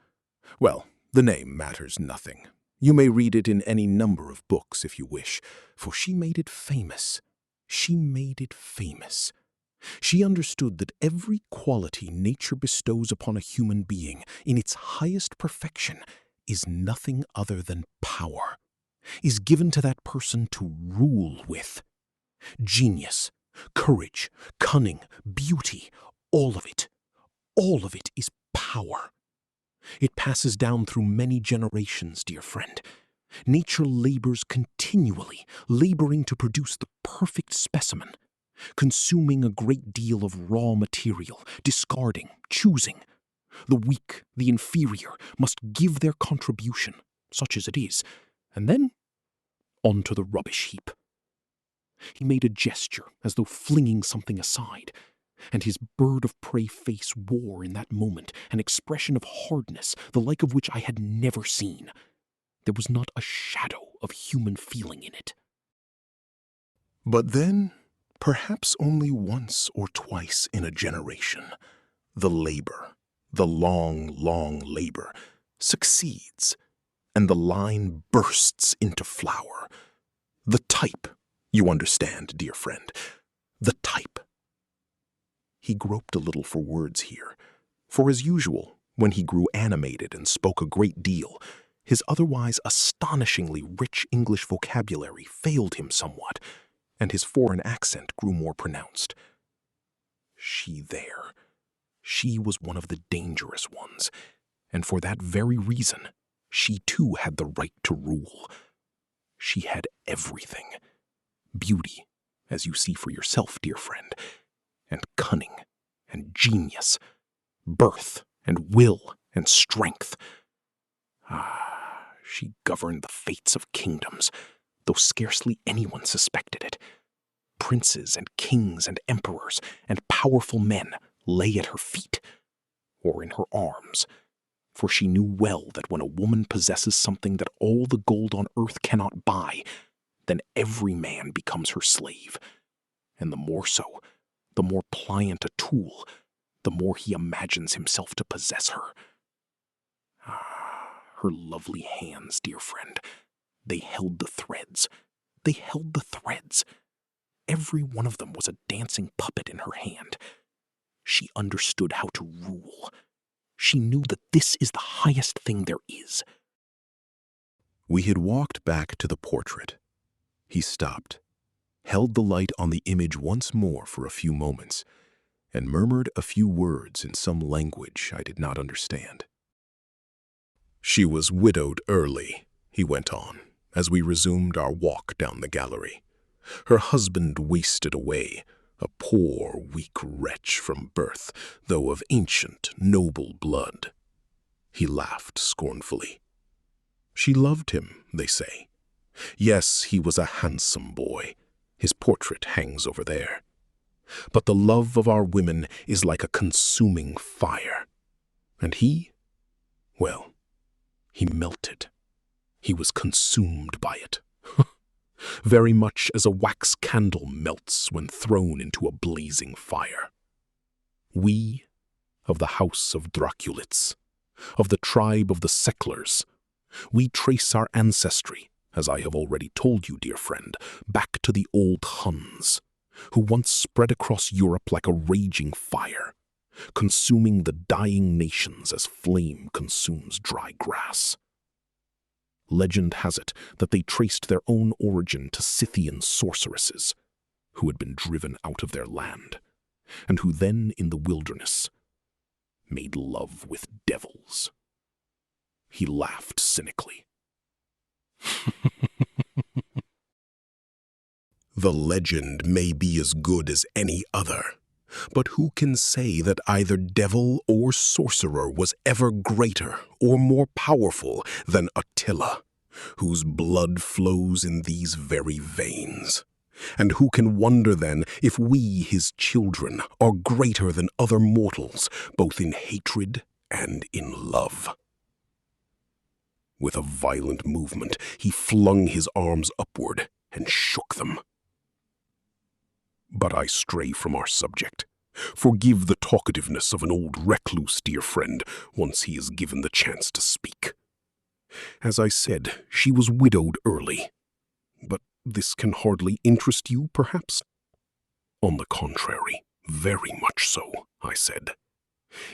Well, the name matters nothing. You may read it in any number of books if you wish, for she made it famous. She made it famous. She understood that every quality nature bestows upon a human being in its highest perfection is nothing other than power, is given to that person to rule with. Genius, courage, cunning, beauty, all of it is power. It passes down through many generations, dear friend. Nature labors continually, laboring to produce the perfect specimen, consuming a great deal of raw material, discarding, choosing. The weak, the inferior, must give their contribution, such as it is, and then onto the rubbish heap. He made a gesture as though flinging something aside, and his bird-of-prey face wore in that moment an expression of hardness, the like of which I had never seen. There was not a shadow of human feeling in it. But then, perhaps only once or twice in a generation, the labor, the long, long labor, succeeds, and the line bursts into flower. The type, you understand, dear friend, the type. He groped a little for words here, for as usual, when he grew animated and spoke a great deal, his otherwise astonishingly rich English vocabulary failed him somewhat, and his foreign accent grew more pronounced. She was one of the dangerous ones, and for that very reason, She too had the right to rule. She had everything. Beauty, as you see for yourself, dear friend, and cunning, and genius, birth, and will, and strength. She governed the fates of kingdoms, though scarcely anyone suspected it. Princes and kings and emperors and powerful men lay at her feet, or in her arms, for she knew well that when a woman possesses something that all the gold on earth cannot buy, then every man becomes her slave, and the more so, the more pliant a tool, the more he imagines himself to possess her. Her lovely hands, dear friend, they held the threads. They held the threads. Every one of them was a dancing puppet in her hand. She understood how to rule. She knew that this is the highest thing there is. We had walked back to the portrait. He stopped, held the light on the image once more for a few moments, and murmured a few words in some language I did not understand. "She was widowed early," he went on, as we resumed our walk down the gallery. "Her husband wasted away, a poor, weak wretch from birth, though of ancient, noble blood." He laughed scornfully. "She loved him, they say. Yes, he was a handsome boy. His portrait hangs over there. But the love of our women is like a consuming fire. And he, well, he melted. He was consumed by it. Very much as a wax candle melts when thrown into a blazing fire. We, of the house of Draculits, of the tribe of the Secklers, we trace our ancestry, as I have already told you, dear friend, back to the old Huns, who once spread across Europe like a raging fire, consuming the dying nations as flame consumes dry grass. Legend has it that they traced their own origin to Scythian sorceresses, who had been driven out of their land, and who then, in the wilderness, made love with devils." He laughed cynically. "The legend may be as good as any other, but who can say that either devil or sorcerer was ever greater or more powerful than Attila, whose blood flows in these very veins? And who can wonder then if we, his children, are greater than other mortals, both in hatred and in love?" With a violent movement, he flung his arms upward and shook them. "But I stray from our subject. Forgive the talkativeness of an old recluse, dear friend, once he is given the chance to speak. As I said, she was widowed early. But this can hardly interest you, perhaps?" "On the contrary, very much so," I said.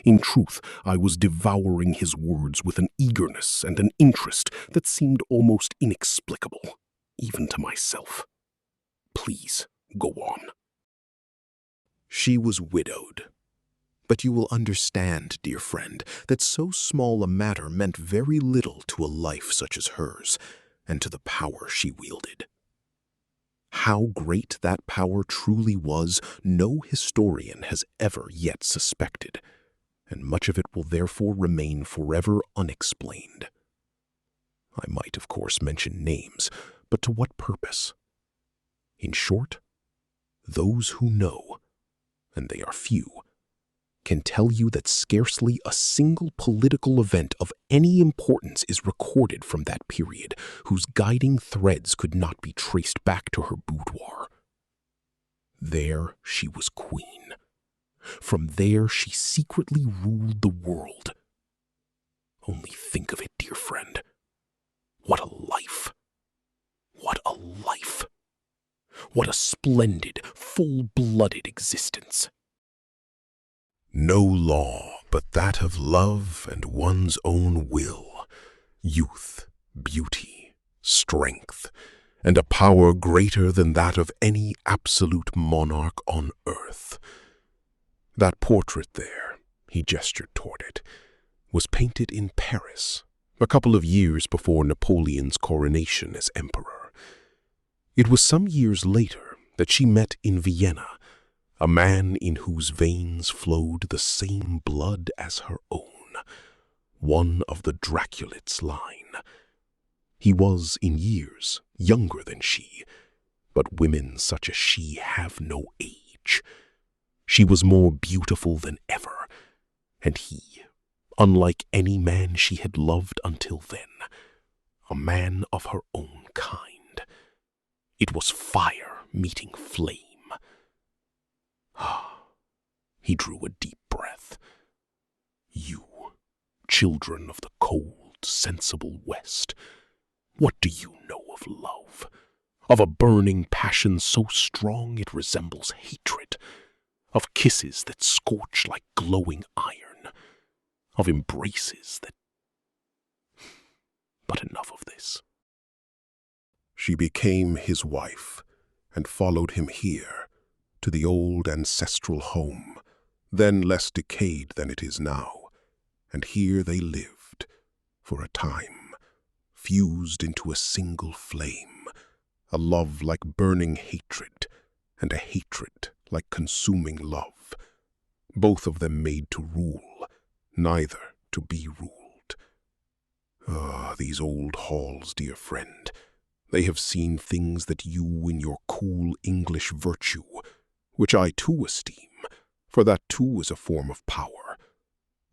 In truth, I was devouring his words with an eagerness and an interest that seemed almost inexplicable, even to myself. "Please, go on." "She was widowed. But you will understand, dear friend, that so small a matter meant very little to a life such as hers, and to the power she wielded. How great that power truly was, no historian has ever yet suspected, and much of it will therefore remain forever unexplained. I might, of course, mention names, but to what purpose? In short, those who know, and they are few, can tell you that scarcely a single political event of any importance is recorded from that period whose guiding threads could not be traced back to her boudoir. There she was queen. From there she secretly ruled the world. Only think of it, dear friend. What a life! What a life! What a splendid, full-blooded existence! No law but that of love and one's own will, youth, beauty, strength, and a power greater than that of any absolute monarch on earth. That portrait there," he gestured toward it, "was painted in Paris a couple of years before Napoleon's coronation as emperor. It was some years later that she met in Vienna a man in whose veins flowed the same blood as her own, one of the Dracula's line. He was, in years, younger than she, but women such as she have no age. She was more beautiful than ever, and he, unlike any man she had loved until then, a man of her own kind. It was fire meeting flame. He drew a deep breath. You, children of the cold, sensible West, what do you know of love? Of a burning passion so strong it resembles hatred, of kisses that scorch like glowing iron, of embraces that... But enough of this. She became his wife and followed him here to the old ancestral home, then less decayed than it is now, and here they lived, for a time, fused into a single flame, a love like burning hatred, and a hatred like consuming love, both of them made to rule, neither to be ruled. Ah, these old halls, dear friend, they have seen things that you in your cool English virtue, which I too esteem, for that too is a form of power,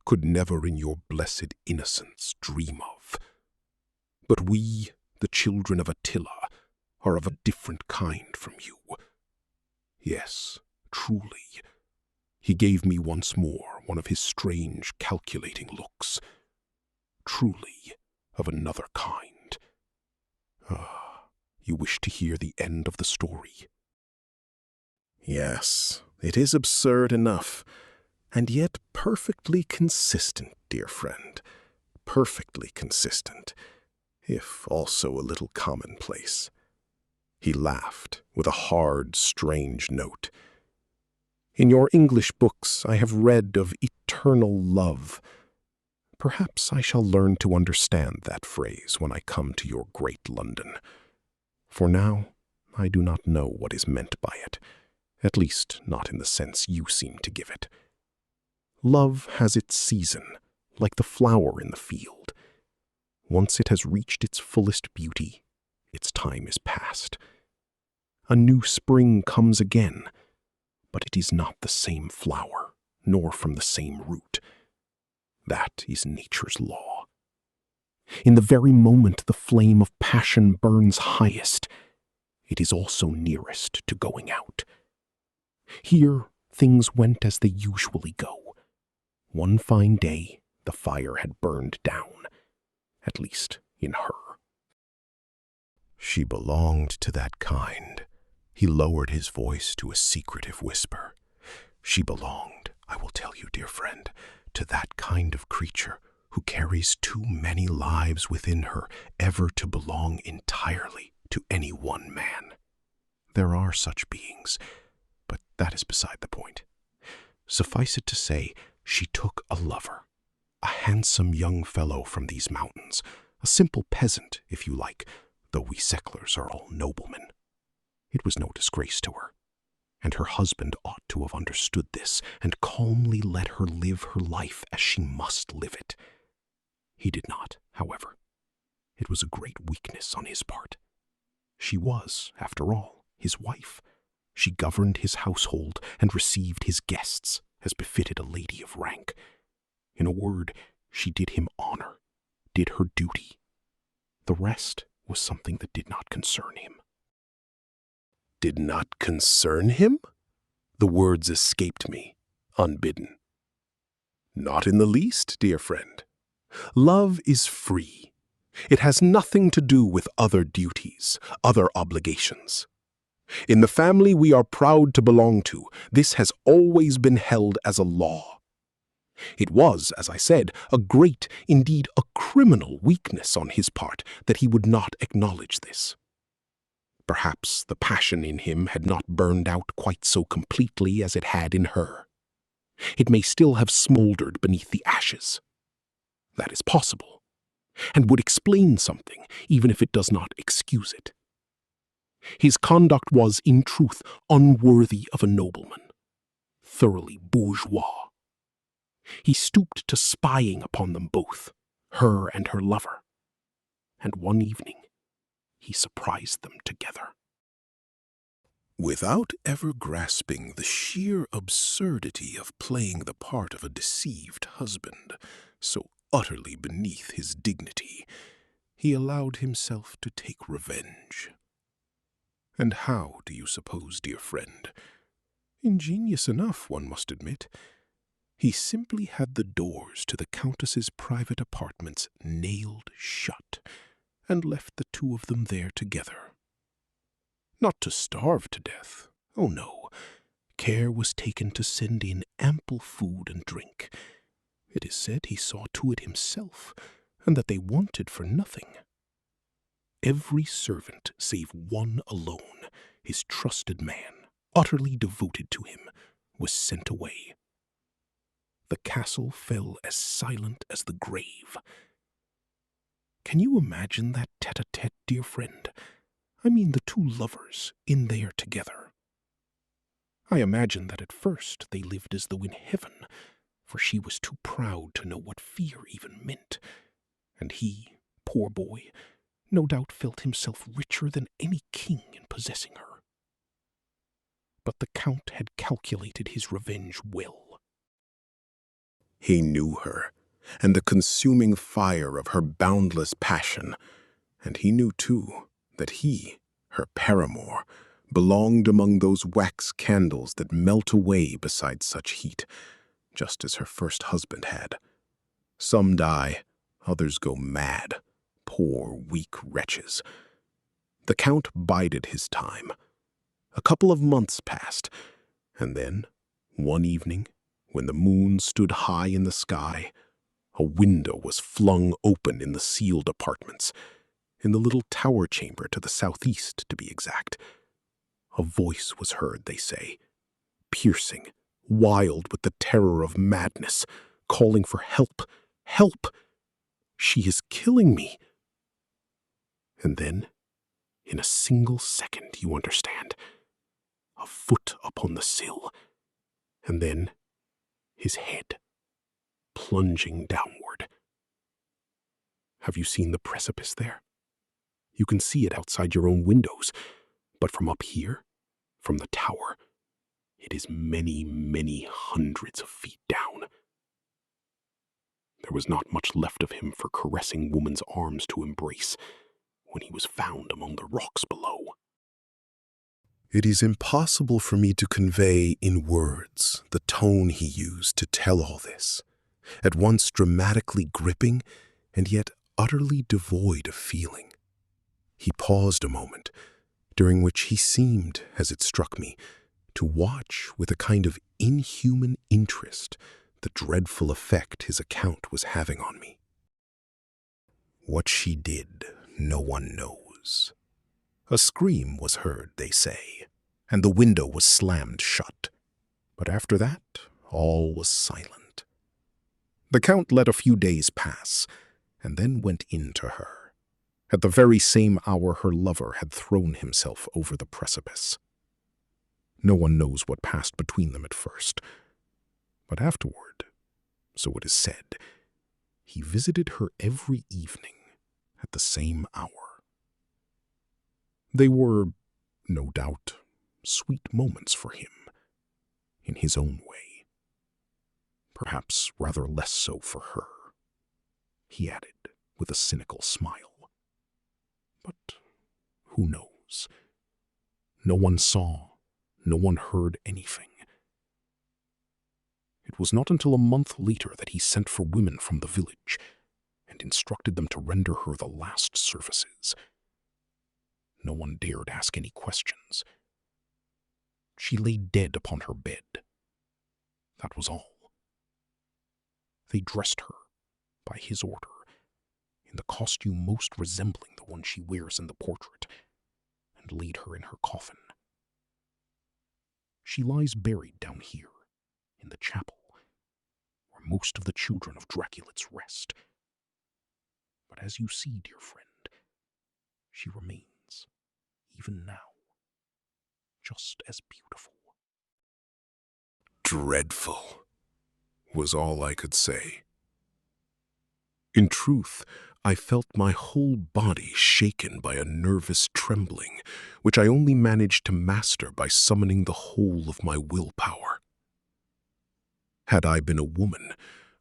could never in your blessed innocence dream of. But we, the children of Attila, are of a different kind from you. Yes, truly. He gave me once more one of his strange, calculating looks. Truly, of another kind. Ah, you wish to hear the end of the story? Yes, it is absurd enough, and yet perfectly consistent, dear friend. Perfectly consistent, if also a little commonplace. He laughed with a hard, strange note. In your English books I have read of eternal love. Perhaps I shall learn to understand that phrase when I come to your great London. For now, I do not know what is meant by it, at least not in the sense you seem to give it. Love has its season, like the flower in the field. Once it has reached its fullest beauty, its time is past. A new spring comes again, but it is not the same flower, nor from the same root. That is nature's law. In the very moment the flame of passion burns highest, it is also nearest to going out. Here things went as they usually go. One fine day the fire had burned down, at least in her. She belonged to that kind. He lowered his voice to a secretive whisper. She belonged, I will tell you, dear friend, to that kind of creature who carries too many lives within her ever to belong entirely to any one man. There are such beings, but that is beside the point. Suffice it to say, she took a lover, a handsome young fellow from these mountains, a simple peasant, if you like, though we settlers are all noblemen. It was no disgrace to her, and her husband ought to have understood this and calmly let her live her life as she must live it. He did not, however. It was a great weakness on his part. She was, after all, his wife. She governed his household and received his guests, as befitted a lady of rank. In a word, she did him honor, did her duty. The rest was something that did not concern him. Did not concern him? The words escaped me, unbidden. Not in the least, dear friend. Love is free. It has nothing to do with other duties, other obligations. In the family we are proud to belong to, this has always been held as a law. It was, as I said, a great, indeed a criminal weakness on his part that he would not acknowledge this. Perhaps the passion in him had not burned out quite so completely as it had in her. It may still have smoldered beneath the ashes. That is possible. and would explain something, even if it does not excuse it. His conduct was, in truth, unworthy of a nobleman, thoroughly bourgeois. He stooped to spying upon them both, her and her lover, and one evening he surprised them together. Without ever grasping the sheer absurdity of playing the part of a deceived husband, so utterly beneath his dignity, he allowed himself to take revenge. And how, do you suppose, dear friend? Ingenious enough, one must admit. He simply had the doors to the Countess's private apartments nailed shut, and left the two of them there together. Not to starve to death, oh no. Care was taken to send in ample food and drink. It is said he saw to it himself, and that they wanted for nothing. Every servant save one alone, his trusted man, utterly devoted to him, was sent away. The castle fell as silent as the grave. Can you imagine that tete-a-tete, dear friend? I mean the two lovers in there together. I imagine that at first they lived as though in heaven, for she was too proud to know what fear even meant, and he, poor boy, no doubt felt himself richer than any king in possessing her. But the Count had calculated his revenge well. He knew her, and the consuming fire of her boundless passion, and he knew, too, that he, her paramour, belonged among those wax candles that melt away beside such heat, just as her first husband had. Some die, others go mad, poor weak wretches. The Count bided his time. A couple of months passed, and then, one evening, when the moon stood high in the sky, a window was flung open in the sealed apartments, in the little tower chamber to the southeast, to be exact. A voice was heard, they say, piercing, wild with the terror of madness, calling for help. Help! She is killing me! And then, in a single second, you understand, a foot upon the sill, and then his head plunging downward. Have you seen the precipice there? You can see it outside your own windows, but from up here, from the tower, it is many, many hundreds of feet down. There was not much left of him for caressing woman's arms to embrace when he was found among the rocks below. It is impossible for me to convey in words the tone he used to tell all this, at once dramatically gripping and yet utterly devoid of feeling. He paused a moment, during which he seemed, as it struck me, to watch with a kind of inhuman interest the dreadful effect his account was having on me. What she did, no one knows. A scream was heard, they say, and the window was slammed shut. But after that, all was silent. The Count let a few days pass, and then went in to her. At the very same hour her lover had thrown himself over the precipice. No one knows what passed between them at first, but afterward, so it is said, he visited her every evening at the same hour. They were, no doubt, sweet moments for him, in his own way. Perhaps rather less so for her, he added with a cynical smile. But who knows? No one saw, no one heard anything. It was not until a month later that he sent for women from the village and instructed them to render her the last services. No one dared ask any questions. She lay dead upon her bed. That was all. They dressed her, by his order, in the costume most resembling the one she wears in the portrait, and laid her in her coffin. She lies buried down here, in the chapel, where most of the children of Dracula's rest. But as you see, dear friend, she remains, even now, just as beautiful. Dreadful, was all I could say. In truth, I felt my whole body shaken by a nervous trembling, which I only managed to master by summoning the whole of my willpower. Had I been a woman,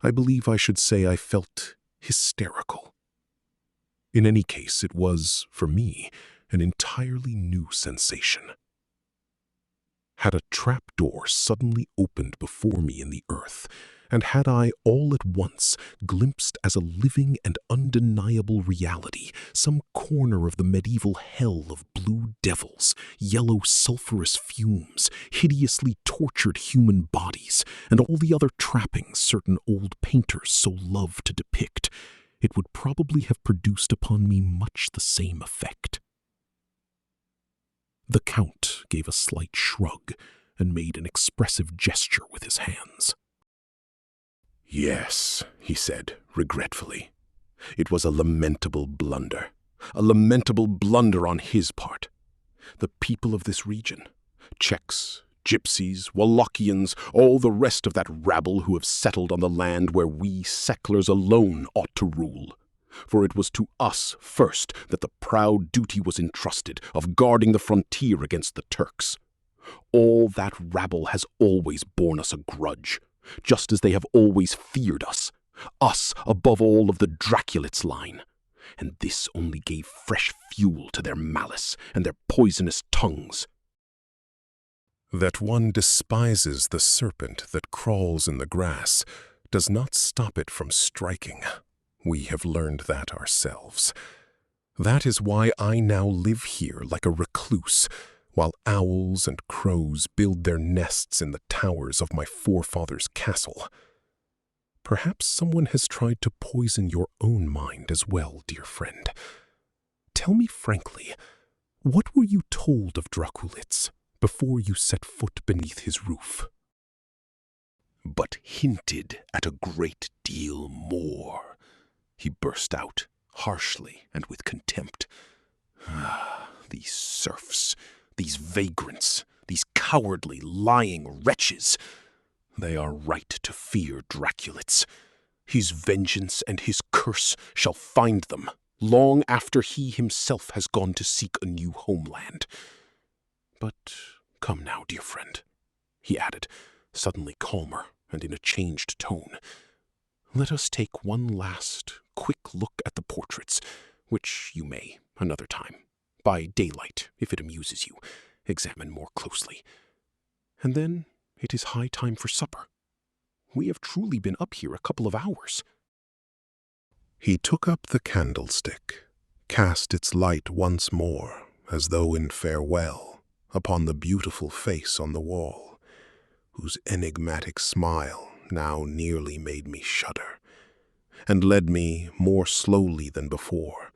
I believe I should say I felt hysterical. In any case, it was, for me, an entirely new sensation. Had a trapdoor suddenly opened before me in the earth, and had I all at once glimpsed as a living and undeniable reality some corner of the medieval hell of blue devils, yellow sulphurous fumes, hideously tortured human bodies, and all the other trappings certain old painters so love to depict, it would probably have produced upon me much the same effect. The Count gave a slight shrug and made an expressive gesture with his hands. "Yes," he said, regretfully. "It was a lamentable blunder on his part. The people of this region, Czechs, Gypsies, Wallachians, all the rest of that rabble who have settled on the land where we settlers alone ought to rule. For it was to us first that the proud duty was entrusted of guarding the frontier against the Turks. All that rabble has always borne us a grudge, just as they have always feared us above all of the Draculites line. And this only gave fresh fuel to their malice and their poisonous tongues. That one despises the serpent that crawls in the grass does not stop it from striking. We have learned that ourselves. That is why I now live here like a recluse, while owls and crows build their nests in the towers of my forefathers' castle. Perhaps someone has tried to poison your own mind as well, dear friend. Tell me frankly, what were you told of Draculitz before you set foot beneath his roof? But hinted at a great deal more, he burst out, harshly and with contempt. Ah, these serfs, these vagrants, these cowardly, lying wretches. They are right to fear Draculitz. His vengeance and his curse shall find them, long after he himself has gone to seek a new homeland. But come now, dear friend, he added, suddenly calmer and in a changed tone. Let us take one last quick look at the portraits, which you may, another time, by daylight, if it amuses you, examine more closely. And then it is high time for supper. We have truly been up here a couple of hours." He took up the candlestick, cast its light once more, as though in farewell, upon the beautiful face on the wall, whose enigmatic smile now nearly made me shudder, and led me, more slowly than before,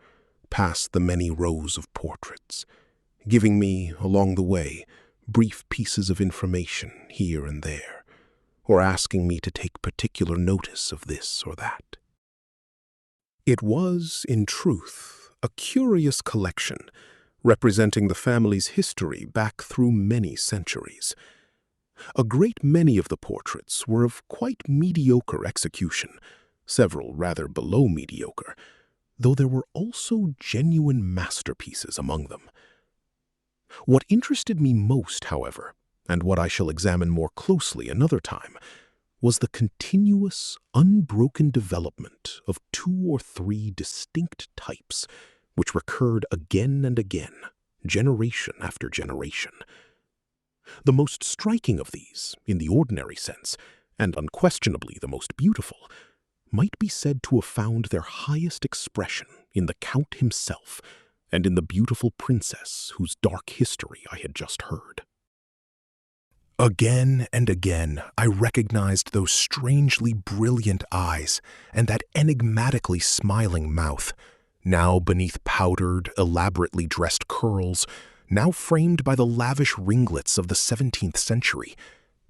past the many rows of portraits, giving me, along the way, brief pieces of information here and there, or asking me to take particular notice of this or that. It was, in truth, a curious collection, representing the family's history back through many centuries. A great many of the portraits were of quite mediocre execution, several rather below mediocre, though there were also genuine masterpieces among them. What interested me most, however, and what I shall examine more closely another time, was the continuous, unbroken development of 2 or 3 distinct types which recurred again and again, generation after generation. The most striking of these, in the ordinary sense, and unquestionably the most beautiful, might be said to have found their highest expression in the Count himself and in the beautiful princess whose dark history I had just heard. Again and again I recognized those strangely brilliant eyes and that enigmatically smiling mouth, now beneath powdered, elaborately dressed curls, now framed by the lavish ringlets of the 17th century,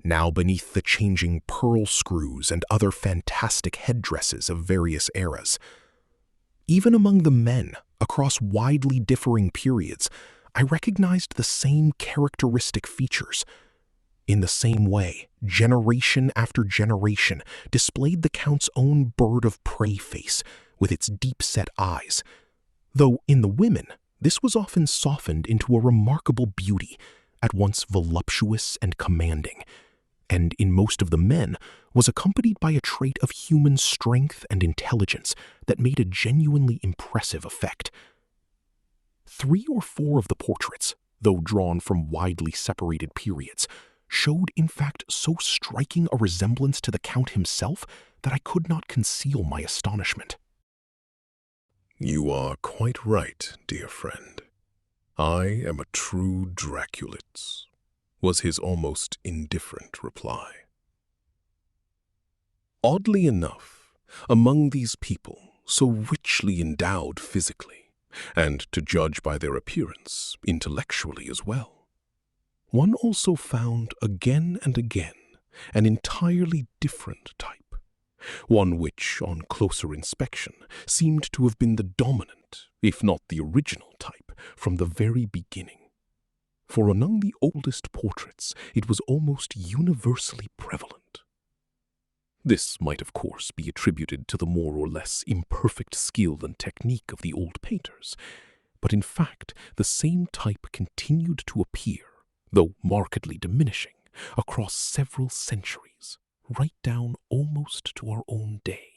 now beneath the changing pearl screws and other fantastic headdresses of various eras. Even among the men, across widely differing periods, I recognized the same characteristic features. In the same way, generation after generation displayed the Count's own bird of prey face with its deep-set eyes, though in the women, this was often softened into a remarkable beauty, at once voluptuous and commanding, and in most of the men was accompanied by a trait of human strength and intelligence that made a genuinely impressive effect. 3 or 4 of the portraits, though drawn from widely separated periods, showed in fact so striking a resemblance to the Count himself that I could not conceal my astonishment. You are quite right, dear friend. I am a true Draculitz, was his almost indifferent reply. Oddly enough, among these people, so richly endowed physically, and to judge by their appearance, intellectually as well, one also found again and again an entirely different type, one which, on closer inspection, seemed to have been the dominant, if not the original type, from the very beginning. For among the oldest portraits, it was almost universally prevalent. This might, of course, be attributed to the more or less imperfect skill and technique of the old painters, but in fact, the same type continued to appear, though markedly diminishing, across several centuries, right down almost to our own day.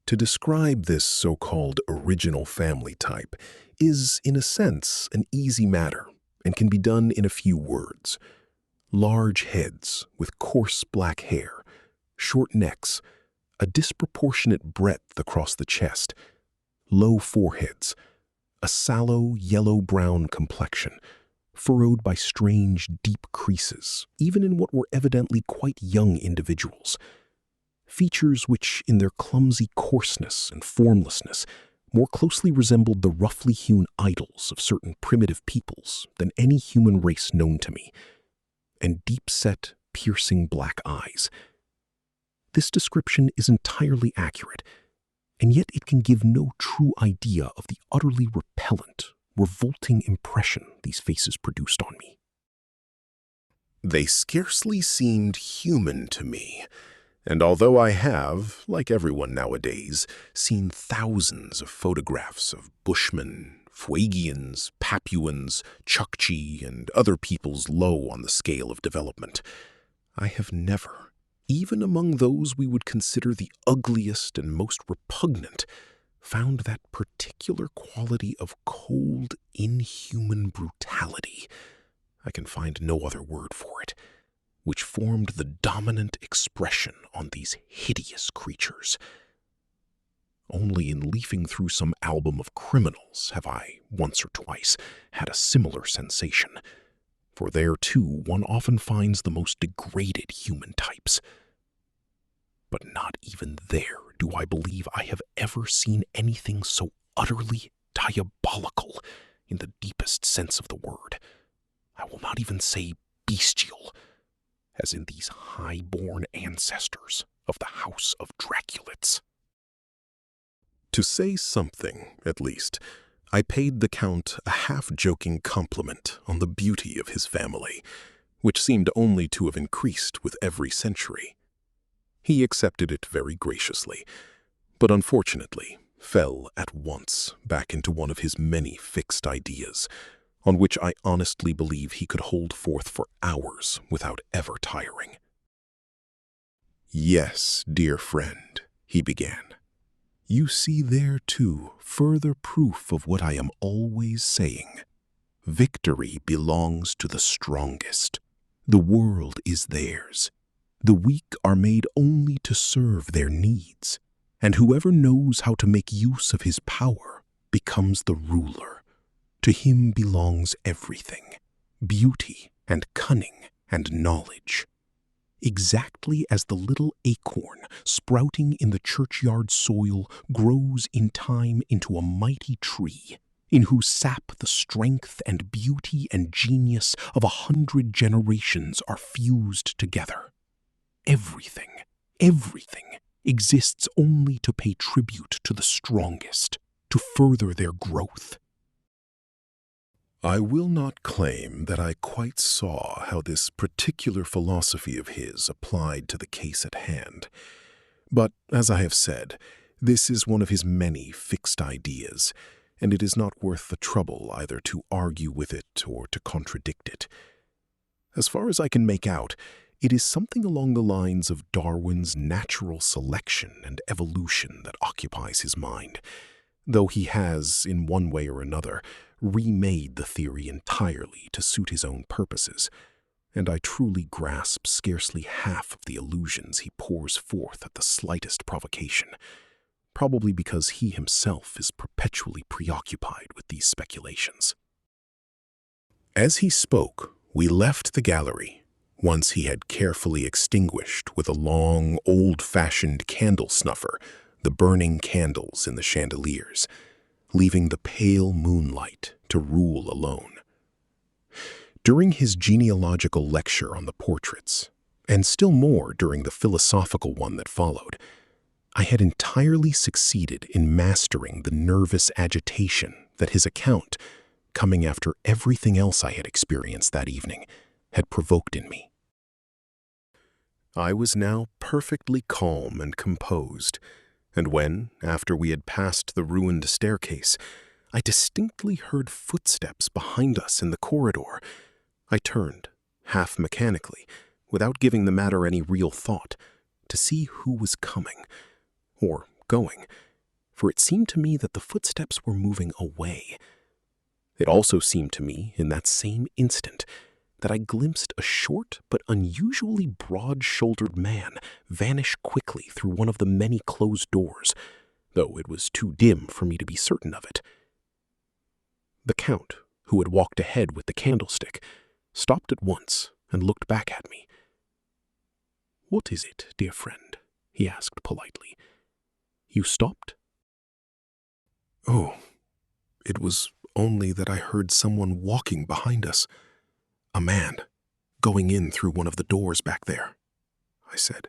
To describe this so-called original family type is, in a sense, an easy matter and can be done in a few words. Large heads with coarse black hair, short necks, a disproportionate breadth across the chest, low foreheads, a sallow yellow-brown complexion, furrowed by strange deep creases, even in what were evidently quite young individuals. Features which, in their clumsy coarseness and formlessness, more closely resembled the roughly hewn idols of certain primitive peoples than any human race known to me, and deep-set, piercing black eyes. This description is entirely accurate, and yet it can give no true idea of the utterly repellent, revolting impression these faces produced on me. They scarcely seemed human to me, and although I have, like everyone nowadays, seen thousands of photographs of Bushmen, Fuegians, Papuans, Chukchi, and other peoples low on the scale of development, I have never, even among those we would consider the ugliest and most repugnant, found that particular quality of cold, inhuman brutality, I can find no other word for it, which formed the dominant expression on these hideous creatures. Only in leafing through some album of criminals have I, once or twice, had a similar sensation, for there, too, one often finds the most degraded human types. But not even there do I believe I have ever seen anything so utterly diabolical in the deepest sense of the word. I will not even say bestial, as in these high-born ancestors of the House of Draculitz. To say something, at least, I paid the Count a half-joking compliment on the beauty of his family, which seemed only to have increased with every century. He accepted it very graciously, but unfortunately fell at once back into one of his many fixed ideas, on which I honestly believe he could hold forth for hours without ever tiring. "Yes, dear friend," he began, "you see there, too, further proof of what I am always saying. Victory belongs to the strongest. The world is theirs. The weak are made only to serve their needs, and whoever knows how to make use of his power becomes the ruler. To him belongs everything, beauty and cunning and knowledge. Exactly as the little acorn sprouting in the churchyard soil grows in time into a mighty tree, in whose sap the strength and beauty and genius of 100 generations are fused together. Everything exists only to pay tribute to the strongest, to further their growth. I will not claim that I quite saw how this particular philosophy of his applied to the case at hand. But, as I have said, this is one of his many fixed ideas, and it is not worth the trouble either to argue with it or to contradict it. As far as I can make out, it is something along the lines of Darwin's natural selection and evolution that occupies his mind, though he has, in one way or another, remade the theory entirely to suit his own purposes, and I truly grasp scarcely half of the allusions he pours forth at the slightest provocation, probably because he himself is perpetually preoccupied with these speculations. As he spoke, we left the gallery, once he had carefully extinguished with a long, old-fashioned candle snuffer the burning candles in the chandeliers, leaving the pale moonlight to rule alone. During his genealogical lecture on the portraits, and still more during the philosophical one that followed, I had entirely succeeded in mastering the nervous agitation that his account, coming after everything else I had experienced that evening, had provoked in me. I was now perfectly calm and composed, and when, after we had passed the ruined staircase, I distinctly heard footsteps behind us in the corridor, I turned, half mechanically, without giving the matter any real thought, to see who was coming, or going, for it seemed to me that the footsteps were moving away. It also seemed to me, in that same instant, that I glimpsed a short but unusually broad-shouldered man vanish quickly through one of the many closed doors, though it was too dim for me to be certain of it. The Count, who had walked ahead with the candlestick, stopped at once and looked back at me. "What is it, dear friend?" he asked politely. "You stopped?" "Oh, it was only that I heard someone walking behind us. A man, going in through one of the doors back there," I said.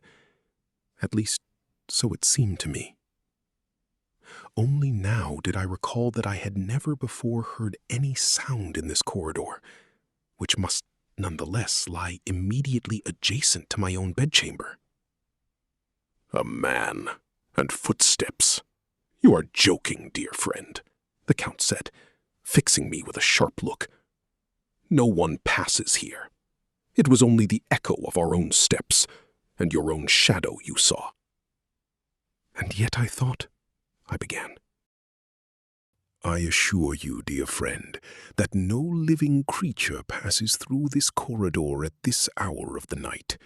"At least, so it seemed to me." Only now did I recall that I had never before heard any sound in this corridor, which must nonetheless lie immediately adjacent to my own bedchamber. "A man and footsteps. You are joking, dear friend," the Count said, fixing me with a sharp look. "No one passes here. It was only the echo of our own steps, and your own shadow you saw." "And yet I thought," I began. "I assure you, dear friend, that no living creature passes through this corridor at this hour of the night,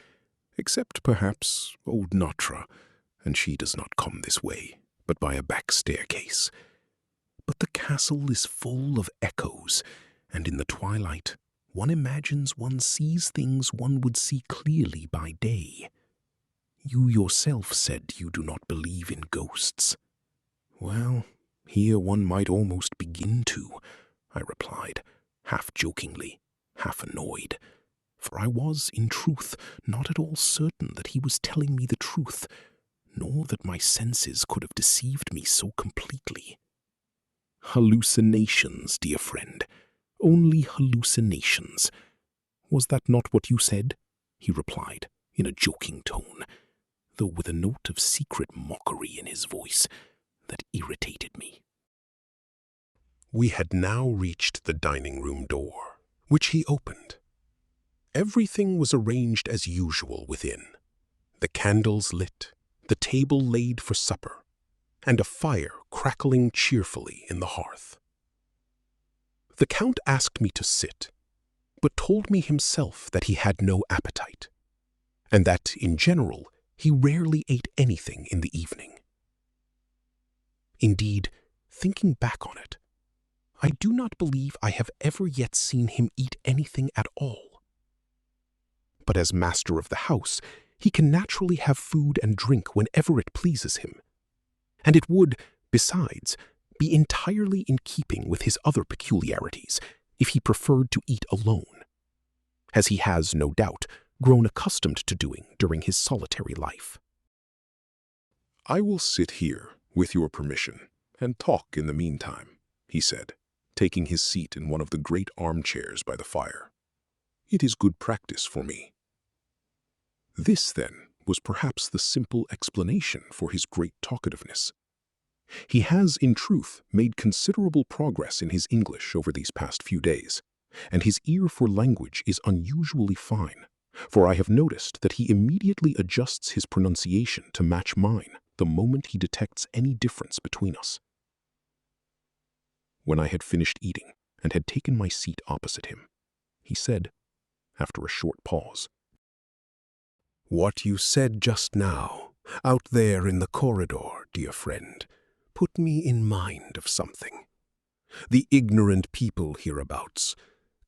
except perhaps old Natra, and she does not come this way, but by a back staircase. But the castle is full of echoes, and in the twilight, one imagines one sees things one would see clearly by day. You yourself said you do not believe in ghosts." "Well, here one might almost begin to," I replied, half jokingly, half annoyed, for I was, in truth, not at all certain that he was telling me the truth, nor that my senses could have deceived me so completely. "Hallucinations, dear friend, only hallucinations. Was that not what you said?" he replied, in a joking tone, though with a note of secret mockery in his voice that irritated me. We had now reached the dining-room door, which he opened. Everything was arranged as usual within, the candles lit, the table laid for supper, and a fire crackling cheerfully in the hearth. The Count asked me to sit, but told me himself that he had no appetite, and that, in general, he rarely ate anything in the evening. Indeed, thinking back on it, I do not believe I have ever yet seen him eat anything at all. But as master of the house, he can naturally have food and drink whenever it pleases him, and it would, besides, be entirely in keeping with his other peculiarities if he preferred to eat alone, as he has, no doubt, grown accustomed to doing during his solitary life. "I will sit here, with your permission, and talk in the meantime," he said, taking his seat in one of the great armchairs by the fire. "It is good practice for me." This, then, was perhaps the simple explanation for his great talkativeness. He has, in truth, made considerable progress in his English over these past few days, and his ear for language is unusually fine, for I have noticed that he immediately adjusts his pronunciation to match mine the moment he detects any difference between us. When I had finished eating and had taken my seat opposite him, he said, after a short pause, "What you said just now, out there in the corridor, dear friend, put me in mind of something. The ignorant people hereabouts,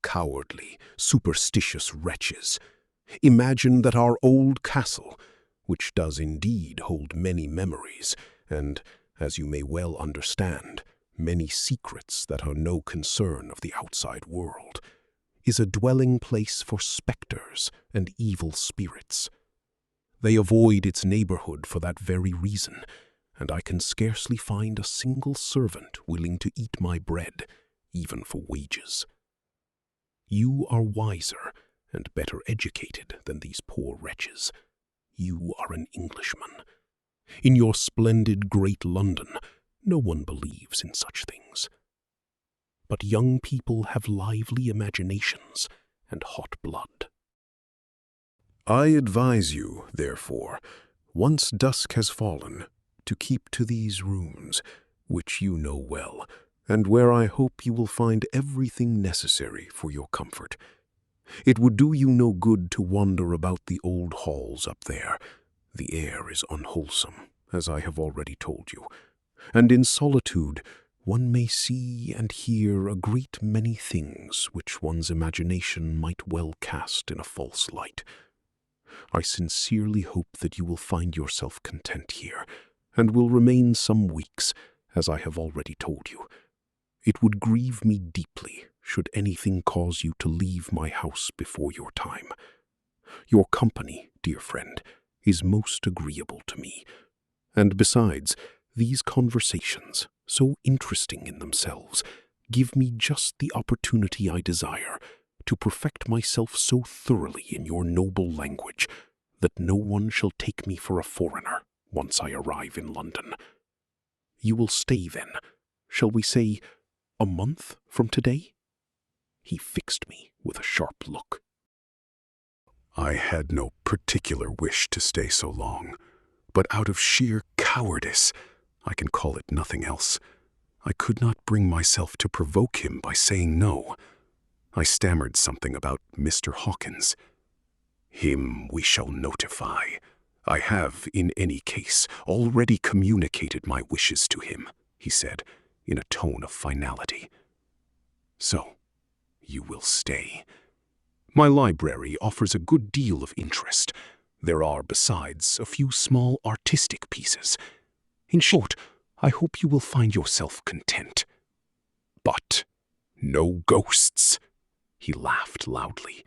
cowardly, superstitious wretches, imagine that our old castle, which does indeed hold many memories, and, as you may well understand, many secrets that are no concern of the outside world, is a dwelling place for specters and evil spirits. They avoid its neighborhood for that very reason, and I can scarcely find a single servant willing to eat my bread, even for wages. You are wiser and better educated than these poor wretches. You are an Englishman. In your splendid great London, no one believes in such things. But young people have lively imaginations and hot blood. I advise you, therefore, once dusk has fallen, to keep to these rooms, which you know well, and where I hope you will find everything necessary for your comfort. It would do you no good to wander about the old halls up there. The air is unwholesome, as I have already told you, and in solitude one may see and hear a great many things which one's imagination might well cast in a false light. I sincerely hope that you will find yourself content here, and will remain some weeks, as I have already told you. It would grieve me deeply should anything cause you to leave my house before your time. Your company, dear friend, is most agreeable to me, and besides, these conversations, so interesting in themselves, give me just the opportunity I desire to perfect myself so thoroughly in your noble language that no one shall take me for a foreigner once I arrive in London. You will stay then, shall we say, a month from today?" He fixed me with a sharp look. I had no particular wish to stay so long, but out of sheer cowardice, I can call it nothing else, I could not bring myself to provoke him by saying no. I stammered something about Mr. Hawkins. "Him we shall notify. I have, in any case, already communicated my wishes to him," he said, in a tone of finality. "So, you will stay. My library offers a good deal of interest. There are, besides, a few small artistic pieces. In short, I hope you will find yourself content. But no ghosts." He laughed loudly.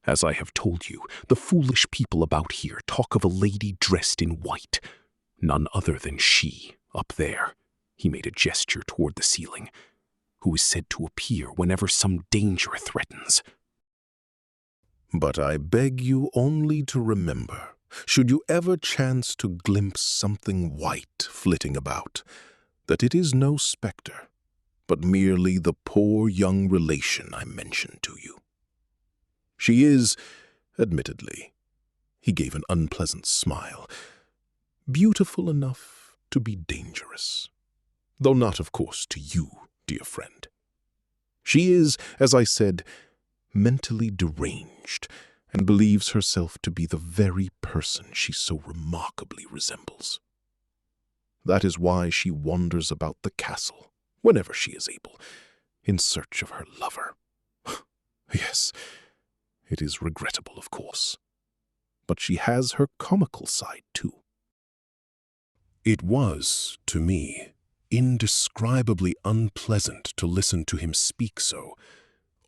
"As I have told you, the foolish people about here talk of a lady dressed in white. None other than she, up there," he made a gesture toward the ceiling, "who is said to appear whenever some danger threatens. But I beg you only to remember, should you ever chance to glimpse something white flitting about, that it is no spectre, but merely the poor young relation I mentioned to you. She is, admittedly," he gave an unpleasant smile, "beautiful enough to be dangerous, though not, of course, to you, dear friend. She is, as I said, mentally deranged, and believes herself to be the very person she so remarkably resembles. That is why she wanders about the castle, whenever she is able, in search of her lover. Yes, it is regrettable, of course, but she has her comical side, too." It was, to me, indescribably unpleasant to listen to him speak so,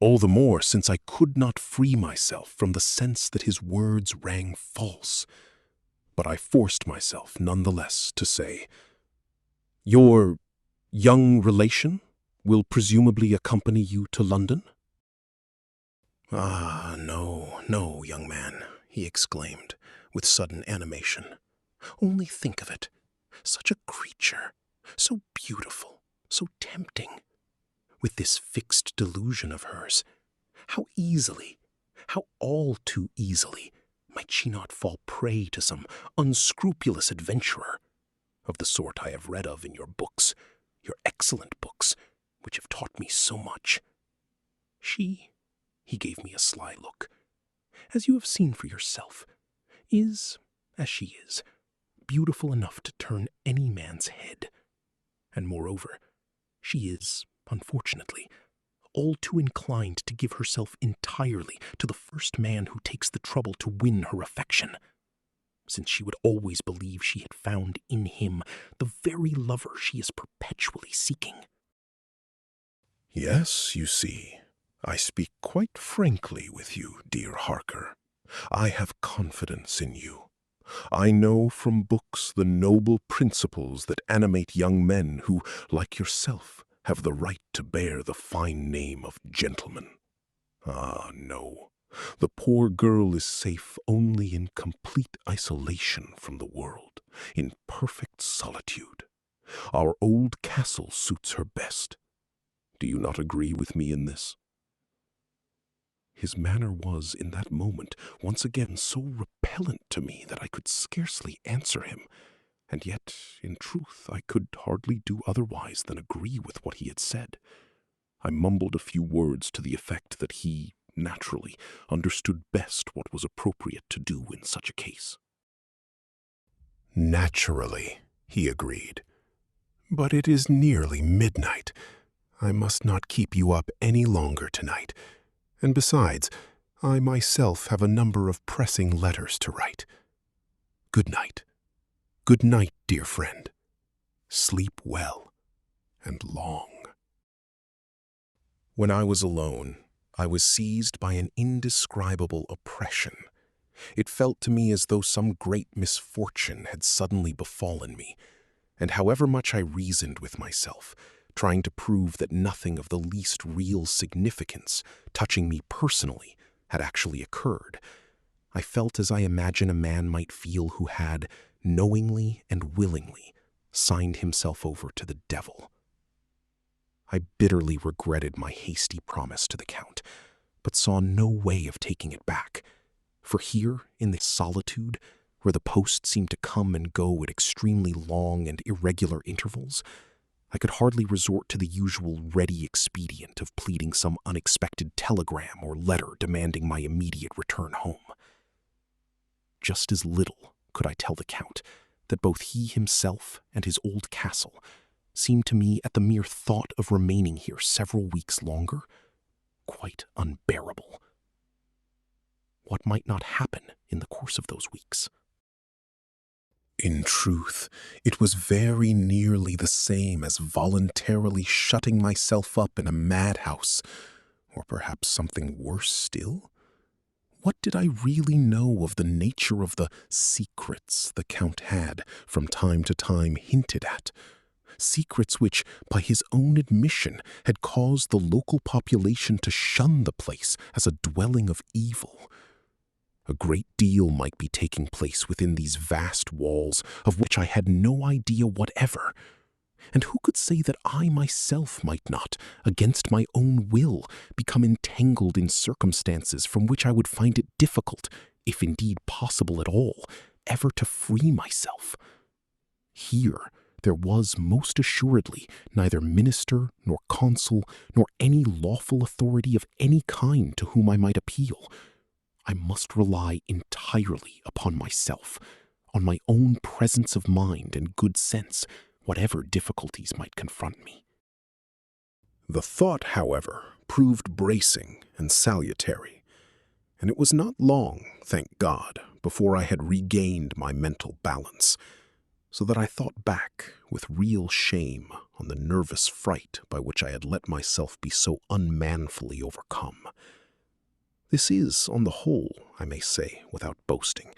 all the more since I could not free myself from the sense that his words rang false. but I forced myself nonetheless to say, "Your young relation will presumably accompany you to London?" "Ah, no, no, young man," he exclaimed, with sudden animation. "Only think of it. Such a creature, so beautiful, so tempting. With this fixed delusion of hers, how easily, how all too easily, might she not fall prey to some unscrupulous adventurer, of the sort I have read of in your books, your excellent books, which have taught me so much. She," he gave me a sly look, "as you have seen for yourself, is, as she is, beautiful enough to turn any man's head. And moreover, she is, unfortunately, all too inclined to give herself entirely to the first man who takes the trouble to win her affection, since she would always believe she had found in him the very lover she is perpetually seeking." Yes, you see, I speak quite frankly with you, dear Harker. I have confidence in you. I know from books the noble principles that animate young men who, like yourself, have the right to bear the fine name of gentleman. Ah, no. The poor girl is safe only in complete isolation from the world, in perfect solitude. Our old castle suits her best. Do you not agree with me in this? His manner was, in that moment, once again so repellent to me that I could scarcely answer him, and yet, in truth, I could hardly do otherwise than agree with what he had said. I mumbled a few words to the effect that he, naturally, understood best what was appropriate to do in such a case. "Naturally," he agreed. "But it is nearly midnight. I must not keep you up any longer tonight. And besides, I myself have a number of pressing letters to write. Good night. Good night, dear friend. Sleep well and long." When I was alone, I was seized by an indescribable oppression. It felt to me as though some great misfortune had suddenly befallen me, and however much I reasoned with myself, trying to prove that nothing of the least real significance, touching me personally, had actually occurred, I felt as I imagine a man might feel who had, knowingly and willingly, signed himself over to the devil. I bitterly regretted my hasty promise to the Count, but saw no way of taking it back, for here, in this solitude, where the post seemed to come and go at extremely long and irregular intervals, I could hardly resort to the usual ready expedient of pleading some unexpected telegram or letter demanding my immediate return home. Just as little could I tell the Count that both he himself and his old castle seemed to me, at the mere thought of remaining here several weeks longer, quite unbearable. What might not happen in the course of those weeks? In truth, it was very nearly the same as voluntarily shutting myself up in a madhouse, or perhaps something worse still. What did I really know of the nature of the secrets the Count had, from time to time, hinted at? Secrets which, by his own admission, had caused the local population to shun the place as a dwelling of evil. A great deal might be taking place within these vast walls, of which I had no idea whatever. And who could say that I myself might not, against my own will, become entangled in circumstances from which I would find it difficult, if indeed possible at all, ever to free myself? Here there was most assuredly neither minister nor consul nor any lawful authority of any kind to whom I might appeal. I must rely entirely upon myself, on my own presence of mind and good sense, whatever difficulties might confront me. The thought, however, proved bracing and salutary, and it was not long, thank God, before I had regained my mental balance, so that I thought back with real shame on the nervous fright by which I had let myself be so unmanfully overcome. This is, on the whole, I may say, without boasting,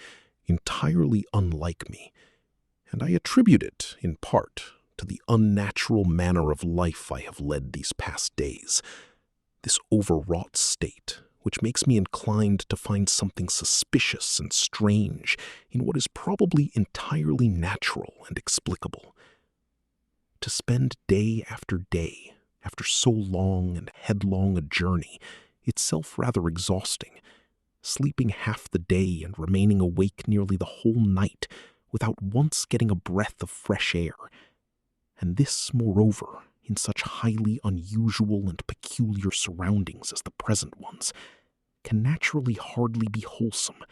entirely unlike me, and I attribute it, in part, to the unnatural manner of life I have led these past days. This overwrought state, which makes me inclined to find something suspicious and strange in what is probably entirely natural and explicable. To spend day after day, after so long and headlong a journey, itself rather exhausting, sleeping half the day and remaining awake nearly the whole night without once getting a breath of fresh air, and this, moreover, in such highly unusual and peculiar surroundings as the present ones, can naturally hardly be wholesome,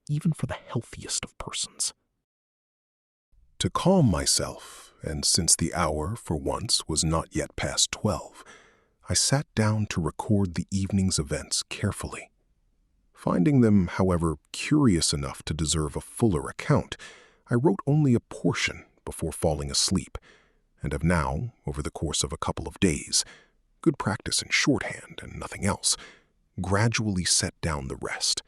even for the healthiest of persons. To calm myself, and since the hour, for once, was not yet past 12, I sat down to record the evening's events carefully. Finding them, however, curious enough to deserve a fuller account, I wrote only a portion before falling asleep, and have now, over the course of a couple of days, good practice in shorthand and nothing else, gradually set down the rest.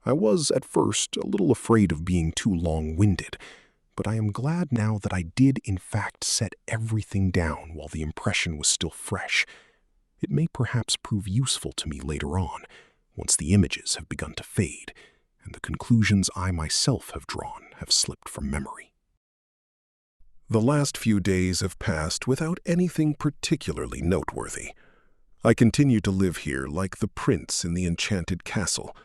I was, at first, a little afraid of being too long-winded, but I am glad now that I did, in fact, set everything down while the impression was still fresh. It may perhaps prove useful to me later on, once the images have begun to fade, and the conclusions I myself have drawn have slipped from memory. The last few days have passed without anything particularly noteworthy. I continue to live here like the prince in the enchanted castle.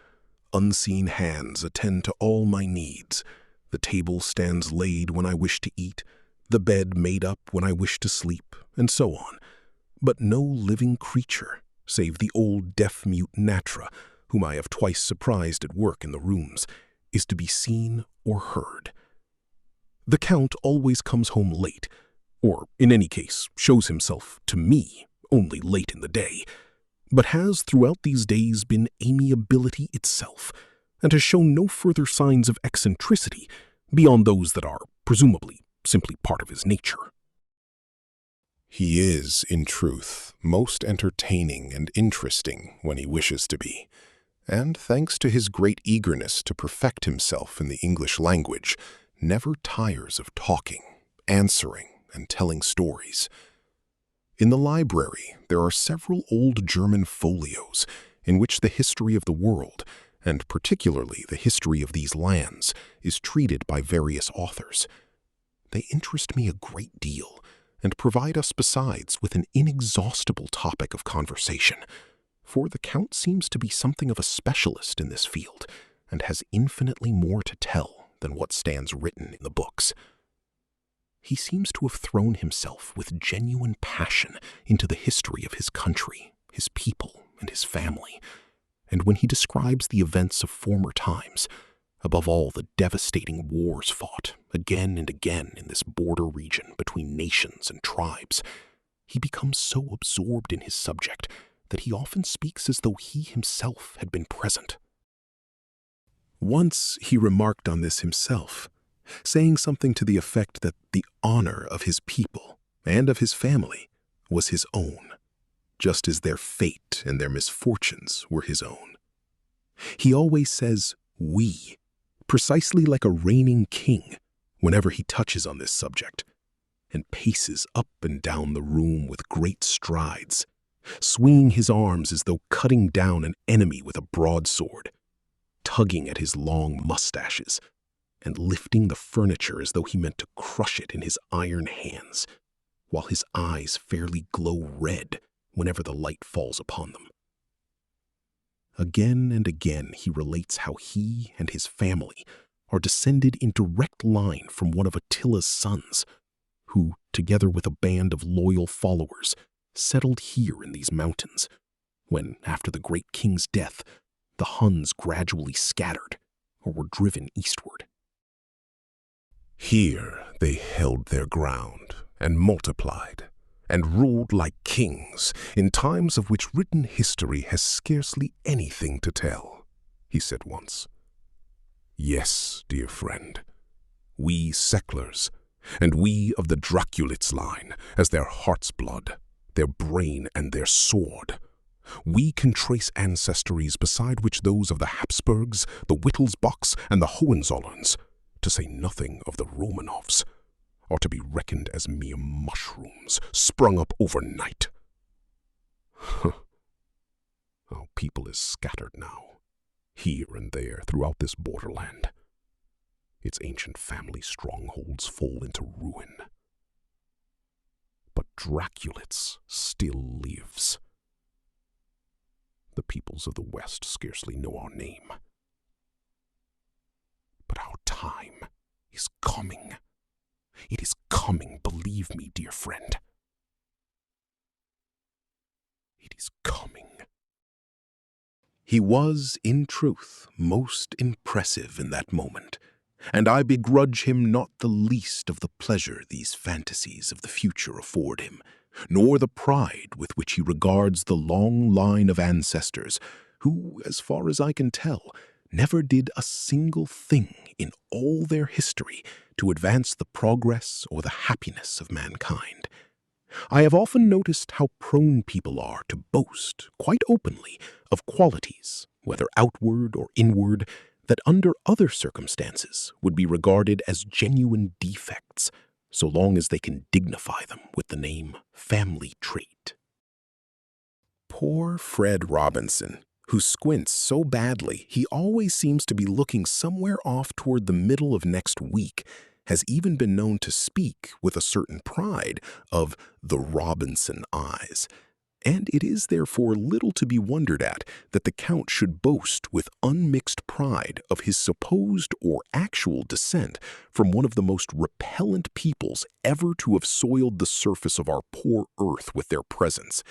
Unseen hands attend to all my needs. The table stands laid when I wish to eat, the bed made up when I wish to sleep, and so on. But no living creature, save the old deaf-mute Natra, whom I have twice surprised at work in the rooms, is to be seen or heard. The Count always comes home late, or, in any case, shows himself to me only late in the day, but has throughout these days been amiability itself, and has shown no further signs of eccentricity beyond those that are, presumably, simply part of his nature. He is, in truth, most entertaining and interesting when he wishes to be, and thanks to his great eagerness to perfect himself in the English language, never tires of talking, answering, and telling stories. In the library, there are several old German folios in which the history of the world, and particularly the history of these lands, is treated by various authors. They interest me a great deal, and provide us besides with an inexhaustible topic of conversation, for the Count seems to be something of a specialist in this field, and has infinitely more to tell than what stands written in the books. He seems to have thrown himself with genuine passion into the history of his country, his people, and his family, and when he describes the events of former times, above all the devastating wars fought again and again in this border region between nations and tribes, he becomes so absorbed in his subject that he often speaks as though he himself had been present. Once he remarked on this himself, saying something to the effect that the honor of his people and of his family was his own, just as their fate and their misfortunes were his own. He always says "we," precisely like a reigning king whenever he touches on this subject, and paces up and down the room with great strides, swinging his arms as though cutting down an enemy with a broadsword, tugging at his long mustaches, and lifting the furniture as though he meant to crush it in his iron hands, while his eyes fairly glow red whenever the light falls upon them. Again and again he relates how he and his family are descended in direct line from one of Attila's sons, who, together with a band of loyal followers, settled here in these mountains, when, after the great king's death, the Huns gradually scattered or were driven eastward. Here they held their ground and multiplied, and ruled like kings in times of which written history has scarcely anything to tell, he said once. Yes, dear friend, we Secklers, and we of the Draculits line, as their heart's blood, their brain and their sword, We can trace ancestries beside which those of the Habsburgs, the Wittelsbachs, and the Hohenzollerns, to say nothing of the Romanovs, are to be reckoned as mere mushrooms sprung up overnight. Our people is scattered now, here and there throughout this borderland. Its ancient family strongholds fall into ruin. But Draculitz still lives. The peoples of the West scarcely know our name. But our time is coming. It is coming, believe me, dear friend. It is coming. He was, in truth, most impressive in that moment, and I begrudge him not the least of the pleasure these fantasies of the future afford him, nor the pride with which he regards the long line of ancestors who, as far as I can tell, never did a single thing in all their history to advance the progress or the happiness of mankind. I have often noticed how prone people are to boast, quite openly, of qualities, whether outward or inward, that under other circumstances would be regarded as genuine defects, so long as they can dignify them with the name family trait. Poor Fred Robinson, who squints so badly he always seems to be looking somewhere off toward the middle of next week, has even been known to speak with a certain pride of the Robinson eyes. And it is therefore little to be wondered at that the Count should boast with unmixed pride of his supposed or actual descent from one of the most repellent peoples ever to have soiled the surface of our poor earth with their presence,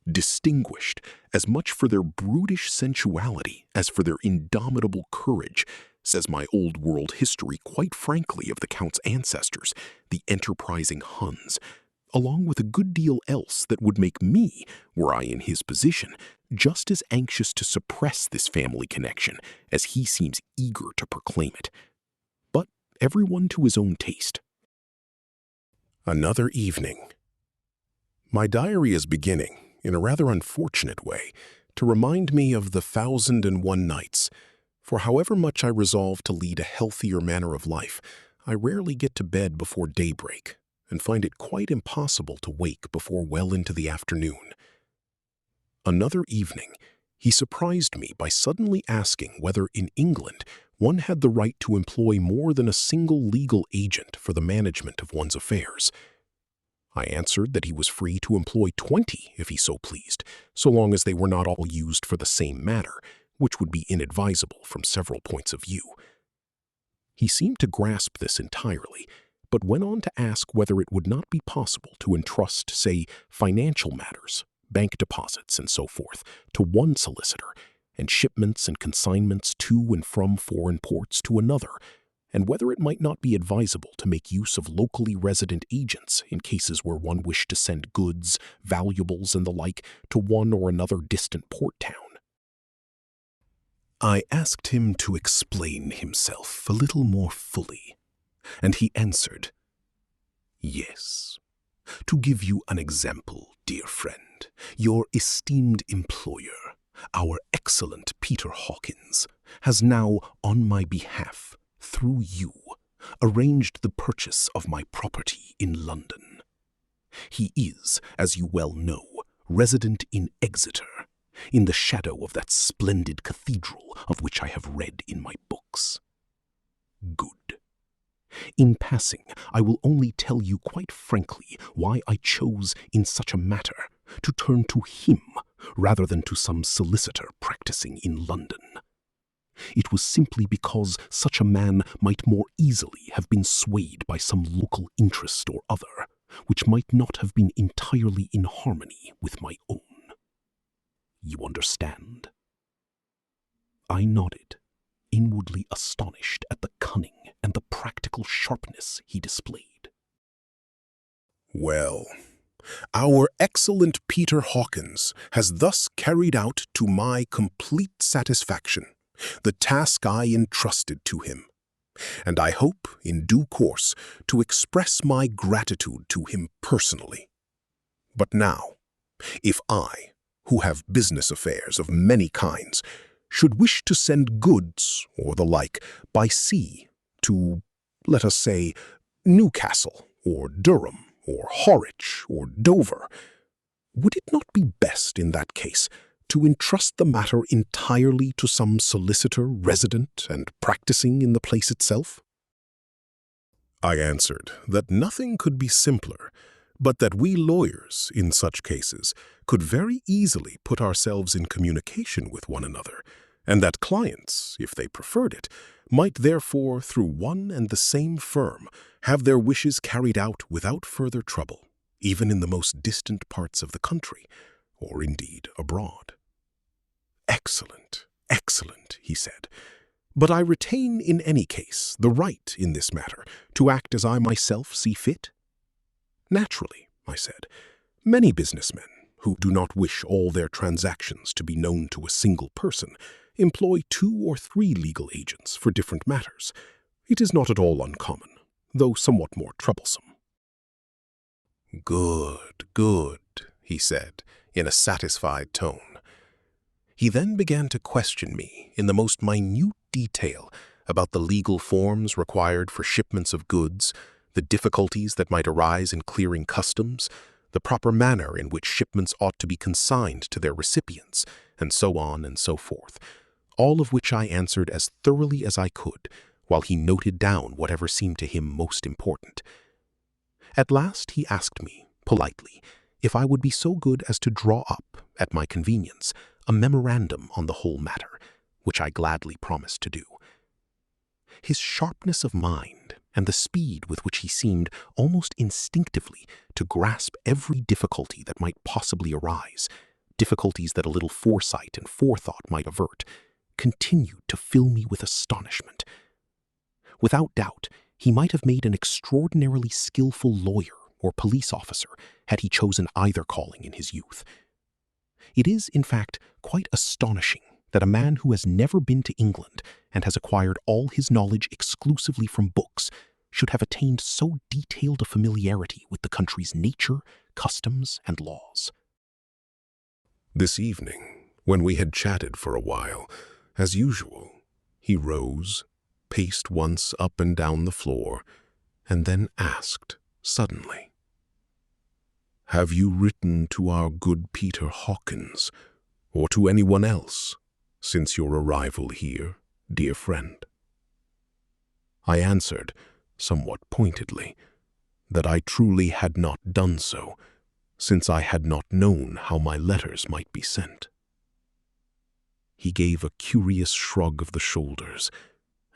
distinguished as much for their brutish sensuality as for their indomitable courage, says my old world history quite frankly of the Count's ancestors, the enterprising Huns, along with a good deal else that would make me, were I in his position, just as anxious to suppress this family connection as he seems eager to proclaim it. But everyone to his own taste. Another evening. My diary is beginning, in a rather unfortunate way, to remind me of the 1001 Nights, for however much I resolve to lead a healthier manner of life, I rarely get to bed before daybreak, and find it quite impossible to wake before well into the afternoon. Another evening, he surprised me by suddenly asking whether in England one had the right to employ more than a single legal agent for the management of one's affairs. I answered that he was free to employ 20 if he so pleased, so long as they were not all used for the same matter, which would be inadvisable from several points of view. He seemed to grasp this entirely, but went on to ask whether it would not be possible to entrust, say, financial matters, bank deposits and so forth, to one solicitor, and shipments and consignments to and from foreign ports to another, and whether it might not be advisable to make use of locally resident agents in cases where one wished to send goods, valuables, and the like to one or another distant port town. I asked him to explain himself a little more fully, and he answered, "Yes. To give you an example, dear friend, your esteemed employer, our excellent Peter Hawkins, has now, on my behalf, through you, arranged the purchase of my property in London. He is, as you well know, resident in Exeter, in the shadow of that splendid cathedral of which I have read in my books. Good. In passing, I will only tell you quite frankly why I chose in such a matter to turn to him rather than to some solicitor practicing in London. It was simply because such a man might more easily have been swayed by some local interest or other, which might not have been entirely in harmony with my own. You understand?" I nodded, inwardly astonished at the cunning and the practical sharpness he displayed. Well, our excellent Peter Hawkins has thus carried out to my complete satisfaction the task I entrusted to him, and I hope in due course to express my gratitude to him personally. But now, if I, who have business affairs of many kinds, should wish to send goods or the like by sea to, let us say, Newcastle or Durham or Harwich or Dover, would it not be best in that case to entrust the matter entirely to some solicitor resident and practicing in the place itself? I answered that nothing could be simpler, but that we lawyers, in such cases, could very easily put ourselves in communication with one another, and that clients, if they preferred it, might therefore, through one and the same firm, have their wishes carried out without further trouble, even in the most distant parts of the country, or indeed abroad. "Excellent, excellent," he said. "But I retain in any case the right in this matter to act as I myself see fit?" "Naturally," I said. "Many businessmen, who do not wish all their transactions to be known to a single person, employ 2 or 3 legal agents for different matters. It is not at all uncommon, though somewhat more troublesome." "Good, good," he said, in a satisfied tone. He then began to question me in the most minute detail about the legal forms required for shipments of goods, the difficulties that might arise in clearing customs, the proper manner in which shipments ought to be consigned to their recipients, and so on and so forth, all of which I answered as thoroughly as I could, while he noted down whatever seemed to him most important. At last he asked me, politely, if I would be so good as to draw up, at my convenience, a memorandum on the whole matter, which I gladly promised to do. His sharpness of mind and the speed with which he seemed almost instinctively to grasp every difficulty that might possibly arise, difficulties that a little foresight and forethought might avert, continued to fill me with astonishment. Without doubt, he might have made an extraordinarily skillful lawyer or police officer had he chosen either calling in his youth. It is, in fact, quite astonishing that a man who has never been to England and has acquired all his knowledge exclusively from books should have attained so detailed a familiarity with the country's nature, customs, and laws. This evening, when we had chatted for a while, as usual, he rose, paced once up and down the floor, and then asked suddenly, "Have you written to our good Peter Hawkins, or to anyone else, since your arrival here, dear friend?" I answered, somewhat pointedly, that I truly had not done so, since I had not known how my letters might be sent. He gave a curious shrug of the shoulders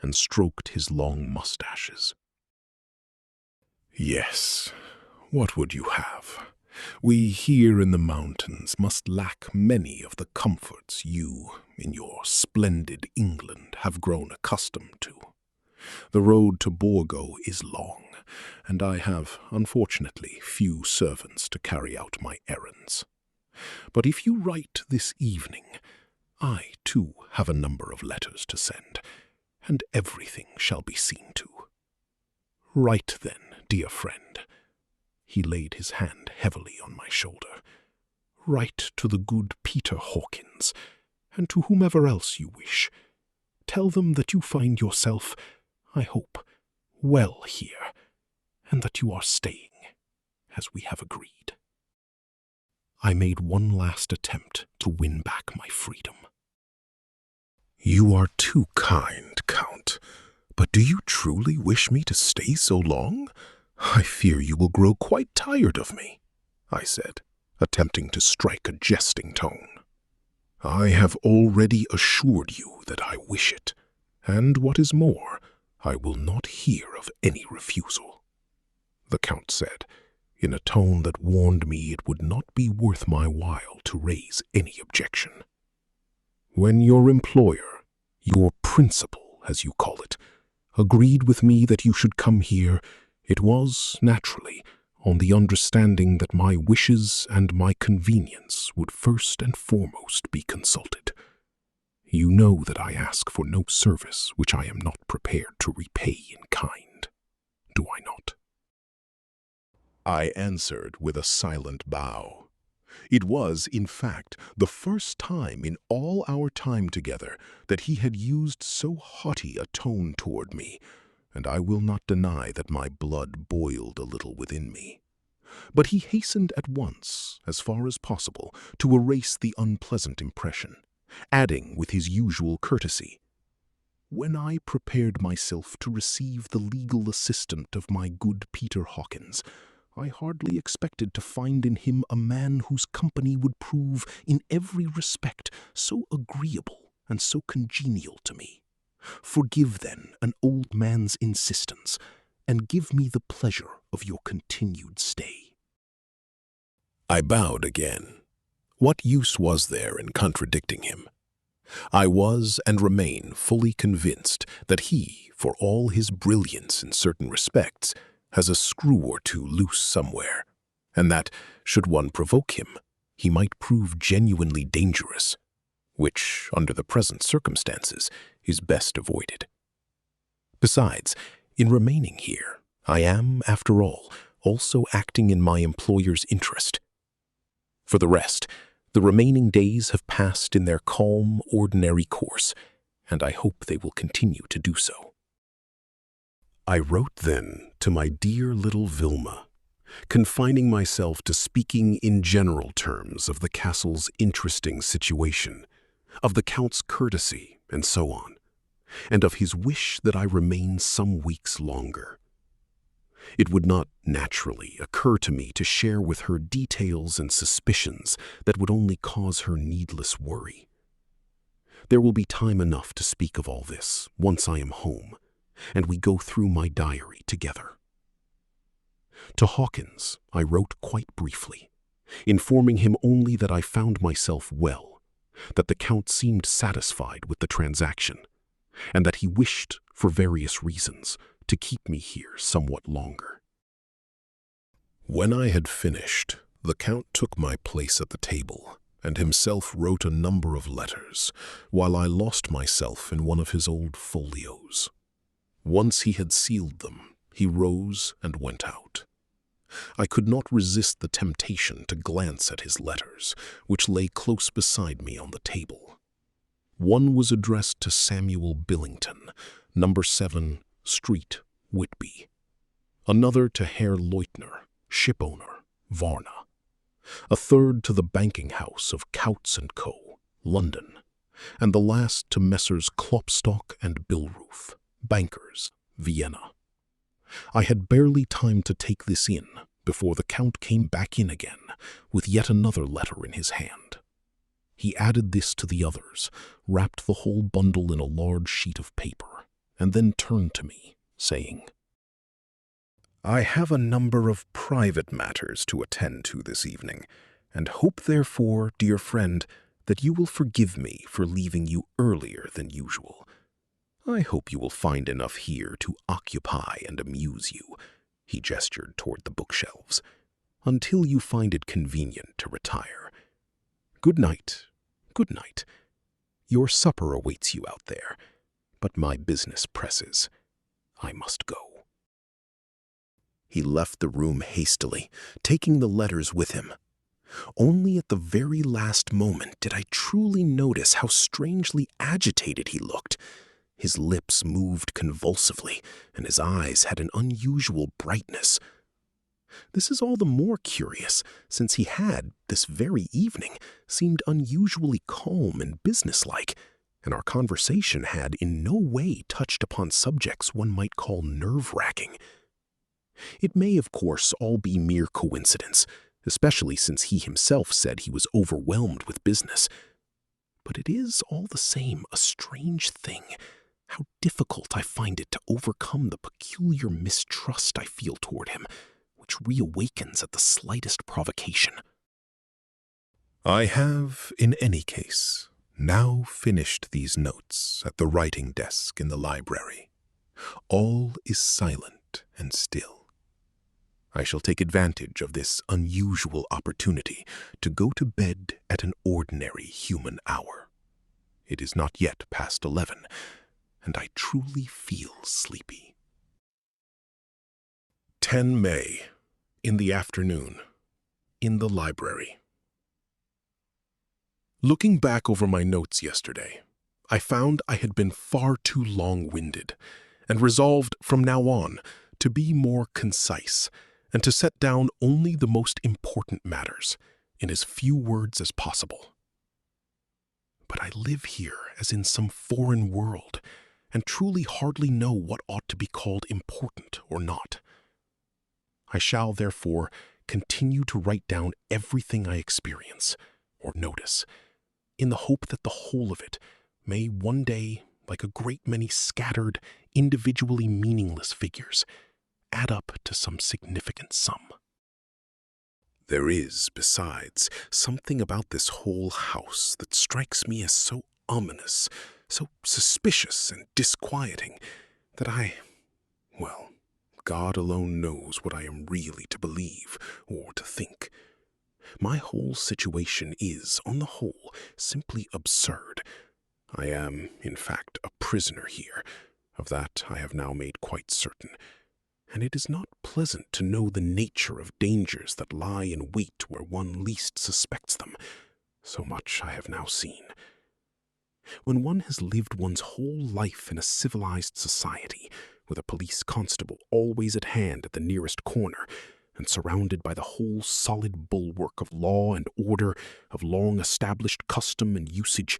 and stroked his long mustaches. "Yes, what would you have? We here in the mountains must lack many of the comforts you, in your splendid England, have grown accustomed to. The road to Borgo is long, and I have, unfortunately, few servants to carry out my errands. But if you write this evening, I, too, have a number of letters to send, and everything shall be seen to. Write then, dear friend." He laid his hand heavily on my shoulder. "Write to the good Peter Hawkins, and to whomever else you wish. Tell them that you find yourself, I hope, well here, and that you are staying, as we have agreed." I made one last attempt to win back my freedom. "You are too kind, Count, but do you truly wish me to stay so long? I fear you will grow quite tired of me," I said, attempting to strike a jesting tone. "I have already assured you that I wish it, and what is more, I will not hear of any refusal," the Count said, in a tone that warned me it would not be worth my while to raise any objection. "When your employer, your principal, as you call it, agreed with me that you should come here, it was, naturally, on the understanding that my wishes and my convenience would first and foremost be consulted. You know that I ask for no service which I am not prepared to repay in kind, do I not?" I answered with a silent bow. It was, in fact, the first time in all our time together that he had used so haughty a tone toward me, and I will not deny that my blood boiled a little within me. But he hastened at once, as far as possible, to erase the unpleasant impression, adding with his usual courtesy, "When I prepared myself to receive the legal assistant of my good Peter Hawkins, I hardly expected to find in him a man whose company would prove in every respect so agreeable and so congenial to me. Forgive, then, an old man's insistence, and give me the pleasure of your continued stay." I bowed again. What use was there in contradicting him? I was and remain fully convinced that he, for all his brilliance in certain respects, has a screw or two loose somewhere, and that, should one provoke him, he might prove genuinely dangerous, which, under the present circumstances, is best avoided. Besides, in remaining here, I am, after all, also acting in my employer's interest. For the rest, the remaining days have passed in their calm, ordinary course, and I hope they will continue to do so. I wrote then to my dear little Vilma, confining myself to speaking in general terms of the castle's interesting situation, of the Count's courtesy, and so on, and of his wish that I remain some weeks longer. It would not naturally occur to me to share with her details and suspicions that would only cause her needless worry. There will be time enough to speak of all this once I am home, and we go through my diary together. To Hawkins I wrote quite briefly, informing him only that I found myself well, that the Count seemed satisfied with the transaction, and that he wished, for various reasons, to keep me here somewhat longer. When I had finished, the Count took my place at the table, and himself wrote a number of letters, while I lost myself in one of his old folios. Once he had sealed them, he rose and went out. I could not resist the temptation to glance at his letters, which lay close beside me on the table. One was addressed to Samuel Billington, number 7, Street, Whitby. Another to Herr Leutner, shipowner, Varna. A third to the banking house of Coutts & Co., London. And the last to Messrs. Klopstock and Billroof, bankers, Vienna. I had barely time to take this in before the Count came back in again with yet another letter in his hand. He added this to the others, wrapped the whole bundle in a large sheet of paper, and then turned to me, saying, "I have a number of private matters to attend to this evening, and hope therefore, dear friend, that you will forgive me for leaving you earlier than usual. I hope you will find enough here to occupy and amuse you," he gestured toward the bookshelves, "until you find it convenient to retire. Good night, good night. Your supper awaits you out there, but my business presses. I must go." He left the room hastily, taking the letters with him. Only at the very last moment did I truly notice how strangely agitated he looked. His lips moved convulsively, and his eyes had an unusual brightness. This is all the more curious, since he had, this very evening, seemed unusually calm and businesslike, and our conversation had in no way touched upon subjects one might call nerve-wracking. It may, of course, all be mere coincidence, especially since he himself said he was overwhelmed with business. But it is all the same a strange thing, how difficult I find it to overcome the peculiar mistrust I feel toward him, which reawakens at the slightest provocation. I have, in any case, now finished these notes at the writing desk in the library. All is silent and still. I shall take advantage of this unusual opportunity to go to bed at an ordinary human hour. It is not yet past 11, and I truly feel sleepy. 10 May, in the afternoon, in the library. Looking back over my notes yesterday, I found I had been far too long-winded and resolved from now on to be more concise and to set down only the most important matters in as few words as possible. But I live here as in some foreign world and truly hardly know what ought to be called important or not. I shall, therefore, continue to write down everything I experience or notice, in the hope that the whole of it may one day, like a great many scattered, individually meaningless figures, add up to some significant sum. There is, besides, something about this whole house that strikes me as so ominous, so suspicious and disquieting, that well, God alone knows what I am really to believe or to think. My whole situation is, on the whole, simply absurd. I am, in fact, a prisoner here. Of that I have now made quite certain. And it is not pleasant to know the nature of dangers that lie in wait where one least suspects them. So much I have now seen. When one has lived one's whole life in a civilized society, with a police constable always at hand at the nearest corner, and surrounded by the whole solid bulwark of law and order, of long-established custom and usage,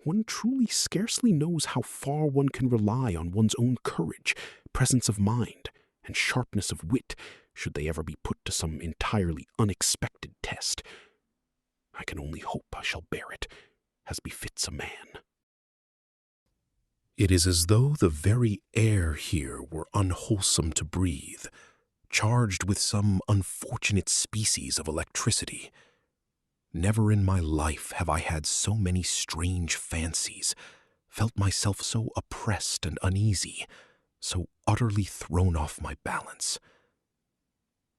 one truly scarcely knows how far one can rely on one's own courage, presence of mind, and sharpness of wit, should they ever be put to some entirely unexpected test. I can only hope I shall bear it, as befits a man. It is as though the very air here were unwholesome to breathe, charged with some unfortunate species of electricity. Never in my life have I had so many strange fancies, felt myself so oppressed and uneasy, so utterly thrown off my balance.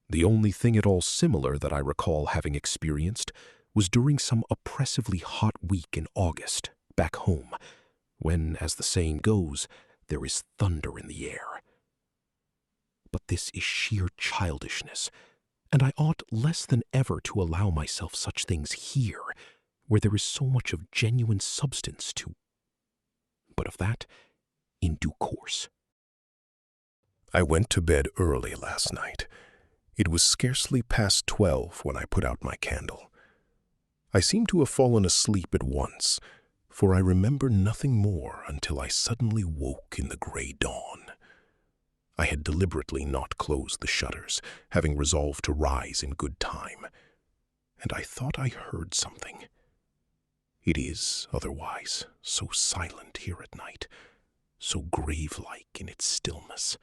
The only thing at all similar that I recall having experienced was during some oppressively hot week in August, back home, when, as the saying goes, there is thunder in the air. But this is sheer childishness, and I ought less than ever to allow myself such things here, where there is so much of genuine substance to. But of that, in due course. I went to bed early last night. It was scarcely past 12 when I put out my candle. I seem to have fallen asleep at once, for I remember nothing more until I suddenly woke in the gray dawn. I had deliberately not closed the shutters, having resolved to rise in good time, and I thought I heard something. It is, otherwise, so silent here at night, so grave-like in its stillness.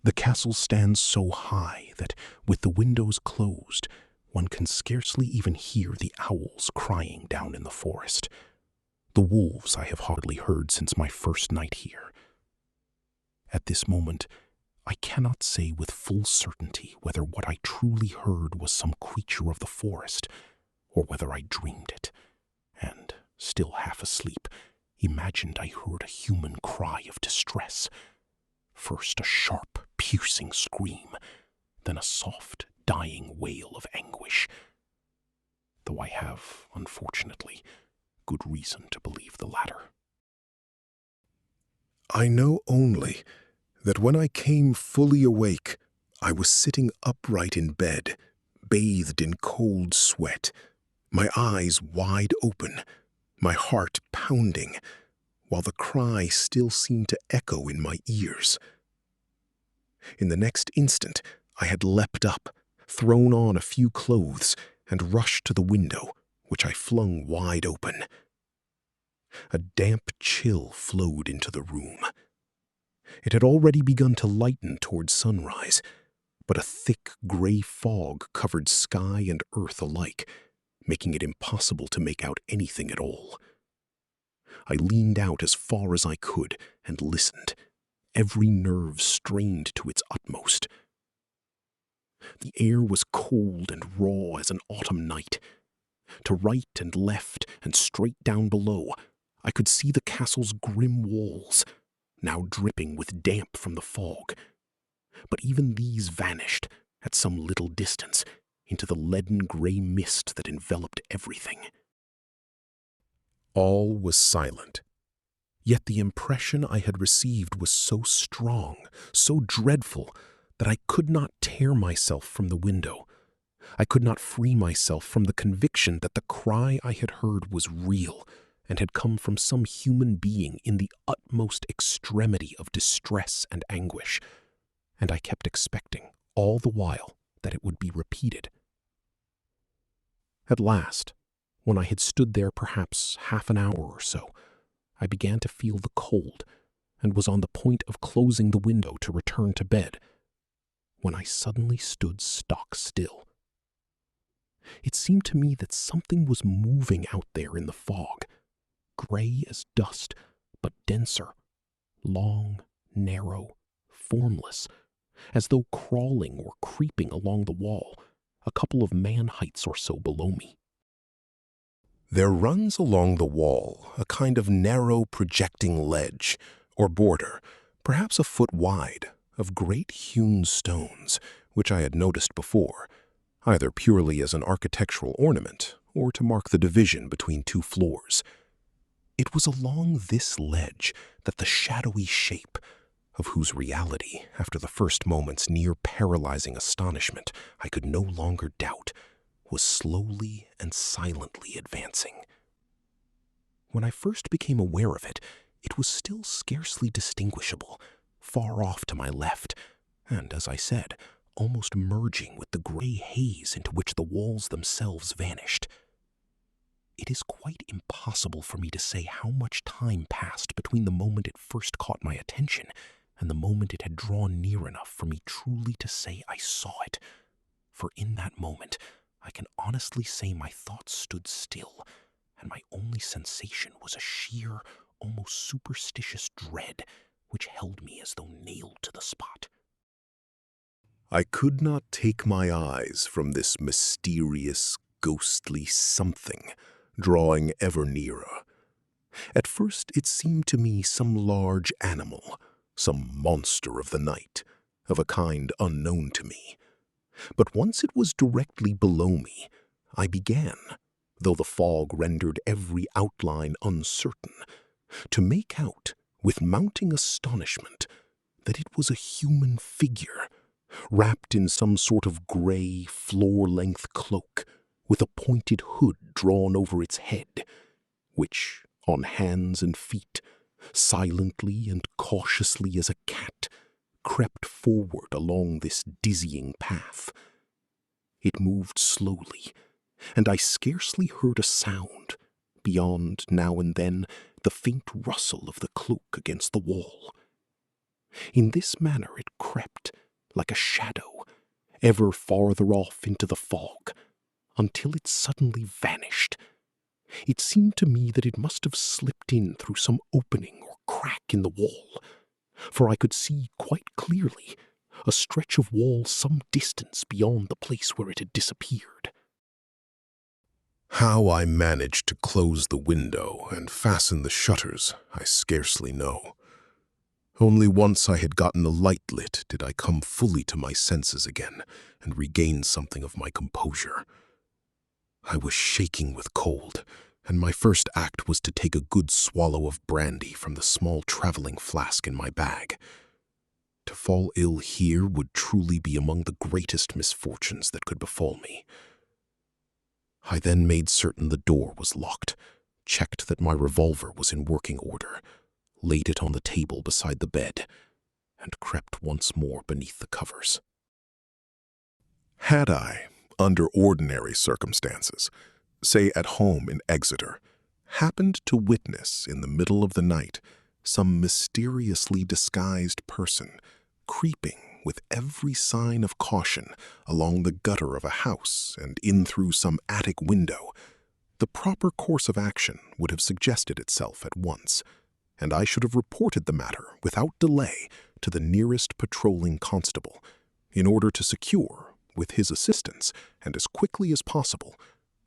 The castle stands so high that, with the windows closed, one can scarcely even hear the owls crying down in the forest. The wolves I have hardly heard since my first night here. At this moment, I cannot say with full certainty whether what I truly heard was some creature of the forest, or whether I dreamed it, and, still half asleep, imagined I heard a human cry of distress. First a sharp, piercing scream, then a soft, dying wail of anguish, though I have, unfortunately, good reason to believe the latter. I know only that when I came fully awake, I was sitting upright in bed, bathed in cold sweat, my eyes wide open, my heart pounding, while the cry still seemed to echo in my ears. In the next instant, I had leapt up, thrown on a few clothes, and rushed to the window, which I flung wide open. A damp chill flowed into the room. It had already begun to lighten toward sunrise, but a thick gray fog covered sky and earth alike, making it impossible to make out anything at all. I leaned out as far as I could and listened, every nerve strained to its utmost. The air was cold and raw as an autumn night. To right and left and straight down below, I could see the castle's grim walls, now dripping with damp from the fog. But even these vanished, at some little distance, into the leaden gray mist that enveloped everything. All was silent. Yet the impression I had received was so strong, so dreadful, that I could not tear myself from the window. I could not free myself from the conviction that the cry I had heard was real and had come from some human being in the utmost extremity of distress and anguish, and I kept expecting, all the while, that it would be repeated. At last, when I had stood there perhaps half an hour or so, I began to feel the cold and was on the point of closing the window to return to bed, when I suddenly stood stock still. It seemed to me that something was moving out there in the fog, gray as dust, but denser, long, narrow, formless, as though crawling or creeping along the wall, a couple of man-heights or so below me. There runs along the wall a kind of narrow projecting ledge, or border, perhaps a foot wide, of great hewn stones, which I had noticed before, either purely as an architectural ornament or to mark the division between two floors. It was along this ledge that the shadowy shape, of whose reality, after the first moment's near paralyzing astonishment, I could no longer doubt, was slowly and silently advancing. When I first became aware of it, it was still scarcely distinguishable, far off to my left, and, as I said, almost merging with the gray haze into which the walls themselves vanished. It is quite impossible for me to say how much time passed between the moment it first caught my attention and the moment it had drawn near enough for me truly to say I saw it, for in that moment I can honestly say my thoughts stood still, and my only sensation was a sheer, almost superstitious dread which held me as though nailed to the spot. I could not take my eyes from this mysterious, ghostly something drawing ever nearer. At first it seemed to me some large animal, some monster of the night, of a kind unknown to me. But once it was directly below me, I began, though the fog rendered every outline uncertain, to make out, with mounting astonishment, that it was a human figure, wrapped in some sort of gray, floor-length cloak, with a pointed hood drawn over its head, which, on hands and feet, silently and cautiously as a cat, crept forward along this dizzying path. It moved slowly, and I scarcely heard a sound, beyond, now and then, the faint rustle of the cloak against the wall. In this manner it crept, like a shadow, ever farther off into the fog, until it suddenly vanished. It seemed to me that it must have slipped in through some opening or crack in the wall, for I could see quite clearly a stretch of wall some distance beyond the place where it had disappeared. How I managed to close the window and fasten the shutters, I scarcely know. Only once I had gotten the light lit did I come fully to my senses again and regain something of my composure. I was shaking with cold, and my first act was to take a good swallow of brandy from the small traveling flask in my bag. To fall ill here would truly be among the greatest misfortunes that could befall me. I then made certain the door was locked, checked that my revolver was in working order, laid it on the table beside the bed, and crept once more beneath the covers. Had I, under ordinary circumstances, say at home in Exeter, happened to witness in the middle of the night some mysteriously disguised person creeping with every sign of caution along the gutter of a house and in through some attic window, the proper course of action would have suggested itself at once, and I should have reported the matter without delay to the nearest patrolling constable, in order to secure, with his assistance, and as quickly as possible,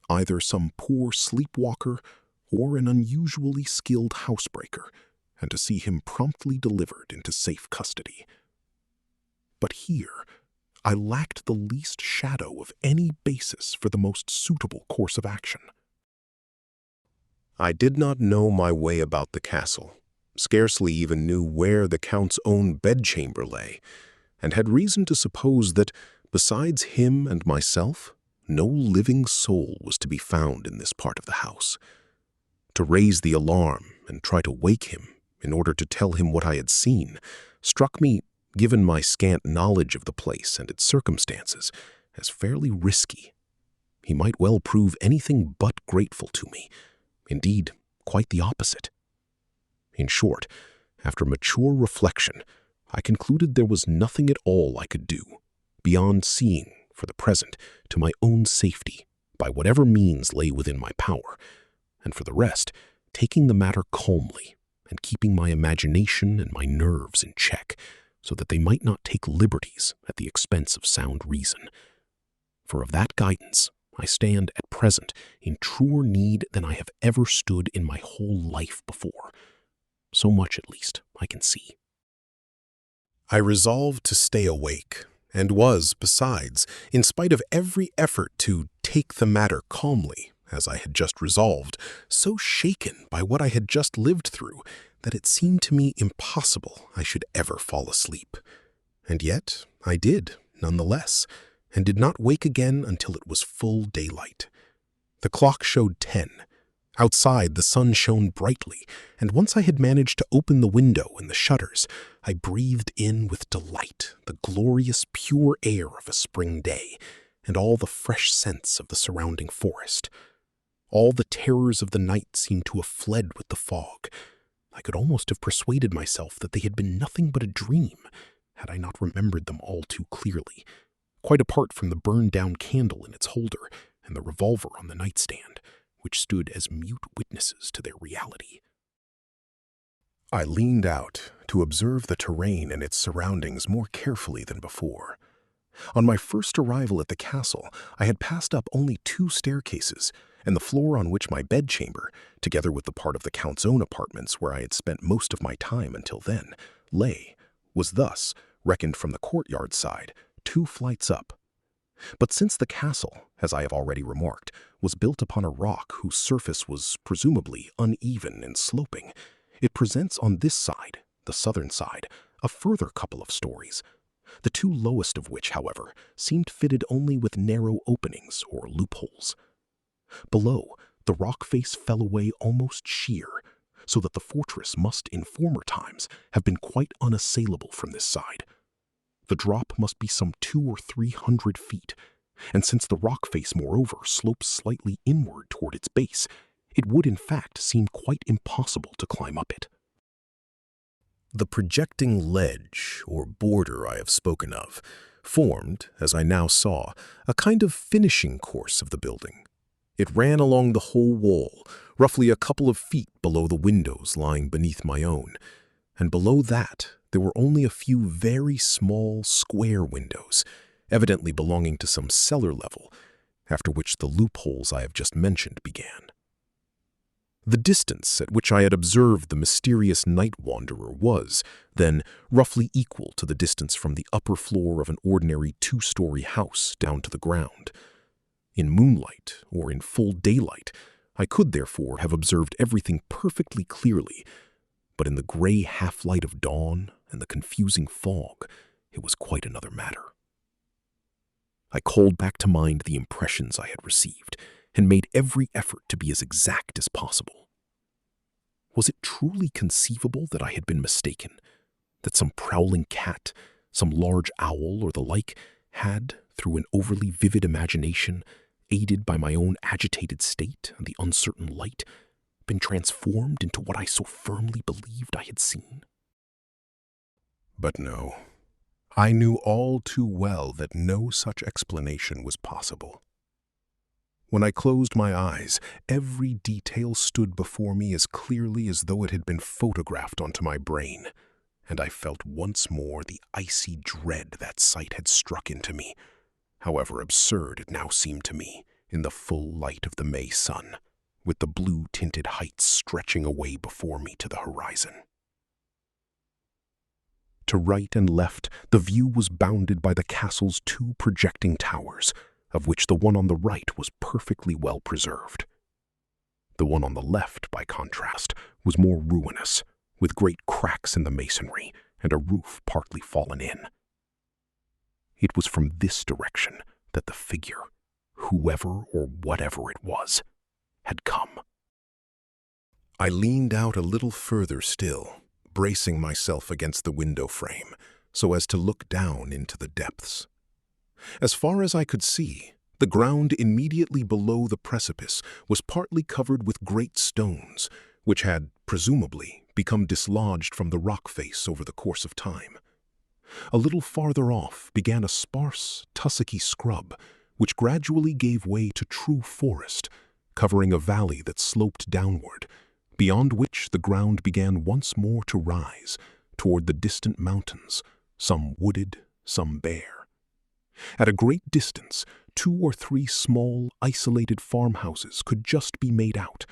either some poor sleepwalker or an unusually skilled housebreaker, and to see him promptly delivered into safe custody. But here I lacked the least shadow of any basis for the most suitable course of action. I did not know my way about the castle, scarcely even knew where the Count's own bedchamber lay, and had reason to suppose that, besides him and myself, no living soul was to be found in this part of the house. To raise the alarm and try to wake him in order to tell him what I had seen struck me, given my scant knowledge of the place and its circumstances, as fairly risky. He might well prove anything but grateful to me, indeed, quite the opposite. In short, after mature reflection, I concluded there was nothing at all I could do, beyond seeing, for the present, to my own safety, by whatever means lay within my power, and for the rest, taking the matter calmly and keeping my imagination and my nerves in check, so that they might not take liberties at the expense of sound reason. For of that guidance I stand at present in truer need than I have ever stood in my whole life before. So much, at least, I can see. I resolved to stay awake, and was, besides, in spite of every effort to take the matter calmly, as I had just resolved, so shaken by what I had just lived through that it seemed to me impossible I should ever fall asleep. And yet I did, nonetheless, and did not wake again until it was full daylight. The clock showed 10. Outside the sun shone brightly, and once I had managed to open the window and the shutters, I breathed in with delight the glorious pure air of a spring day, and all the fresh scents of the surrounding forest. All the terrors of the night seemed to have fled with the fog. I could almost have persuaded myself that they had been nothing but a dream, had I not remembered them all too clearly, quite apart from the burned-down candle in its holder and the revolver on the nightstand, which stood as mute witnesses to their reality. I leaned out to observe the terrain and its surroundings more carefully than before. On my first arrival at the castle, I had passed up only 2 staircases, and the floor on which my bedchamber, together with the part of the Count's own apartments where I had spent most of my time until then, lay, was thus, reckoned from the courtyard side, 2 flights up. But since the castle, as I have already remarked, was built upon a rock whose surface was presumably uneven and sloping, it presents on this side, the southern side, a further couple of stories, the 2 lowest of which, however, seemed fitted only with narrow openings or loopholes. Below, the rock face fell away almost sheer, so that the fortress must in former times have been quite unassailable from this side. The drop must be some 200 or 300 feet, and since the rock face, moreover, slopes slightly inward toward its base, it would in fact seem quite impossible to climb up it. The projecting ledge or border I have spoken of formed, as I now saw, a kind of finishing course of the building. It ran along the whole wall, roughly a couple of feet below the windows lying beneath my own, and below that there were only a few very small square windows, evidently belonging to some cellar level, after which the loopholes I have just mentioned began. The distance at which I had observed the mysterious night wanderer was, then, roughly equal to the distance from the upper floor of an ordinary 2-story house down to the ground. In moonlight, or in full daylight, I could therefore have observed everything perfectly clearly, but in the gray half-light of dawn and the confusing fog, it was quite another matter. I called back to mind the impressions I had received, and made every effort to be as exact as possible. Was it truly conceivable that I had been mistaken, that some prowling cat, some large owl or the like, had, through an overly vivid imagination, aided by my own agitated state and the uncertain light, been transformed into what I so firmly believed I had seen? But no, I knew all too well that no such explanation was possible. When I closed my eyes, every detail stood before me as clearly as though it had been photographed onto my brain, and I felt once more the icy dread that sight had struck into me, however absurd it now seemed to me, in the full light of the May sun, with the blue-tinted heights stretching away before me to the horizon. To right and left, the view was bounded by the castle's 2 projecting towers, of which the one on the right was perfectly well preserved. The one on the left, by contrast, was more ruinous, with great cracks in the masonry and a roof partly fallen in. It was from this direction that the figure, whoever or whatever it was, had come. I leaned out a little further still, bracing myself against the window frame so as to look down into the depths. As far as I could see, the ground immediately below the precipice was partly covered with great stones, which had, presumably, become dislodged from the rock face over the course of time. A little farther off began a sparse, tussocky scrub, which gradually gave way to true forest, covering a valley that sloped downward, beyond which the ground began once more to rise toward the distant mountains, some wooded, some bare. At a great distance, 2 or 3 small, isolated farmhouses could just be made out.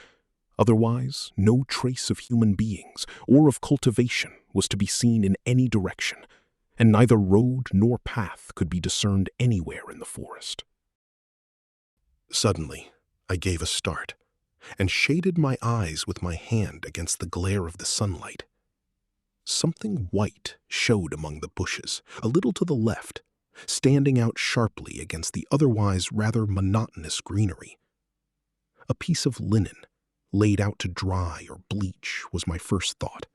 Otherwise, no trace of human beings or of cultivation was to be seen in any direction, and neither road nor path could be discerned anywhere in the forest. Suddenly, I gave a start and shaded my eyes with my hand against the glare of the sunlight. Something white showed among the bushes, a little to the left, standing out sharply against the otherwise rather monotonous greenery. A piece of linen, laid out to dry or bleach, was my first thought.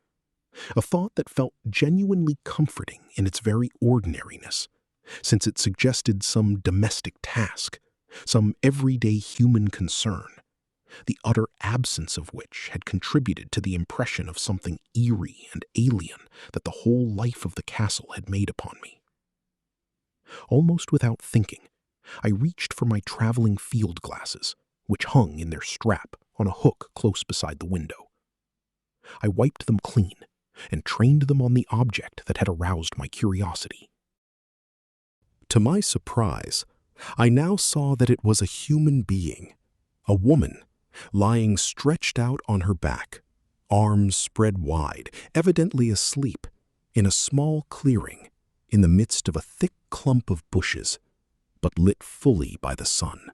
A thought that felt genuinely comforting in its very ordinariness, since it suggested some domestic task, some everyday human concern, the utter absence of which had contributed to the impression of something eerie and alien that the whole life of the castle had made upon me. Almost without thinking, I reached for my traveling field glasses, which hung in their strap on a hook close beside the window. I wiped them clean and trained them on the object that had aroused my curiosity. To my surprise, I now saw that it was a human being, a woman, lying stretched out on her back, arms spread wide, evidently asleep, in a small clearing in the midst of a thick clump of bushes, but lit fully by the sun.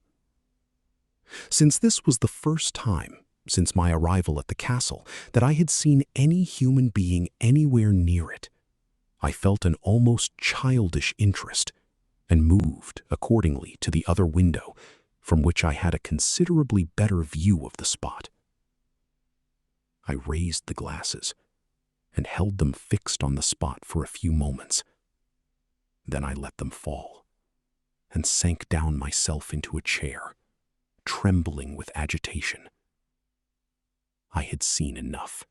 Since this was the first time, since my arrival at the castle, that I had seen any human being anywhere near it, I felt an almost childish interest and moved accordingly to the other window, from which I had a considerably better view of the spot. I raised the glasses and held them fixed on the spot for a few moments. Then I let them fall and sank down myself into a chair, trembling with agitation. I had seen enough.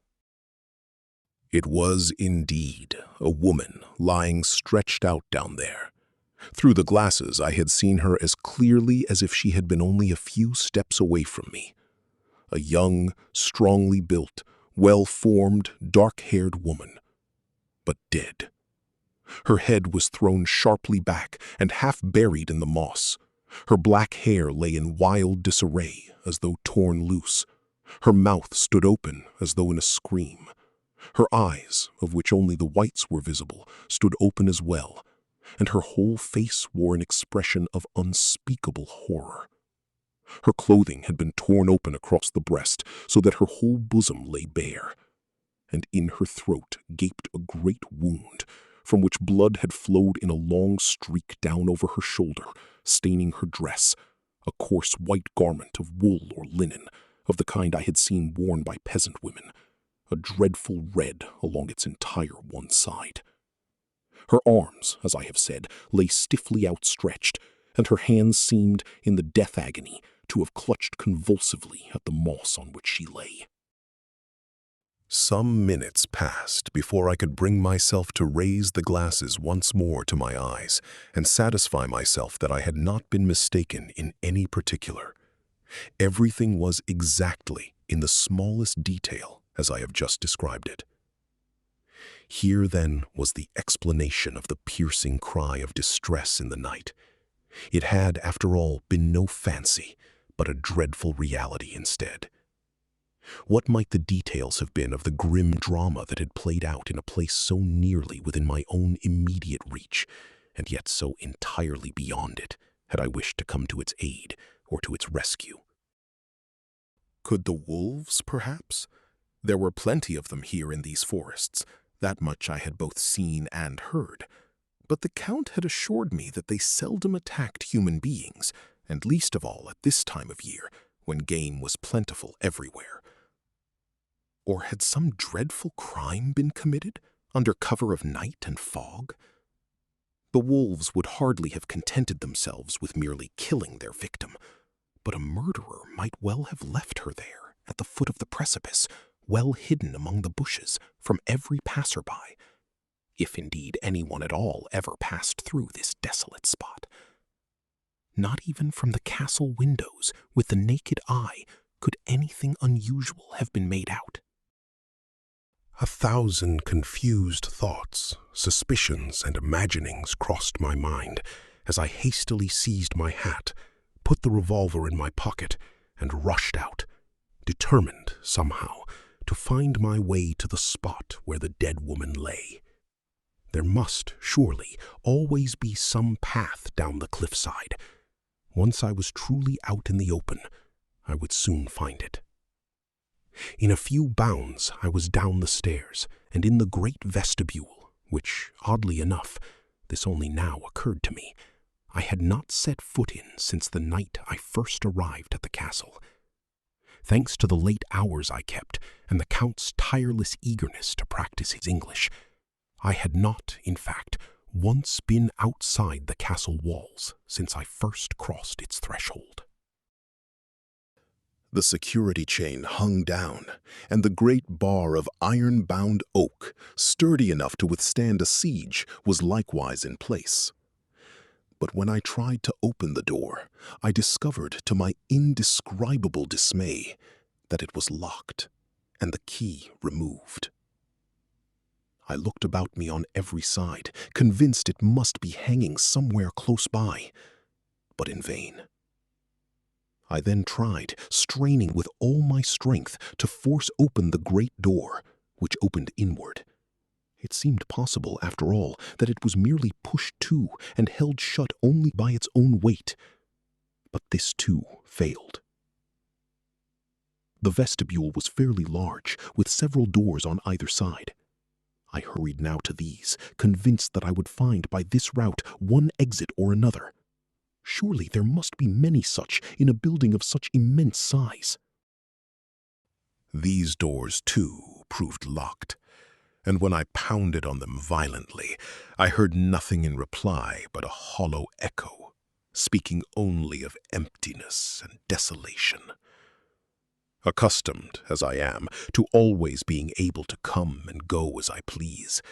It was indeed a woman lying stretched out down there. Through the glasses, I had seen her as clearly as if she had been only a few steps away from me. A young, strongly built, well-formed, dark-haired woman, but dead. Her head was thrown sharply back and half buried in the moss. Her black hair lay in wild disarray as though torn loose. Her mouth stood open as though in a scream. Her eyes, of which only the whites were visible, stood open as well, and her whole face wore an expression of unspeakable horror. Her clothing had been torn open across the breast so that her whole bosom lay bare, and in her throat gaped a great wound, from which blood had flowed in a long streak down over her shoulder, staining her dress, a coarse white garment of wool or linen, of the kind I had seen worn by peasant women, a dreadful red along its entire one side. Her arms, as I have said, lay stiffly outstretched, and her hands seemed, in the death agony, to have clutched convulsively at the moss on which she lay. Some minutes passed before I could bring myself to raise the glasses once more to my eyes and satisfy myself that I had not been mistaken in any particular. Everything was exactly in the smallest detail as I have just described it. Here, then, was the explanation of the piercing cry of distress in the night. It had, after all, been no fancy, but a dreadful reality instead. What might the details have been of the grim drama that had played out in a place so nearly within my own immediate reach, and yet so entirely beyond it, had I wished to come to its aid or to its rescue? Could the wolves, perhaps? There were plenty of them here in these forests. That much I had both seen and heard. But the Count had assured me that they seldom attacked human beings, and least of all at this time of year, when game was plentiful everywhere. Or had some dreadful crime been committed, under cover of night and fog? The wolves would hardly have contented themselves with merely killing their victim, but a murderer might well have left her there, at the foot of the precipice, well hidden among the bushes from every passerby, if indeed anyone at all ever passed through this desolate spot. Not even from the castle windows, with the naked eye, could anything unusual have been made out. 1,000 confused thoughts, suspicions, and imaginings crossed my mind as I hastily seized my hat, put the revolver in my pocket, and rushed out, determined, somehow, to find my way to the spot where the dead woman lay. There must, surely, always be some path down the cliffside. Once I was truly out in the open, I would soon find it. In a few bounds, I was down the stairs and in the great vestibule, which, oddly enough, this only now occurred to me, I had not set foot in since the night I first arrived at the castle. Thanks to the late hours I kept and the Count's tireless eagerness to practice his English, I had not, in fact, once been outside the castle walls since I first crossed its threshold. The security chain hung down, and the great bar of iron-bound oak, sturdy enough to withstand a siege, was likewise in place. But when I tried to open the door, I discovered, to my indescribable dismay, that it was locked and the key removed. I looked about me on every side, convinced it must be hanging somewhere close by, but in vain. I then tried, straining with all my strength, to force open the great door, which opened inward. It seemed possible, after all, that it was merely pushed to and held shut only by its own weight. But this, too, failed. The vestibule was fairly large, with several doors on either side. I hurried now to these, convinced that I would find by this route one exit or another. Surely there must be many such in a building of such immense size. These doors, too, proved locked, and when I pounded on them violently, I heard nothing in reply but a hollow echo, speaking only of emptiness and desolation. Accustomed, as I am, to always being able to come and go as I please,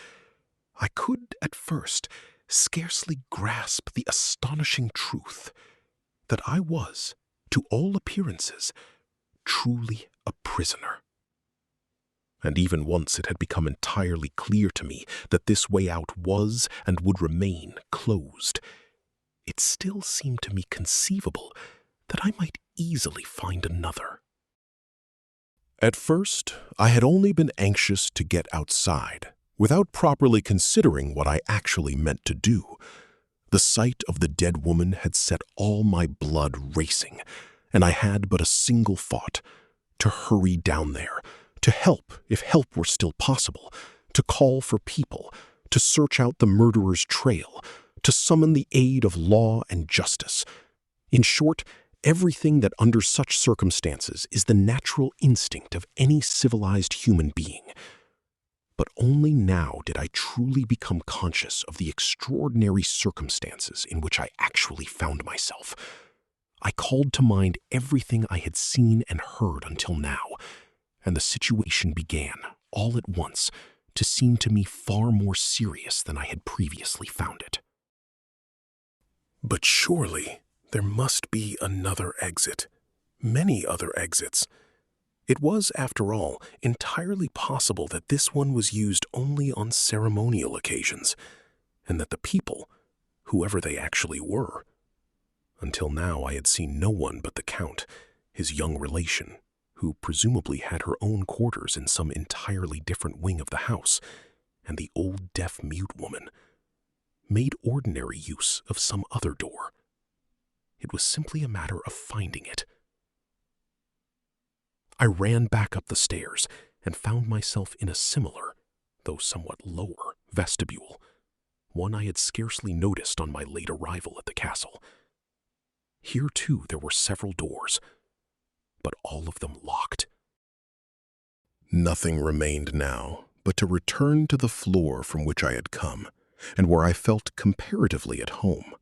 I could, at first, scarcely grasp the astonishing truth that I was, to all appearances, truly a prisoner. And even once it had become entirely clear to me that this way out was and would remain closed, it still seemed to me conceivable that I might easily find another. At first, I had only been anxious to get outside, without properly considering what I actually meant to do. The sight of the dead woman had set all my blood racing, and I had but a single thought: to hurry down there, to help if help were still possible, to call for people, to search out the murderer's trail, to summon the aid of law and justice. In short, everything that under such circumstances is the natural instinct of any civilized human being. But only now did I truly become conscious of the extraordinary circumstances in which I actually found myself. I called to mind everything I had seen and heard until now, and the situation began, all at once, to seem to me far more serious than I had previously found it. But surely there must be another exit, many other exits. It was, after all, entirely possible that this one was used only on ceremonial occasions, and that the people, whoever they actually were, until now I had seen no one but the Count, his young relation, who presumably had her own quarters in some entirely different wing of the house, and the old deaf-mute woman, made ordinary use of some other door. It was simply a matter of finding it. I ran back up the stairs and found myself in a similar, though somewhat lower, vestibule, one I had scarcely noticed on my late arrival at the castle. Here, too, there were several doors, but all of them locked. Nothing remained now but to return to the floor from which I had come, and where I felt comparatively at home.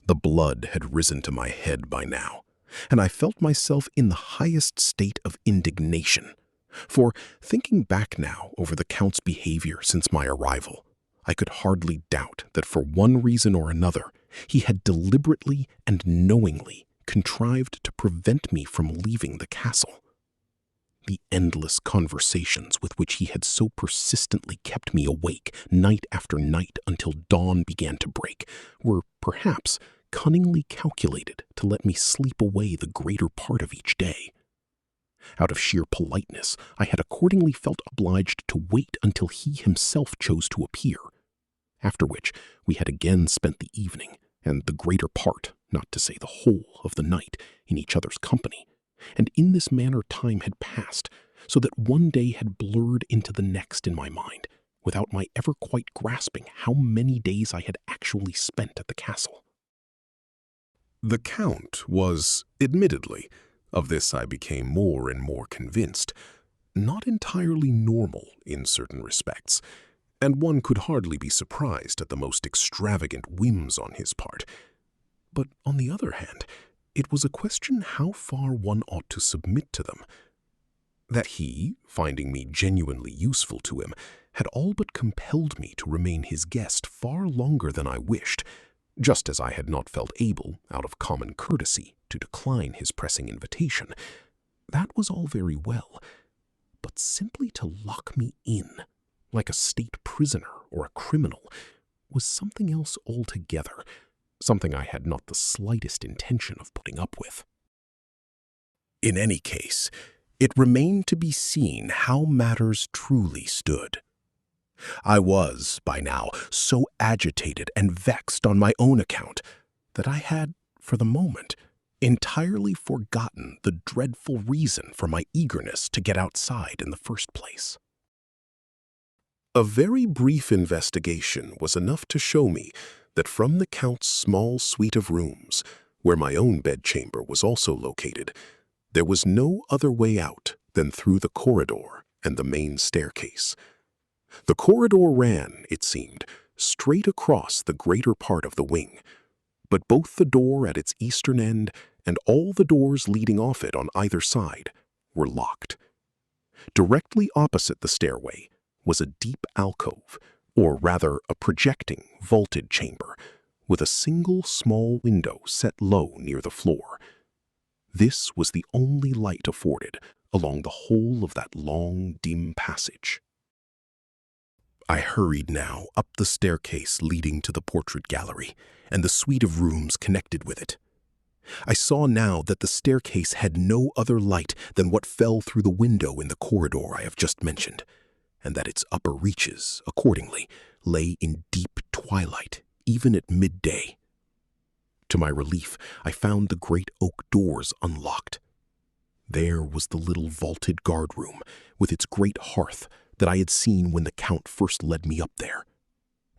The blood had risen to my head by now, and I felt myself in the highest state of indignation. For, thinking back now over the Count's behavior since my arrival, I could hardly doubt that for one reason or another, he had deliberately and knowingly contrived to prevent me from leaving the castle. The endless conversations with which he had so persistently kept me awake night after night until dawn began to break were, perhaps, cunningly calculated to let me sleep away the greater part of each day. Out of sheer politeness, I had accordingly felt obliged to wait until he himself chose to appear, after which we had again spent the evening, and the greater part, not to say the whole, of the night in each other's company, and in this manner time had passed, so that one day had blurred into the next in my mind, without my ever quite grasping how many days I had actually spent at the castle. The Count was, admittedly, of this I became more and more convinced, not entirely normal in certain respects, and one could hardly be surprised at the most extravagant whims on his part. But on the other hand, it was a question how far one ought to submit to them. That he, finding me genuinely useful to him, had all but compelled me to remain his guest far longer than I wished, just as I had not felt able, out of common courtesy, to decline his pressing invitation. That was all very well, but simply to lock me in, like a state prisoner or a criminal, was something else altogether, something I had not the slightest intention of putting up with. In any case, it remained to be seen how matters truly stood. I was, by now, so agitated and vexed on my own account that I had, for the moment, entirely forgotten the dreadful reason for my eagerness to get outside in the first place. A very brief investigation was enough to show me that from the Count's small suite of rooms, where my own bedchamber was also located, there was no other way out than through the corridor and the main staircase. The corridor ran, it seemed, straight across the greater part of the wing, but both the door at its eastern end and all the doors leading off it on either side were locked. Directly opposite the stairway was a deep alcove, or rather a projecting, vaulted chamber, with a single small window set low near the floor. This was the only light afforded along the whole of that long, dim passage. I hurried now up the staircase leading to the portrait gallery and the suite of rooms connected with it. I saw now that the staircase had no other light than what fell through the window in the corridor I have just mentioned, and that its upper reaches, accordingly, lay in deep twilight, even at midday. To my relief, I found the great oak doors unlocked. There was the little vaulted guard-room, with its great hearth that I had seen when the Count first led me up there,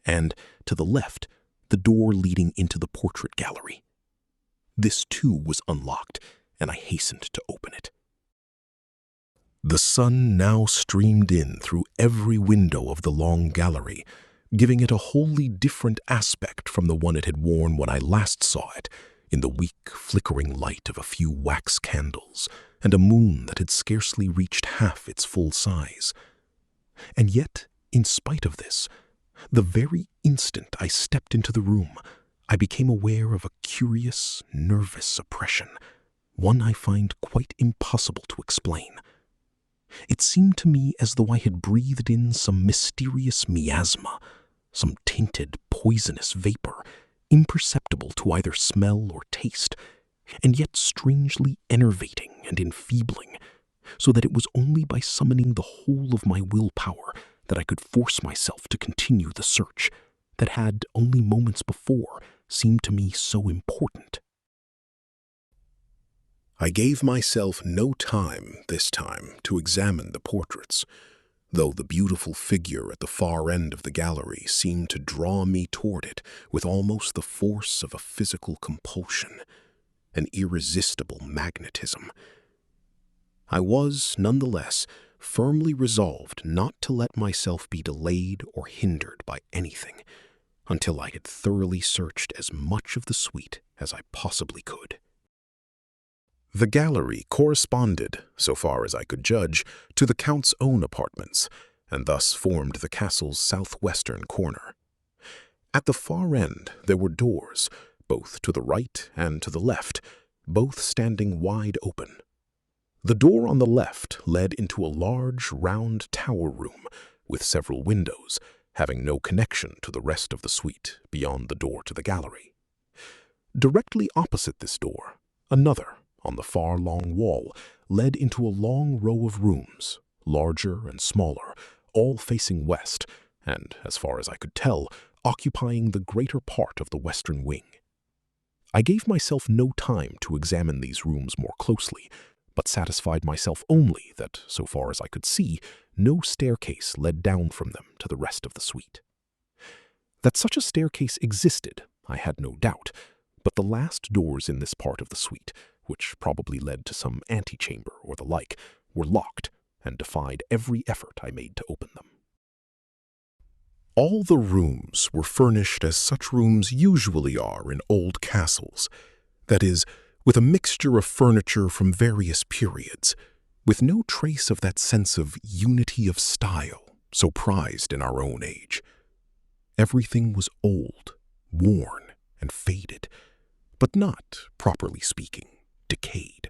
and, to the left, the door leading into the portrait gallery. This, too, was unlocked, and I hastened to open it. The sun now streamed in through every window of the long gallery, giving it a wholly different aspect from the one it had worn when I last saw it, in the weak, flickering light of a few wax candles and a moon that had scarcely reached half its full size. And yet, in spite of this, the very instant I stepped into the room, I became aware of a curious, nervous oppression, one I find quite impossible to explain. It seemed to me as though I had breathed in some mysterious miasma, some tainted, poisonous vapor, imperceptible to either smell or taste, and yet strangely enervating and enfeebling, so that it was only by summoning the whole of my willpower that I could force myself to continue the search that had, only moments before, seemed to me so important. I gave myself no time this time to examine the portraits, though the beautiful figure at the far end of the gallery seemed to draw me toward it with almost the force of a physical compulsion, an irresistible magnetism. I was, nonetheless, firmly resolved not to let myself be delayed or hindered by anything until I had thoroughly searched as much of the suite as I possibly could. The gallery corresponded, so far as I could judge, to the Count's own apartments, and thus formed the castle's southwestern corner. At the far end there were doors, both to the right and to the left, both standing wide open. The door on the left led into a large, round tower room with several windows, having no connection to the rest of the suite beyond the door to the gallery. Directly opposite this door, another, on the far long wall, led into a long row of rooms, larger and smaller, all facing west, and, as far as I could tell, occupying the greater part of the western wing. I gave myself no time to examine these rooms more closely, but satisfied myself only that, so far as I could see, no staircase led down from them to the rest of the suite. That such a staircase existed, I had no doubt, but the last doors in this part of the suite, which probably led to some antechamber or the like, were locked and defied every effort I made to open them. All the rooms were furnished as such rooms usually are in old castles, that is, with a mixture of furniture from various periods, with no trace of that sense of unity of style so prized in our own age. Everything was old, worn, and faded, but not, properly speaking, decayed.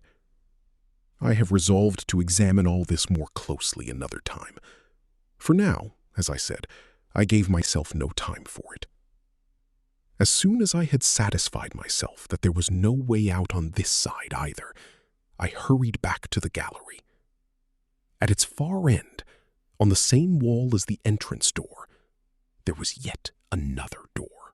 I have resolved to examine all this more closely another time. For now, as I said, I gave myself no time for it. As soon as I had satisfied myself that there was no way out on this side either, I hurried back to the gallery. At its far end, on the same wall as the entrance door, there was yet another door.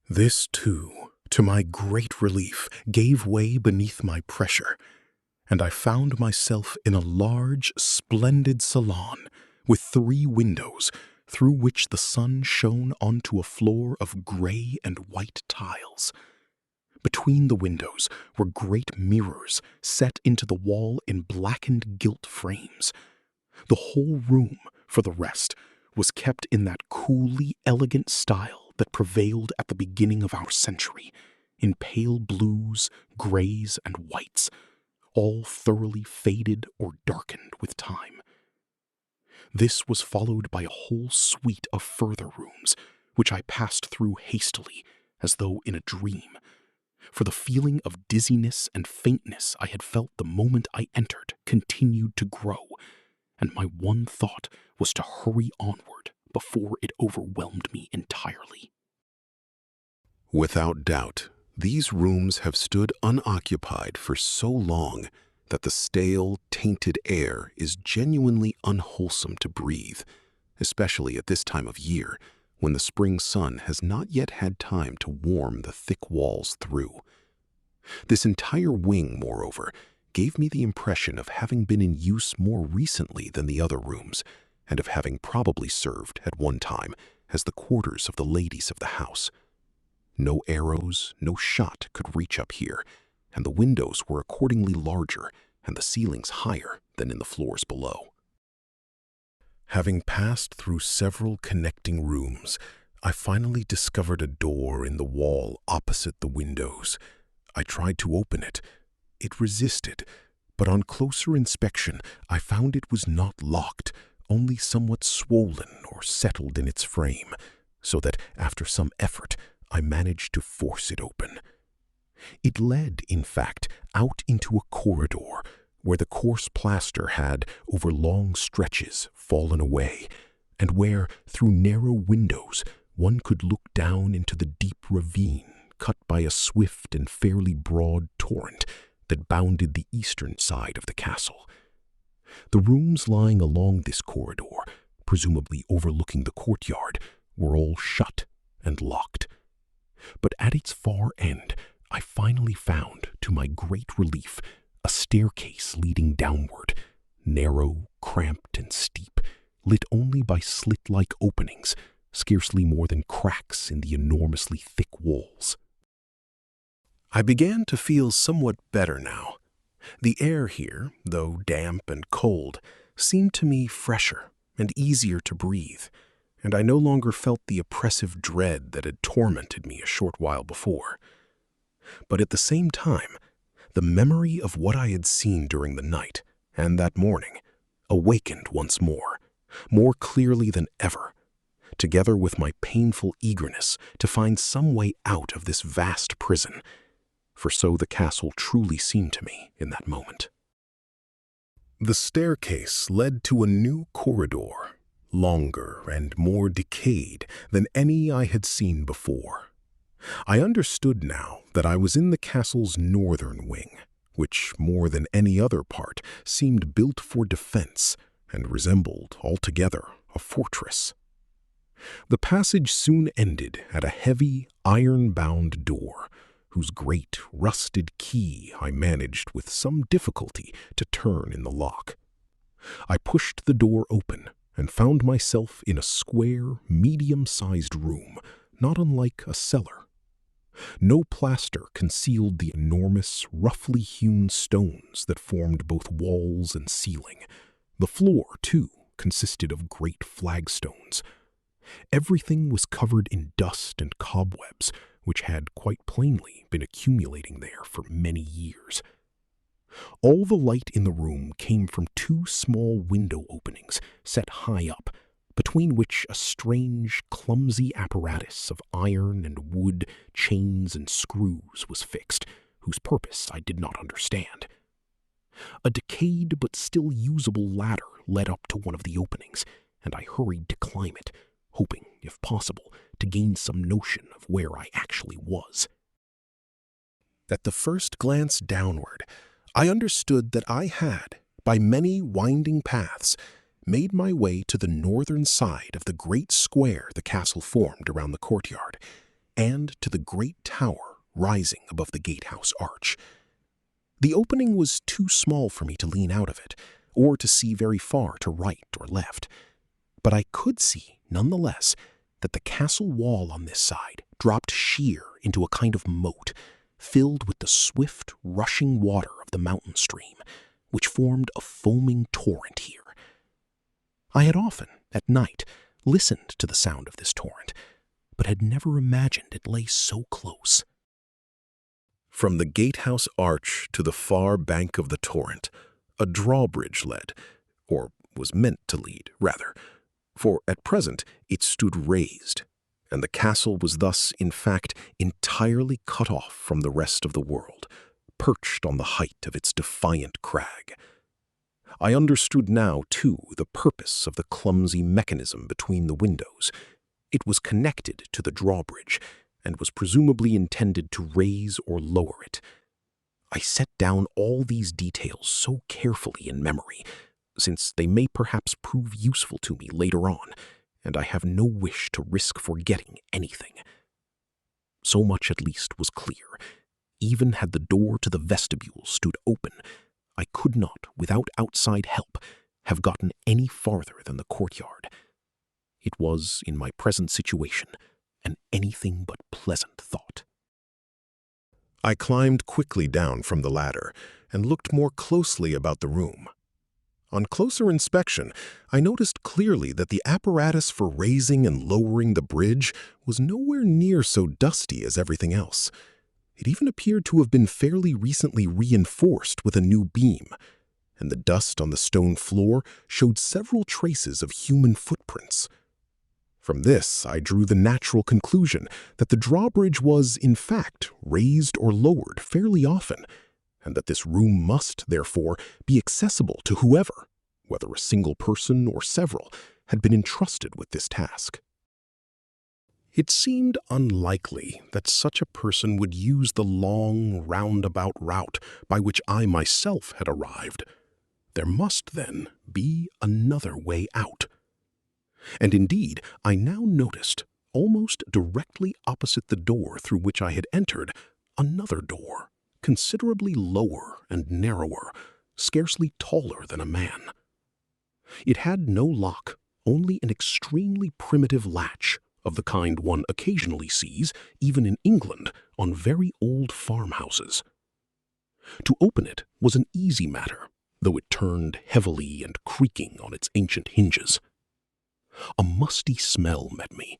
This, too, to my great relief, gave way beneath my pressure, and I found myself in a large, splendid salon with 3 windows, through which the sun shone onto a floor of gray and white tiles. Between the windows were great mirrors set into the wall in blackened gilt frames. The whole room, for the rest, was kept in that coolly elegant style that prevailed at the beginning of our century, in pale blues, grays, and whites, all thoroughly faded or darkened with time. This was followed by a whole suite of further rooms, which I passed through hastily, as though in a dream, for the feeling of dizziness and faintness I had felt the moment I entered continued to grow, and my one thought was to hurry onward before it overwhelmed me entirely. Without doubt, these rooms have stood unoccupied for so long that the stale, tainted air is genuinely unwholesome to breathe, especially at this time of year, when the spring sun has not yet had time to warm the thick walls through. This entire wing, moreover, gave me the impression of having been in use more recently than the other rooms, and of having probably served, at one time, as the quarters of the ladies of the house. No arrows, no shot could reach up here, and the windows were accordingly larger and the ceilings higher than in the floors below. Having passed through several connecting rooms, I finally discovered a door in the wall opposite the windows. I tried to open it. It resisted, but on closer inspection I found it was not locked, only somewhat swollen or settled in its frame, so that after some effort I managed to force it open. It led, in fact, out into a corridor where the coarse plaster had, over long stretches, fallen away, and where, through narrow windows, one could look down into the deep ravine cut by a swift and fairly broad torrent that bounded the eastern side of the castle. The rooms lying along this corridor, presumably overlooking the courtyard, were all shut and locked. But at its far end, I finally found, to my great relief, a staircase leading downward, narrow, cramped, and steep, lit only by slit-like openings, scarcely more than cracks in the enormously thick walls. I began to feel somewhat better now. The air here, though damp and cold, seemed to me fresher and easier to breathe, and I no longer felt the oppressive dread that had tormented me a short while before. But at the same time, the memory of what I had seen during the night and that morning awakened once more clearly than ever, together with my painful eagerness to find some way out of this vast prison, for so the castle truly seemed to me in that moment. The staircase led to a new corridor, longer and more decayed than any I had seen before. I understood now that I was in the castle's northern wing, which more than any other part seemed built for defense and resembled altogether a fortress. The passage soon ended at a heavy, iron-bound door, whose great, rusted key I managed with some difficulty to turn in the lock. I pushed the door open and found myself in a square, medium-sized room, not unlike a cellar. No plaster concealed the enormous, roughly hewn stones that formed both walls and ceiling. The floor, too, consisted of great flagstones. Everything was covered in dust and cobwebs, which had quite plainly been accumulating there for many years. All the light in the room came from two small window openings set high up, between which a strange, clumsy apparatus of iron and wood, chains and screws was fixed, whose purpose I did not understand. A decayed but still usable ladder led up to one of the openings, and I hurried to climb it, hoping, if possible, to gain some notion of where I actually was. At the first glance downward, I understood that I had, by many winding paths, made my way to the northern side of the great square the castle formed around the courtyard, and to the great tower rising above the gatehouse arch. The opening was too small for me to lean out of it, or to see very far to right or left, but I could see, nonetheless, that the castle wall on this side dropped sheer into a kind of moat, filled with the swift, rushing water of the mountain stream, which formed a foaming torrent here. I had often, at night, listened to the sound of this torrent, but had never imagined it lay so close. From the gatehouse arch to the far bank of the torrent, a drawbridge led, or was meant to lead, rather, for at present it stood raised, and the castle was thus, in fact, entirely cut off from the rest of the world, perched on the height of its defiant crag. I understood now, too, the purpose of the clumsy mechanism between the windows. It was connected to the drawbridge, and was presumably intended to raise or lower it. I set down all these details so carefully in memory, since they may perhaps prove useful to me later on, and I have no wish to risk forgetting anything. So much at least was clear. Even had the door to the vestibule stood open, I could not, without outside help, have gotten any farther than the courtyard. It was, in my present situation, an anything but pleasant thought. I climbed quickly down from the ladder and looked more closely about the room. On closer inspection, I noticed clearly that the apparatus for raising and lowering the bridge was nowhere near so dusty as everything else. It even appeared to have been fairly recently reinforced with a new beam, and the dust on the stone floor showed several traces of human footprints. From this, I drew the natural conclusion that the drawbridge was, in fact, raised or lowered fairly often, and that this room must, therefore, be accessible to whoever, whether a single person or several, had been entrusted with this task. It seemed unlikely that such a person would use the long, roundabout route by which I myself had arrived. There must, then, be another way out. And indeed, I now noticed, almost directly opposite the door through which I had entered, another door, considerably lower and narrower, scarcely taller than a man. It had no lock, only an extremely primitive latch, of the kind one occasionally sees, even in England, on very old farmhouses. To open it was an easy matter, though it turned heavily and creaking on its ancient hinges. A musty smell met me.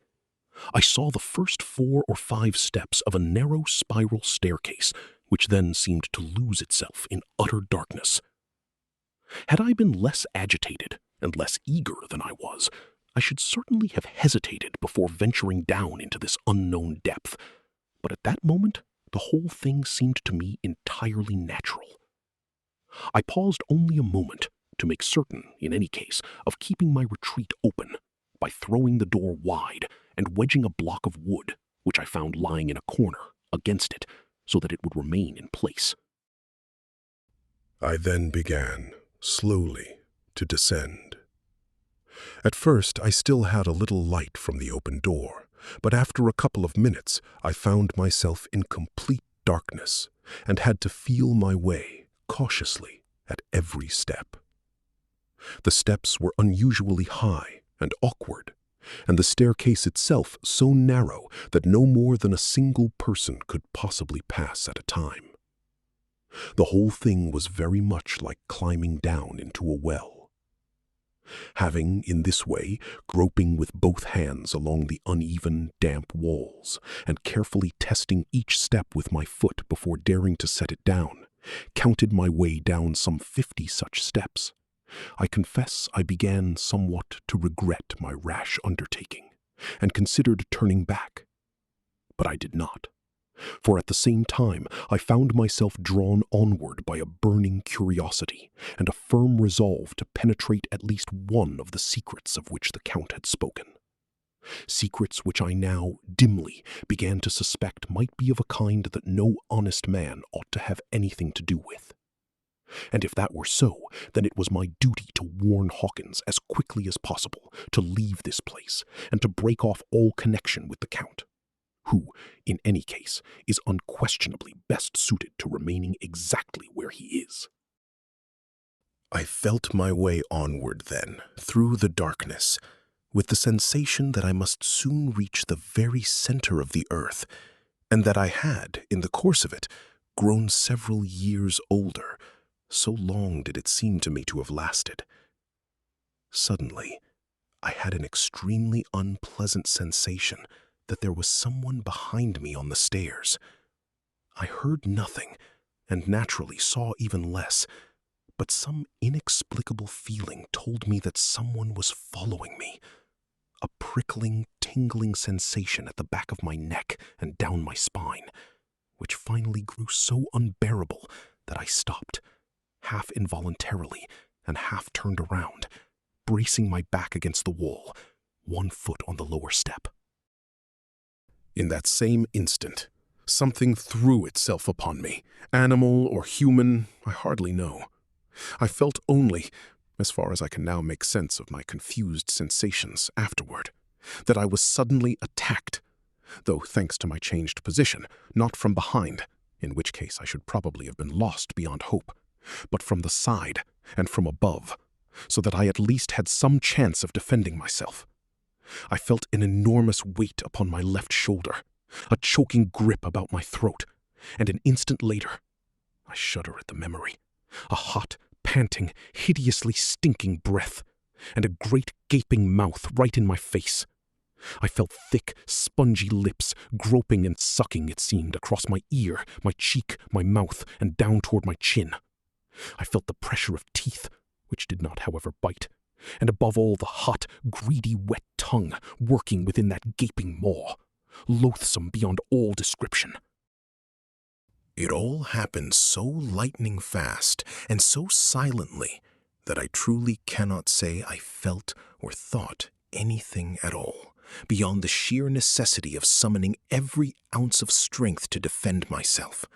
I saw the first 4 or 5 steps of a narrow spiral staircase, which then seemed to lose itself in utter darkness. Had I been less agitated and less eager than I was, I should certainly have hesitated before venturing down into this unknown depth, but at that moment the whole thing seemed to me entirely natural. I paused only a moment, to make certain, in any case, of keeping my retreat open, by throwing the door wide and wedging a block of wood, which I found lying in a corner, against it, so that it would remain in place. I then began, slowly, to descend. At first, I still had a little light from the open door, but after a couple of minutes, I found myself in complete darkness and had to feel my way cautiously at every step. The steps were unusually high and awkward, and the staircase itself so narrow that no more than a single person could possibly pass at a time. The whole thing was very much like climbing down into a well. Having, in this way, groping with both hands along the uneven, damp walls, and carefully testing each step with my foot before daring to set it down, counted my way down some 50 such steps, I confess I began somewhat to regret my rash undertaking, and considered turning back. But I did not, for at the same time I found myself drawn onward by a burning curiosity and a firm resolve to penetrate at least one of the secrets of which the Count had spoken. Secrets which I now dimly began to suspect might be of a kind that no honest man ought to have anything to do with. And if that were so, then it was my duty to warn Hawkins as quickly as possible to leave this place and to break off all connection with the Count, who, in any case, is unquestionably best suited to remaining exactly where he is. I felt my way onward then, through the darkness, with the sensation that I must soon reach the very center of the earth, and that I had, in the course of it, grown several years older. So long did it seem to me to have lasted. Suddenly, I had an extremely unpleasant sensation that there was someone behind me on the stairs. I heard nothing, and naturally saw even less, but some inexplicable feeling told me that someone was following me. A prickling, tingling sensation at the back of my neck and down my spine, which finally grew so unbearable that I stopped, half involuntarily and half turned around, bracing my back against the wall, one foot on the lower step. In that same instant, something threw itself upon me, animal or human, I hardly know. I felt only, as far as I can now make sense of my confused sensations afterward, that I was suddenly attacked, though thanks to my changed position, not from behind, in which case I should probably have been lost beyond hope, but from the side and from above, so that I at least had some chance of defending myself. I felt an enormous weight upon my left shoulder, a choking grip about my throat, and an instant later, I shudder at the memory, a hot, panting, hideously stinking breath, and a great gaping mouth right in my face. I felt thick, spongy lips groping and sucking, it seemed, across my ear, my cheek, my mouth, and down toward my chin. I felt the pressure of teeth, which did not, however, bite, and above all the hot, greedy, wet tongue working within that gaping maw, loathsome beyond all description. It all happened so lightning fast and so silently that I truly cannot say I felt or thought anything at all, beyond the sheer necessity of summoning every ounce of strength to defend myself.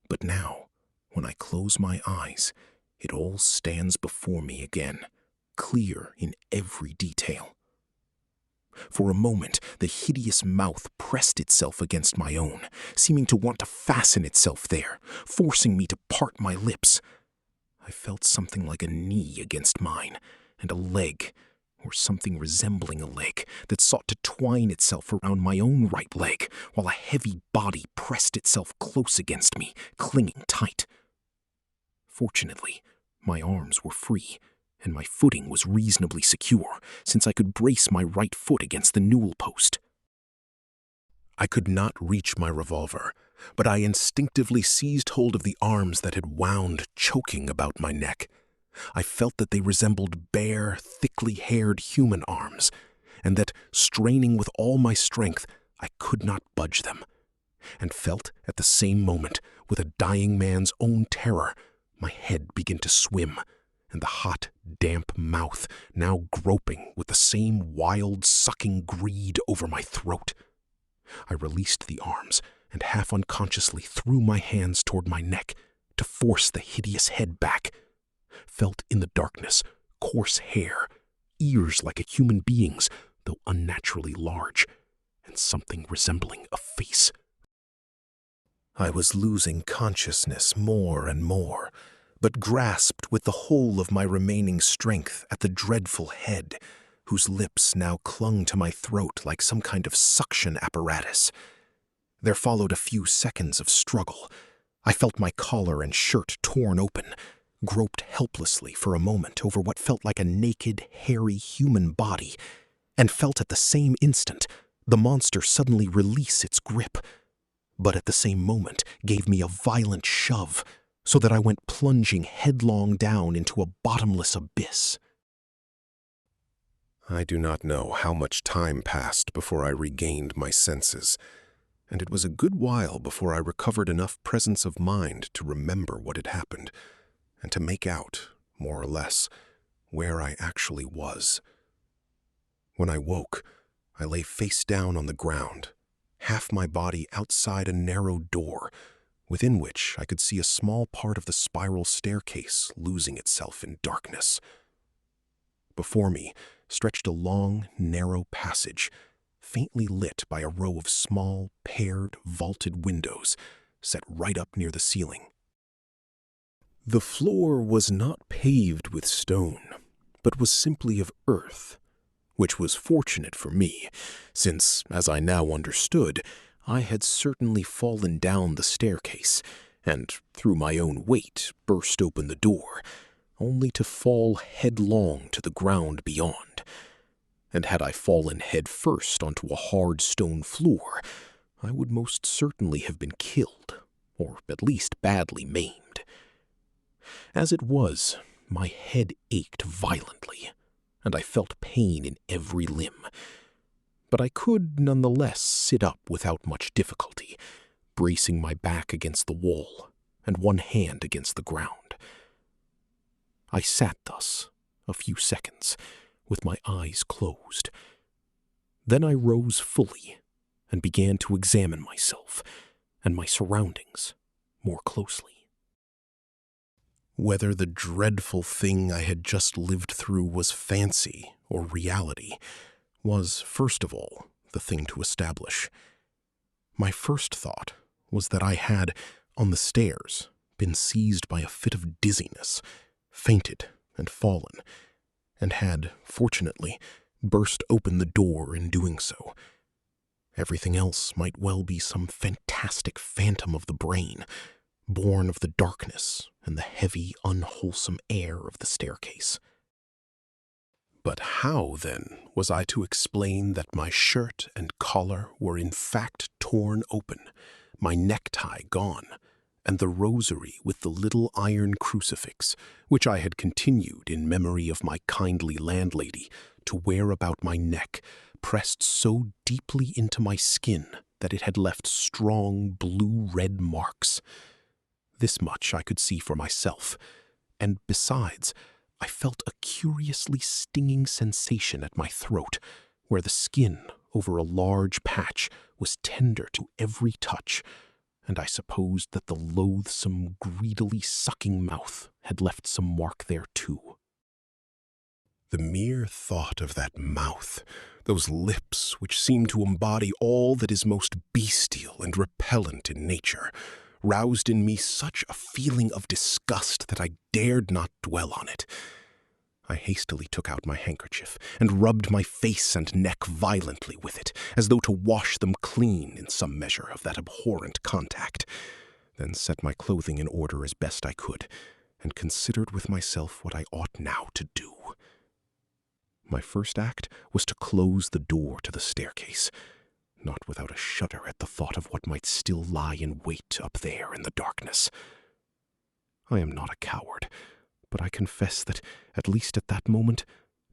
But now, when I close my eyes, it all stands before me again, clear in every detail. For a moment, the hideous mouth pressed itself against my own, seeming to want to fasten itself there, forcing me to part my lips. I felt something like a knee against mine, and a leg, or something resembling a leg, that sought to twine itself around my own right leg, while a heavy body pressed itself close against me, clinging tight. Fortunately, my arms were free, and my footing was reasonably secure, since I could brace my right foot against the newel post. I could not reach my revolver, but I instinctively seized hold of the arms that had wound choking about my neck. I felt that they resembled bare, thickly haired human arms, and that, straining with all my strength, I could not budge them, and felt at the same moment, with a dying man's own terror, my head begin to swim, and the hot, damp mouth now groping with the same wild, sucking greed over my throat. I released the arms, and half unconsciously threw my hands toward my neck to force the hideous head back. Felt in the darkness coarse hair, ears like a human being's, though unnaturally large, and something resembling a face. I was losing consciousness more and more, but grasped with the whole of my remaining strength at the dreadful head, whose lips now clung to my throat like some kind of suction apparatus. There followed a few seconds of struggle. I felt my collar and shirt torn open, groped helplessly for a moment over what felt like a naked, hairy human body, and felt at the same instant the monster suddenly release its grip, but at the same moment gave me a violent shove, so that I went plunging headlong down into a bottomless abyss. I do not know how much time passed before I regained my senses, and it was a good while before I recovered enough presence of mind to remember what had happened, and to make out, more or less, where I actually was. When I woke, I lay face down on the ground, half my body outside a narrow door, within which I could see a small part of the spiral staircase losing itself in darkness. Before me stretched a long, narrow passage, faintly lit by a row of small, paired, vaulted windows set right up near the ceiling. The floor was not paved with stone, but was simply of earth, which was fortunate for me, since, as I now understood, I had certainly fallen down the staircase, and, through my own weight, burst open the door, only to fall headlong to the ground beyond. And had I fallen head first onto a hard stone floor, I would most certainly have been killed, or at least badly maimed. As it was, my head ached violently, and I felt pain in every limb. But I could nonetheless sit up without much difficulty, bracing my back against the wall and one hand against the ground. I sat thus a few seconds, with my eyes closed. Then I rose fully and began to examine myself and my surroundings more closely. Whether the dreadful thing I had just lived through was fancy or reality was, first of all, the thing to establish. My first thought was that I had, on the stairs, been seized by a fit of dizziness, fainted and fallen, and had, fortunately, burst open the door in doing so. Everything else might well be some fantastic phantom of the brain, born of the darkness and the heavy, unwholesome air of the staircase. But how, then, was I to explain that my shirt and collar were in fact torn open, my necktie gone, and the rosary with the little iron crucifix, which I had continued in memory of my kindly landlady to wear about my neck, pressed so deeply into my skin that it had left strong blue-red marks? This much I could see for myself, and besides, I felt a curiously stinging sensation at my throat, where the skin over a large patch was tender to every touch, and I supposed that the loathsome, greedily sucking mouth had left some mark there too. The mere thought of that mouth Those lips which seem to embody all that is most bestial and repellent in nature, roused in me such a feeling of disgust that I dared not dwell on it. I hastily took out my handkerchief and rubbed my face and neck violently with it, as though to wash them clean in some measure of that abhorrent contact, then set my clothing in order as best I could, and considered with myself what I ought now to do. My first act was to close the door to the staircase, not without a shudder at the thought of what might still lie in wait up there in the darkness. I am not a coward, but I confess that, at least at that moment,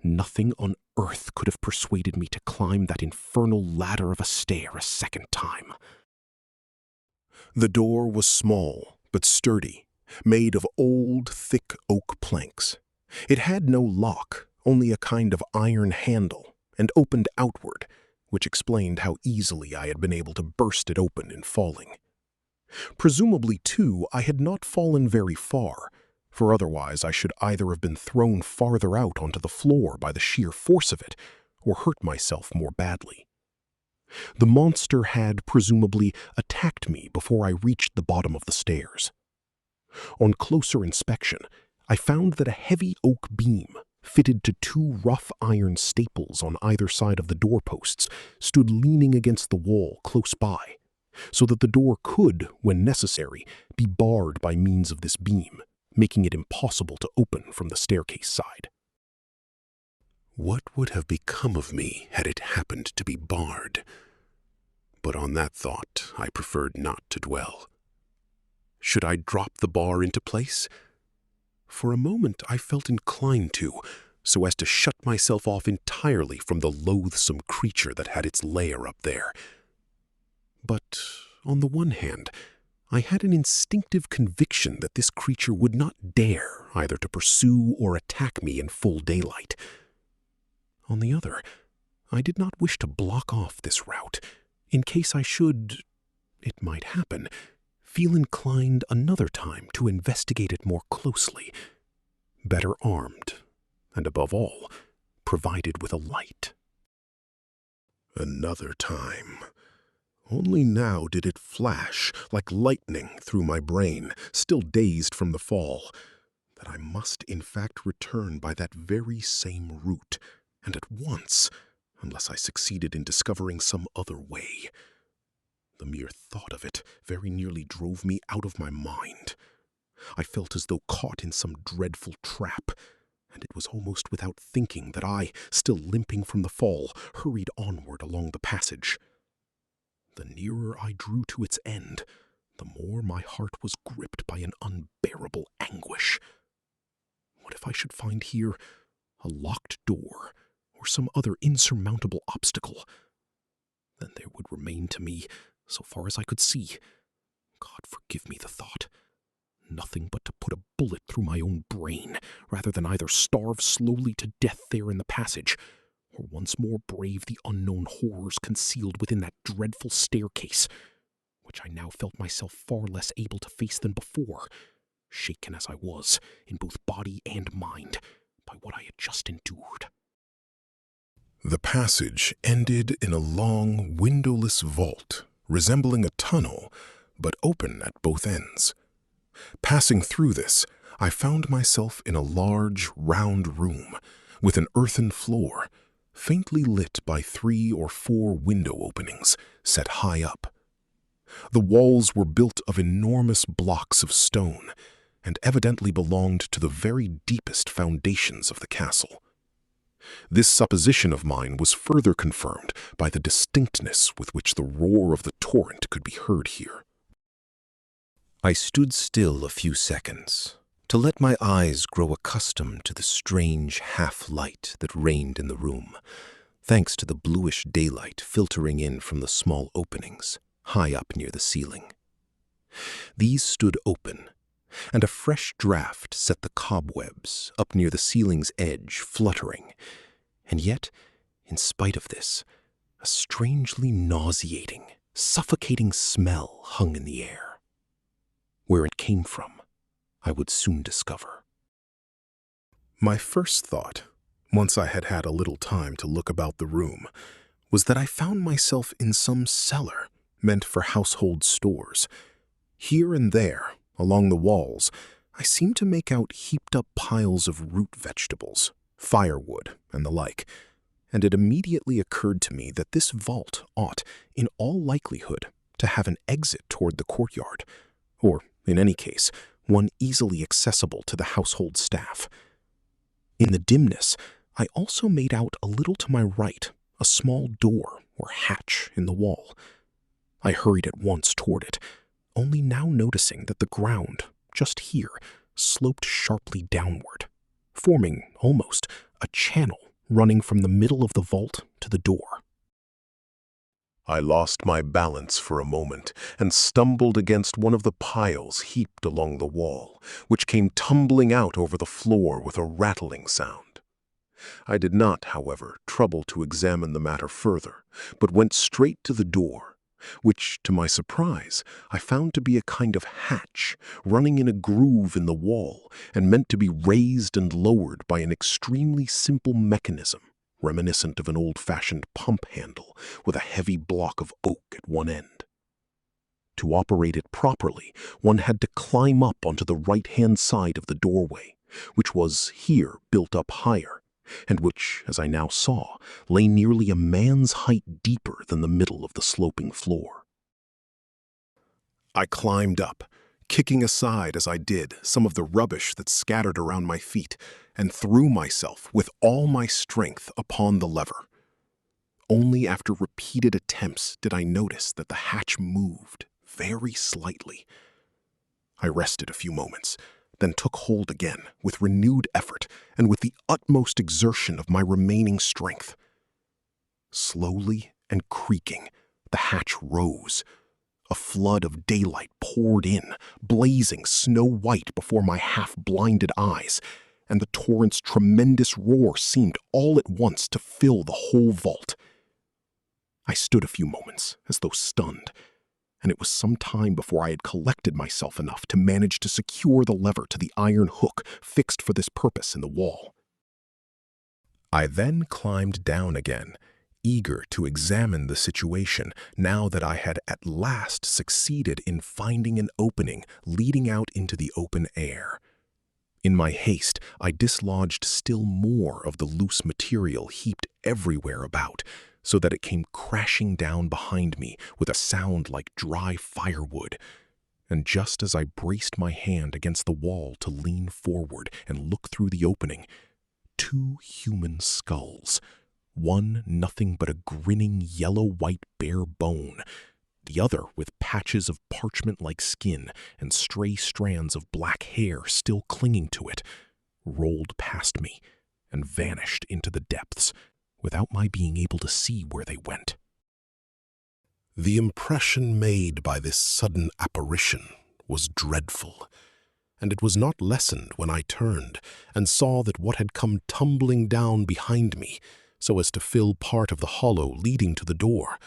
nothing on earth could have persuaded me to climb that infernal ladder of a stair a second time. The door was small but sturdy, made of old, thick oak planks. It had no lock, only a kind of iron handle, and opened outward, which explained how easily I had been able to burst it open in falling. Presumably, too, I had not fallen very far, for otherwise I should either have been thrown farther out onto the floor by the sheer force of it, or hurt myself more badly. The monster had, presumably, attacked me before I reached the bottom of the stairs. On closer inspection, I found that a heavy oak beam, fitted to two rough iron staples on either side of the doorposts, stood leaning against the wall close by, so that the door could, when necessary, be barred by means of this beam, making it impossible to open from the staircase side. What would have become of me had it happened to be barred? But on that thought I preferred not to dwell. Should I drop the bar into place? For a moment I felt inclined to, so as to shut myself off entirely from the loathsome creature that had its lair up there. But, on the one hand, I had an instinctive conviction that this creature would not dare either to pursue or attack me in full daylight. On the other, I did not wish to block off this route, in case I should, it might happen, feel inclined another time to investigate it more closely, better armed, and above all, provided with a light. Another time. Only now did it flash like lightning through my brain, still dazed from the fall, that I must in fact return by that very same route, and at once, unless I succeeded in discovering some other way. The mere thought of it very nearly drove me out of my mind. I felt as though caught in some dreadful trap, and it was almost without thinking that I, still limping from the fall, hurried onward along the passage. The nearer I drew to its end, the more my heart was gripped by an unbearable anguish. What if I should find here a locked door, or some other insurmountable obstacle? Then there would remain to me, so far as I could see, God forgive me the thought, nothing but to put a bullet through my own brain, rather than either starve slowly to death there in the passage, or once more brave the unknown horrors concealed within that dreadful staircase, which I now felt myself far less able to face than before, shaken as I was, in both body and mind, by what I had just endured. The passage ended in a long, windowless vault, resembling a tunnel, but open at both ends. Passing through this, I found myself in a large, round room, with an earthen floor, faintly lit by 3 or 4 window openings, set high up. The walls were built of enormous blocks of stone, and evidently belonged to the very deepest foundations of the castle. This supposition of mine was further confirmed by the distinctness with which the roar of the torrent could be heard here. I stood still a few seconds, to let my eyes grow accustomed to the strange half-light that reigned in the room, thanks to the bluish daylight filtering in from the small openings, high up near the ceiling. These stood open, and a fresh draught set the cobwebs up near the ceiling's edge fluttering, and yet, in spite of this, a strangely nauseating, suffocating smell hung in the air. Where it came from, I would soon discover. My first thought once I had had a little time to look about the room, was that I found myself in some cellar meant for household stores. Here and there, along the walls, I seemed to make out heaped-up piles of root vegetables, firewood, and the like, and it immediately occurred to me that this vault ought, in all likelihood, to have an exit toward the courtyard, or, in any case, one easily accessible to the household staff. In the dimness, I also made out a little to my right a small door or hatch in the wall. I hurried at once toward it, only now noticing that the ground, just here, sloped sharply downward, forming, almost, a channel running from the middle of the vault to the door. I lost my balance for a moment and stumbled against one of the piles heaped along the wall, which came tumbling out over the floor with a rattling sound. I did not, however, trouble to examine the matter further, but went straight to the door, which, to my surprise, I found to be a kind of hatch running in a groove in the wall and meant to be raised and lowered by an extremely simple mechanism, reminiscent of an old-fashioned pump handle with a heavy block of oak at one end. To operate it properly, one had to climb up onto the right-hand side of the doorway, which was here built up higher, and which, as I now saw, lay nearly a man's height deeper than the middle of the sloping floor. I climbed up, kicking aside as I did some of the rubbish that scattered around my feet, and threw myself with all my strength upon the lever. Only after repeated attempts did I notice that the hatch moved very slightly. I rested a few moments, then took hold again with renewed effort and with the utmost exertion of my remaining strength. Slowly and creaking, the hatch rose. A flood of daylight poured in, blazing snow-white before my half-blinded eyes, and the torrent's tremendous roar seemed all at once to fill the whole vault. I stood a few moments, as though stunned, and it was some time before I had collected myself enough to manage to secure the lever to the iron hook fixed for this purpose in the wall. I then climbed down again, eager to examine the situation now that I had at last succeeded in finding an opening leading out into the open air. In my haste, I dislodged still more of the loose material heaped everywhere about, so that it came crashing down behind me with a sound like dry firewood. And just as I braced my hand against the wall to lean forward and look through the opening, 2 human skulls, one nothing but a grinning yellow-white bare bone, the other with patches of parchment-like skin and stray strands of black hair still clinging to it, rolled past me and vanished into the depths, without my being able to see where they went. The impression made by this sudden apparition was dreadful, and it was not lessened when I turned and saw that what had come tumbling down behind me, so as to fill part of the hollow leading to the door,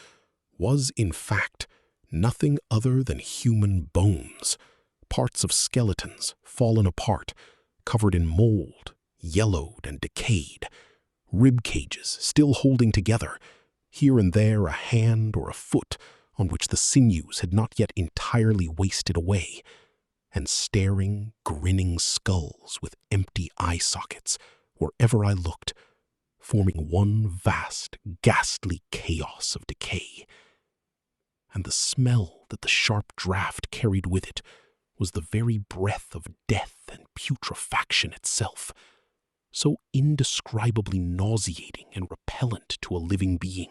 was, in fact, nothing other than human bones, parts of skeletons fallen apart, covered in mold, yellowed and decayed, rib cages still holding together, here and there a hand or a foot on which the sinews had not yet entirely wasted away, and staring, grinning skulls with empty eye sockets wherever I looked, forming one vast, ghastly chaos of decay. And the smell that the sharp draught carried with it was the very breath of death and putrefaction itself, so indescribably nauseating and repellent to a living being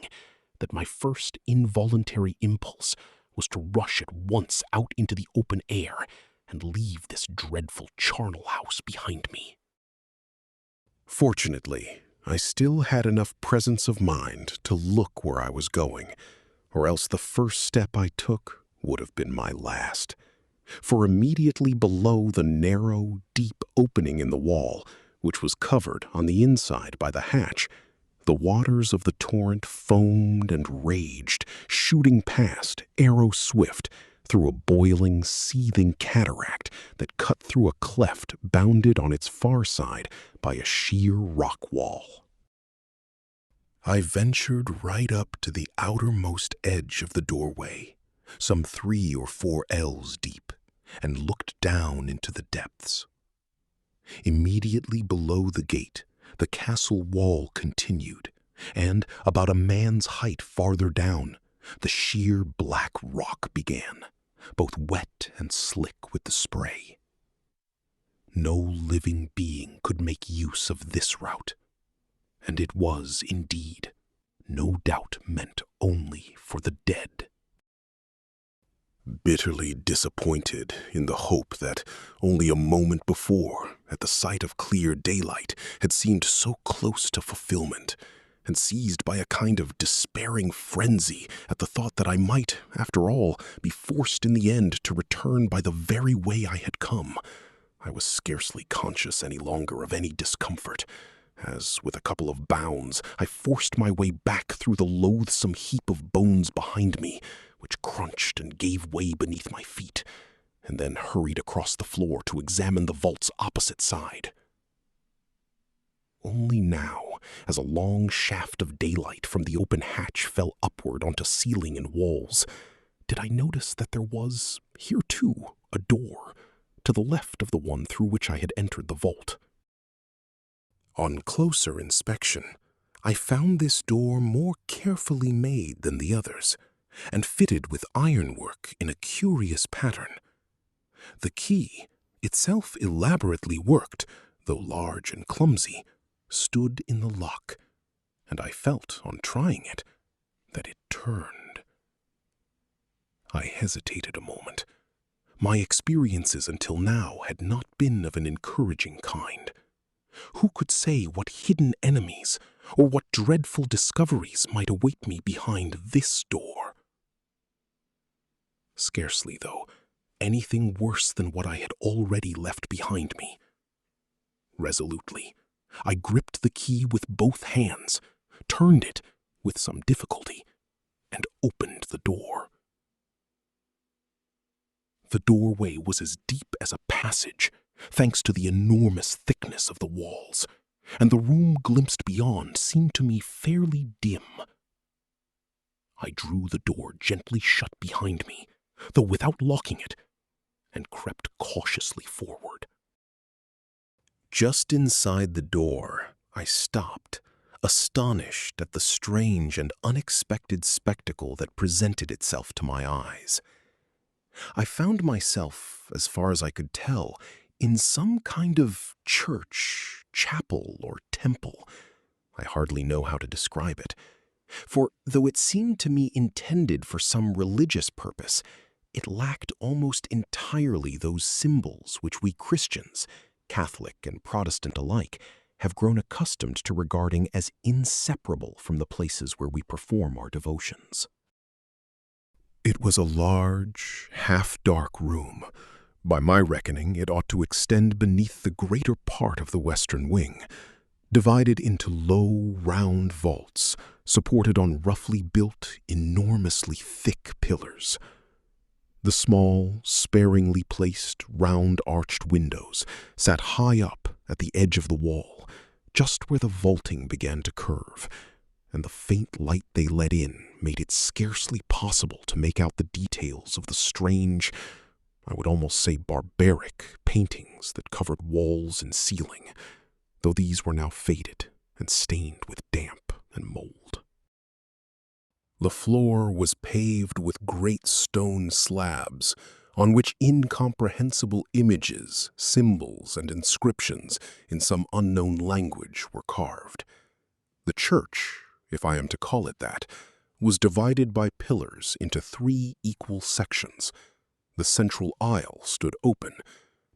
that my first involuntary impulse was to rush at once out into the open air and leave this dreadful charnel house behind me. Fortunately, I still had enough presence of mind to look where I was going, or else the first step I took would have been my last. For immediately below the narrow, deep opening in the wall, which was covered on the inside by the hatch, the waters of the torrent foamed and raged, shooting past, arrow-swift, through a boiling, seething cataract that cut through a cleft bounded on its far side by a sheer rock wall. I ventured right up to the outermost edge of the doorway, some 3 or 4 ells deep, and looked down into the depths. Immediately below the gate, the castle wall continued, and about a man's height farther down, the sheer black rock began, both wet and slick with the spray. No living being could make use of this route, and it was, indeed, no doubt meant only for the dead. Bitterly disappointed in the hope that only a moment before, at the sight of clear daylight, had seemed so close to fulfillment, and seized by a kind of despairing frenzy at the thought that I might, after all, be forced in the end to return by the very way I had come, I was scarcely conscious any longer of any discomfort, as, with a couple of bounds, I forced my way back through the loathsome heap of bones behind me, which crunched and gave way beneath my feet, and then hurried across the floor to examine the vault's opposite side. Only now, as a long shaft of daylight from the open hatch fell upward onto ceiling and walls, did I notice that there was, here too, a door, to the left of the one through which I had entered the vault. On closer inspection, I found this door more carefully made than the others, and fitted with ironwork in a curious pattern. The key, itself elaborately worked, though large and clumsy, stood in the lock, and I felt, on trying it, that it turned. I hesitated a moment. My experiences until now had not been of an encouraging kind. Who could say what hidden enemies or what dreadful discoveries might await me behind this door? Scarcely, though, anything worse than what I had already left behind me. Resolutely, I gripped the key with both hands, turned it with some difficulty, and opened the door. The doorway was as deep as a passage, thanks to the enormous thickness of the walls, and the room glimpsed beyond seemed to me fairly dim. I drew the door gently shut behind me, though without locking it, and crept cautiously forward. Just inside the door, I stopped, astonished at the strange and unexpected spectacle that presented itself to my eyes. I found myself, as far as I could tell, in some kind of church, chapel, or temple. I hardly know how to describe it. For though it seemed to me intended for some religious purpose, it lacked almost entirely those symbols which we Christians, Catholic and Protestant alike, have grown accustomed to regarding as inseparable from the places where we perform our devotions. It was a large, half-dark room. By my reckoning, it ought to extend beneath the greater part of the western wing, divided into low, round vaults, supported on roughly built, enormously thick pillars. The small, sparingly placed, round-arched windows sat high up at the edge of the wall, just where the vaulting began to curve, and the faint light they let in made it scarcely possible to make out the details of the strange, I would almost say barbaric, paintings that covered walls and ceiling, though these were now faded and stained with damp and mold. The floor was paved with great stone slabs, on which incomprehensible images, symbols, and inscriptions in some unknown language were carved. The church, if I am to call it that, was divided by pillars into 3 equal sections. The central aisle stood open,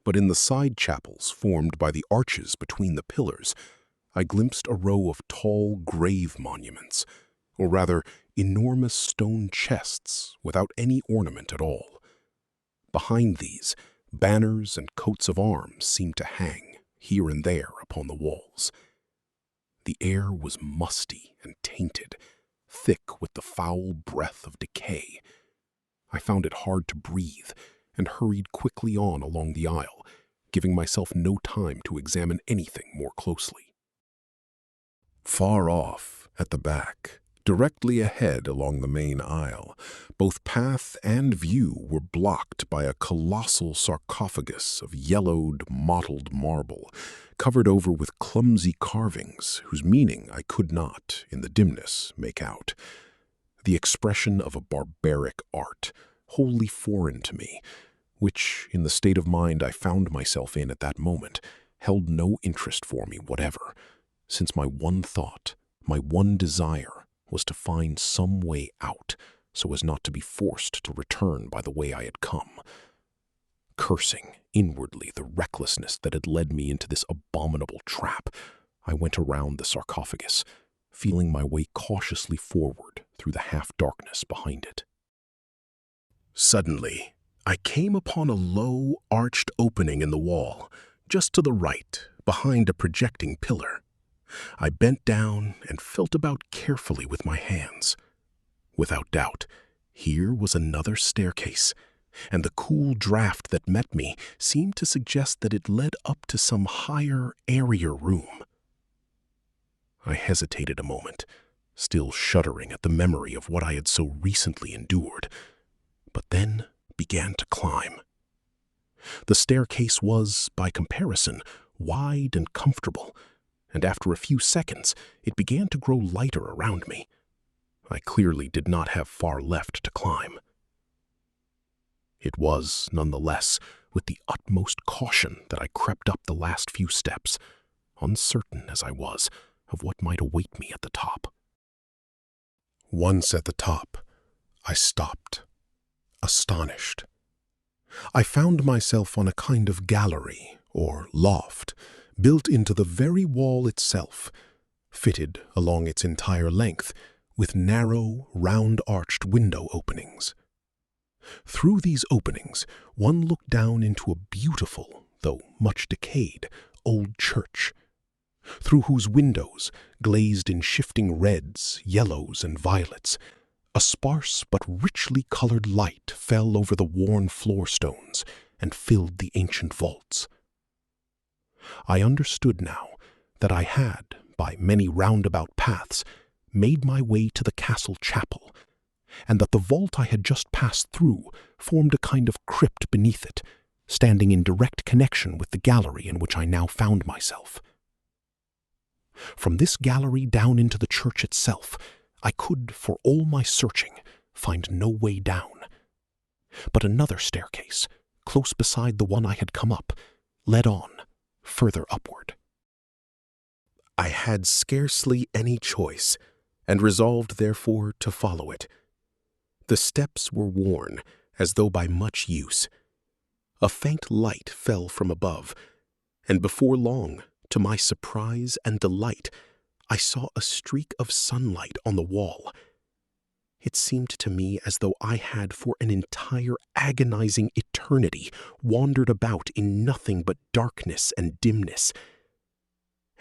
but in the side chapels formed by the arches between the pillars, I glimpsed a row of tall grave monuments, or rather enormous stone chests without any ornament at all. Behind these, banners and coats of arms seemed to hang, here and there, upon the walls. The air was musty and tainted, thick with the foul breath of decay. I found it hard to breathe, and hurried quickly on along the aisle, giving myself no time to examine anything more closely. Far off, At the back, directly ahead along the main aisle, both path and view were blocked by a colossal sarcophagus of yellowed, mottled marble, covered over with clumsy carvings whose meaning I could not, in the dimness, make out. The expression of a barbaric art, wholly foreign to me, which, in the state of mind I found myself in at that moment, held no interest for me whatever, since my one thought, my one desire, was to find some way out so as not to be forced to return by the way I had come. Cursing inwardly the recklessness that had led me into this abominable trap, I went around the sarcophagus, feeling my way cautiously forward through the half-darkness behind it. Suddenly, I came upon a low, arched opening in the wall, just to the right, behind a projecting pillar. I bent down and felt about carefully with my hands. Without doubt, here was another staircase, and the cool draft that met me seemed to suggest that it led up to some higher, airier room. I hesitated a moment, still shuddering at the memory of what I had so recently endured, but then began to climb. The staircase was, by comparison, wide and comfortable, and after a few seconds it began to grow lighter around me. I clearly did not have far left to climb. It was, nonetheless, with the utmost caution that I crept up the last few steps, uncertain as I was of what might await me at the top. Once at the top, I stopped, astonished. I found myself on a kind of gallery, or loft, built into the very wall itself, fitted along its entire length, with narrow, round-arched window openings. Through these openings, one looked down into a beautiful, though much decayed, old church, through whose windows, glazed in shifting reds, yellows, and violets, a sparse but richly colored light fell over the worn floor stones and filled the ancient vaults. I understood now that I had, by many roundabout paths, made my way to the castle chapel, and that the vault I had just passed through formed a kind of crypt beneath it, standing in direct connection with the gallery in which I now found myself. From this gallery down into the church itself, I could, for all my searching, find no way down. But another staircase, close beside the one I had come up, led on, further upward. I had scarcely any choice, and resolved, therefore, to follow it. The steps were worn, as though by much use. A faint light fell from above, and before long, to my surprise and delight, I saw a streak of sunlight on the wall. It seemed to me as though I had for an entire agonizing eternity wandered about in nothing but darkness and dimness.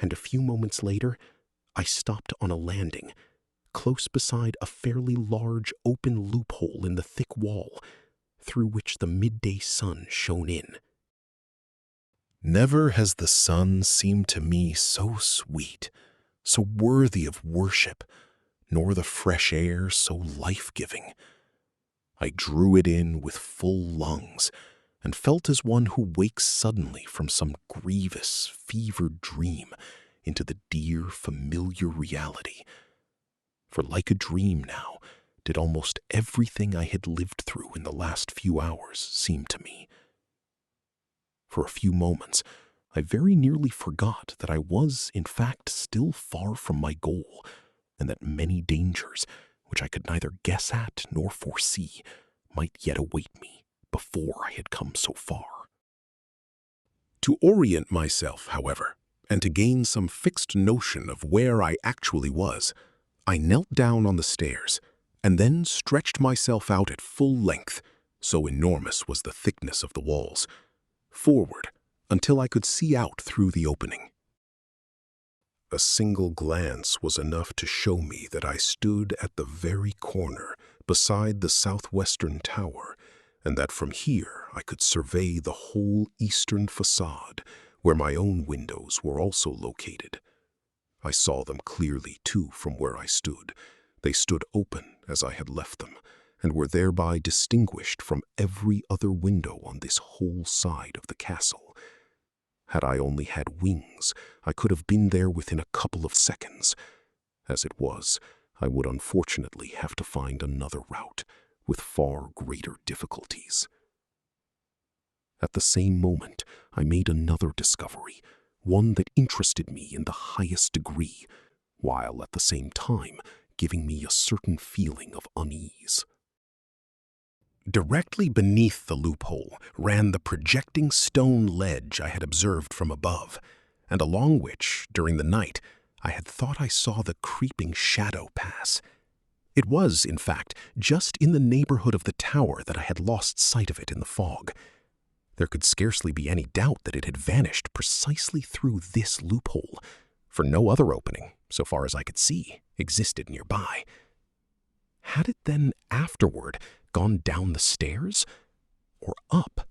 And a few moments later, I stopped on a landing, close beside a fairly large open loophole in the thick wall, through which the midday sun shone in. Never has the sun seemed to me so sweet, so worthy of worship, nor the fresh air so life-giving. I drew it in with full lungs, and felt as one who wakes suddenly from some grievous, fevered dream into the dear, familiar reality. For like a dream now, did almost everything I had lived through in the last few hours seem to me. For a few moments, I very nearly forgot that I was, in fact, still far from my goal, and that many dangers, which I could neither guess at nor foresee, might yet await me before I had come so far. To orient myself, however, and to gain some fixed notion of where I actually was, I knelt down on the stairs, and then stretched myself out at full length, so enormous was the thickness of the walls, forward until I could see out through the opening. A single glance was enough to show me that I stood at the very corner beside the southwestern tower, and that from here I could survey the whole eastern facade, where my own windows were also located. I saw them clearly, too, from where I stood. They stood open as I had left them, and were thereby distinguished from every other window on this whole side of the castle. Had I only had wings, I could have been there within a couple of seconds. As it was, I would unfortunately have to find another route, with far greater difficulties. At the same moment, I made another discovery, one that interested me in the highest degree, while at the same time giving me a certain feeling of unease. Directly beneath the loophole ran the projecting stone ledge I had observed from above, and along which, during the night, I had thought I saw the creeping shadow pass. It was, in fact, just in the neighborhood of the tower that I had lost sight of it in the fog. There could scarcely be any doubt that it had vanished precisely through this loophole, for no other opening, so far as I could see, existed nearby. Had it then afterward gone down the stairs or up?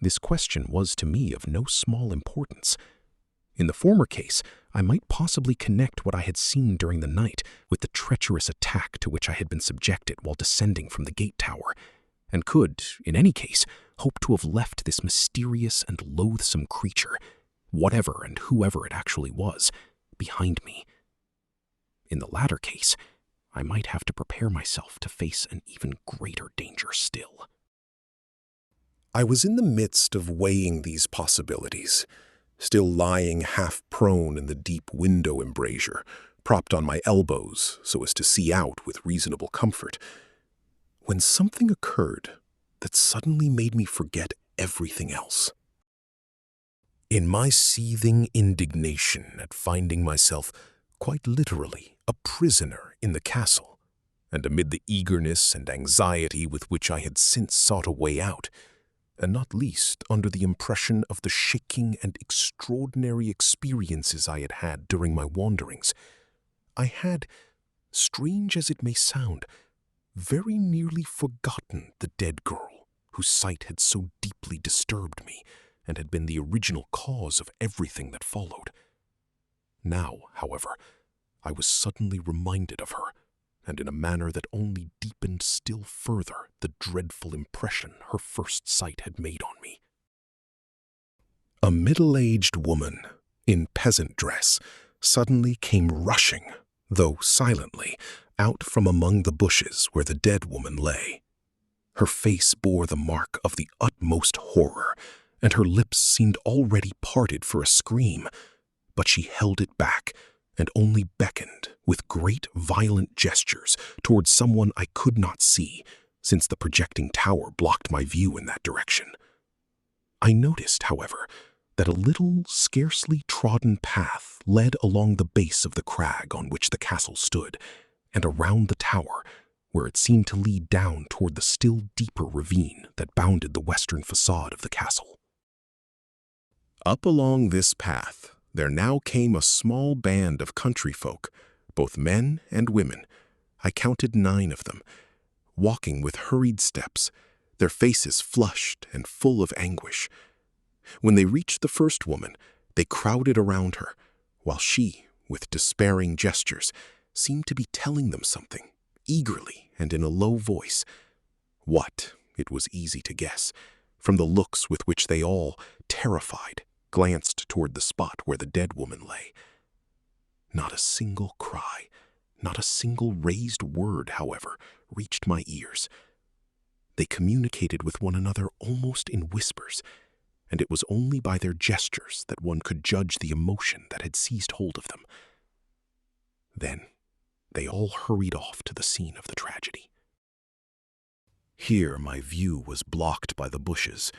This question was to me of no small importance. In the former case, I might possibly connect what I had seen during the night with the treacherous attack to which I had been subjected while descending from the gate tower, and could, in any case, hope to have left this mysterious and loathsome creature, whatever and whoever it actually was, behind me. In the latter case, I might have to prepare myself to face an even greater danger still. I was in the midst of weighing these possibilities, still lying half prone in the deep window embrasure, propped on my elbows so as to see out with reasonable comfort, when something occurred that suddenly made me forget everything else. In my seething indignation at finding myself quite literally a prisoner in the castle, and amid the eagerness and anxiety with which I had since sought a way out, and not least under the impression of the shaking and extraordinary experiences I had had during my wanderings, I had, strange as it may sound, very nearly forgotten the dead girl whose sight had so deeply disturbed me and had been the original cause of everything that followed. Now, however, I was suddenly reminded of her, and in a manner that only deepened still further the dreadful impression her first sight had made on me. A middle-aged woman, in peasant dress, suddenly came rushing, though silently, out from among the bushes where the dead woman lay. Her face bore the mark of the utmost horror, and her lips seemed already parted for a scream, but she held it back, and only beckoned with great violent gestures towards someone I could not see, since the projecting tower blocked my view in that direction. I noticed, however, that a little, scarcely trodden path led along the base of the crag on which the castle stood, and around the tower, where it seemed to lead down toward the still deeper ravine that bounded the western facade of the castle. Up along this path, there now came a small band of country folk, both men and women. I counted 9 of them, walking with hurried steps, their faces flushed and full of anguish. When they reached the first woman, they crowded around her, while she, with despairing gestures, seemed to be telling them something, eagerly and in a low voice. What, it was easy to guess, from the looks with which they all, terrified, glanced toward the spot where the dead woman lay. Not a single cry, not a single raised word, however, reached my ears. They communicated with one another almost in whispers, and it was only by their gestures that one could judge the emotion that had seized hold of them. Then they all hurried off to the scene of the tragedy. Here my view was blocked by the bushes,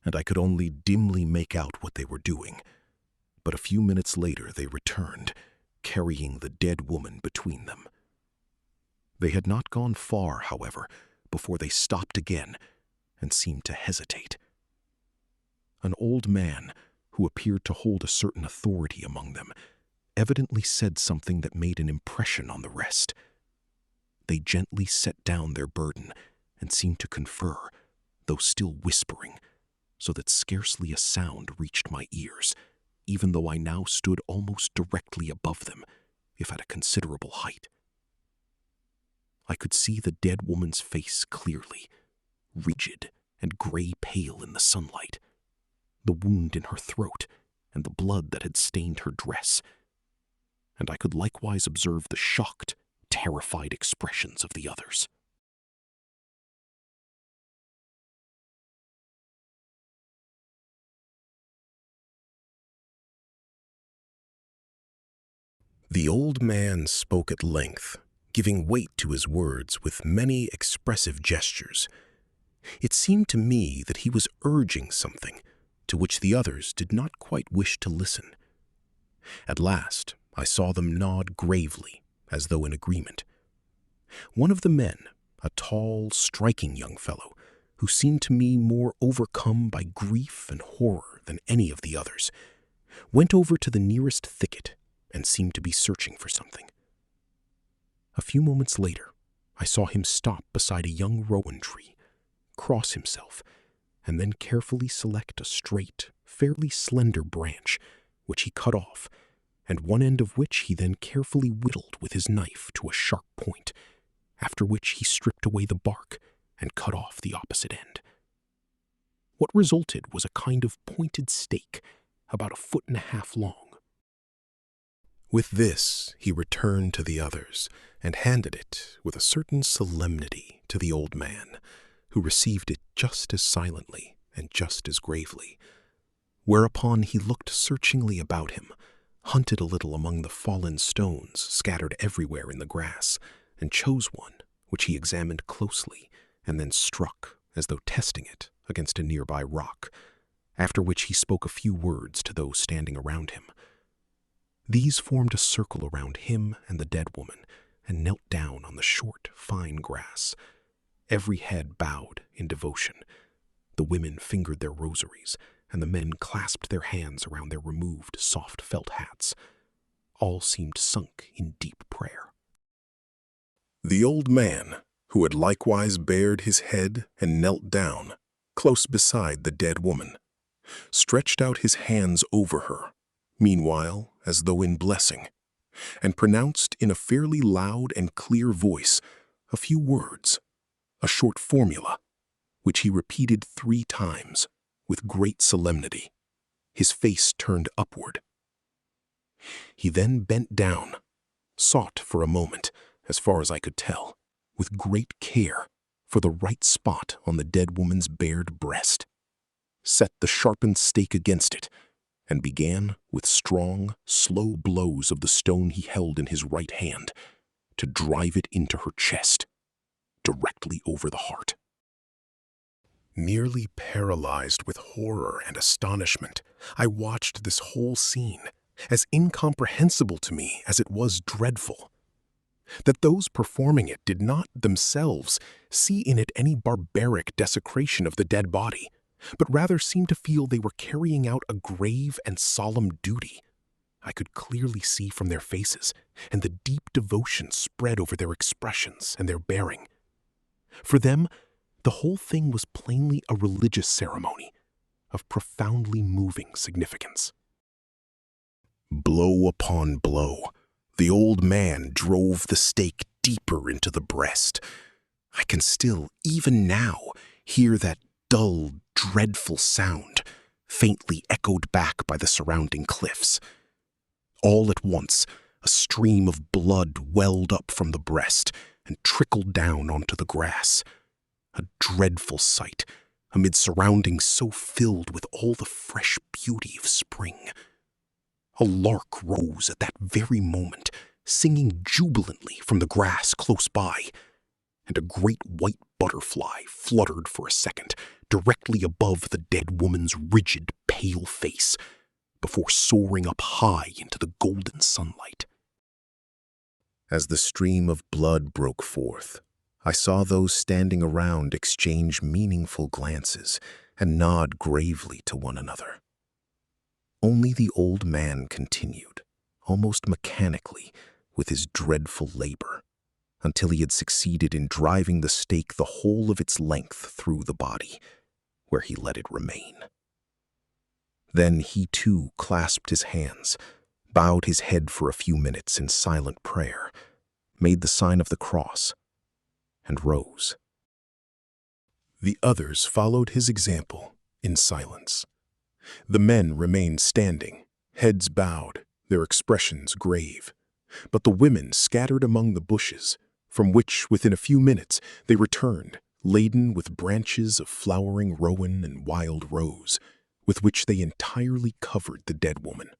and I could only dimly make out what they were doing. But a few minutes later they returned, carrying the dead woman between them. They had not gone far, however, before they stopped again and seemed to hesitate. An old man, who appeared to hold a certain authority among them, evidently said something that made an impression on the rest. They gently set down their burden and seemed to confer, though still whispering, so that scarcely a sound reached my ears, even though I now stood almost directly above them, if at a considerable height. I could see the dead woman's face clearly, rigid and gray-pale in the sunlight, the wound in her throat and the blood that had stained her dress, and I could likewise observe the shocked, terrified expressions of the others. The old man spoke at length, giving weight to his words with many expressive gestures. It seemed to me that he was urging something to which the others did not quite wish to listen. At last, I saw them nod gravely, as though in agreement. One of the men, a tall, striking young fellow, who seemed to me more overcome by grief and horror than any of the others, went over to the nearest thicket and seemed to be searching for something. A few moments later, I saw him stop beside a young rowan tree, cross himself, and then carefully select a straight, fairly slender branch, which he cut off, and one end of which he then carefully whittled with his knife to a sharp point, after which he stripped away the bark and cut off the opposite end. What resulted was a kind of pointed stake, about 1.5 feet long. With this, he returned to the others and handed it with a certain solemnity to the old man, who received it just as silently and just as gravely, whereupon he looked searchingly about him, hunted a little among the fallen stones scattered everywhere in the grass, and chose one, which he examined closely, and then struck, as though testing it, against a nearby rock, after which he spoke a few words to those standing around him. These formed a circle around him and the dead woman, and knelt down on the short, fine grass. Every head bowed in devotion. The women fingered their rosaries, and the men clasped their hands around their removed, soft felt hats. All seemed sunk in deep prayer. The old man, who had likewise bared his head and knelt down, close beside the dead woman, stretched out his hands over her, meanwhile as though in blessing, and pronounced in a fairly loud and clear voice a few words, a short formula, which he repeated 3 times with great solemnity, his face turned upward. He then bent down, sought for a moment, as far as I could tell, with great care, for the right spot on the dead woman's bared breast, set the sharpened stake against it, and began, with strong, slow blows of the stone he held in his right hand, to drive it into her chest, directly over the heart. Nearly paralyzed with horror and astonishment, I watched this whole scene, as incomprehensible to me as it was dreadful. That those performing it did not themselves see in it any barbaric desecration of the dead body, but rather seemed to feel they were carrying out a grave and solemn duty, I could clearly see from their faces, and the deep devotion spread over their expressions and their bearing. For them, the whole thing was plainly a religious ceremony of profoundly moving significance. Blow upon blow, the old man drove the stake deeper into the breast. I can still, even now, hear that dull, dreadful sound, faintly echoed back by the surrounding cliffs. All at once, a stream of blood welled up from the breast and trickled down onto the grass. A dreadful sight, amid surroundings so filled with all the fresh beauty of spring. A lark rose at that very moment, singing jubilantly from the grass close by, and a great white butterfly fluttered for a second directly above the dead woman's rigid, pale face, before soaring up high into the golden sunlight. As the stream of blood broke forth, I saw those standing around exchange meaningful glances and nod gravely to one another. Only the old man continued, almost mechanically, with his dreadful labor, until he had succeeded in driving the stake the whole of its length through the body, where he let it remain. Then he too clasped his hands, bowed his head for a few minutes in silent prayer, made the sign of the cross, and rose. The others followed his example in silence. The men remained standing, heads bowed, their expressions grave. But the women scattered among the bushes, from which within a few minutes they returned, laden with branches of flowering rowan and wild rose, with which they entirely covered the dead woman.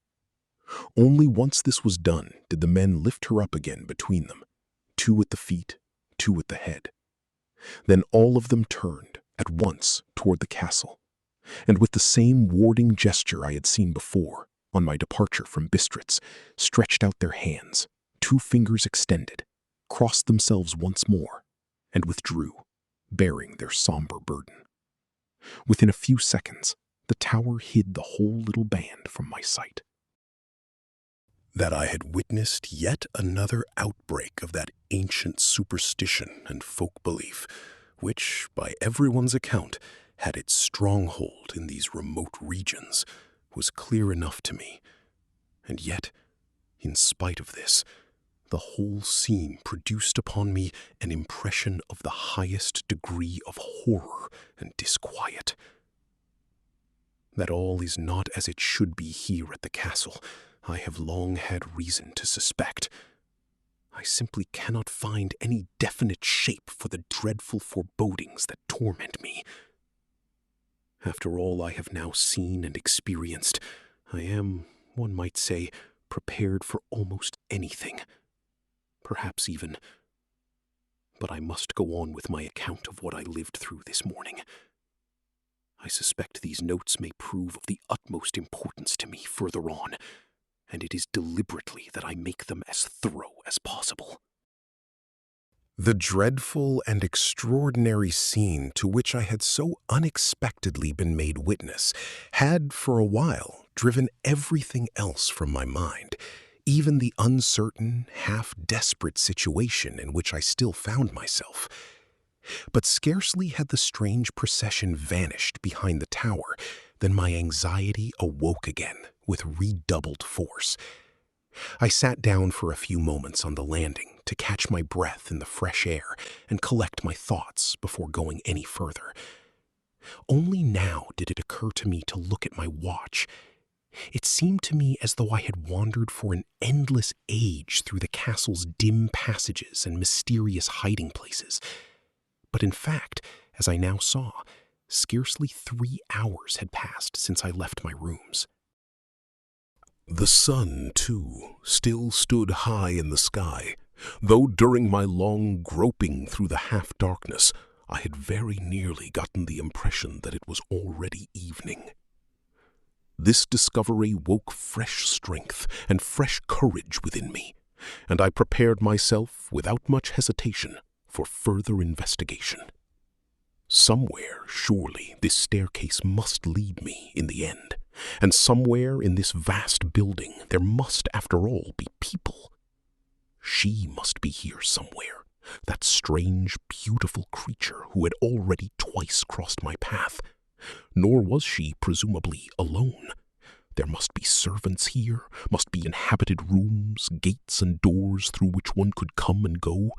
Only once this was done did the men lift her up again between them, 2 at the feet, 2 at the head. Then all of them turned at once toward the castle, and with the same warding gesture I had seen before, on my departure from Bistritz, stretched out their hands, 2 fingers extended, crossed themselves once more, and withdrew, bearing their somber burden. Within a few seconds, the tower hid the whole little band from my sight. That I had witnessed yet another outbreak of that ancient superstition and folk belief, which, by everyone's account, had its stronghold in these remote regions, was clear enough to me. And yet, in spite of this, the whole scene produced upon me an impression of the highest degree of horror and disquiet. That all is not as it should be here at the castle, I have long had reason to suspect. I simply cannot find any definite shape for the dreadful forebodings that torment me. After all I have now seen and experienced, I am, one might say, prepared for almost anything. Perhaps even. But I must go on with my account of what I lived through this morning. I suspect these notes may prove of the utmost importance to me further on, and it is deliberately that I make them as thorough as possible. The dreadful and extraordinary scene to which I had so unexpectedly been made witness had, for a while, driven everything else from my mind, even the uncertain, half-desperate situation in which I still found myself. But scarcely had the strange procession vanished behind the tower than my anxiety awoke again with redoubled force. I sat down for a few moments on the landing to catch my breath in the fresh air and collect my thoughts before going any further. Only now did it occur to me to look at my watch. It seemed to me as though I had wandered for an endless age through the castle's dim passages and mysterious hiding places. But in fact, as I now saw, scarcely 3 hours had passed since I left my rooms. The sun, too, still stood high in the sky, though during my long groping through the half-darkness, I had very nearly gotten the impression that it was already evening. This discovery woke fresh strength and fresh courage within me, and I prepared myself, without much hesitation, for further investigation. Somewhere, surely, this staircase must lead me in the end, and somewhere in this vast building there must, after all, be people. She must be here somewhere, that strange, beautiful creature who had already twice crossed my path. Nor was she, presumably, alone. There must be servants here, must be inhabited rooms, gates and doors through which one could come and go,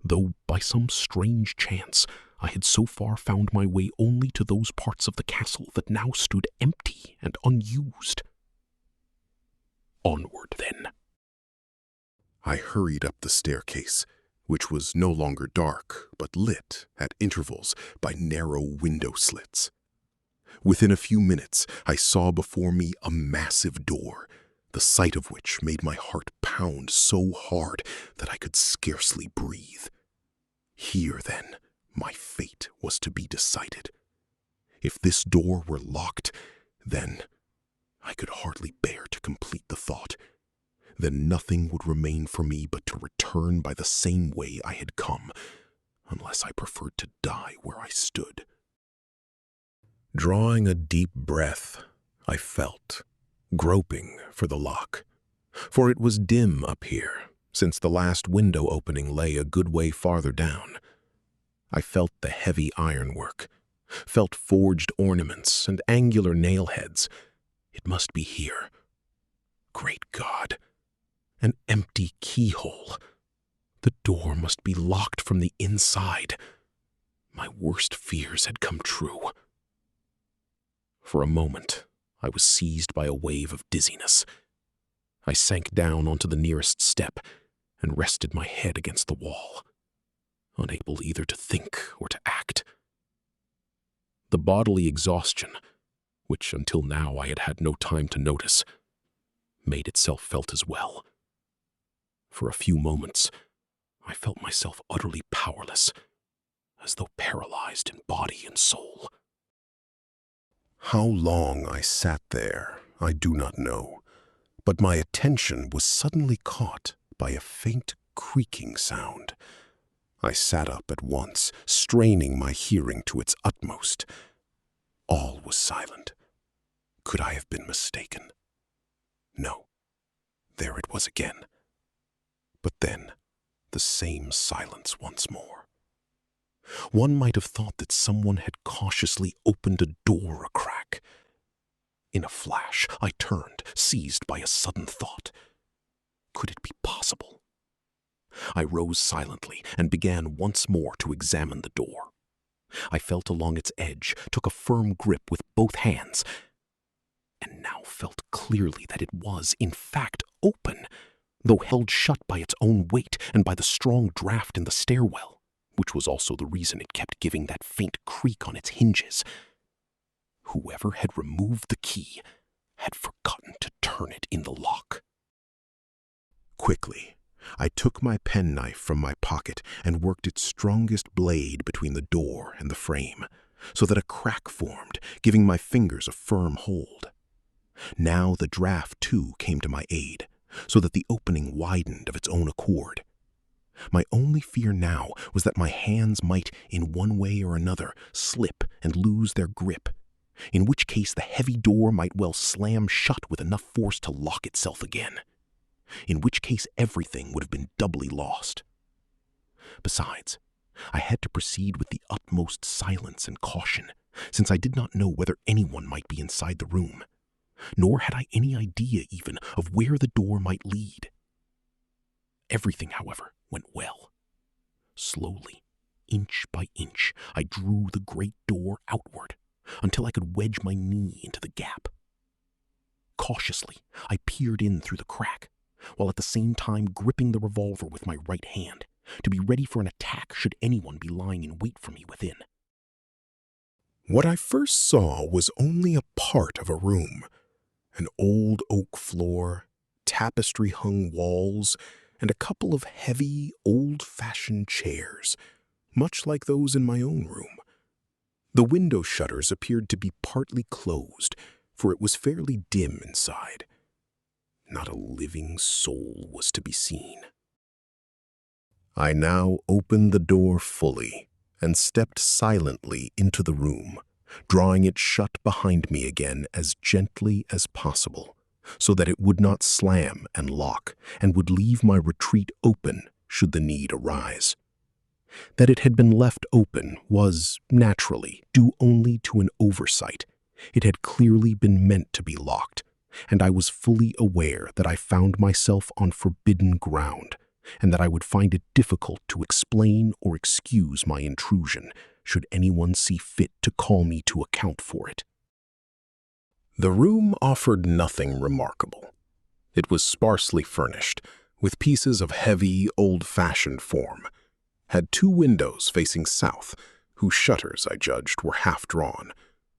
though by some strange chance I had so far found my way only to those parts of the castle that now stood empty and unused. Onward, then. I hurried up the staircase, which was no longer dark, but lit, at intervals, by narrow window slits. Within a few minutes, I saw before me a massive door, the sight of which made my heart pound so hard that I could scarcely breathe. Here, then, my fate was to be decided. If this door were locked, then I could hardly bear to complete the thought. Then nothing would remain for me but to return by the same way I had come, unless I preferred to die where I stood. Drawing a deep breath, I felt, groping for the lock, for it was dim up here, since the last window opening lay a good way farther down. I felt the heavy ironwork, felt forged ornaments and angular nail heads, It must be here. Great God! An empty keyhole. The door must be locked from the inside. My worst fears had come true. For a moment, I was seized by a wave of dizziness. I sank down onto the nearest step and rested my head against the wall, unable either to think or to act. The bodily exhaustion, which until now I had had no time to notice, made itself felt as well. For a few moments, I felt myself utterly powerless, as though paralyzed in body and soul. How long I sat there, I do not know, but my attention was suddenly caught by a faint creaking sound. I sat up at once, straining my hearing to its utmost. All was silent. Could I have been mistaken? No. There it was again. But then, the same silence once more. One might have thought that someone had cautiously opened a door a crack. In a flash, I turned, seized by a sudden thought. Could it be possible? I rose silently and began once more to examine the door. I felt along its edge, took a firm grip with both hands, and now felt clearly that it was, in fact, open, though held shut by its own weight and by the strong draft in the stairwell, which was also the reason it kept giving that faint creak on its hinges. Whoever had removed the key had forgotten to turn it in the lock. Quickly, I took my penknife from my pocket and worked its strongest blade between the door and the frame, so that a crack formed, giving my fingers a firm hold. Now the draft, too, came to my aid, so that the opening widened of its own accord. My only fear now was that my hands might, in one way or another, slip and lose their grip, in which case the heavy door might well slam shut with enough force to lock itself again, in which case everything would have been doubly lost. Besides, I had to proceed with the utmost silence and caution, since I did not know whether anyone might be inside the room, nor had I any idea even of where the door might lead. Everything, however, went well. Slowly, inch by inch, I drew the great door outward until I could wedge my knee into the gap. Cautiously, I peered in through the crack, while at the same time gripping the revolver with my right hand, to be ready for an attack should anyone be lying in wait for me within. What I first saw was only a part of a room. An old oak floor, tapestry-hung walls, and a couple of heavy, old-fashioned chairs, much like those in my own room. The window shutters appeared to be partly closed, for it was fairly dim inside. Not a living soul was to be seen. I now opened the door fully and stepped silently into the room, drawing it shut behind me again as gently as possible, so that it would not slam and lock and would leave my retreat open should the need arise. That it had been left open was, naturally, due only to an oversight. It had clearly been meant to be locked, and I was fully aware that I found myself on forbidden ground, and that I would find it difficult to explain or excuse my intrusion should anyone see fit to call me to account for it. The room offered nothing remarkable. It was sparsely furnished, with pieces of heavy, old-fashioned form, had 2 windows facing south, whose shutters, I judged, were half drawn,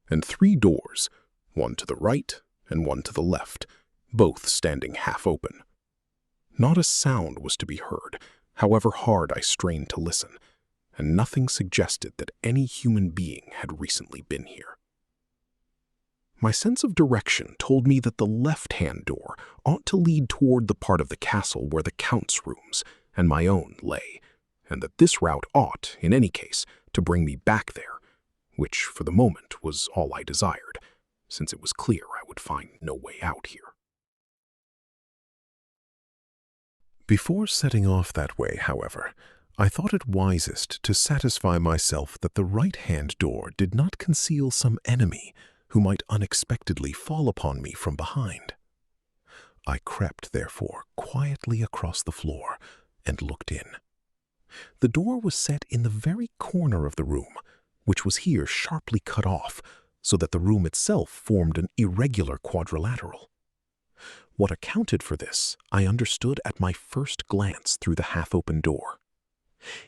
and 3 doors, one to the right and one to the left, both standing half open. Not a sound was to be heard, however hard I strained to listen, and nothing suggested that any human being had recently been here. My sense of direction told me that the left-hand door ought to lead toward the part of the castle where the Count's rooms and my own lay, and that this route ought, in any case, to bring me back there, which for the moment was all I desired, since it was clear I would find no way out here. Before setting off that way, however, I thought it wisest to satisfy myself that the right-hand door did not conceal some enemy who might unexpectedly fall upon me from behind. I crept, therefore, quietly across the floor and looked in. The door was set in the very corner of the room, which was here sharply cut off, so that the room itself formed an irregular quadrilateral. What accounted for this, I understood at my first glance through the half-open door.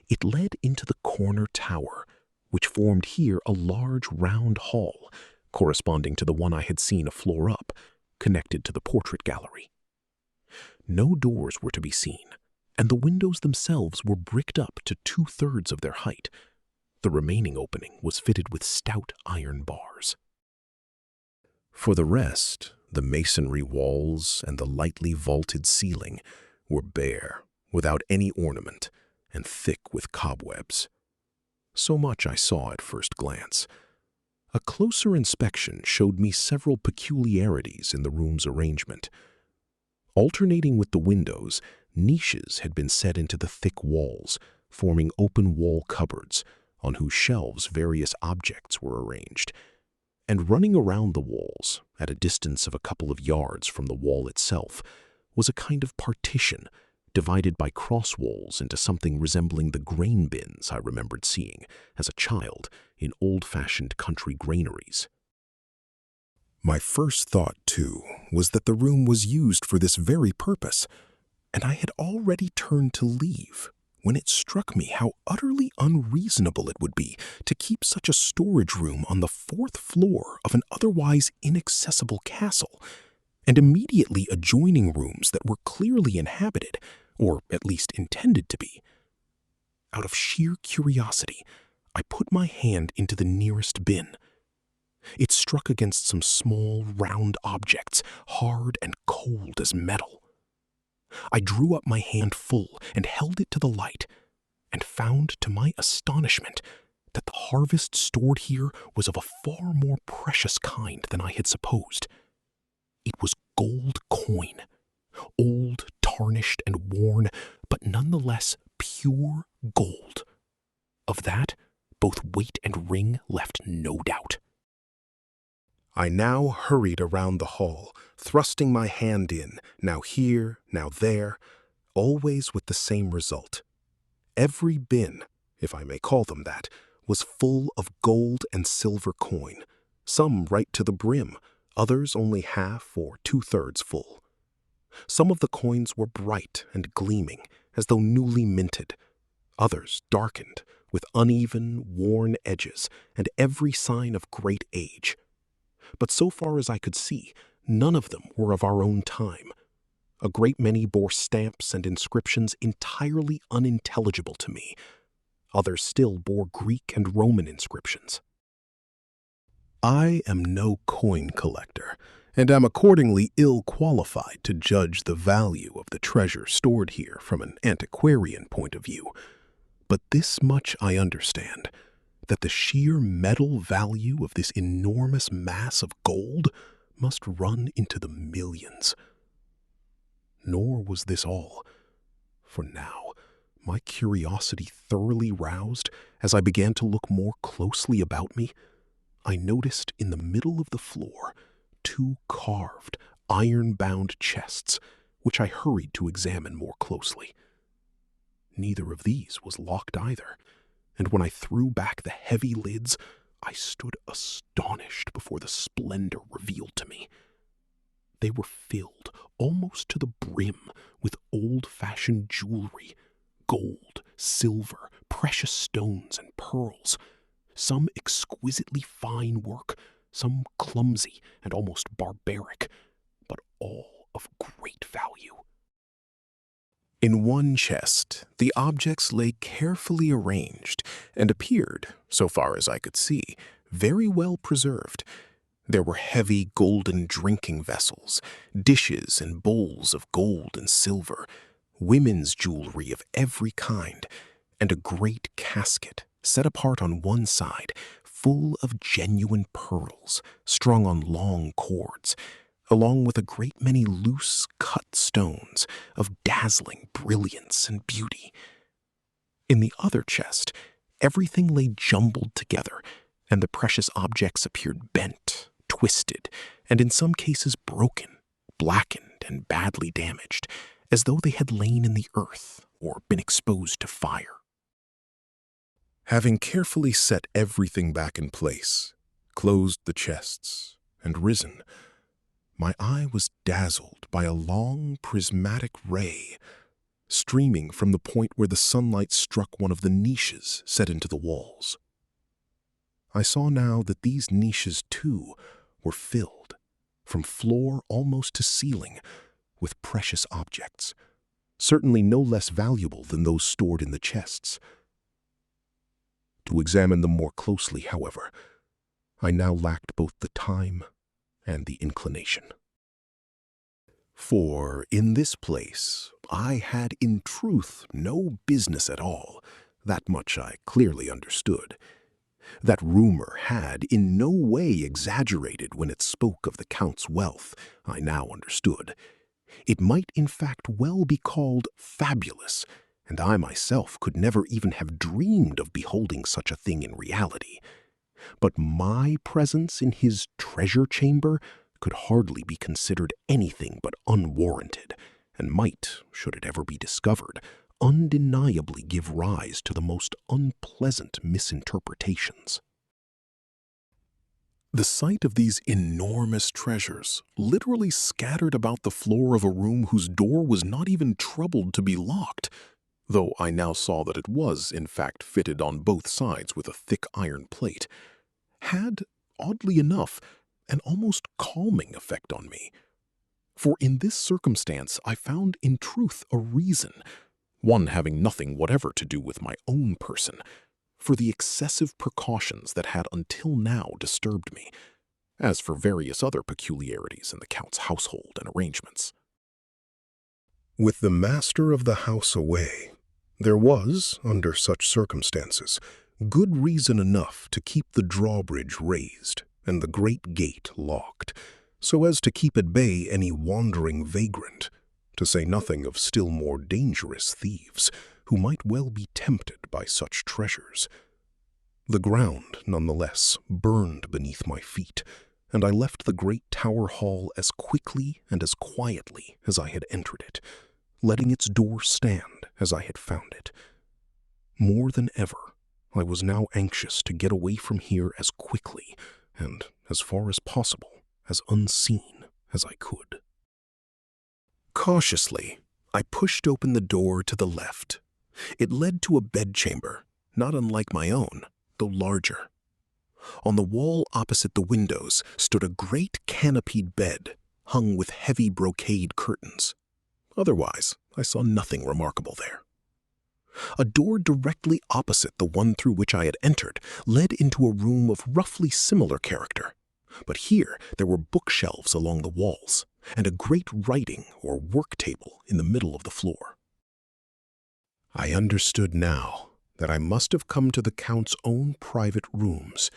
It led into the corner tower, which formed here a large round hall, corresponding to the one I had seen a floor up, connected to the portrait gallery. No doors were to be seen, and the windows themselves were bricked up to 2/3 of their height. The remaining opening was fitted with stout iron bars. For the rest, the masonry walls and the lightly vaulted ceiling were bare, without any ornament, and thick with cobwebs. So much I saw at first glance. A closer inspection showed me several peculiarities in the room's arrangement. Alternating with the windows, niches had been set into the thick walls, forming open wall cupboards, on whose shelves various objects were arranged. And running around the walls, at a distance of a couple of yards from the wall itself, was a kind of partition, divided by cross walls into something resembling the grain bins I remembered seeing, as a child, in old-fashioned country granaries. My first thought, too, was that the room was used for this very purpose, and I had already turned to leave when it struck me how utterly unreasonable it would be to keep such a storage room on the 4th floor of an otherwise inaccessible castle, and immediately adjoining rooms that were clearly inhabited, or at least intended to be. Out of sheer curiosity, I put my hand into the nearest bin. It struck against some small, round objects, hard and cold as metal. I drew up my hand full and held it to the light, and found to my astonishment that the harvest stored here was of a far more precious kind than I had supposed. It was gold coin, old, tarnished, and worn, but nonetheless pure gold. Of that, both weight and ring left no doubt. I now hurried around the hall, thrusting my hand in, now here, now there, always with the same result. Every bin, if I may call them that, was full of gold and silver coin, some right to the brim, others only half or 2/3 full. Some of the coins were bright and gleaming, as though newly minted, others darkened, with uneven, worn edges and every sign of great age. But so far as I could see, none of them were of our own time. A great many bore stamps and inscriptions entirely unintelligible to me. Others still bore Greek and Roman inscriptions. I am no coin collector, and am accordingly ill qualified to judge the value of the treasure stored here from an antiquarian point of view. But this much I understand, that the sheer metal value of this enormous mass of gold must run into the millions. Nor was this all, for now, my curiosity thoroughly roused, as I began to look more closely about me, I noticed in the middle of the floor 2 carved, iron-bound chests, which I hurried to examine more closely. Neither of these was locked either, and when I threw back the heavy lids, I stood astonished before the splendor revealed to me. They were filled almost to the brim with old-fashioned jewelry, gold, silver, precious stones, and pearls, some exquisitely fine work, some clumsy and almost barbaric, but all of great value. In one chest, the objects lay carefully arranged and appeared, so far as I could see, very well preserved. There were heavy golden drinking vessels, dishes and bowls of gold and silver, women's jewelry of every kind, and a great casket set apart on one side, full of genuine pearls strung on long cords, along with a great many loose cut stones of dazzling brilliance and beauty. In the other chest, everything lay jumbled together, and the precious objects appeared bent, twisted, and in some cases broken, blackened, and badly damaged, as though they had lain in the earth or been exposed to fire. Having carefully set everything back in place, closed the chests, and risen, my eye was dazzled by a long prismatic ray streaming from the point where the sunlight struck one of the niches set into the walls. I saw now that these niches, too, were filled, from floor almost to ceiling, with precious objects, certainly no less valuable than those stored in the chests. To examine them more closely, however, I now lacked both the time and the inclination. For in this place I had in truth no business at all. That much I clearly understood. That rumor had in no way exaggerated when it spoke of the Count's wealth, I now understood. It might in fact well be called fabulous, and I myself could never even have dreamed of beholding such a thing in reality. But my presence in his treasure chamber could hardly be considered anything but unwarranted, and might, should it ever be discovered, undeniably give rise to the most unpleasant misinterpretations. The sight of these enormous treasures, literally scattered about the floor of a room whose door was not even troubled to be locked, though I now saw that it was, in fact, fitted on both sides with a thick iron plate, had, oddly enough, an almost calming effect on me. For in this circumstance I found in truth a reason, one having nothing whatever to do with my own person, for the excessive precautions that had until now disturbed me, as for various other peculiarities in the Count's household and arrangements. With the master of the house away, there was, under such circumstances, good reason enough to keep the drawbridge raised and the great gate locked, so as to keep at bay any wandering vagrant, to say nothing of still more dangerous thieves, who might well be tempted by such treasures. The ground, nonetheless, burned beneath my feet, and I left the great tower hall as quickly and as quietly as I had entered it, letting its door stand as I had found it. More than ever, I was now anxious to get away from here as quickly, and, as far as possible, as unseen as I could. Cautiously, I pushed open the door to the left. It led to a bedchamber, not unlike my own, though larger. On the wall opposite the windows stood a great canopied bed, hung with heavy brocade curtains. Otherwise, I saw nothing remarkable there. A door directly opposite the one through which I had entered led into a room of roughly similar character, but here there were bookshelves along the walls, and a great writing or work table in the middle of the floor. I understood now that I must have come to the Count's own private rooms,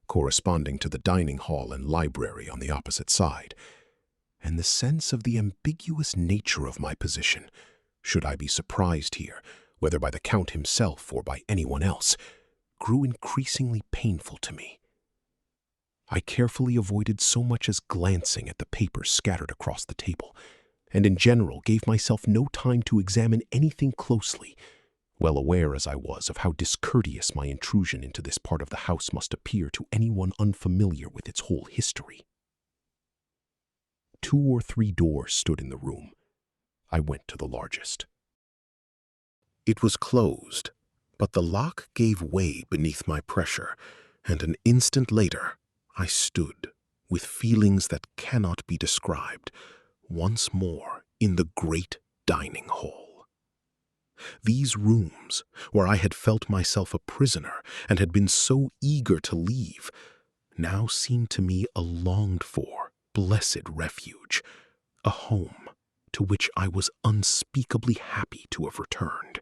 corresponding to the dining hall and library on the opposite side, and the sense of the ambiguous nature of my position, should I be surprised here, whether by the Count himself or by anyone else, grew increasingly painful to me. I carefully avoided so much as glancing at the papers scattered across the table, and in general gave myself no time to examine anything closely, well aware as I was of how discourteous my intrusion into this part of the house must appear to anyone unfamiliar with its whole history. 2 or 3 doors stood in the room. I went to the largest. It was closed, but the lock gave way beneath my pressure, and an instant later I stood, with feelings that cannot be described, once more in the great dining hall. These rooms, where I had felt myself a prisoner and had been so eager to leave, now seemed to me a longed-for, blessed refuge, a home to which I was unspeakably happy to have returned.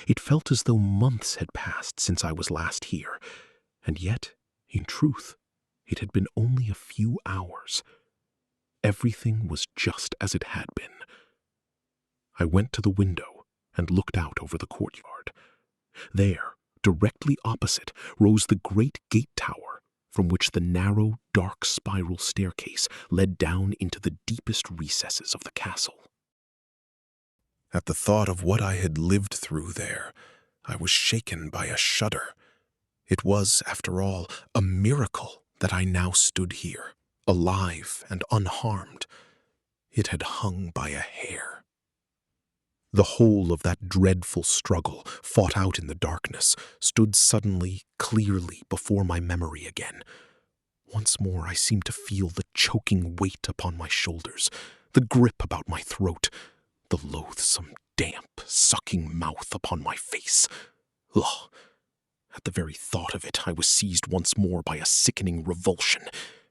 It felt as though months had passed since I was last here, and yet, in truth, it had been only a few hours. Everything was just as it had been. I went to the window and looked out over the courtyard. There, directly opposite, rose the great gate tower, from which the narrow, dark spiral staircase led down into the deepest recesses of the castle. At the thought of what I had lived through there, I was shaken by a shudder. It was, after all, a miracle that I now stood here, alive and unharmed. It had hung by a hair. The whole of that dreadful struggle, fought out in the darkness, stood suddenly, clearly before my memory again. Once more I seemed to feel the choking weight upon my shoulders, the grip about my throat, the loathsome, damp, sucking mouth upon my face. Ugh! At the very thought of it, I was seized once more by a sickening revulsion,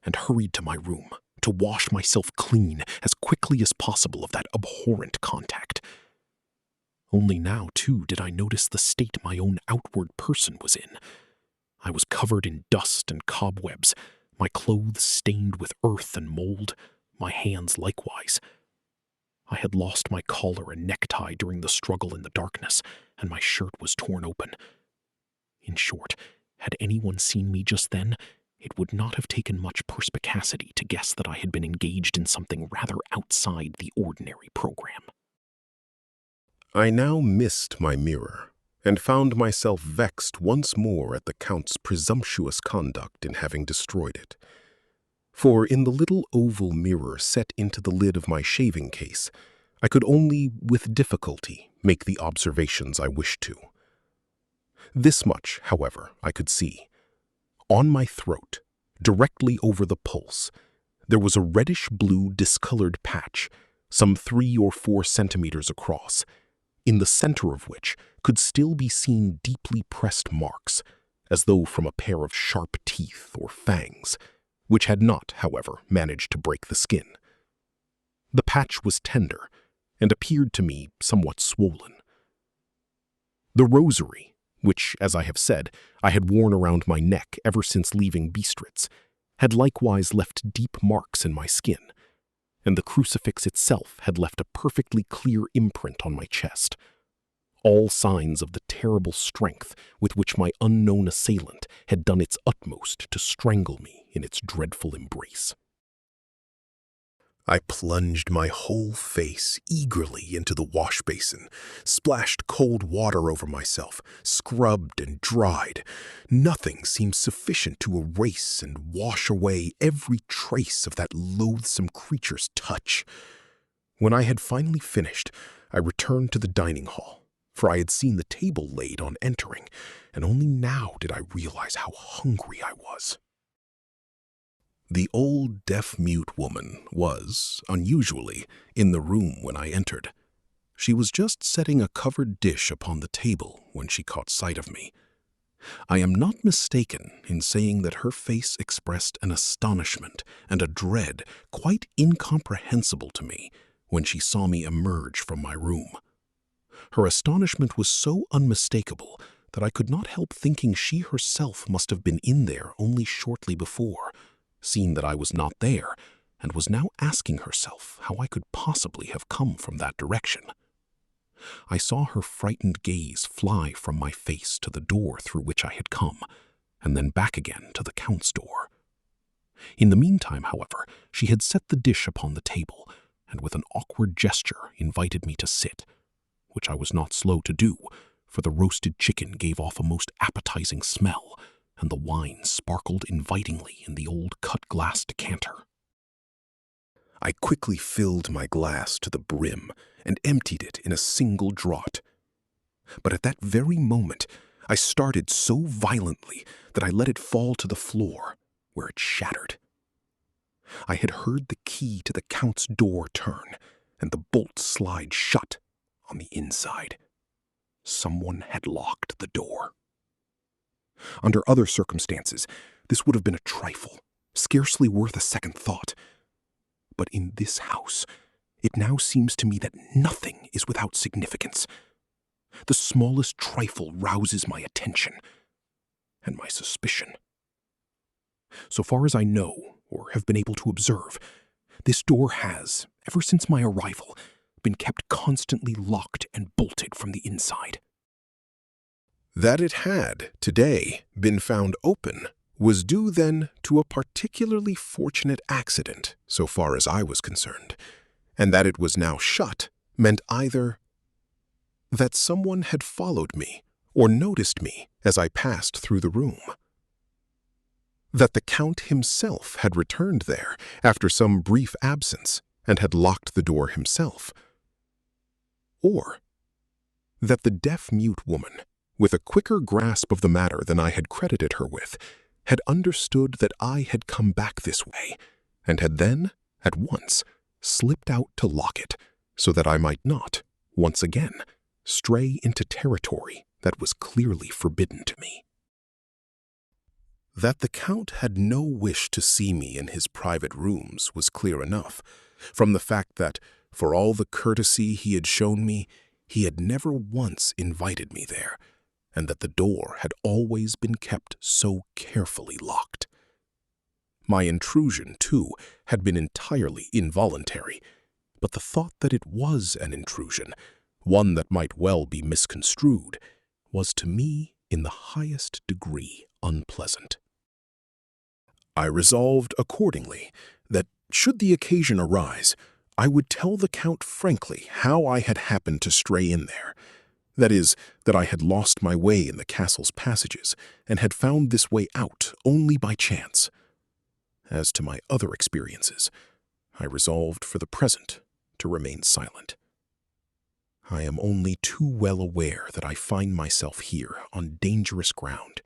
and hurried to my room, to wash myself clean as quickly as possible of that abhorrent contact. Only now, too, did I notice the state my own outward person was in. I was covered in dust and cobwebs, my clothes stained with earth and mold, my hands likewise. I had lost my collar and necktie during the struggle in the darkness, and my shirt was torn open. In short, had anyone seen me just then, it would not have taken much perspicacity to guess that I had been engaged in something rather outside the ordinary program. I now missed my mirror, and found myself vexed once more at the Count's presumptuous conduct in having destroyed it. For in the little oval mirror set into the lid of my shaving case, I could only with difficulty make the observations I wished to. This much, however, I could see. On my throat, directly over the pulse, there was a reddish-blue discolored patch, some 3 or 4 centimeters across, in the center of which could still be seen deeply pressed marks, as though from a pair of sharp teeth or fangs, which had not, however, managed to break the skin. The patch was tender, and appeared to me somewhat swollen. The rosary, which, as I have said, I had worn around my neck ever since leaving Bistritz, had likewise left deep marks in my skin, and the crucifix itself had left a perfectly clear imprint on my chest. All signs of the terrible strength with which my unknown assailant had done its utmost to strangle me in its dreadful embrace. I plunged my whole face eagerly into the wash basin, splashed cold water over myself, scrubbed and dried. Nothing seemed sufficient to erase and wash away every trace of that loathsome creature's touch. When I had finally finished, I returned to the dining hall, for I had seen the table laid on entering, and only now did I realize how hungry I was. The old deaf-mute woman was, unusually, in the room when I entered. She was just setting a covered dish upon the table when she caught sight of me. I am not mistaken in saying that her face expressed an astonishment and a dread quite incomprehensible to me when she saw me emerge from my room. Her astonishment was so unmistakable that I could not help thinking she herself must have been in there only shortly before, seeing that I was not there, and was now asking herself how I could possibly have come from that direction. I saw her frightened gaze fly from my face to the door through which I had come, and then back again to the Count's door. In the meantime, however, she had set the dish upon the table, and with an awkward gesture invited me to sit, which I was not slow to do, for the roasted chicken gave off a most appetizing smell, and the wine sparkled invitingly in the old cut-glass decanter. I quickly filled my glass to the brim and emptied it in a single draught. But at that very moment, I started so violently that I let it fall to the floor, where it shattered. I had heard the key to the Count's door turn, and the bolt slide shut on the inside. Someone had locked the door. Under other circumstances, this would have been a trifle, scarcely worth a second thought. But in this house, it now seems to me that nothing is without significance. The smallest trifle rouses my attention and my suspicion. So far as I know, or have been able to observe, this door has, ever since my arrival, been kept constantly locked and bolted from the inside. That it had, today, been found open was due then to a particularly fortunate accident, so far as I was concerned, and that it was now shut meant either that someone had followed me or noticed me as I passed through the room, that the Count himself had returned there after some brief absence and had locked the door himself, or that the deaf-mute woman, with a quicker grasp of the matter than I had credited her with, had understood that I had come back this way, and had then, at once, slipped out to lock it, so that I might not, once again, stray into territory that was clearly forbidden to me. That the Count had no wish to see me in his private rooms was clear enough, from the fact that, for all the courtesy he had shown me, he had never once invited me there, and that the door had always been kept so carefully locked. My intrusion, too, had been entirely involuntary, but the thought that it was an intrusion, one that might well be misconstrued, was to me in the highest degree unpleasant. I resolved accordingly that, should the occasion arise, I would tell the Count frankly how I had happened to stray in there. That is, that I had lost my way in the castle's passages and had found this way out only by chance. As to my other experiences, I resolved for the present to remain silent. I am only too well aware that I find myself here on dangerous ground,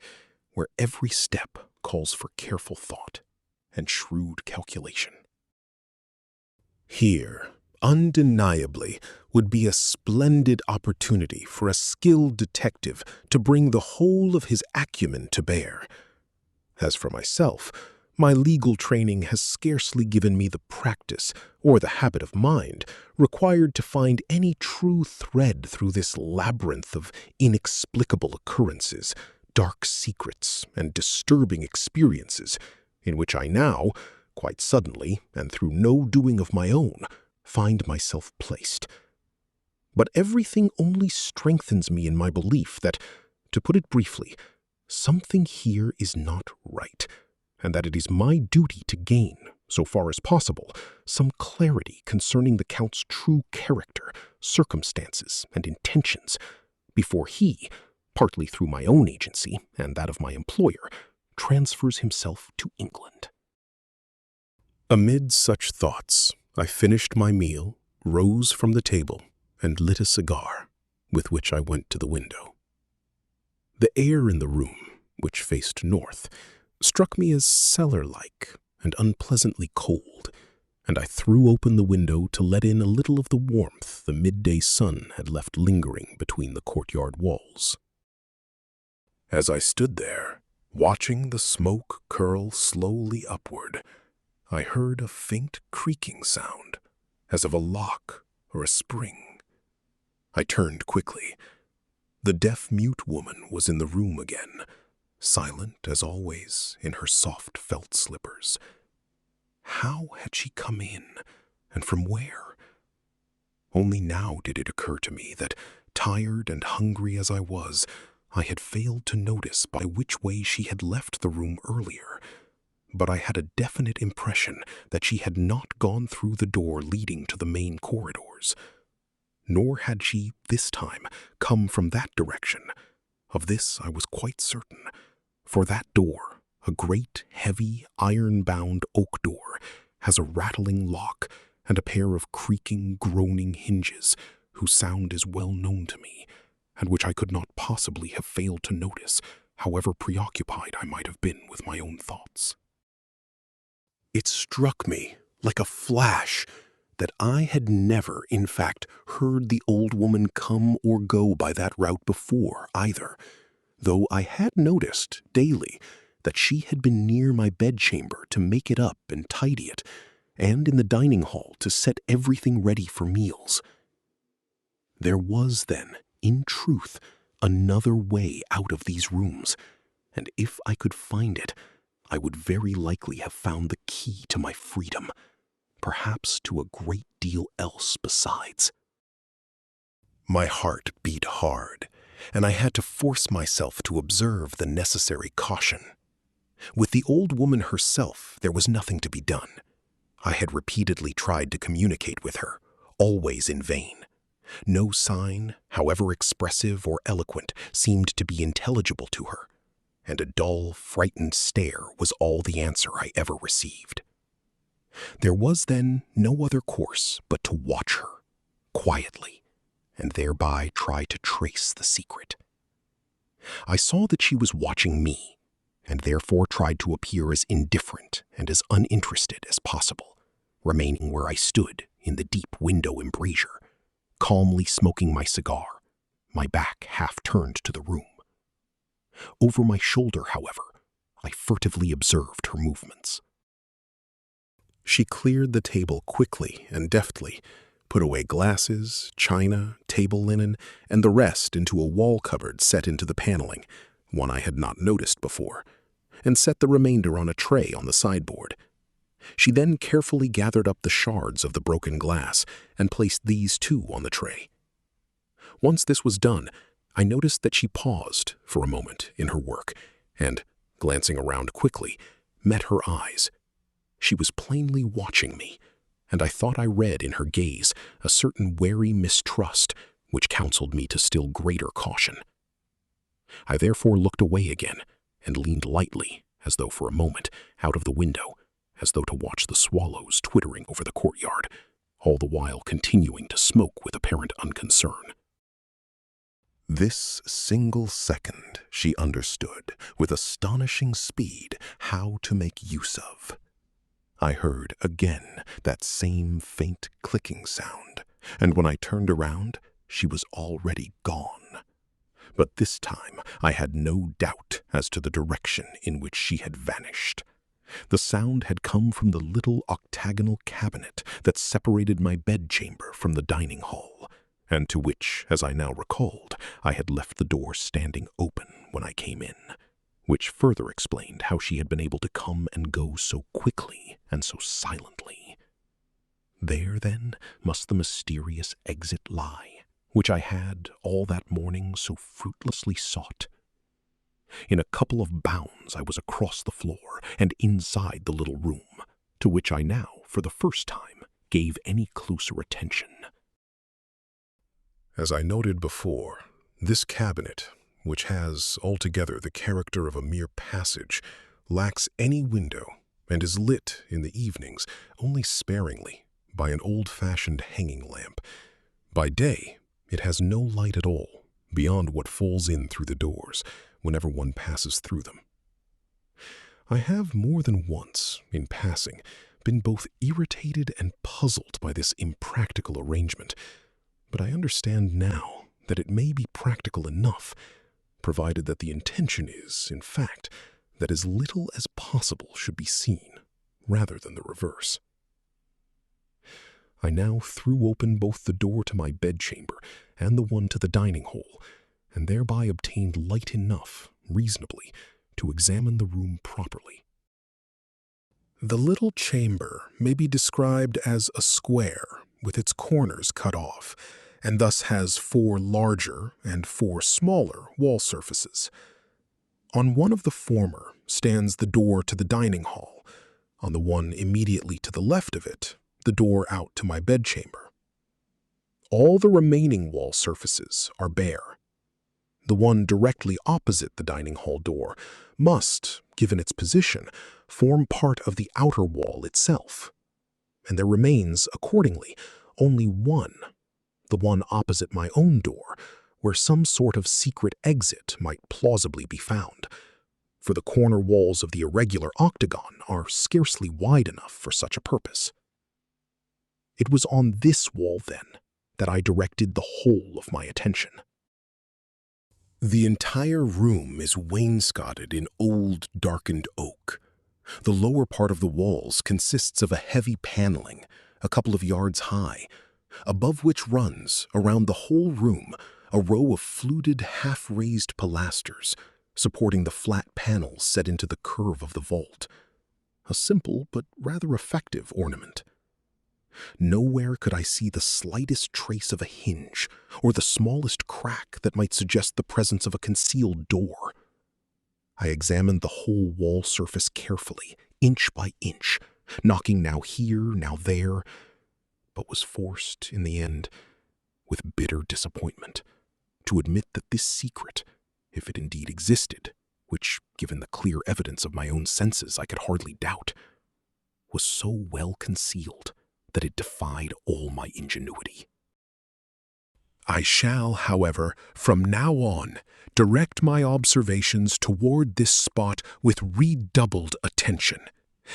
where every step calls for careful thought and shrewd calculation. Here, undeniably, would be a splendid opportunity for a skilled detective to bring the whole of his acumen to bear. As for myself, my legal training has scarcely given me the practice or the habit of mind required to find any true thread through this labyrinth of inexplicable occurrences, dark secrets, and disturbing experiences, in which I now, quite suddenly, and through no doing of my own, find myself placed. But everything only strengthens me in my belief that, to put it briefly, something here is not right, and that it is my duty to gain, so far as possible, some clarity concerning the Count's true character, circumstances, and intentions, before he, partly through my own agency and that of my employer, transfers himself to England. Amid such thoughts, I finished my meal, rose from the table, and lit a cigar, with which I went to the window. The air in the room, which faced north, struck me as cellar-like and unpleasantly cold, and I threw open the window to let in a little of the warmth the midday sun had left lingering between the courtyard walls. As I stood there, watching the smoke curl slowly upward, I heard a faint creaking sound, as of a lock or a spring. I turned quickly. The deaf-mute woman was in the room again, silent as always in her soft felt slippers. How had she come in, and from where? Only now did it occur to me that, tired and hungry as I was, I had failed to notice by which way she had left the room earlier, but I had a definite impression that she had not gone through the door leading to the main corridors. Nor had she, this time, come from that direction. Of this I was quite certain, for that door, a great, heavy, iron-bound oak door, has a rattling lock and a pair of creaking, groaning hinges, whose sound is well known to me, and which I could not possibly have failed to notice, however preoccupied I might have been with my own thoughts. It struck me, like a flash, that I had never, in fact, heard the old woman come or go by that route before, either, though I had noticed, daily, that she had been near my bedchamber to make it up and tidy it, and in the dining hall to set everything ready for meals. There was, then, in truth, another way out of these rooms, and if I could find it, I would very likely have found the key to my freedom, perhaps to a great deal else besides. My heart beat hard, and I had to force myself to observe the necessary caution. With the old woman herself, there was nothing to be done. I had repeatedly tried to communicate with her, always in vain. No sign, however expressive or eloquent, seemed to be intelligible to her, and a dull, frightened stare was all the answer I ever received. There was then no other course but to watch her, quietly, and thereby try to trace the secret. I saw that she was watching me, and therefore tried to appear as indifferent and as uninterested as possible, remaining where I stood in the deep window embrasure, calmly smoking my cigar, my back half turned to the room. Over my shoulder, however, I furtively observed her movements. She cleared the table quickly and deftly, put away glasses, china, table linen, and the rest into a wall cupboard set into the paneling, one I had not noticed before, and set the remainder on a tray on the sideboard. She then carefully gathered up the shards of the broken glass and placed these too on the tray. Once this was done, I noticed that she paused for a moment in her work and, glancing around quickly, met her eyes. She was plainly watching me, and I thought I read in her gaze a certain wary mistrust which counseled me to still greater caution. I therefore looked away again and leaned lightly, as though for a moment, out of the window, as though to watch the swallows twittering over the courtyard, all the while continuing to smoke with apparent unconcern. This single second she understood, with astonishing speed, how to make use of. I heard again that same faint clicking sound, and when I turned around, she was already gone. But this time I had no doubt as to the direction in which she had vanished. The sound had come from the little octagonal cabinet that separated my bedchamber from the dining hall, and to which, as I now recalled, I had left the door standing open when I came in, which further explained how she had been able to come and go so quickly and so silently. There, then, must the mysterious exit lie, which I had all that morning so fruitlessly sought. In a couple of bounds I was across the floor and inside the little room, to which I now, for the first time, gave any closer attention. As I noted before, this cabinet, which has altogether the character of a mere passage, lacks any window and is lit in the evenings only sparingly by an old-fashioned hanging lamp. By day, it has no light at all beyond what falls in through the doors whenever one passes through them. I have more than once, in passing, been both irritated and puzzled by this impractical arrangement, but I understand now that it may be practical enough, provided that the intention is, in fact, that as little as possible should be seen, rather than the reverse. I now threw open both the door to my bedchamber and the one to the dining hall, and thereby obtained light enough, reasonably, to examine the room properly. The little chamber may be described as a square with its corners cut off, and thus has 4 larger and 4 smaller wall surfaces. On one of the former stands the door to the dining hall. On the one immediately to the left of it, the door out to my bedchamber. All the remaining wall surfaces are bare. The one directly opposite the dining hall door must, given its position, form part of the outer wall itself, and there remains, accordingly, only one, the one opposite my own door, where some sort of secret exit might plausibly be found, for the corner walls of the irregular octagon are scarcely wide enough for such a purpose. It was on this wall, then, that I directed the whole of my attention. The entire room is wainscoted in old, darkened oak. The lower part of the walls consists of a heavy paneling, a couple of yards high, above which runs, around the whole room, a row of fluted, half-raised pilasters, supporting the flat panels set into the curve of the vault. A simple but rather effective ornament. Nowhere could I see the slightest trace of a hinge or the smallest crack that might suggest the presence of a concealed door. I examined the whole wall surface carefully, inch by inch, knocking now here, now there, but was forced, in the end, with bitter disappointment, to admit that this secret, if it indeed existed, which, given the clear evidence of my own senses, I could hardly doubt, was so well concealed that it defied all my ingenuity. I shall, however, from now on, direct my observations toward this spot with redoubled attention,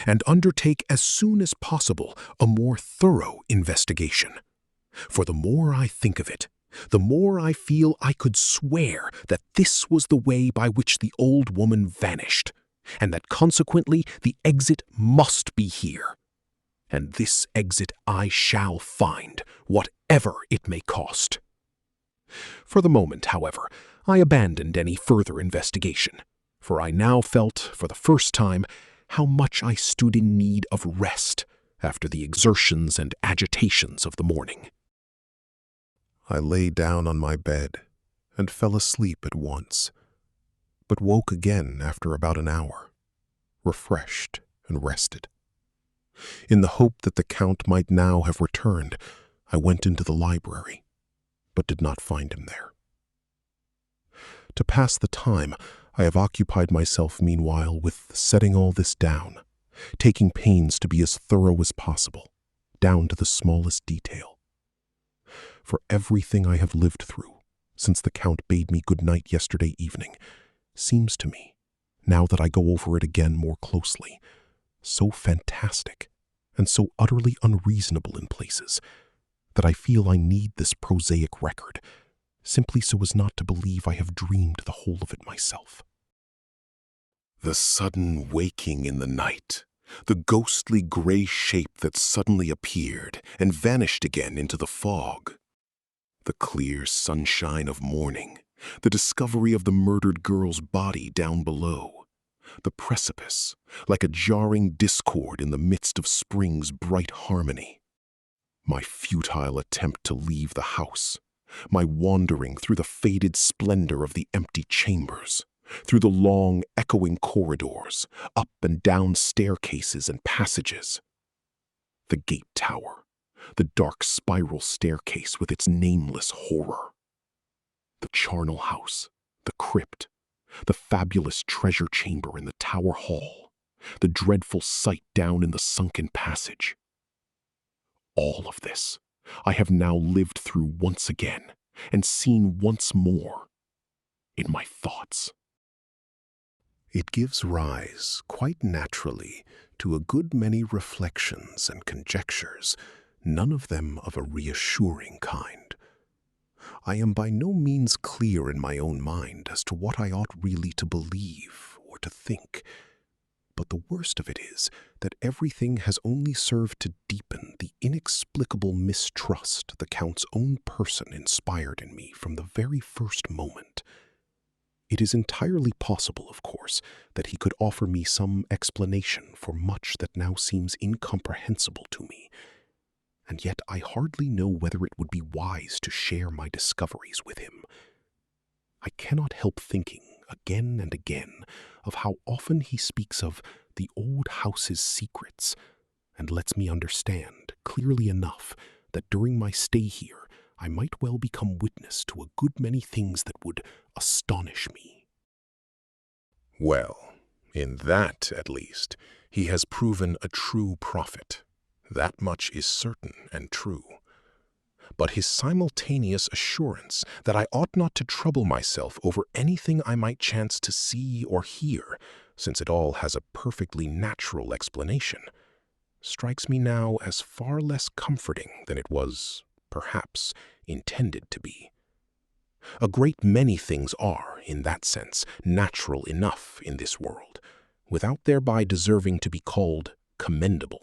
and undertake as soon as possible a more thorough investigation. For the more I think of it, the more I feel I could swear that this was the way by which the old woman vanished, and that consequently the exit must be here. And this exit I shall find, whatever it may cost. For the moment, however, I abandoned any further investigation, for I now felt, for the first time, how much I stood in need of rest after the exertions and agitations of the morning. I lay down on my bed and fell asleep at once, but woke again after about an hour, refreshed and rested. In the hope that the Count might now have returned, I went into the library, but did not find him there. To pass the time, I have occupied myself meanwhile with setting all this down, taking pains to be as thorough as possible, down to the smallest detail. For everything I have lived through, since the Count bade me good night yesterday evening, seems to me, now that I go over it again more closely, so fantastic and so utterly unreasonable in places, that I feel I need this prosaic record, simply so as not to believe I have dreamed the whole of it myself. The sudden waking in the night, the ghostly gray shape that suddenly appeared and vanished again into the fog, the clear sunshine of morning, the discovery of the murdered girl's body down below, the precipice, like a jarring discord in the midst of spring's bright harmony, my futile attempt to leave the house, my wandering through the faded splendor of the empty chambers, through the long, echoing corridors, up and down staircases and passages, the gate tower, the dark spiral staircase with its nameless horror, the charnel house, the crypt, the fabulous treasure chamber in the tower hall, the dreadful sight down in the sunken passage. All of this I have now lived through once again and seen once more in my thoughts. It gives rise, quite naturally, to a good many reflections and conjectures, none of them of a reassuring kind. I am by no means clear in my own mind as to what I ought really to believe or to think, but the worst of it is that everything has only served to deepen the inexplicable mistrust the Count's own person inspired in me from the very first moment. It is entirely possible, of course, that he could offer me some explanation for much that now seems incomprehensible to me, and yet I hardly know whether it would be wise to share my discoveries with him. I cannot help thinking, again and again, of how often he speaks of the old house's secrets, and lets me understand, clearly enough, that during my stay here I might well become witness to a good many things that would astonish me. Well, in that, at least, he has proven a true prophet. That much is certain and true. But his simultaneous assurance that I ought not to trouble myself over anything I might chance to see or hear, since it all has a perfectly natural explanation, strikes me now as far less comforting than it was, perhaps, intended to be. A great many things are, in that sense, natural enough in this world, without thereby deserving to be called commendable.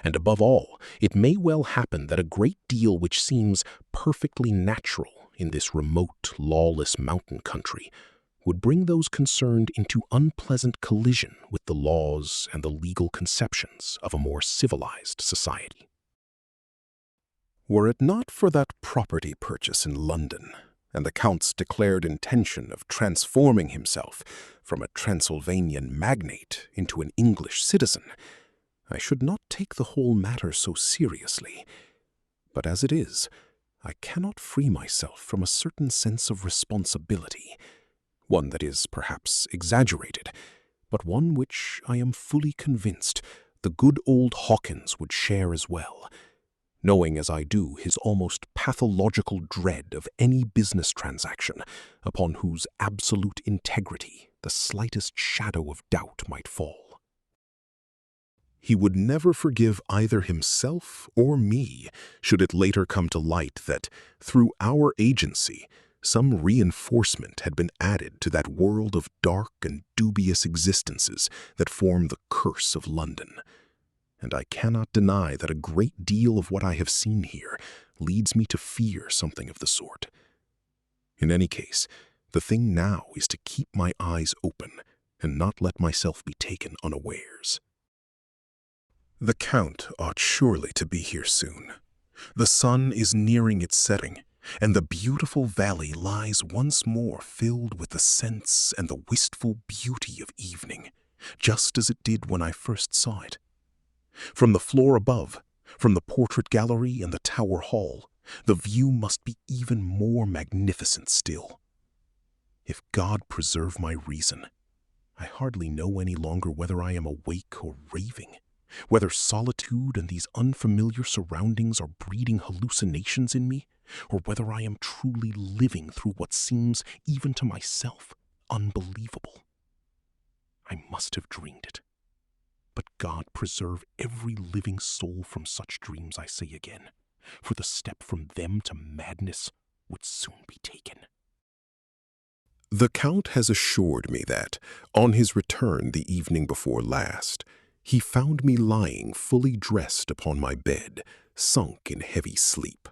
And above all, it may well happen that a great deal which seems perfectly natural in this remote, lawless mountain country would bring those concerned into unpleasant collision with the laws and the legal conceptions of a more civilized society. Were it not for that property purchase in London, and the Count's declared intention of transforming himself from a Transylvanian magnate into an English citizen, I should not take the whole matter so seriously. But as it is, I cannot free myself from a certain sense of responsibility, one that is perhaps exaggerated, but one which I am fully convinced the good old Hawkins would share as well, knowing as I do his almost pathological dread of any business transaction upon whose absolute integrity the slightest shadow of doubt might fall. He would never forgive either himself or me should it later come to light that, through our agency, some reinforcement had been added to that world of dark and dubious existences that form the curse of London. And I cannot deny that a great deal of what I have seen here leads me to fear something of the sort. In any case, the thing now is to keep my eyes open and not let myself be taken unawares. The Count ought surely to be here soon. The sun is nearing its setting, and the beautiful valley lies once more filled with the scents and the wistful beauty of evening, just as it did when I first saw it. From the floor above, from the portrait gallery and the tower hall, the view must be even more magnificent still. If God preserve my reason, I hardly know any longer whether I am awake or raving, whether solitude and these unfamiliar surroundings are breeding hallucinations in me, or whether I am truly living through what seems, even to myself, unbelievable. I must have dreamed it. But God preserve every living soul from such dreams, I say again, for the step from them to madness would soon be taken. The Count has assured me that, on his return the evening before last, he found me lying fully dressed upon my bed, sunk in heavy sleep.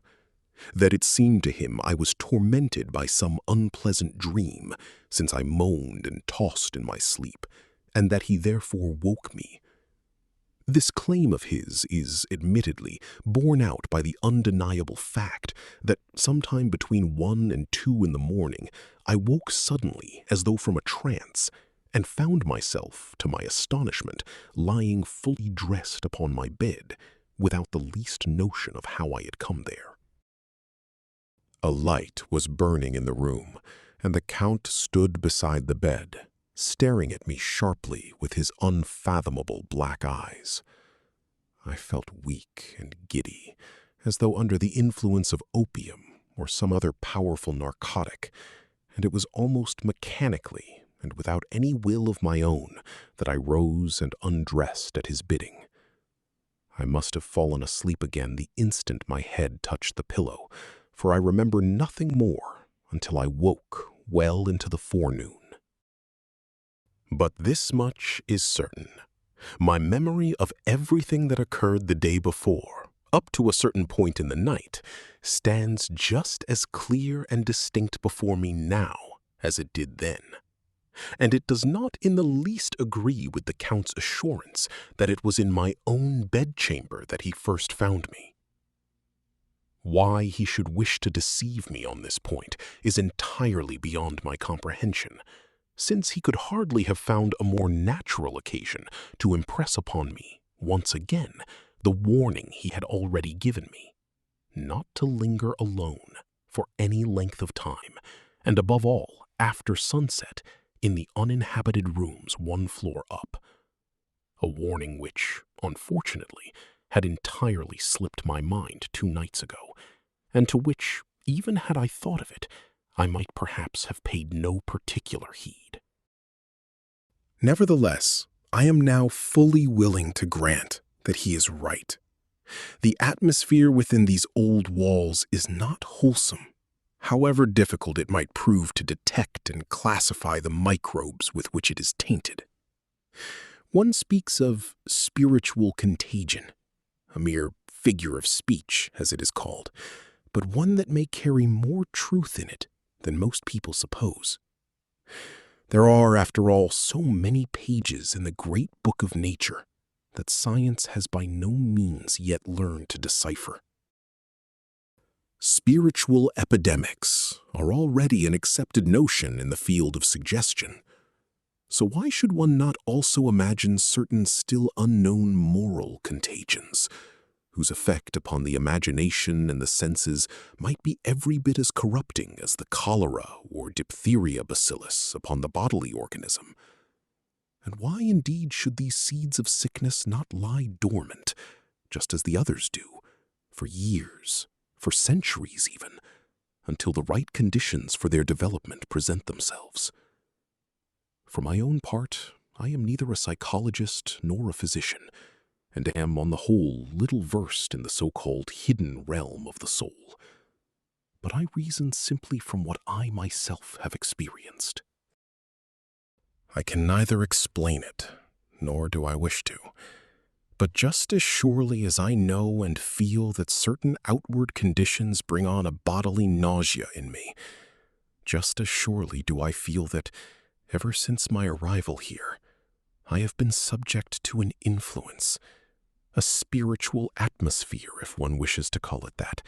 That it seemed to him I was tormented by some unpleasant dream, since I moaned and tossed in my sleep, and that he therefore woke me. This claim of his is, admittedly, borne out by the undeniable fact that sometime between 1 and 2 in the morning I woke suddenly as though from a trance, and found myself, to my astonishment, lying fully dressed upon my bed, without the least notion of how I had come there. A light was burning in the room, and the Count stood beside the bed, staring at me sharply with his unfathomable black eyes. I felt weak and giddy, as though under the influence of opium or some other powerful narcotic, and it was almost mechanically and without any will of my own that I rose and undressed at his bidding. I must have fallen asleep again the instant my head touched the pillow, for I remember nothing more until I woke well into the forenoon. But this much is certain. My memory of everything that occurred the day before, up to a certain point in the night, stands just as clear and distinct before me now as it did then. And it does not in the least agree with the Count's assurance that it was in my own bedchamber that he first found me. Why he should wish to deceive me on this point is entirely beyond my comprehension, since he could hardly have found a more natural occasion to impress upon me, once again, the warning he had already given me, not to linger alone for any length of time, and above all, after sunset, in the uninhabited rooms 1 floor up. A warning which, unfortunately, had entirely slipped my mind 2 nights ago, and to which, even had I thought of it, I might perhaps have paid no particular heed. Nevertheless, I am now fully willing to grant that he is right. The atmosphere within these old walls is not wholesome, however difficult it might prove to detect and classify the microbes with which it is tainted. One speaks of spiritual contagion, a mere figure of speech, as it is called, but one that may carry more truth in it than most people suppose. There are, after all, so many pages in the great book of nature that science has by no means yet learned to decipher. Spiritual epidemics are already an accepted notion in the field of suggestion. So why should one not also imagine certain still unknown moral contagions, whose effect upon the imagination and the senses might be every bit as corrupting as the cholera or diphtheria bacillus upon the bodily organism? And why indeed should these seeds of sickness not lie dormant, just as the others do, for years, for centuries even, until the right conditions for their development present themselves? For my own part, I am neither a psychologist nor a physician, and am on the whole little versed in the so-called hidden realm of the soul. But I reason simply from what I myself have experienced. I can neither explain it, nor do I wish to. But just as surely as I know and feel that certain outward conditions bring on a bodily nausea in me, just as surely do I feel that, ever since my arrival here, I have been subject to an influence, a spiritual atmosphere, if one wishes to call it that,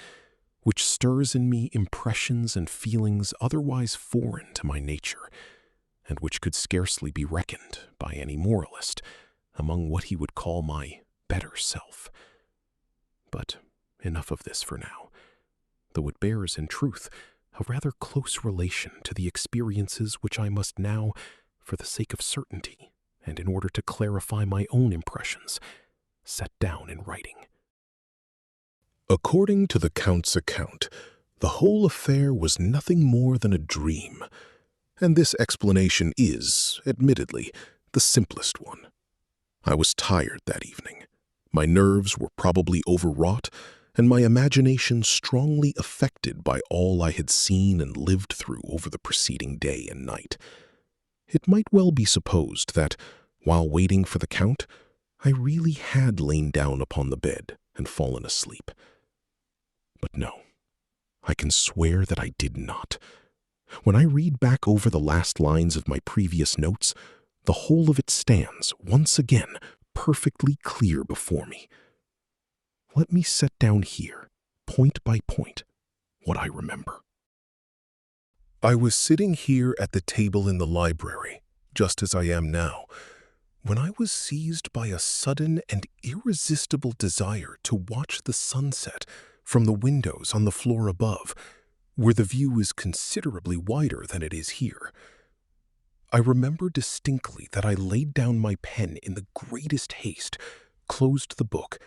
which stirs in me impressions and feelings otherwise foreign to my nature, and which could scarcely be reckoned, by any moralist, among what he would call my better self. But enough of this for now, though it bears, in truth, a rather close relation to the experiences which I must now, for the sake of certainty, and in order to clarify my own impressions, set down in writing. According to the Count's account, the whole affair was nothing more than a dream, and this explanation is, admittedly, the simplest one. I was tired that evening. My nerves were probably overwrought, and my imagination strongly affected by all I had seen and lived through over the preceding day and night. It might well be supposed that, while waiting for the Count, I really had lain down upon the bed and fallen asleep. But no, I can swear that I did not. When I read back over the last lines of my previous notes, the whole of it stands, once again, perfectly clear before me. Let me set down here, point by point, what I remember. I was sitting here at the table in the library, just as I am now, when I was seized by a sudden and irresistible desire to watch the sunset from the windows on the floor above, where the view is considerably wider than it is here. I remember distinctly that I laid down my pen in the greatest haste, closed the book,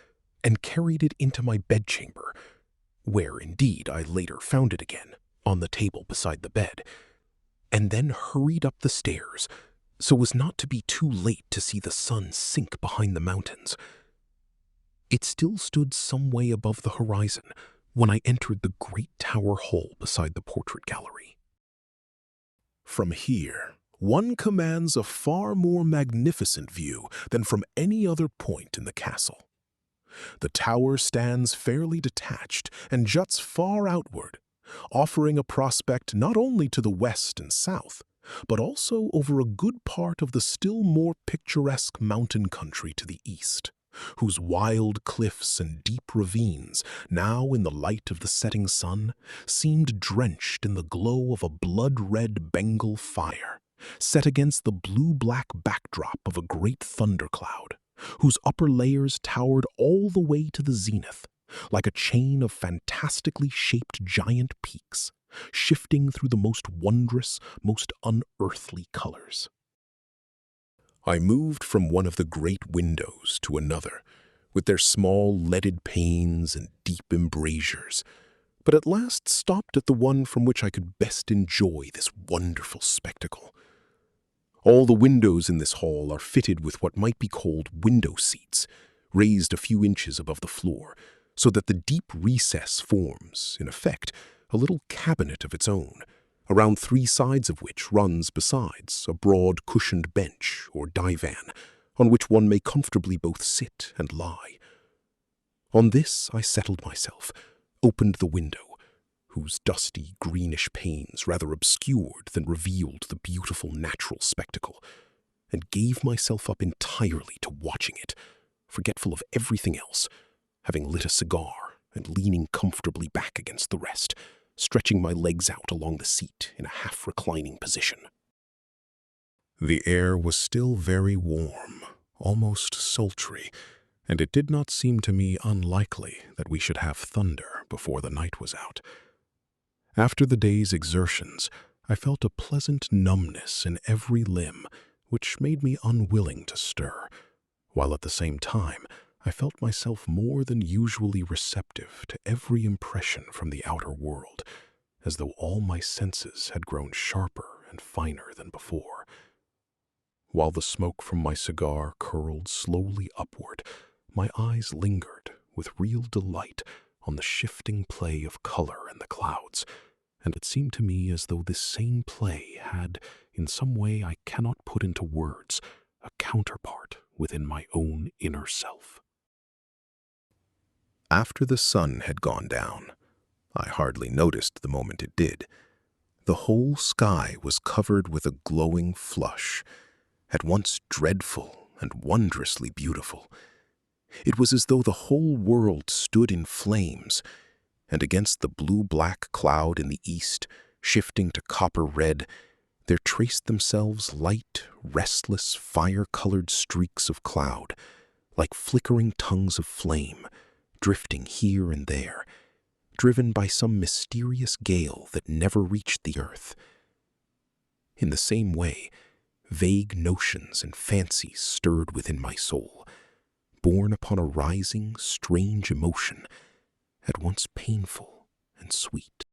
and carried it into my bedchamber, where indeed I later found it again, on the table beside the bed, and then hurried up the stairs, so as not to be too late to see the sun sink behind the mountains. It still stood some way above the horizon when I entered the great tower hall beside the portrait gallery. From here, one commands a far more magnificent view than from any other point in the castle. The tower stands fairly detached and juts far outward, offering a prospect not only to the west and south, but also over a good part of the still more picturesque mountain country to the east, whose wild cliffs and deep ravines, now in the light of the setting sun, seemed drenched in the glow of a blood-red Bengal fire, set against the blue-black backdrop of a great thundercloud, whose upper layers towered all the way to the zenith, like a chain of fantastically shaped giant peaks, shifting through the most wondrous, most unearthly colors. I moved from one of the great windows to another, with their small leaded panes and deep embrasures, but at last stopped at the one from which I could best enjoy this wonderful spectacle. All the windows in this hall are fitted with what might be called window seats, raised a few inches above the floor, so that the deep recess forms, in effect, a little cabinet of its own, around three sides of which runs, besides, a broad cushioned bench or divan, on which one may comfortably both sit and lie. On this I settled myself, opened the window, whose dusty greenish panes rather obscured than revealed the beautiful natural spectacle, and gave myself up entirely to watching it, forgetful of everything else, having lit a cigar and leaning comfortably back against the rest, stretching my legs out along the seat in a half-reclining position. The air was still very warm, almost sultry, and it did not seem to me unlikely that we should have thunder before the night was out. After the day's exertions, I felt a pleasant numbness in every limb, which made me unwilling to stir, while at the same time I felt myself more than usually receptive to every impression from the outer world, as though all my senses had grown sharper and finer than before. While the smoke from my cigar curled slowly upward, my eyes lingered with real delight on the shifting play of color in the clouds, and it seemed to me as though this same play had, in some way I cannot put into words, a counterpart within my own inner self. After the sun had gone down, I hardly noticed the moment it did. The whole sky was covered with a glowing flush, at once dreadful and wondrously beautiful. It was as though the whole world stood in flames, and against the blue-black cloud in the east, shifting to copper-red, there traced themselves light, restless, fire-colored streaks of cloud, like flickering tongues of flame, drifting here and there, driven by some mysterious gale that never reached the earth. In the same way, vague notions and fancies stirred within my soul, borne upon a rising, strange emotion, at once painful and sweet.